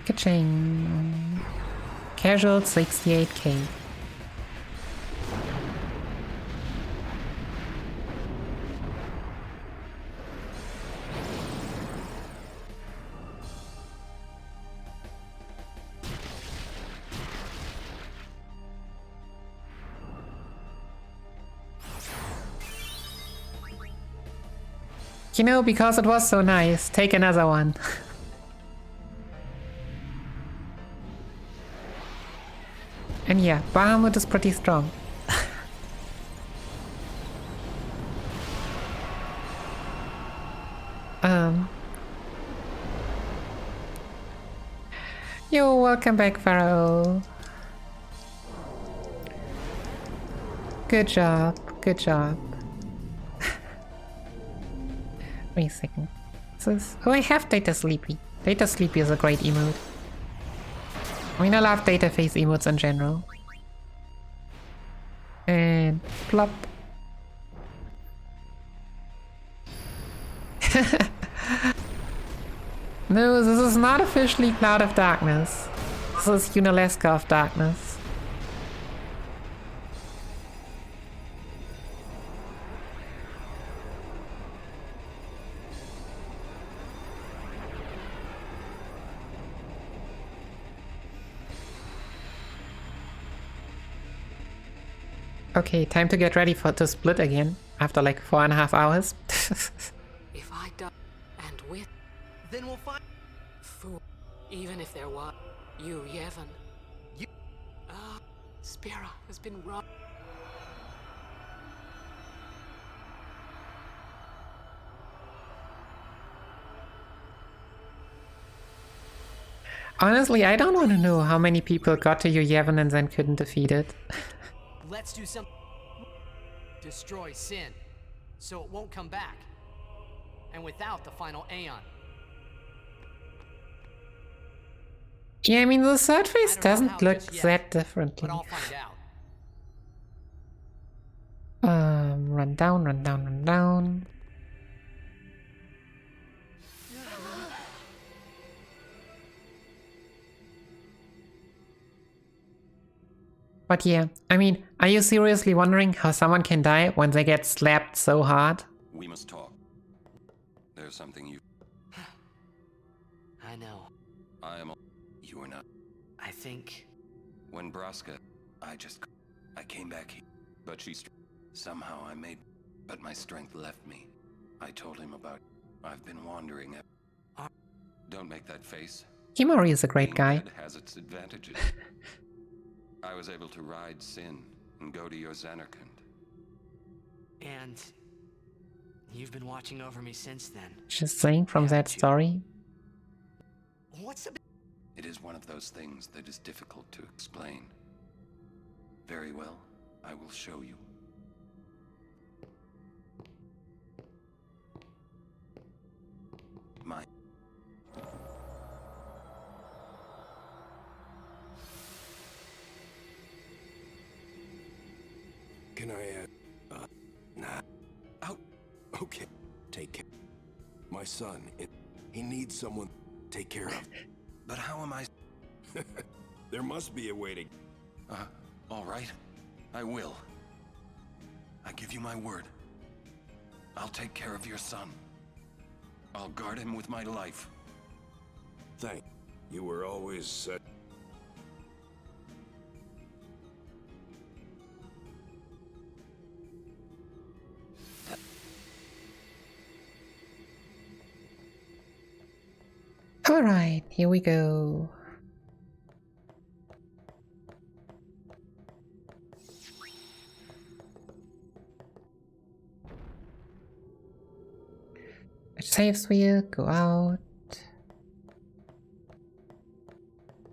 Ka-ching. Casual 68k. You know, because it was so nice, take another one. And yeah, Bahamut is pretty strong. Yo, welcome back, Pharaoh. Good job, good job. Wait a second. Oh, I have Data Sleepy. Data Sleepy is a great emote. I mean, I love data face emotes in general. And plop. No, this is not officially Cloud of Darkness. This is Yunalesca of Darkness. Okay, time to get ready to split again after like 4.5 hours.
If I die and with,
then we'll find.
Fool. Even if there was you, Yevon.
You.
Spira has been robbed.
Honestly, I don't want to know how many people got to Yevon and then couldn't defeat it.
Let's do some. Destroy Sin, so it won't come back. And without the final Aeon.
Yeah, I mean, the third phase doesn't look that differently.
But I'll find out.
Run down, run down, run down. But yeah, I mean, are you seriously wondering how someone can die when they get slapped so hard?
We must talk. There's something you...
I know.
I am... You are not.
I think...
When Braska... I came back here. But somehow I made... But my strength left me. I told him about... I've been wandering at... Don't make that face.
Kimahri is a great guy.
Dead has its advantages. I was able to ride Sin and go to your Zanarkand.
And... You've been watching over me since then.
Just saying from that story.
What's the...
It is one of those things that is difficult to explain. Very well, I will show you. My...
Can I, nah. Oh, okay. Take care. My son, he needs someone to take care of.
But how am I...
There must be a way to...
all right. I will. I give you my word. I'll take care of your son. I'll guard him with my life.
Thank you. Were always such...
Alright, here we go. Saves wheel, go out.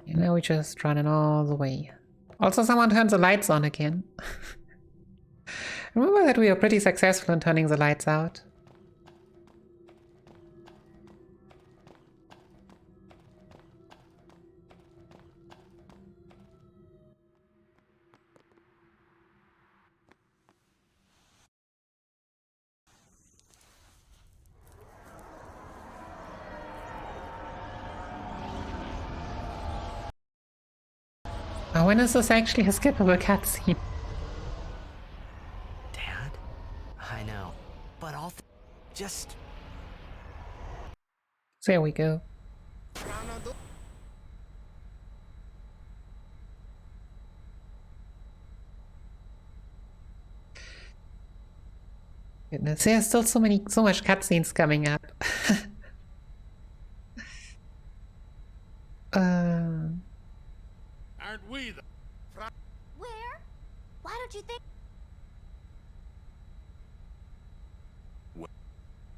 And now we're just running all the way. Also, someone turned the lights on again. Remember that we were pretty successful in turning the lights out. When is this actually a skippable cutscene?
Dad? I know. But I'll just...
There we go. Goodness, there's still so much cutscenes coming up.
Aren't we the...
Where? Why don't you think...
What?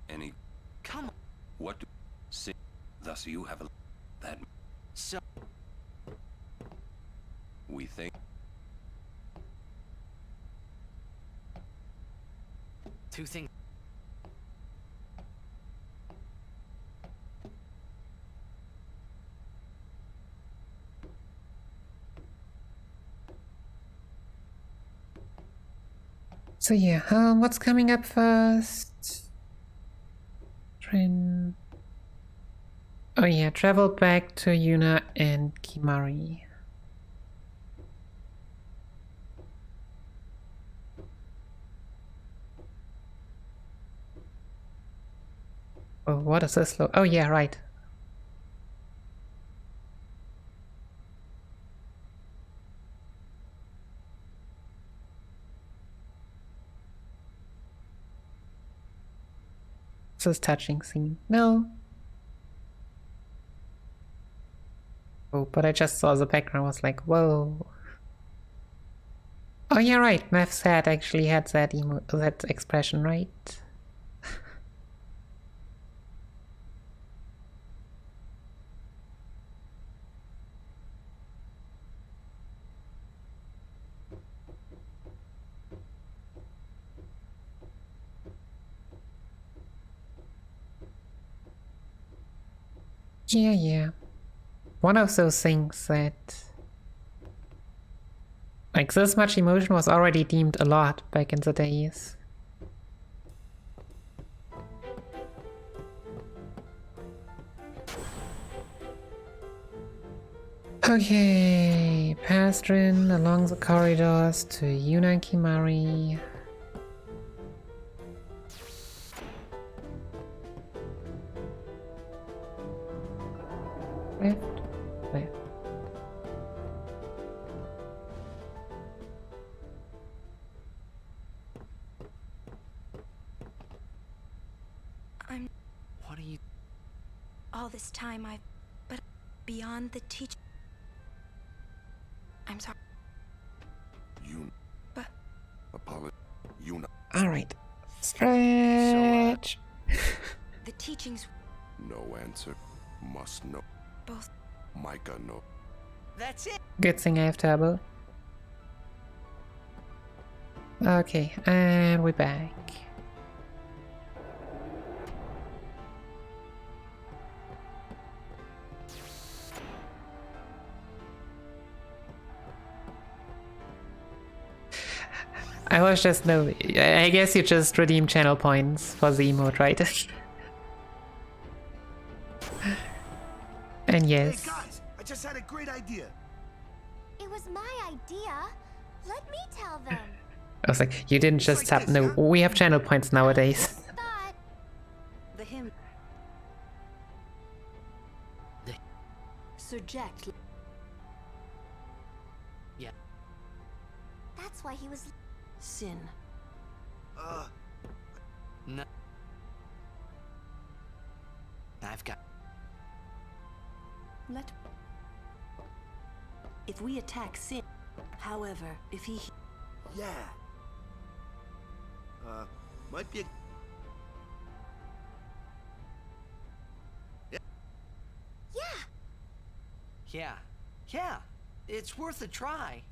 Any...
Come on.
What do... See, thus you have a... That...
So...
We think...
Two things...
So yeah, what's coming up first? Oh yeah, travel back to Yuna and Kimahri. Oh, what is this? Oh yeah, right. This touching scene. No. Oh, but I just saw the background, was like, whoa. Oh yeah, right. Mev's head actually had that that expression, right? Yeah. One of those things that... Like, this much emotion was already deemed a lot back in the days. Okay, We passed in along the corridors to Yunakimari. Left, left.
What are you... All this time but beyond the teach... I'm sorry. But...
Alright. Stretch!
The teachings...
No answer. Must know.
Both...
Micah know.
That's it!
Good thing I have turbo. Okay, and we're back. I was just I guess you just redeem channel points for the emote, right? And yes.
Hey guys, I just had a great idea.
It was my idea. Let me tell them.
I was like, you didn't just tap. No, we have channel points nowadays.
The hymn. Surject.
Yeah.
That's why he was...
Sin.
No. I've got...
If we attack Sin, however, if he...
Yeah. Might be a...
Yeah. It's worth a try.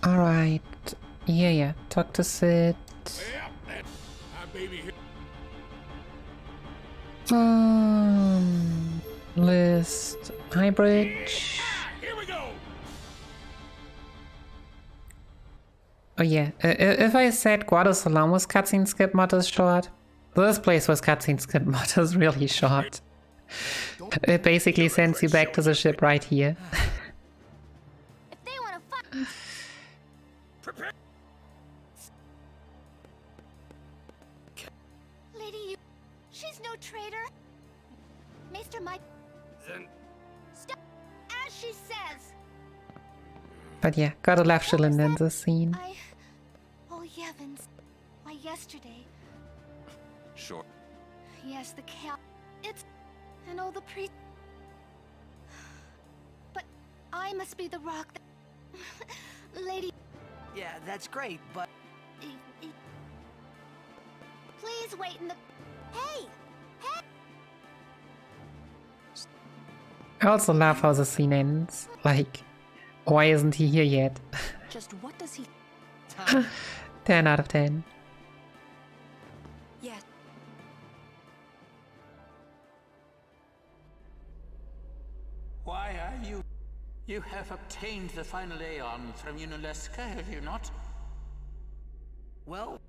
Alright. Yeah. Talk to Sid. List. Hi, Bridge.
Here we go.
Oh yeah, if I said Guadalsalom was cutscene skip mod is short, this place was cutscene skip mod is really short. It basically sends you back to the ship right here.
If they want to fight...
Prepare.
Lady, she's no traitor. Maester Mike...
Then...
Stop, as she says.
But yeah, gotta love Shilin in this scene.
Oh, Yevons. Why, yesterday...
Sure.
Yes, the cow... It's... And all the priest... But I must be the rock that... Lady...
Yeah, that's great, but...
Please wait in the... Hey! Hey!
I also love how the scene ends. Like, why isn't he here yet?
Just what does he...
10 out of 10.
Yes.
Why are you... You have obtained the final Aeon from Yunalesca, have you not?
Well...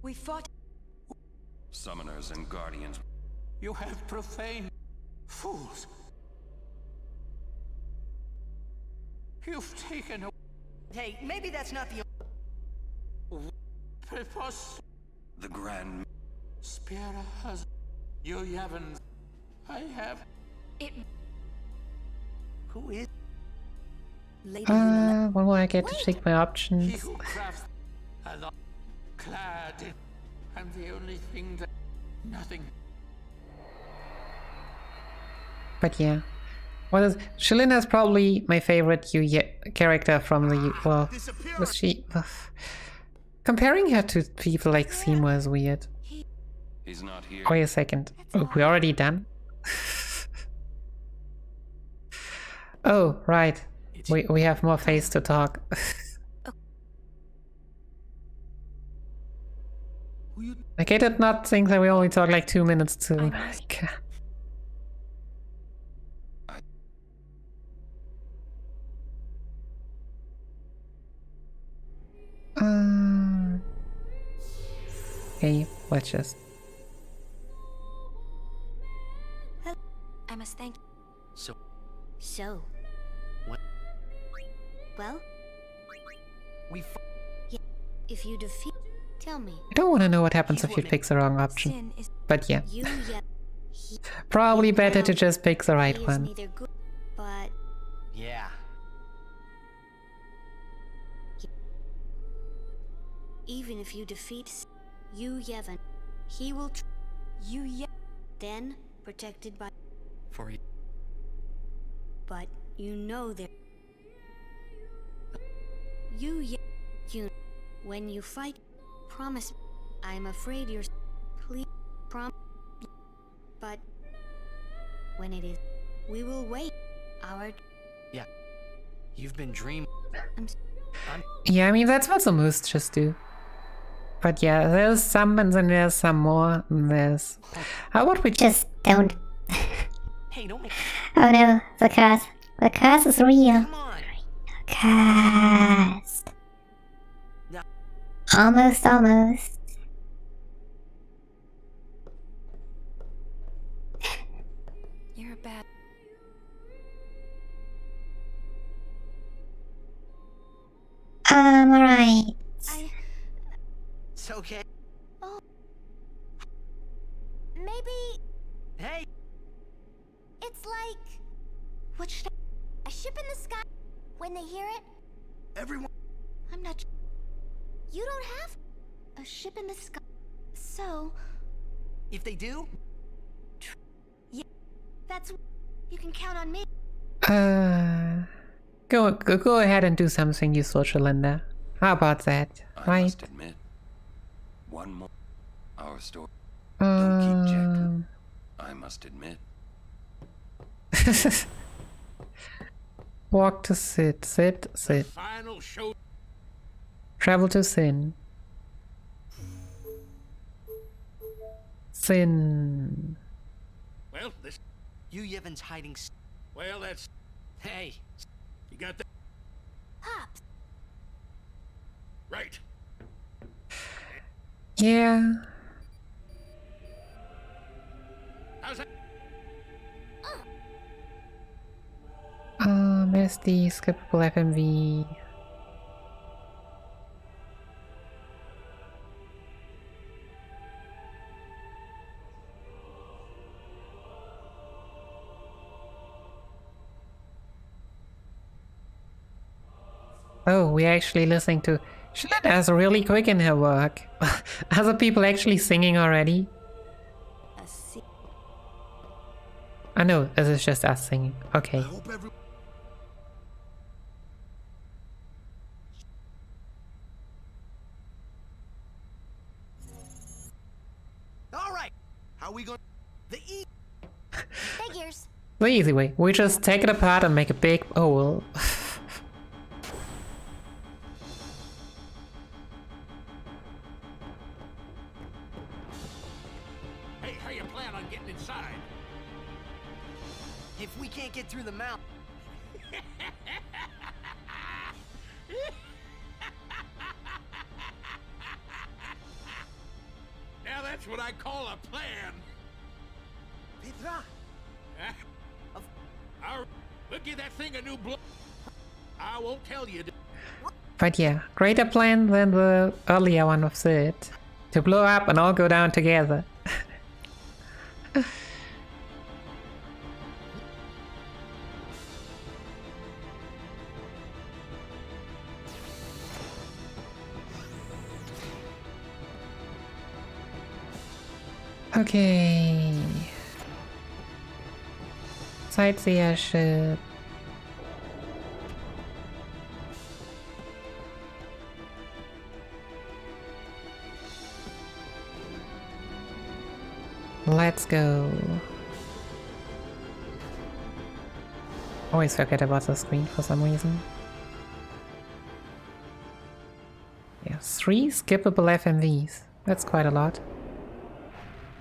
We fought...
Summoners and Guardians.
You have profaned... Fools! You've taken a...
Hey, maybe that's not the...
Preposterous.
The Grand...
Spira has... You Yevons. I have...
It...
Who is...
Lady
When will I get to take my
He
options?
who crafts... a lot clad in... And the only thing that... Nothing...
But yeah. What is... Shilin is probably my favorite character from the... Well, was she... Comparing her to people like Seymour is weird.
He's not here.
Wait a second. Oh, we already done? Oh, right. We have more face to talk. Like, I did not think that we only talk like 2 minutes to... Like, Okay, let's just...
I must thank.
So.
What?
Well? Yeah. If you defeat... Tell me.
I don't want to know what happens if you pick the wrong option. But yeah. Probably better to just pick the right one.
Good, but...
Yeah.
Even if you defeat Yu Yevon, he will then protected by...
For you.
But you know that... You when you fight, promise me. I'm afraid you're... Please, but... When it is, we will wait. Our...
Yeah. You've been dreaming.
Yeah, I mean, that's what the moose just do. But yeah, there's some and then there's some more and there's... How about we
just don't...
Hey, don't make...
Oh no, the curse. The curse is real.
Come on.
Cursed.
No.
Almost.
You're a bad...
Alright.
It's okay.
Oh. Maybe...
Hey!
It's like... What should I... A ship in the sky? When they hear it?
Everyone...
I'm not... You don't have... A ship in the sky. So...
If they do?
Yeah. That's... You can count on me.
Go ahead and do something useful, Shalinda. How about that?
I must admit, one more. Our story. Don't keep Jack. I must admit.
Walk to sit.
Final show.
Travel to Sin. Sin.
Well, this.
Yu Yevon's hiding.
Well, that's.
Hey.
You got that?
Pops.
Right.
Yeah.
How's that?
SD, skippable FMV. Oh, we're actually listening to... Shalinda's really quick in her work. Other people actually singing already? I know, this is just us singing. Okay.
Alright! How we going? The E.
Figures.
The easy way. We just take it apart and make a big... Oh, well...
If we can't get through the mountain.
Now that's what I call a plan.
Petra.
We'll give that thing a new blow. I won't tell you.
But yeah, greater plan than the earlier one of Sid. To blow up and all go down together. Okay. Sightseer ship. Let's go. Always forget about the screen for some reason. Yeah, 3 skippable FMVs. That's quite a lot.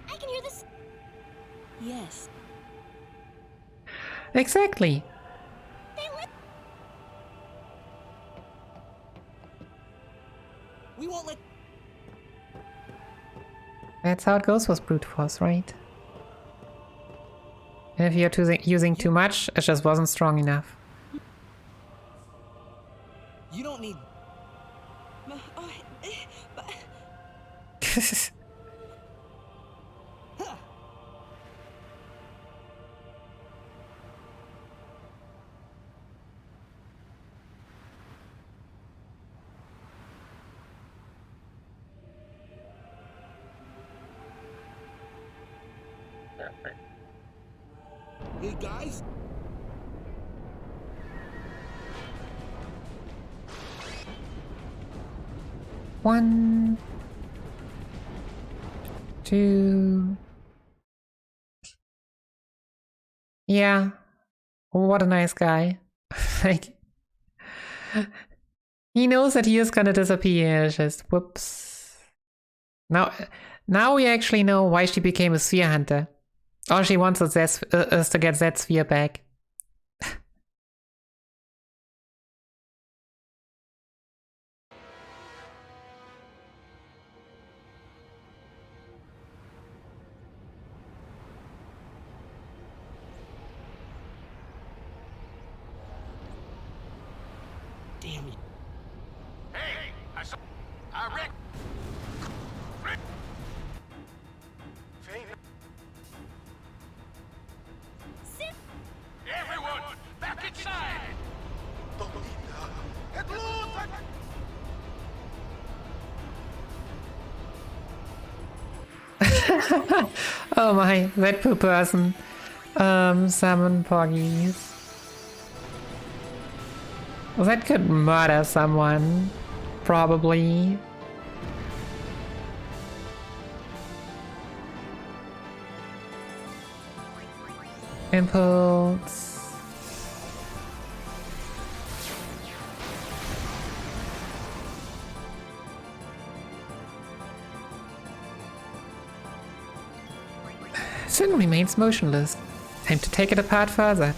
I can hear this. Yes.
Exactly.
We won't let.
That's how it goes with brute force, right? And if you're using too much, it just wasn't strong enough.
You don't need...
Hey guys.
One, two. Yeah. What a nice guy. Like, he knows that he is gonna disappear. Just whoops. Now we actually know why she became a sphere hunter. All she wants is to get that sphere back.
Damn you.
Hey, I saw... Rick! Everyone, back inside!
Oh my, that poor person. Summon Poggies. That could murder someone. Probably. Impulse. Sin remains motionless. Time to take it apart further.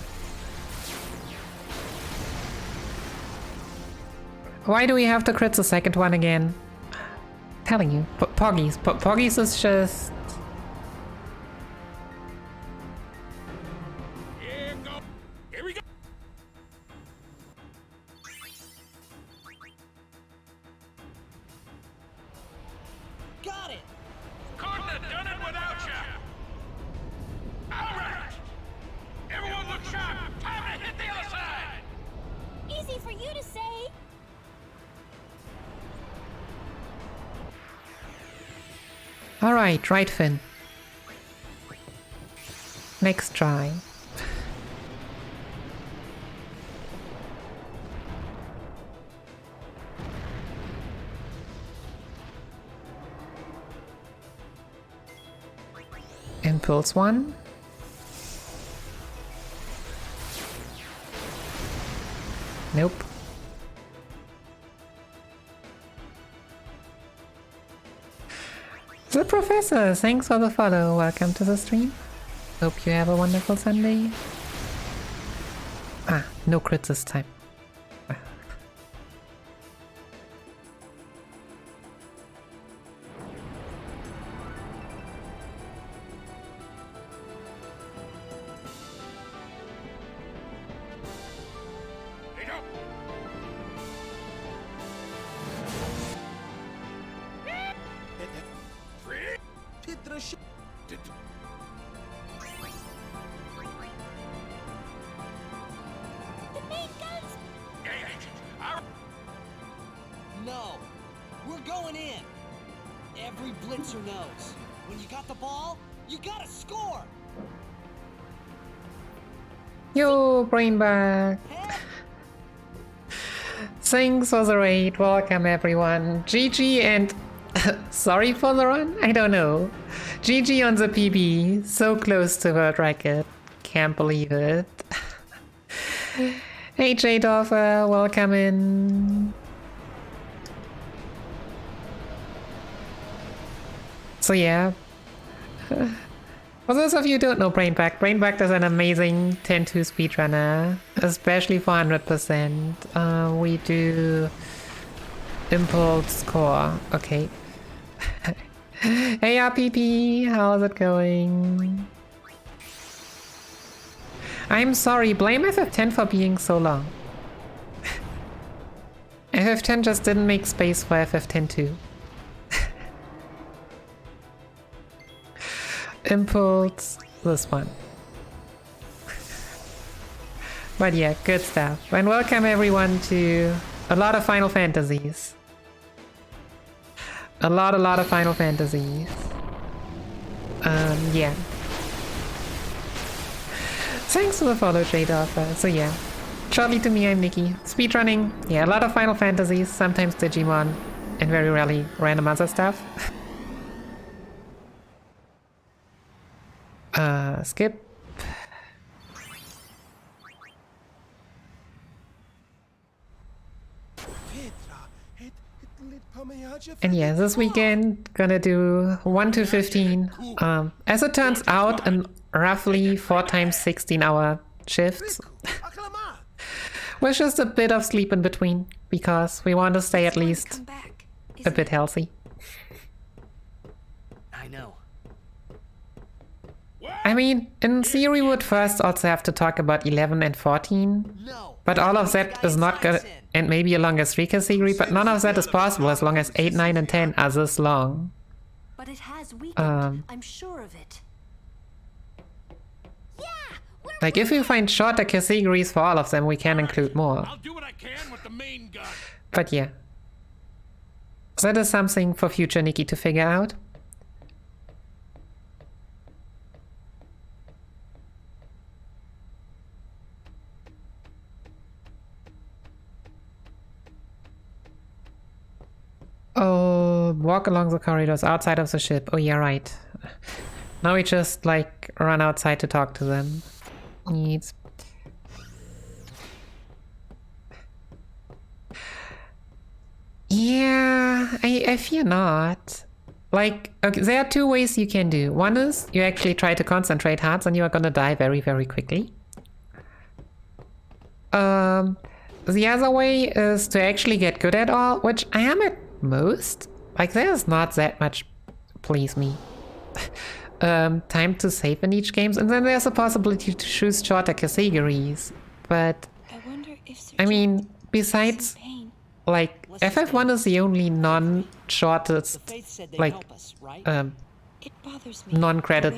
Why do we have to crit the second one again? Telling you, Poggies. Poggies is just...
Here we go!
Got it!
Couldn't have done it without you! Alright! Everyone look sharp! Time to hit the other side!
Easy for you to say.
Alright, right fin. Next try. Impulse 1. Nope. The Professor, thanks for the follow. Welcome to the stream. Hope you have a wonderful Sunday. Ah, no crit this time.
No, we're going in. Every blitzer knows. When you got the ball, you gotta score.
Yo, brain back. Thanks for the raid. Welcome everyone. GG and sorry for the run? I don't know. GG on the PB. So close to world record. Can't believe it. Hey J-Dorfer, welcome in. So yeah. For those of you who don't know Brainback is an amazing 10-2 speedrunner, especially for 100%. We do Impulse Core, okay. Hey RPP, how's it going? I'm sorry, blame FF10 for being so long. FF10 just didn't make space for FF10 too. Impulse, this one. But yeah, good stuff. And welcome everyone to a lot of Final Fantasies. A lot of Final Fantasies. Yeah. Thanks for the follow, J-Doffer. So yeah. Shortly to me, I'm Nikki. Speedrunning. Yeah, a lot of Final Fantasies, sometimes Digimon, and very rarely random other stuff. Skip. And yeah, this weekend gonna do 1 to 15. As it turns out, in roughly 4 times 16-hour shifts. With just a bit of sleep in between, because we want to stay at least a bit healthy.
I know.
I mean, in theory we would first also have to talk about 11 and 14. But all of that is not gonna... And maybe a longer streaker theory, but none of that is possible as long as 8, 9, and 10 are this long.
But it has weakened. I'm sure of it.
Like, if we find shorter categories for all of them, we can include more.
I'll do what I can with the main gun.
But yeah. That is something for future Nikki to figure out. Oh, walk along the corridors outside of the ship. Oh yeah, right. Now we just, like, run outside to talk to them. Needs. Yeah, I fear not. Like, okay, there are 2 ways you can do. One is you actually try to concentrate hard and you are gonna die very, very quickly. The other way is to actually get good at all, which I am at most. Like, there's not that much, please me, time to save in each game, and then there's a possibility to choose shorter categories. But I mean, besides, like, FF1 is the only non-shortest, like, non-credit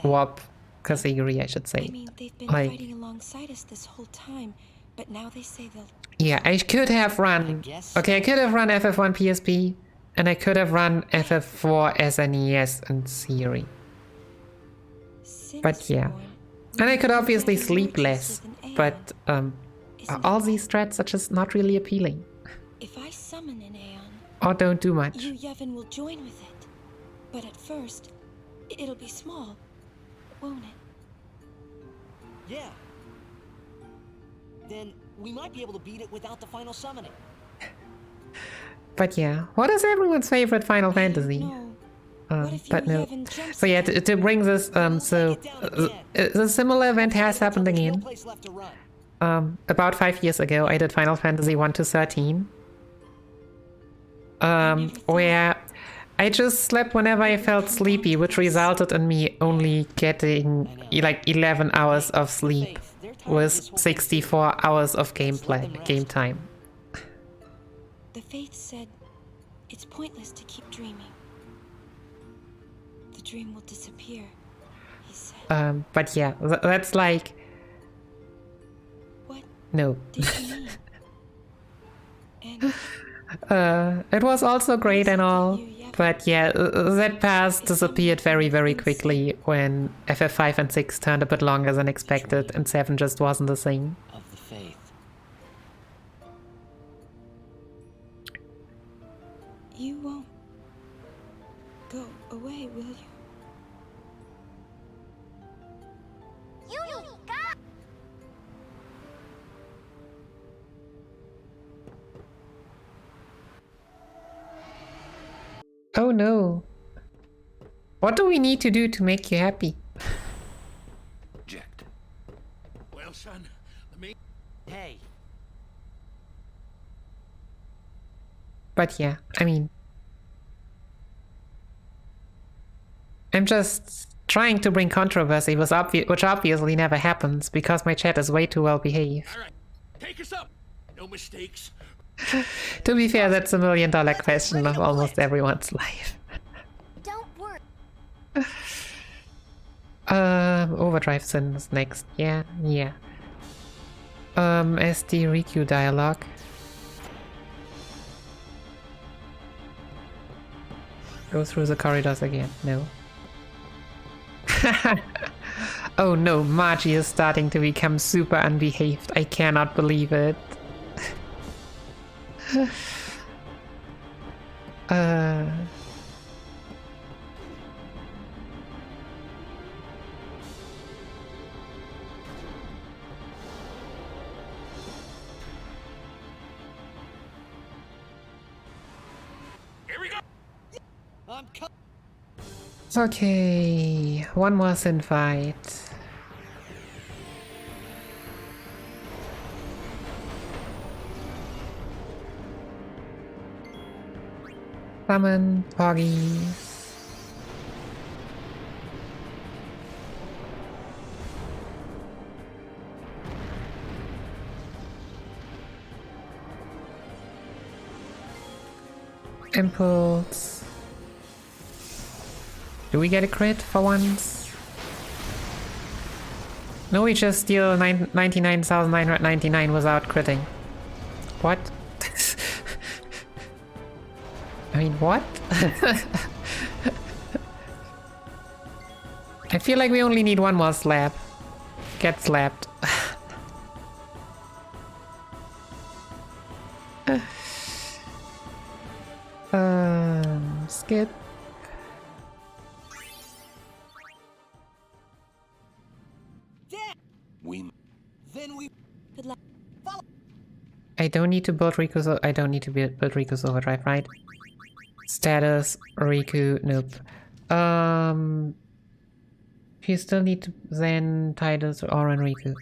warp category, I should say.
I mean, they've been
like,
fighting alongside us this whole time, but now they say they'll...
Yeah, I could have run... Okay, I could have run FF1 PSP, and I could have run FF4 SNES in theory. But yeah. And I could obviously sleep less, but all these threats are just not really appealing.
If I summon an Aeon...
Or don't do much.
You, Yevon, will join with it. But at first, it'll be small, won't it?
Yeah. Then we might be able to beat it without the final summoning.
But yeah, what is everyone's favorite Final Fantasy? But no. So yeah, to bring this, the similar event has happened again. About 5 years ago, I did Final Fantasy 1 to 13. Where I just slept whenever I felt sleepy, which resulted in me only getting like 11 hours of sleep with 64 hours of game time.
The Faith said it's pointless to keep dreaming. The dream will disappear, he said.
But yeah, that's like...
What
no.
did you mean? And
it was also great and all, but yeah, that path disappeared very, very quickly when FF5 and 6 turned a bit longer than expected, and 7 just wasn't the thing.
Of the Faith.
You won't go away, will you?
Oh no. What do we need to do to make you happy?
Eject. Well, son, let me...
Hey.
But yeah, I mean... I'm just trying to bring controversy, which obviously never happens because my chat is way too well behaved.
All right, take us up. No mistakes.
To be fair, that's $1 million question of almost everyone's life.
Don't worry.
Overdrive Sin's next. Yeah. SD Riku dialogue. Go through the corridors again. No. Oh no, Margie is starting to become super unbehaved. I cannot believe it.
Here we go.
Okay, one more Sin fight. Summon Poggies. Impulse. Do we get a crit for once? No, we just steal 99,999 without critting. What? I mean, what? I feel like we only need one more slap. Get slapped. Skip. I don't need to build Riku's. I don't need to build Riku's overdrive, right? Status Riku. Nope. You still need to then titles Oran Riku.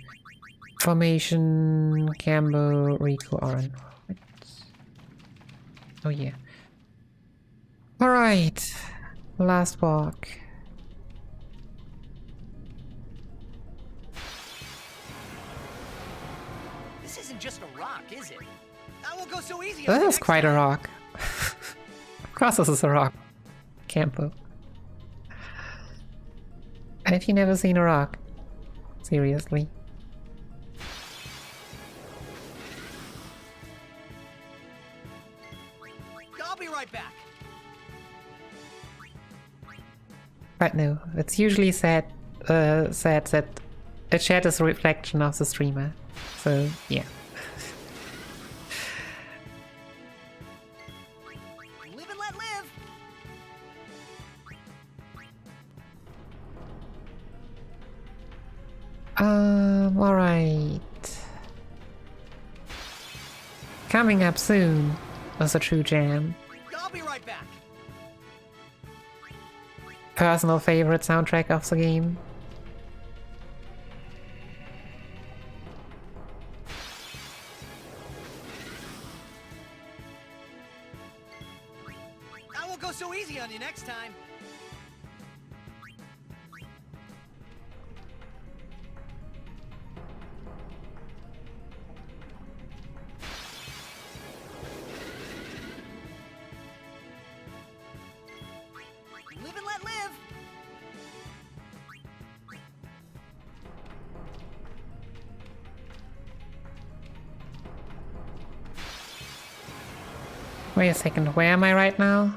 Formation Cambo Riku Oran. What? Oh yeah. All right. Last walk.
This isn't just a rock, is it? I won't go so easy.
This is quite a rock. Of course this is a rock. Campo. Have you never seen a rock? Seriously.
I'll be right back.
But no, it's usually said that a chat is a reflection of the streamer. So yeah.
Live and let live.
Alright. Coming up soon was a true jam.
I'll be right back.
Personal favorite soundtrack of the game.
I won't go so easy on you next time. Live and let live.
Wait a second, where am I right now?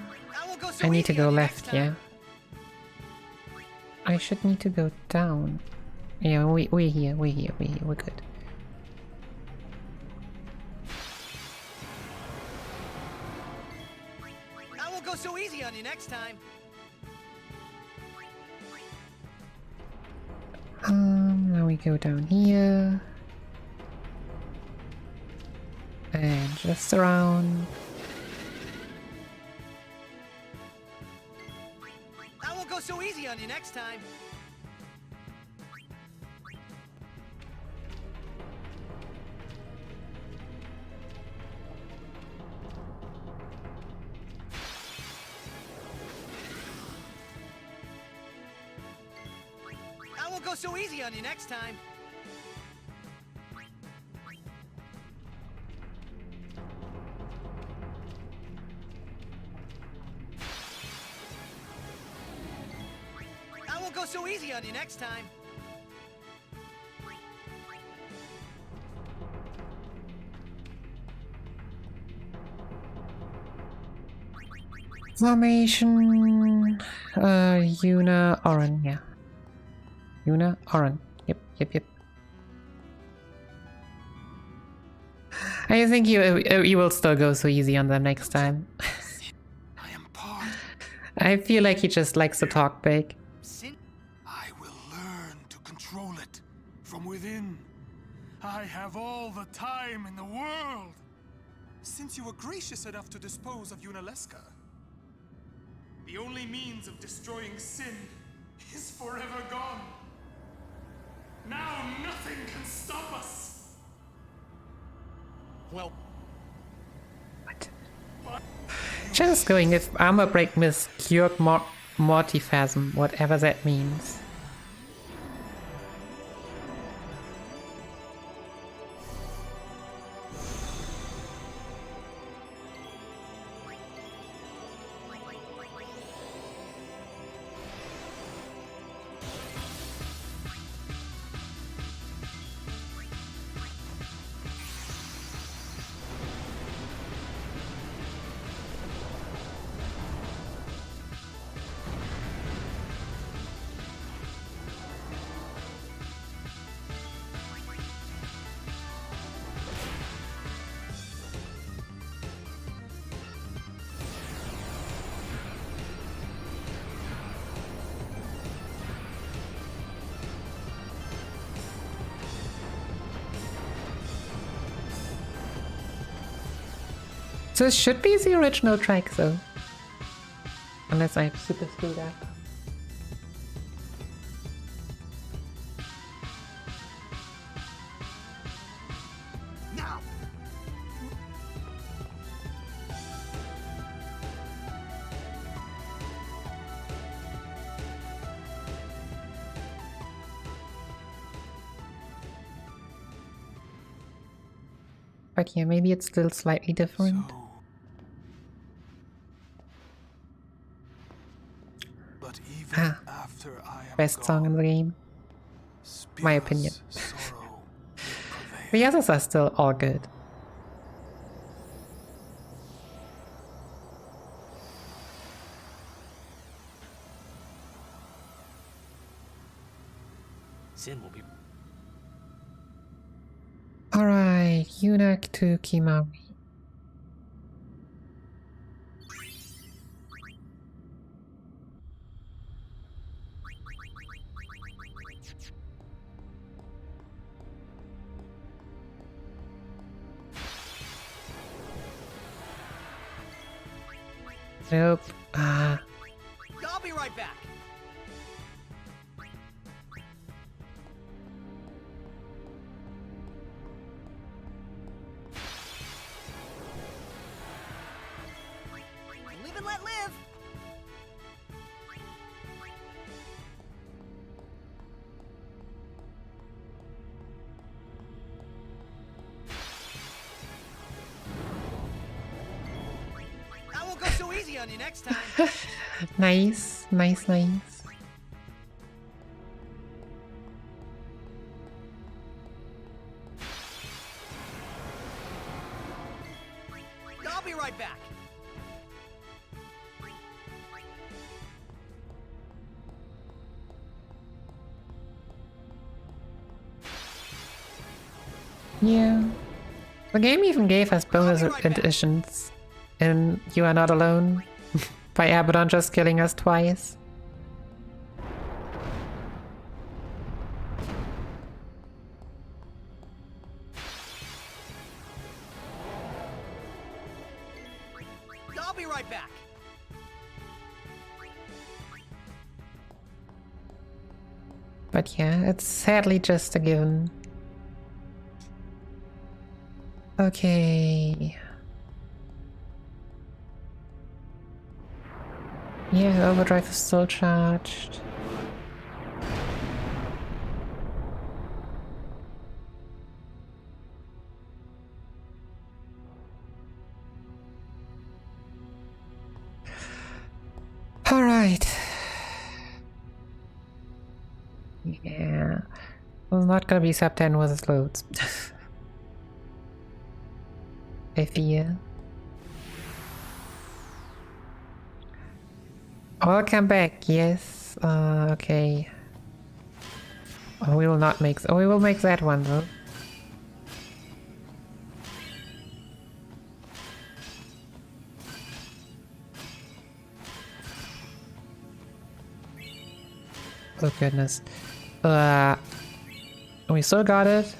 I need to go left, yeah. I should need to go down. Yeah, we're here, we're good.
I won't go so easy on you next time.
Now we go down here. And just around.
I won't go so easy on you next time. won't go so easy on you next time. I won't go so easy on you next time.
Formation, Yuna, Oren, yeah. Yuna, Oren, yep. I think you will still go so easy on them next time. I feel like he just likes to talk big.
I will learn to control it from within. I have all the time in the world. Since you were gracious enough to dispose of Yunalesca, the only means of destroying sin is forever gone. Now nothing can stop us.
Well,
Just going if armor break miss cured mortiphasm, whatever that means. This should be the original track though. Unless I super screwed up.
Now.
But yeah, maybe it's still slightly different. Best song in the game. My opinion. The others are still all good.
Sin will be.
Alright, Yunak to Kimari. Nope.
I'll be right back. Live and let live. I won't go so easy on you next time.
Nice.
I'll be right back.
Yeah. The game even gave us bonus editions in You Are Not Alone by Abaddon just killing us twice.
I'll be right back.
But yeah, it's sadly just a given. Okay. Yeah, overdrive is still charged. Alright. Yeah. It's not gonna be sub 10 with loads. I fear. Welcome back, yes. Okay. Oh, we will not make. Oh, we will make that one though. Oh goodness. We still got it.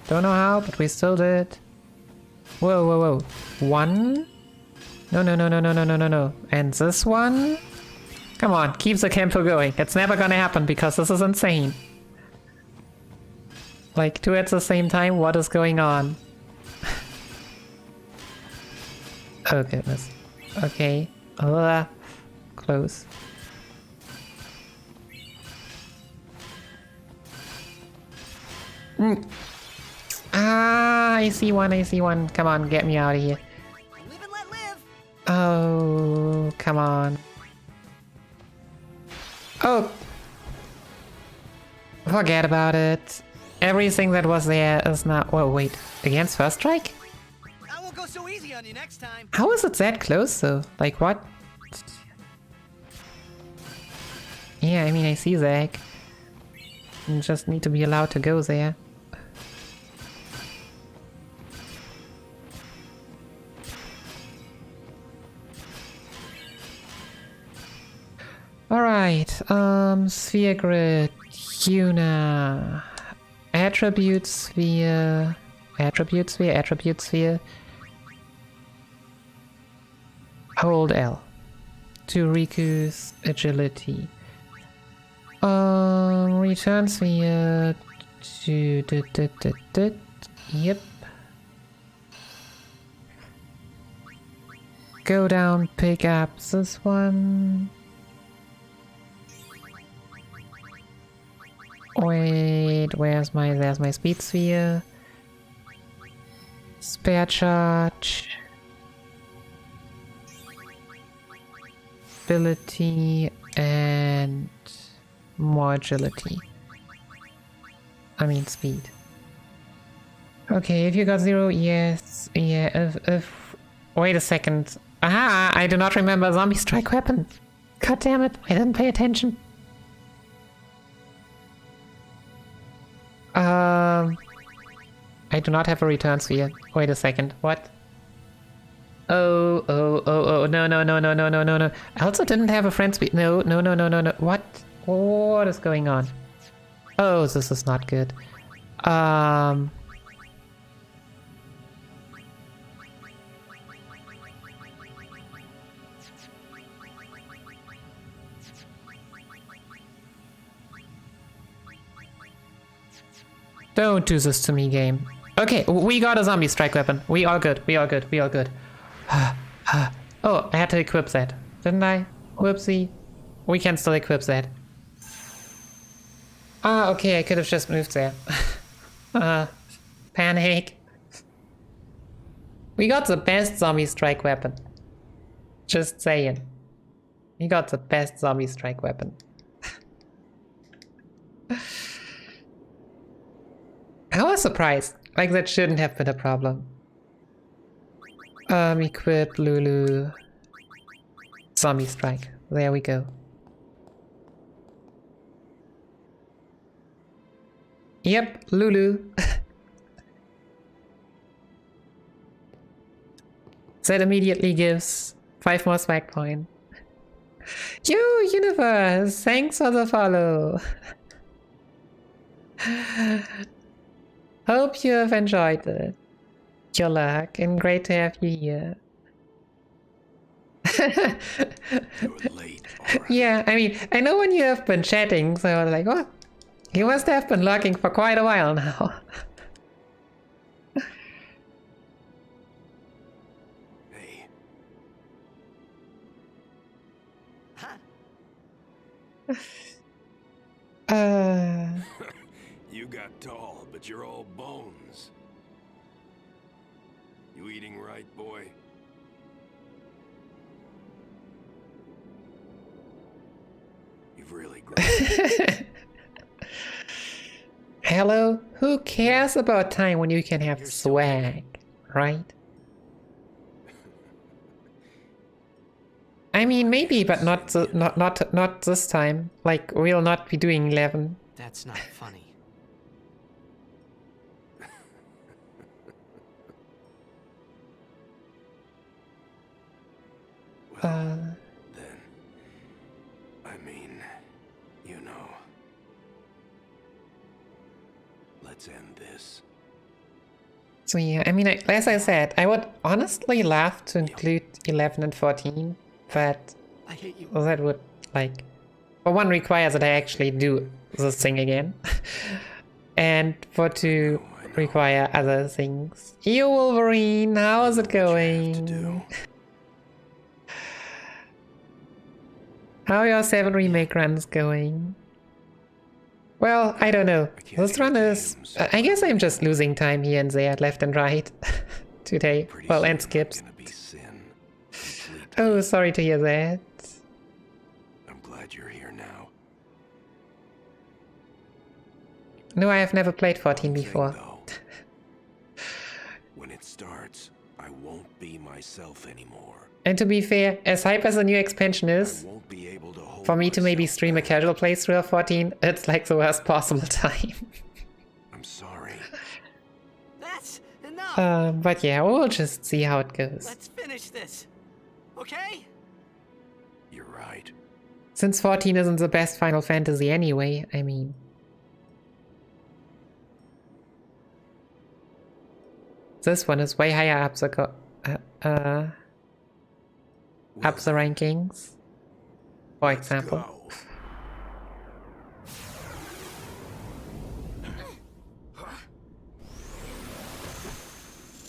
Don't know how, but we still did. Whoa, whoa, whoa. One? No, no, no, no, no, no, no, no, no. And this one? Come on, keep the tempo going. It's never gonna happen because this is insane. Like, two at the same time? What is going on? Oh goodness. Okay. Close. Ah, I see one, I see one. Come on, get me out of here.
Live and let live.
Oh, come on. Oh! Forget about it. Everything that was there is now... Whoa, wait. Against first strike?
I won't go so easy on you next time.
How is it that close though? Like what? Yeah, I mean I see Zack. You just need to be allowed to go there. Alright, Sphere Grid, Yuna, Attribute Sphere, Attribute Sphere, Attribute Sphere, Hold L to Riku's Agility, Return Sphere to, yep, go down, pick up this one. Wait, there's my speed sphere. Spare charge. Ability and more agility. I mean speed. Okay, if you got 0, yes. Yeah, if wait a second. Aha! I do not remember zombie strike weapon. God damn it, I didn't pay attention. I do not have a return sphere. Wait a second. What? Oh, no, no, no, no, no, no, no, no. I also didn't have a friend sphere. No, no, no, no, no, no. What? What is going on? Oh, this is not good. Don't do this to me, game. Okay, we got a zombie strike weapon. We are good. We are good. We are good. Oh, I had to equip that, didn't I? Whoopsie. We can still equip that. Ah, okay, I could have just moved there. Panic. We got the best zombie strike weapon. Just saying. We got the best zombie strike weapon. I was surprised. Like, that shouldn't have been a problem. Equip Lulu. Zombie strike. There we go. Yep, Lulu. That immediately gives 5 more swag points. Yo, Universe! Thanks for the follow. Hope you have enjoyed it. Your luck, and great to have you here. Yeah, I mean, I know when you have been chatting, so I was like, oh, you must have been lurking for quite a while now.
You got tall, but you're all bones. You eating right, boy? You've really grown.
Hello? Who cares about time when you can have swag, right? I mean, maybe, but not this time. Like, we'll not be doing 11.
That's not funny.
Then, I mean, you know, let's end this.
So yeah, I mean, as I said, I would honestly love to include 11 and 14, but
I hate you.
that would, like, for one, require that I actually do this thing again, and for two, require other things. Yo, Wolverine, how's it going? How are your 7 remake runs going? Well, I don't know. This run is... I guess I'm just losing time here and there, left and right, today. Well, and skips. Oh, sorry to hear that.
I'm glad you're here now.
No, I have never played 14 before.
When it starts, I won't be myself anymore.
And to be fair, as hype as the new expansion is, for me to maybe stream a casual playthrough of 14, it's like the worst possible time.
I'm sorry.
That's enough.
But yeah, we'll just see how it goes.
Let's finish this. Okay?
You're right.
Since 14 isn't the best Final Fantasy anyway, I mean... This one is way higher up the up the rankings, for example.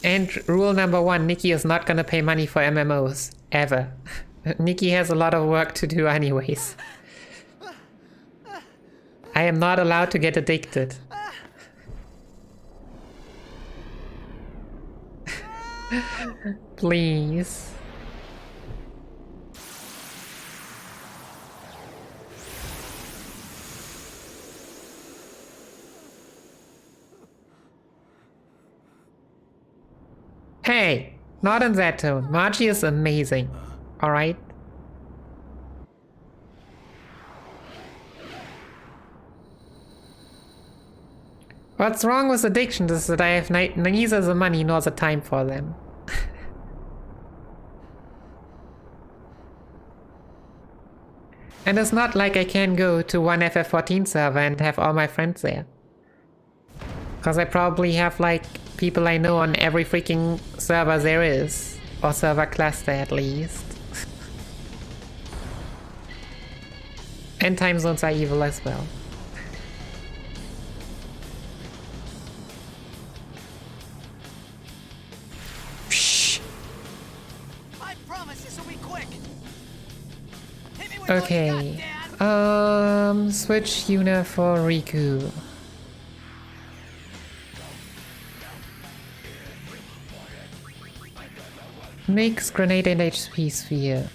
And rule number 1, Nikki is not gonna pay money for MMOs, ever. Nikki has a lot of work to do anyways. I am not allowed to get addicted. Please. Hey, not in that tone. Margie is amazing. Alright? What's wrong with addictions is that I have neither the money nor the time for them. And it's not like I can go to one FF14 server and have all my friends there. Because I probably have like people I know on every freaking server there is. Or server cluster at least. And time zones are evil as well.
I promise this will be quick.
Okay. Switch Yuna for Riku. Mix grenade and HP sphere.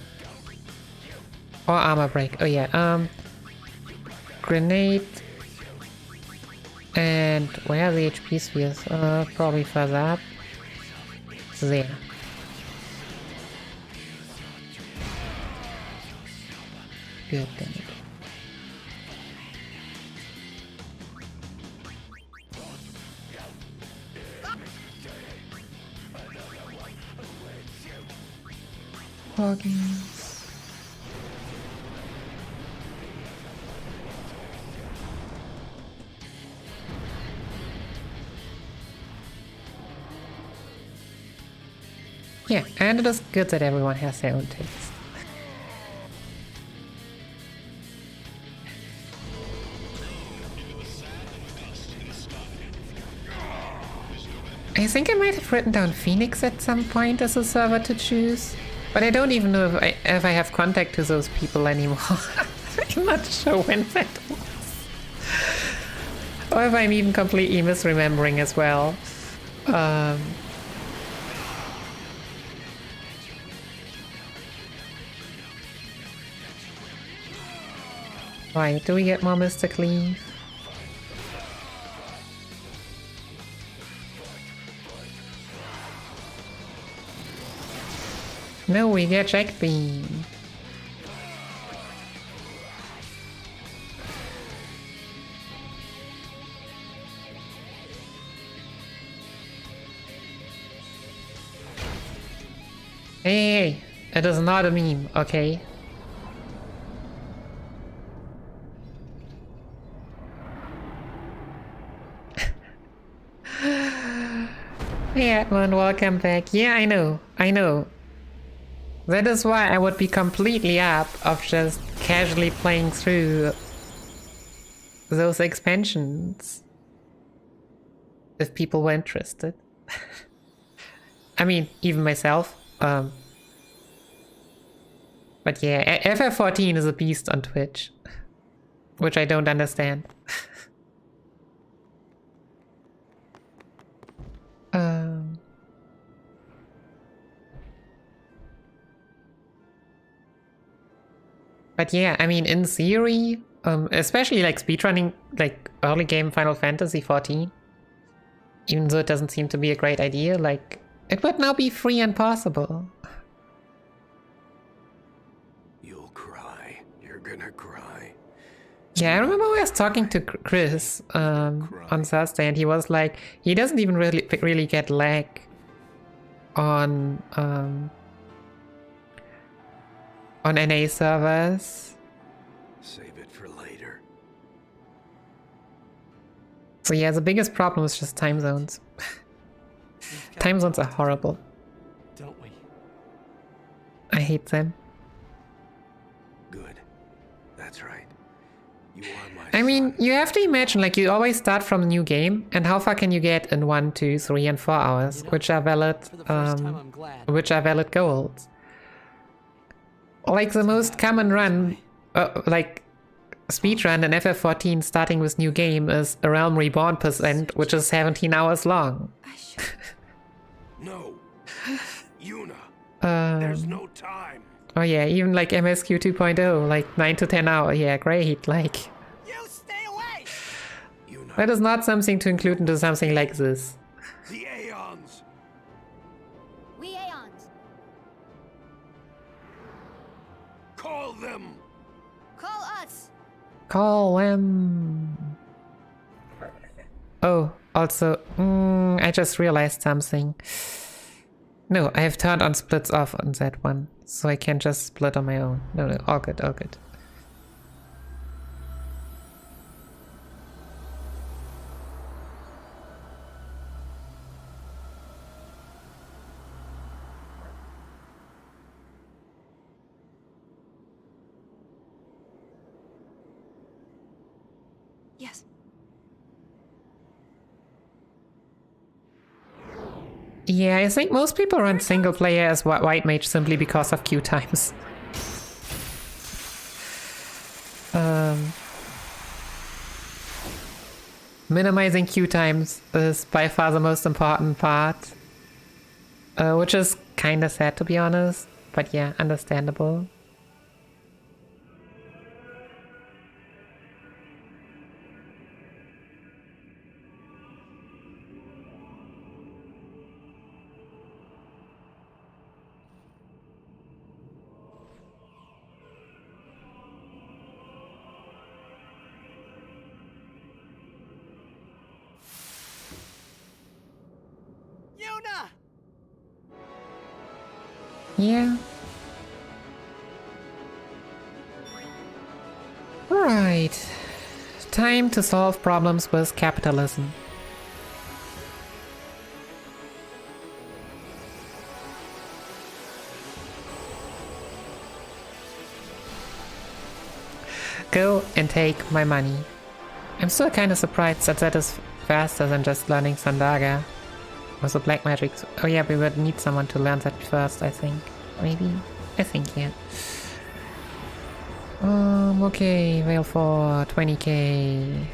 Or armor break. Oh yeah, grenade. And where are the HP spheres? Probably further up. There. Good, damn it. Hoggins. Yeah, and it is good that everyone has their own taste. I think I might have written down Phoenix at some point as a server to choose, but I don't even know if I have contact to those people anymore. I'm not sure when that was. Or if I'm even completely misremembering as well. Right, do we get more Mystic Leaf? No, we get Jack Beam. Hey, it is not a meme, okay? Hey Edmund, welcome back. Yeah, I know. That is why I would be completely up of just casually playing through those expansions. If people were interested. I mean, even myself. But yeah, FF14 is a beast on Twitch. Which I don't understand. But yeah, I mean, in theory, especially like speedrunning like early game Final Fantasy XIV, even though it doesn't seem to be a great idea, like, it would now be free and possible.
You'll cry. You're gonna cry.
Yeah, I remember I was talking to Chris on Thursday, and he was like, he doesn't even really get lag on NA servers.
Save it for later.
So yeah, the biggest problem is just time zones. Time zones are horrible.
Don't we?
I hate them.
Good. That's right. You are my
I mean, you have to imagine, like, you always start from a new game, and how far can you get in 1, 2, 3, and 4 hours, which are valid goals. Like the most common run, like speedrun in FF14 starting with new game is A Realm Reborn %, which is 17 hours long.
No. Yuna. There's no time.
Oh yeah, even like MSQ 2.0, like 9 to 10 hours. Yeah, great, like.
You stay away!
That is not something to include into something like this.
The Aeons.
We Aeons.
Call them.
Call us.
Call them. Oh, also, I just realized something. No, I have turned on splits off on that one, so I can just split on my own. No, all good, all good.
Yes.
Yeah, I think most people run single player as White Mage simply because of queue times. Minimizing queue times is by far the most important part. Which is kinda sad, to be honest. But yeah, understandable. Yeah. Right. Time to solve problems with capitalism. Go and take my money. I'm still kinda surprised that that is faster than just learning Sandaga. Also black magic. Oh yeah, we would need someone to learn that first, I think. Maybe? I think, yeah. Okay, Veil for 20k.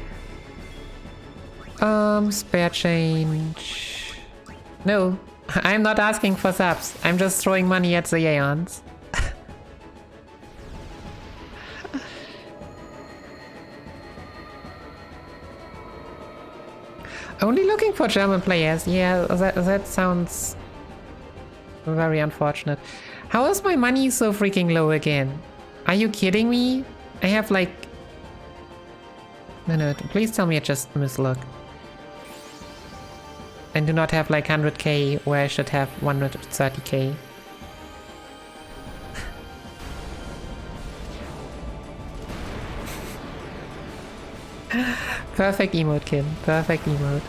Spare change. No, I'm not asking for subs. I'm just throwing money at the Aeons. Only looking for German players. Yeah, that sounds very unfortunate. How is my money so freaking low again? Are you kidding me? I have like... No, please tell me I just mislook. And do not have like 100k where I should have 130k. Perfect emote, kid. Perfect emote.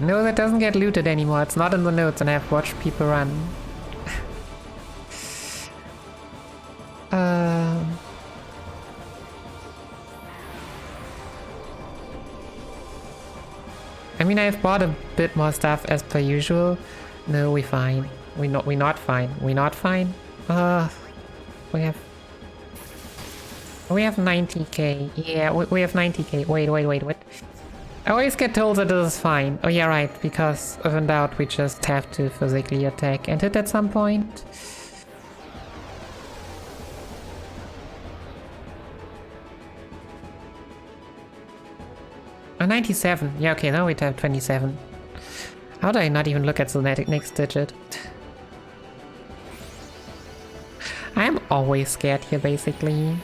No, that doesn't get looted anymore. It's not in the notes and I've watched people run. I mean, I've bought a bit more stuff as per usual. No, we're fine. We're not fine. We're not fine. We have 90k. Yeah, we have 90k. Wait. I always get told that this is fine. Oh yeah, right, because if in doubt we just have to physically attack and hit at some point. Oh, 97. Yeah, okay, now we have 27. How do I not even look at the next digit? I'm always scared here, basically.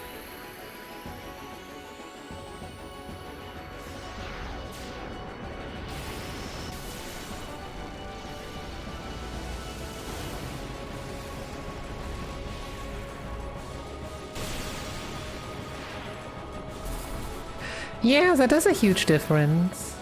Yeah, that is a huge difference.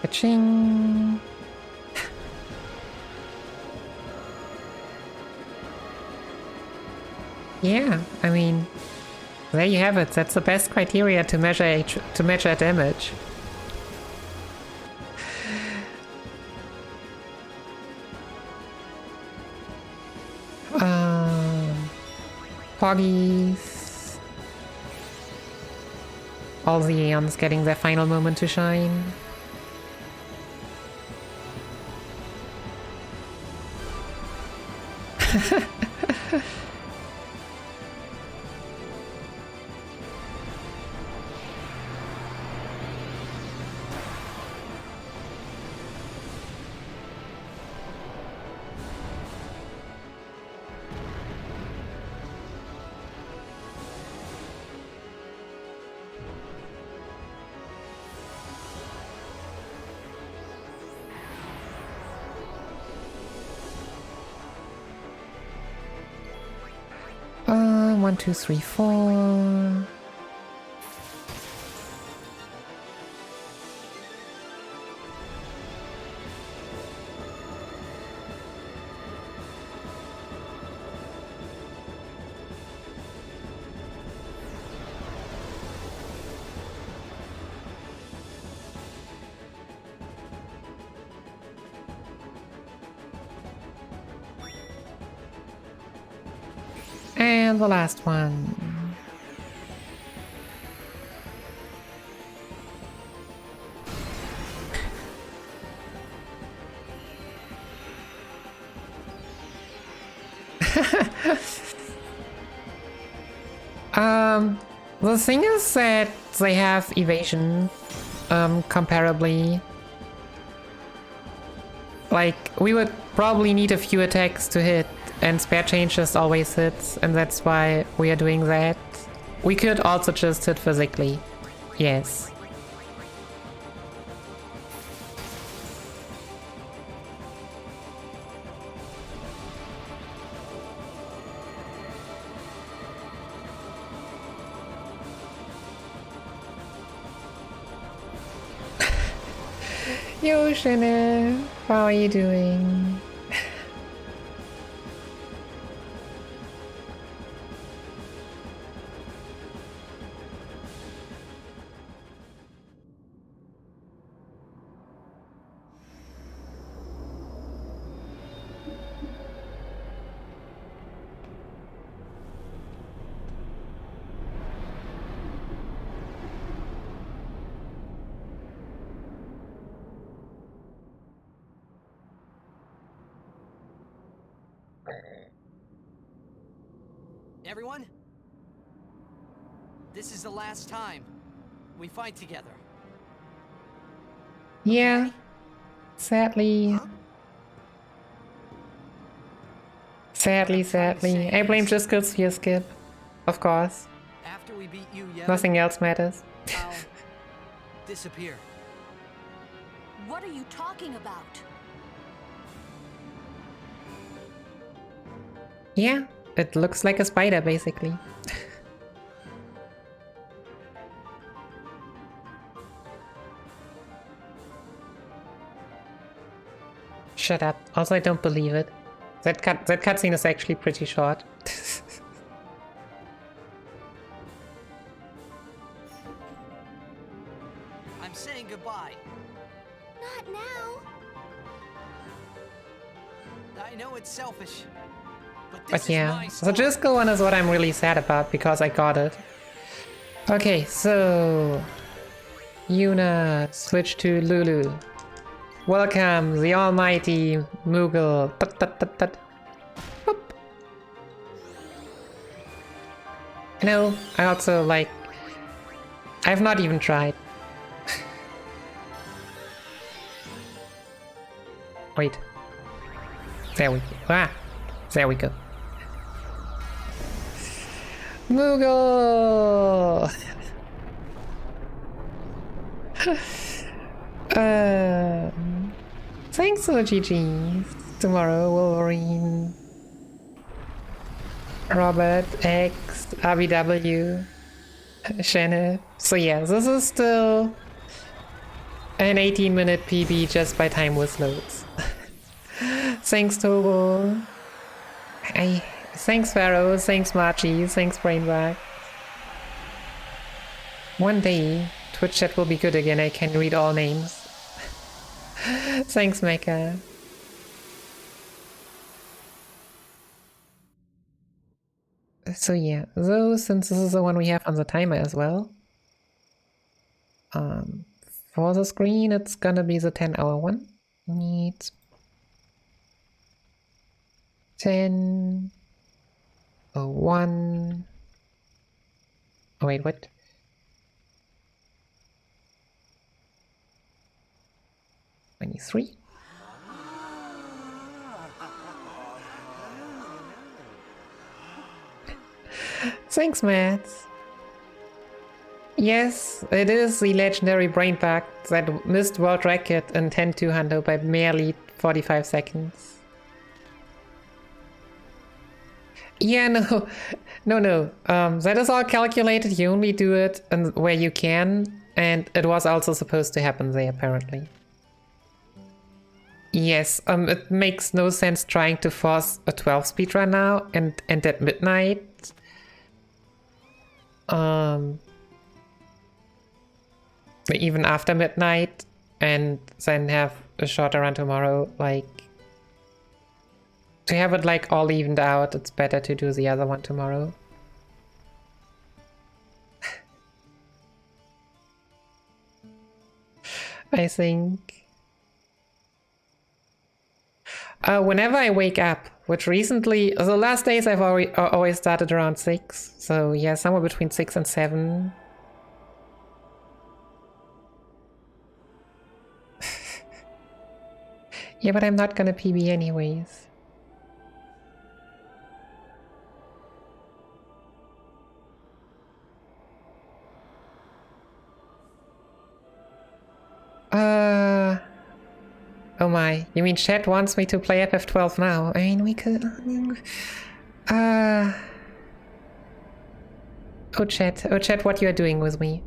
Ka-ching. Yeah, I mean, there you have it. That's the best criteria to measure damage. Poggies. All the Aeons getting their final moment to shine. One, two, three, four. And the last one. The thing is that they have evasion, comparably. Like, we would probably need a few attacks to hit, and spare change just always hits, and that's why we are doing that. We could also just hit physically. Yes. Yo, Shana, how are you doing?
Everyone? This is the last time we fight together.
Yeah. Sadly. Sadly. I blame just because you skip. Of course.
After we beat you, Yevon,
Nothing else matters.
I'll disappear.
What are you talking about?
Yeah, it looks like a spider, basically. Shut up. Also, I don't believe it. That cutscene is actually pretty short.
I'm saying goodbye.
Not now.
I know it's selfish, but this
But
is
yeah,
my
so
story.
just go on is what I'm really sad about because I got it. Okay, so Yuna switch to Lulu. Welcome, the almighty Moogle. Boop. No, I also like... I've not even tried. Wait. There we go. Ah! There we go. Moogle! Thanks for the GGs. Tomorrow, Wolverine. Robert, X, RBW, Shannon. So yeah, this is still an 18-minute PB just by time with loads. Thanks, Togo. Thanks, Pharaoh. Thanks, Marchie. Thanks, Brainbag. One day, Twitch chat will be good again. I can read all names. Thanks, Mecha. So yeah, though, since this is the one we have on the timer as well, for the screen, it's gonna be the 10-hour one. Need 10, 1. Oh wait, what? $23. Thanks, Matt. Yes, it is the legendary brain bug that missed world record in 10-200 by merely 45 seconds. Yeah, no. That is all calculated. You only do it where you can, and it was also supposed to happen there, apparently. Yes, it makes no sense trying to force a 12 speedrun now and at midnight. Even after midnight, and then have a shorter run tomorrow. Like, to have it like all evened out, it's better to do the other one tomorrow. I think. Whenever I wake up, which recently, the last days I've always started around 6, so yeah, somewhere between 6 and 7. Yeah, but I'm not gonna PB anyways. Oh my, you mean chat wants me to play FF12 now? I mean, we could... Oh chat, what you are doing with me?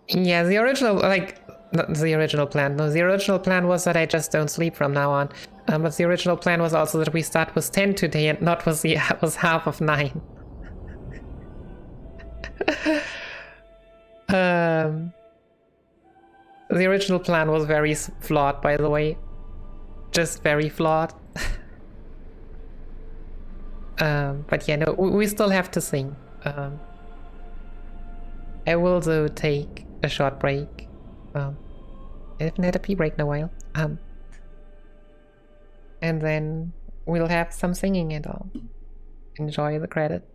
Yeah, the original, like, not the original plan. No, the original plan was that I just don't sleep from now on. But the original plan was also that we start with 10 today and not with the was half of 9. The original plan was very flawed, by the way. Just very flawed. But yeah, no, we still have to sing. I will, though, take a short break. haven't had a pee break in a while. And then we'll have some singing and all. Enjoy the credits.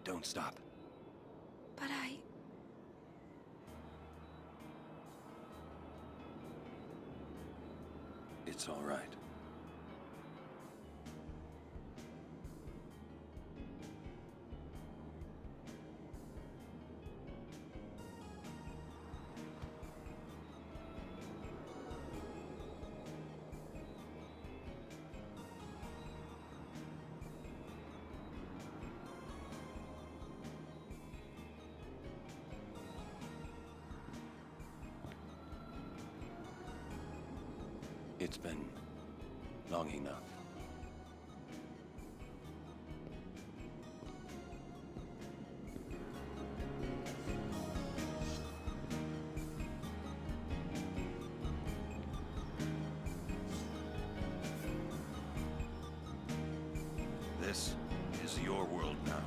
Don't stop.
But
It's all right. It's been long enough. This is your world now.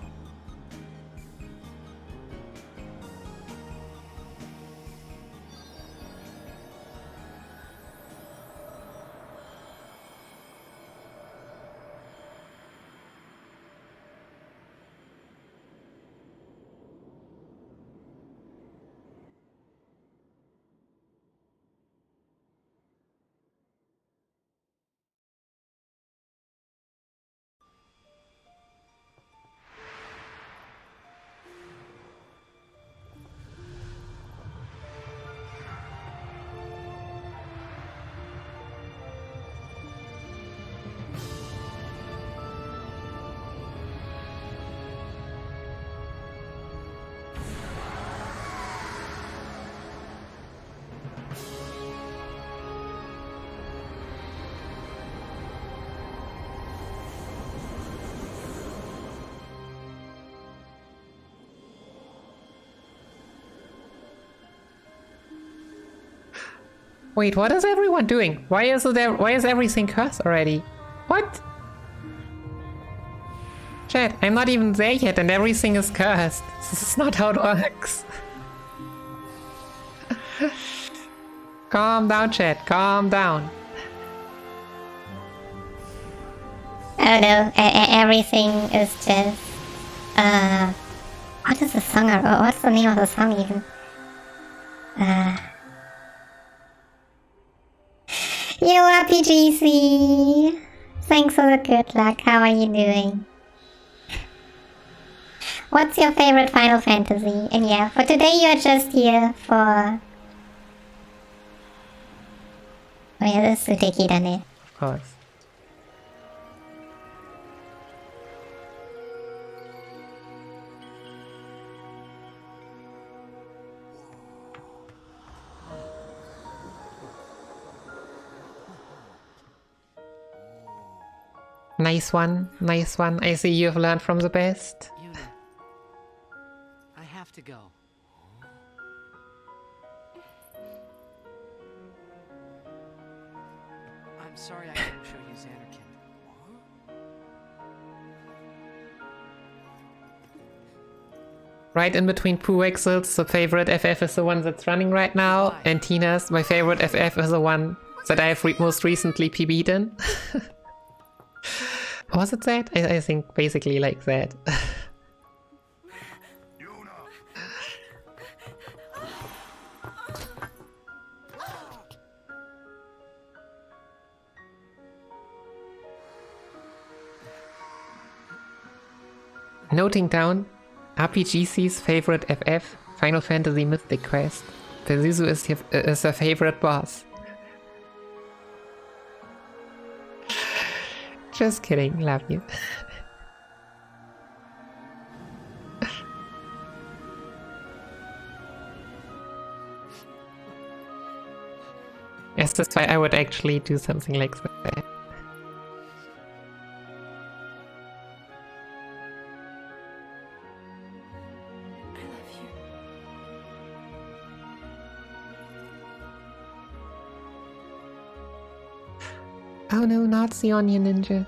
Wait, what is everyone doing? Why is everything cursed already? What? Chat, I'm not even there yet and everything is cursed. This is not how it works. Calm down, chat, calm down.
I don't know, everything is just... what is the song? What's the name of the song even? Yo, RPGC! Thanks for the good luck, how are you doing? What's your favorite Final Fantasy? And yeah, for today you're just here for... Oh yeah, this is Suteki done.
Of course. Nice one, nice one. I see you've learned from the best.
Yuna, I have to go. I'm sorry I couldn't show you Xanarkand.
Right in between Pooh Exils, the favorite FF is the one that's running right now, and Tina's, my favorite FF, is the one that I've most recently PB'd in. Was it that? I think basically like that. Noting down RPGC's favorite FF Final Fantasy Mythic Quest. Pazuzu is her favorite boss. Just kidding, love you. Yes, that's why I would actually do something like that. Oh no, not the Onion Ninja.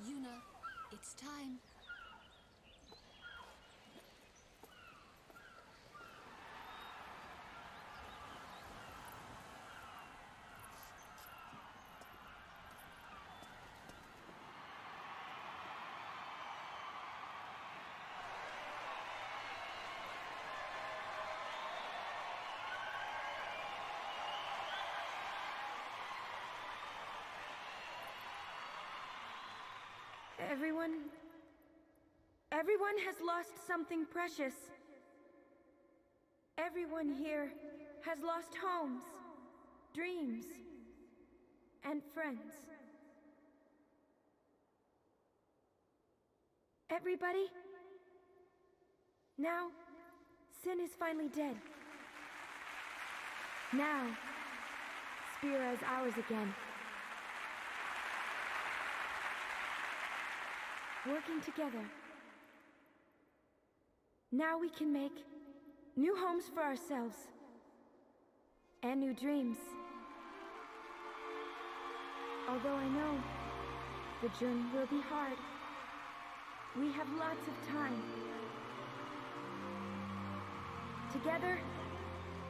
Yuna, it's time.
Everyone has lost something precious. Everyone here has lost homes, dreams, and friends. Everybody? Now, Sin is finally dead. Now, Spira is ours again. Working together. Now we can make new homes for ourselves and new dreams. Although I know the journey will be hard, we have lots of time. Together,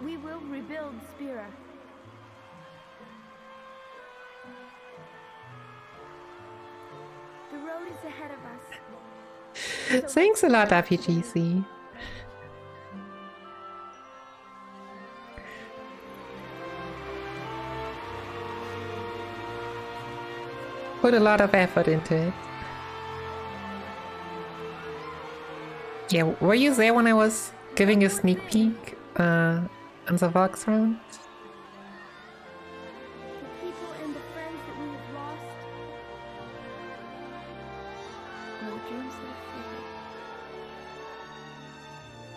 we will rebuild Spira. The road is ahead of us.
Thanks a lot, RPGC. Put a lot of effort into it. Yeah, were you there when I was giving a sneak peek on the Vox round?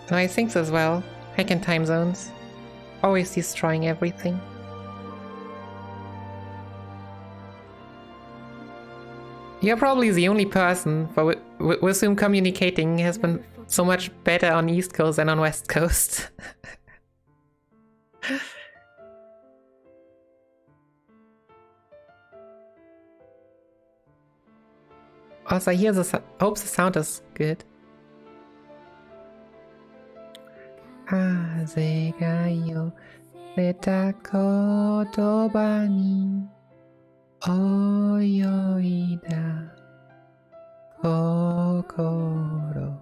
No, I think so as well. Heck in time zones. Always destroying everything. You're probably the only person with whom communicating has been so much better on East Coast than on West Coast. Also, I hear hope the sound is good. 風が寄せた言葉に泳いだ心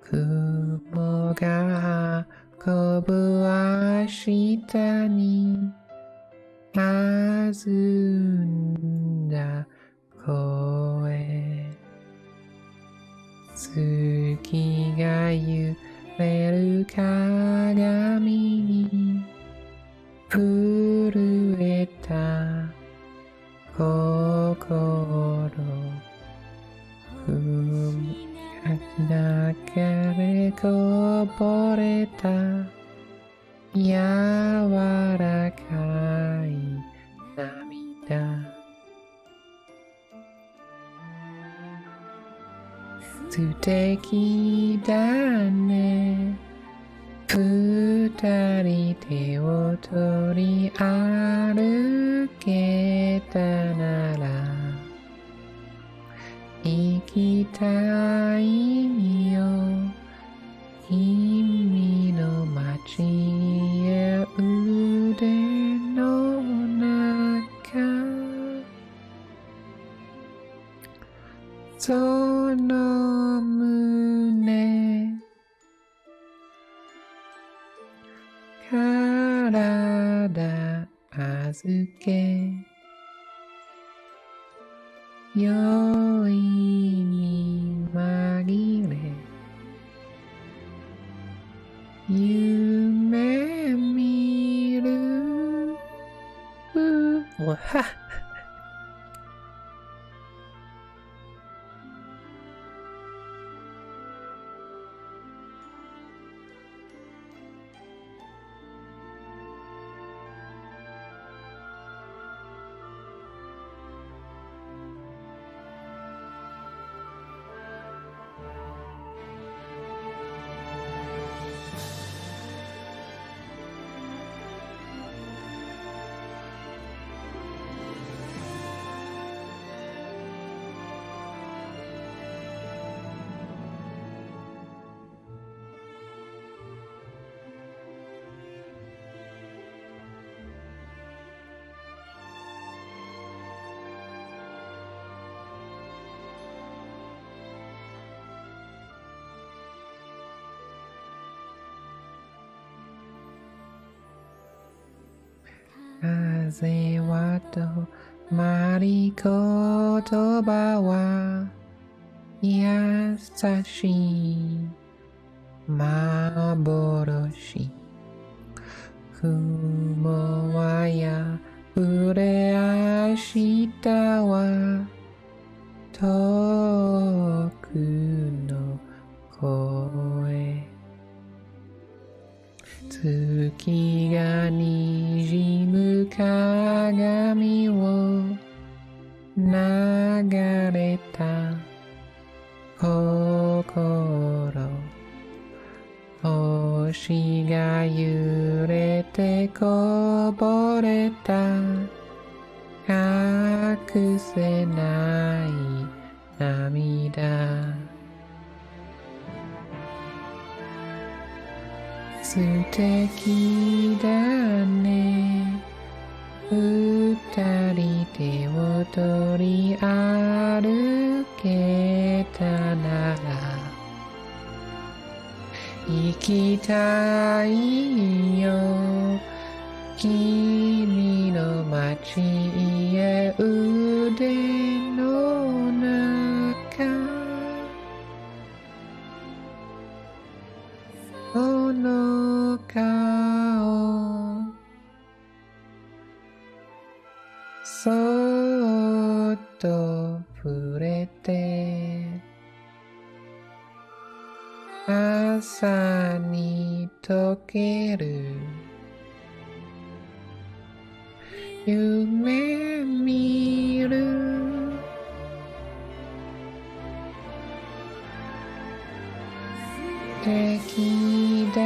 雲が運ぶ明日にあずんだ声月が揺れる鏡に震えた心流れこぼれた柔らかい涙素敵だね二人手を取り歩けたなら行きたいよ君の街へ腕の中その胸体預け酔いに紛れ夢見るわは風はとまり言葉は優しい幻雲は破れ明日は遠くの声月が滲む鏡を流れた心星が揺れてこぼれた隠せない涙素敵だね二人手を取り歩けたなら行きたいよ君の街へ腕の中その顔そっと触れて朝に溶ける夢見る素敵だ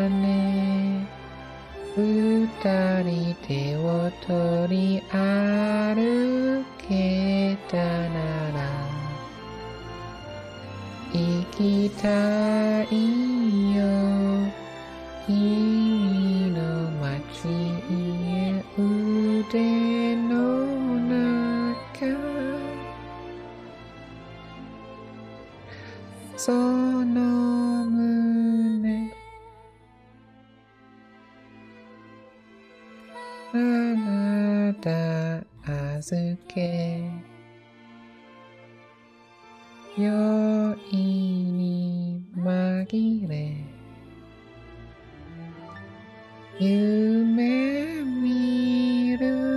ね二人手を取り歩けたなら行きたいよ君の街へ腕の中その胸離 Wada Azuke Yo ini magire Yume miru.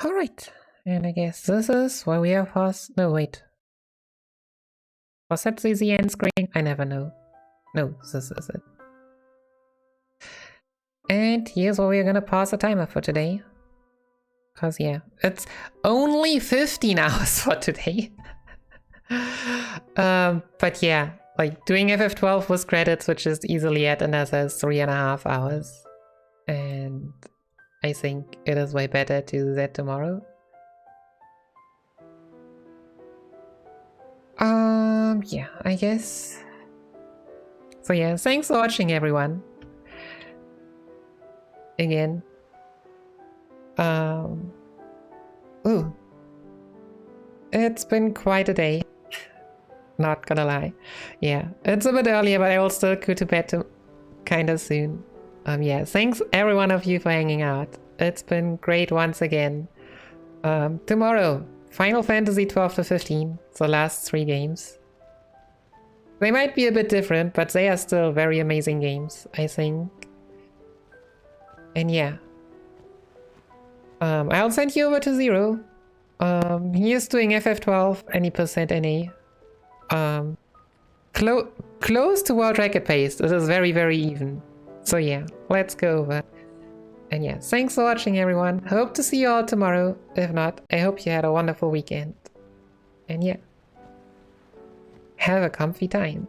Alright, and I guess this is where we have paused. No, wait. Was that the end screen? I never know. No, this is it. And here's where we're gonna pause the timer for today. Cause yeah, it's only 15 hours for today. But yeah, like doing FF12 with credits, which is easily at another 3.5 hours. And I think it is way better to do that tomorrow. Yeah, I guess. So yeah, thanks for watching, everyone. Again. Ooh. It's been quite a day. Not gonna lie. Yeah, it's a bit earlier, but I will still go to bed kinda soon. Yeah, thanks every one of you for hanging out. It's been great once again. Tomorrow, Final Fantasy 12 to 15, the last 3 games. They might be a bit different, but they are still very amazing games, I think. And yeah. I'll send you over to Zero. He is doing FF12, any percent NA. Close to World Record pace. It is very, very even. So yeah, let's go over. And yeah, thanks for watching, everyone. Hope to see you all tomorrow. If not, I hope you had a wonderful weekend. And yeah, have a comfy time.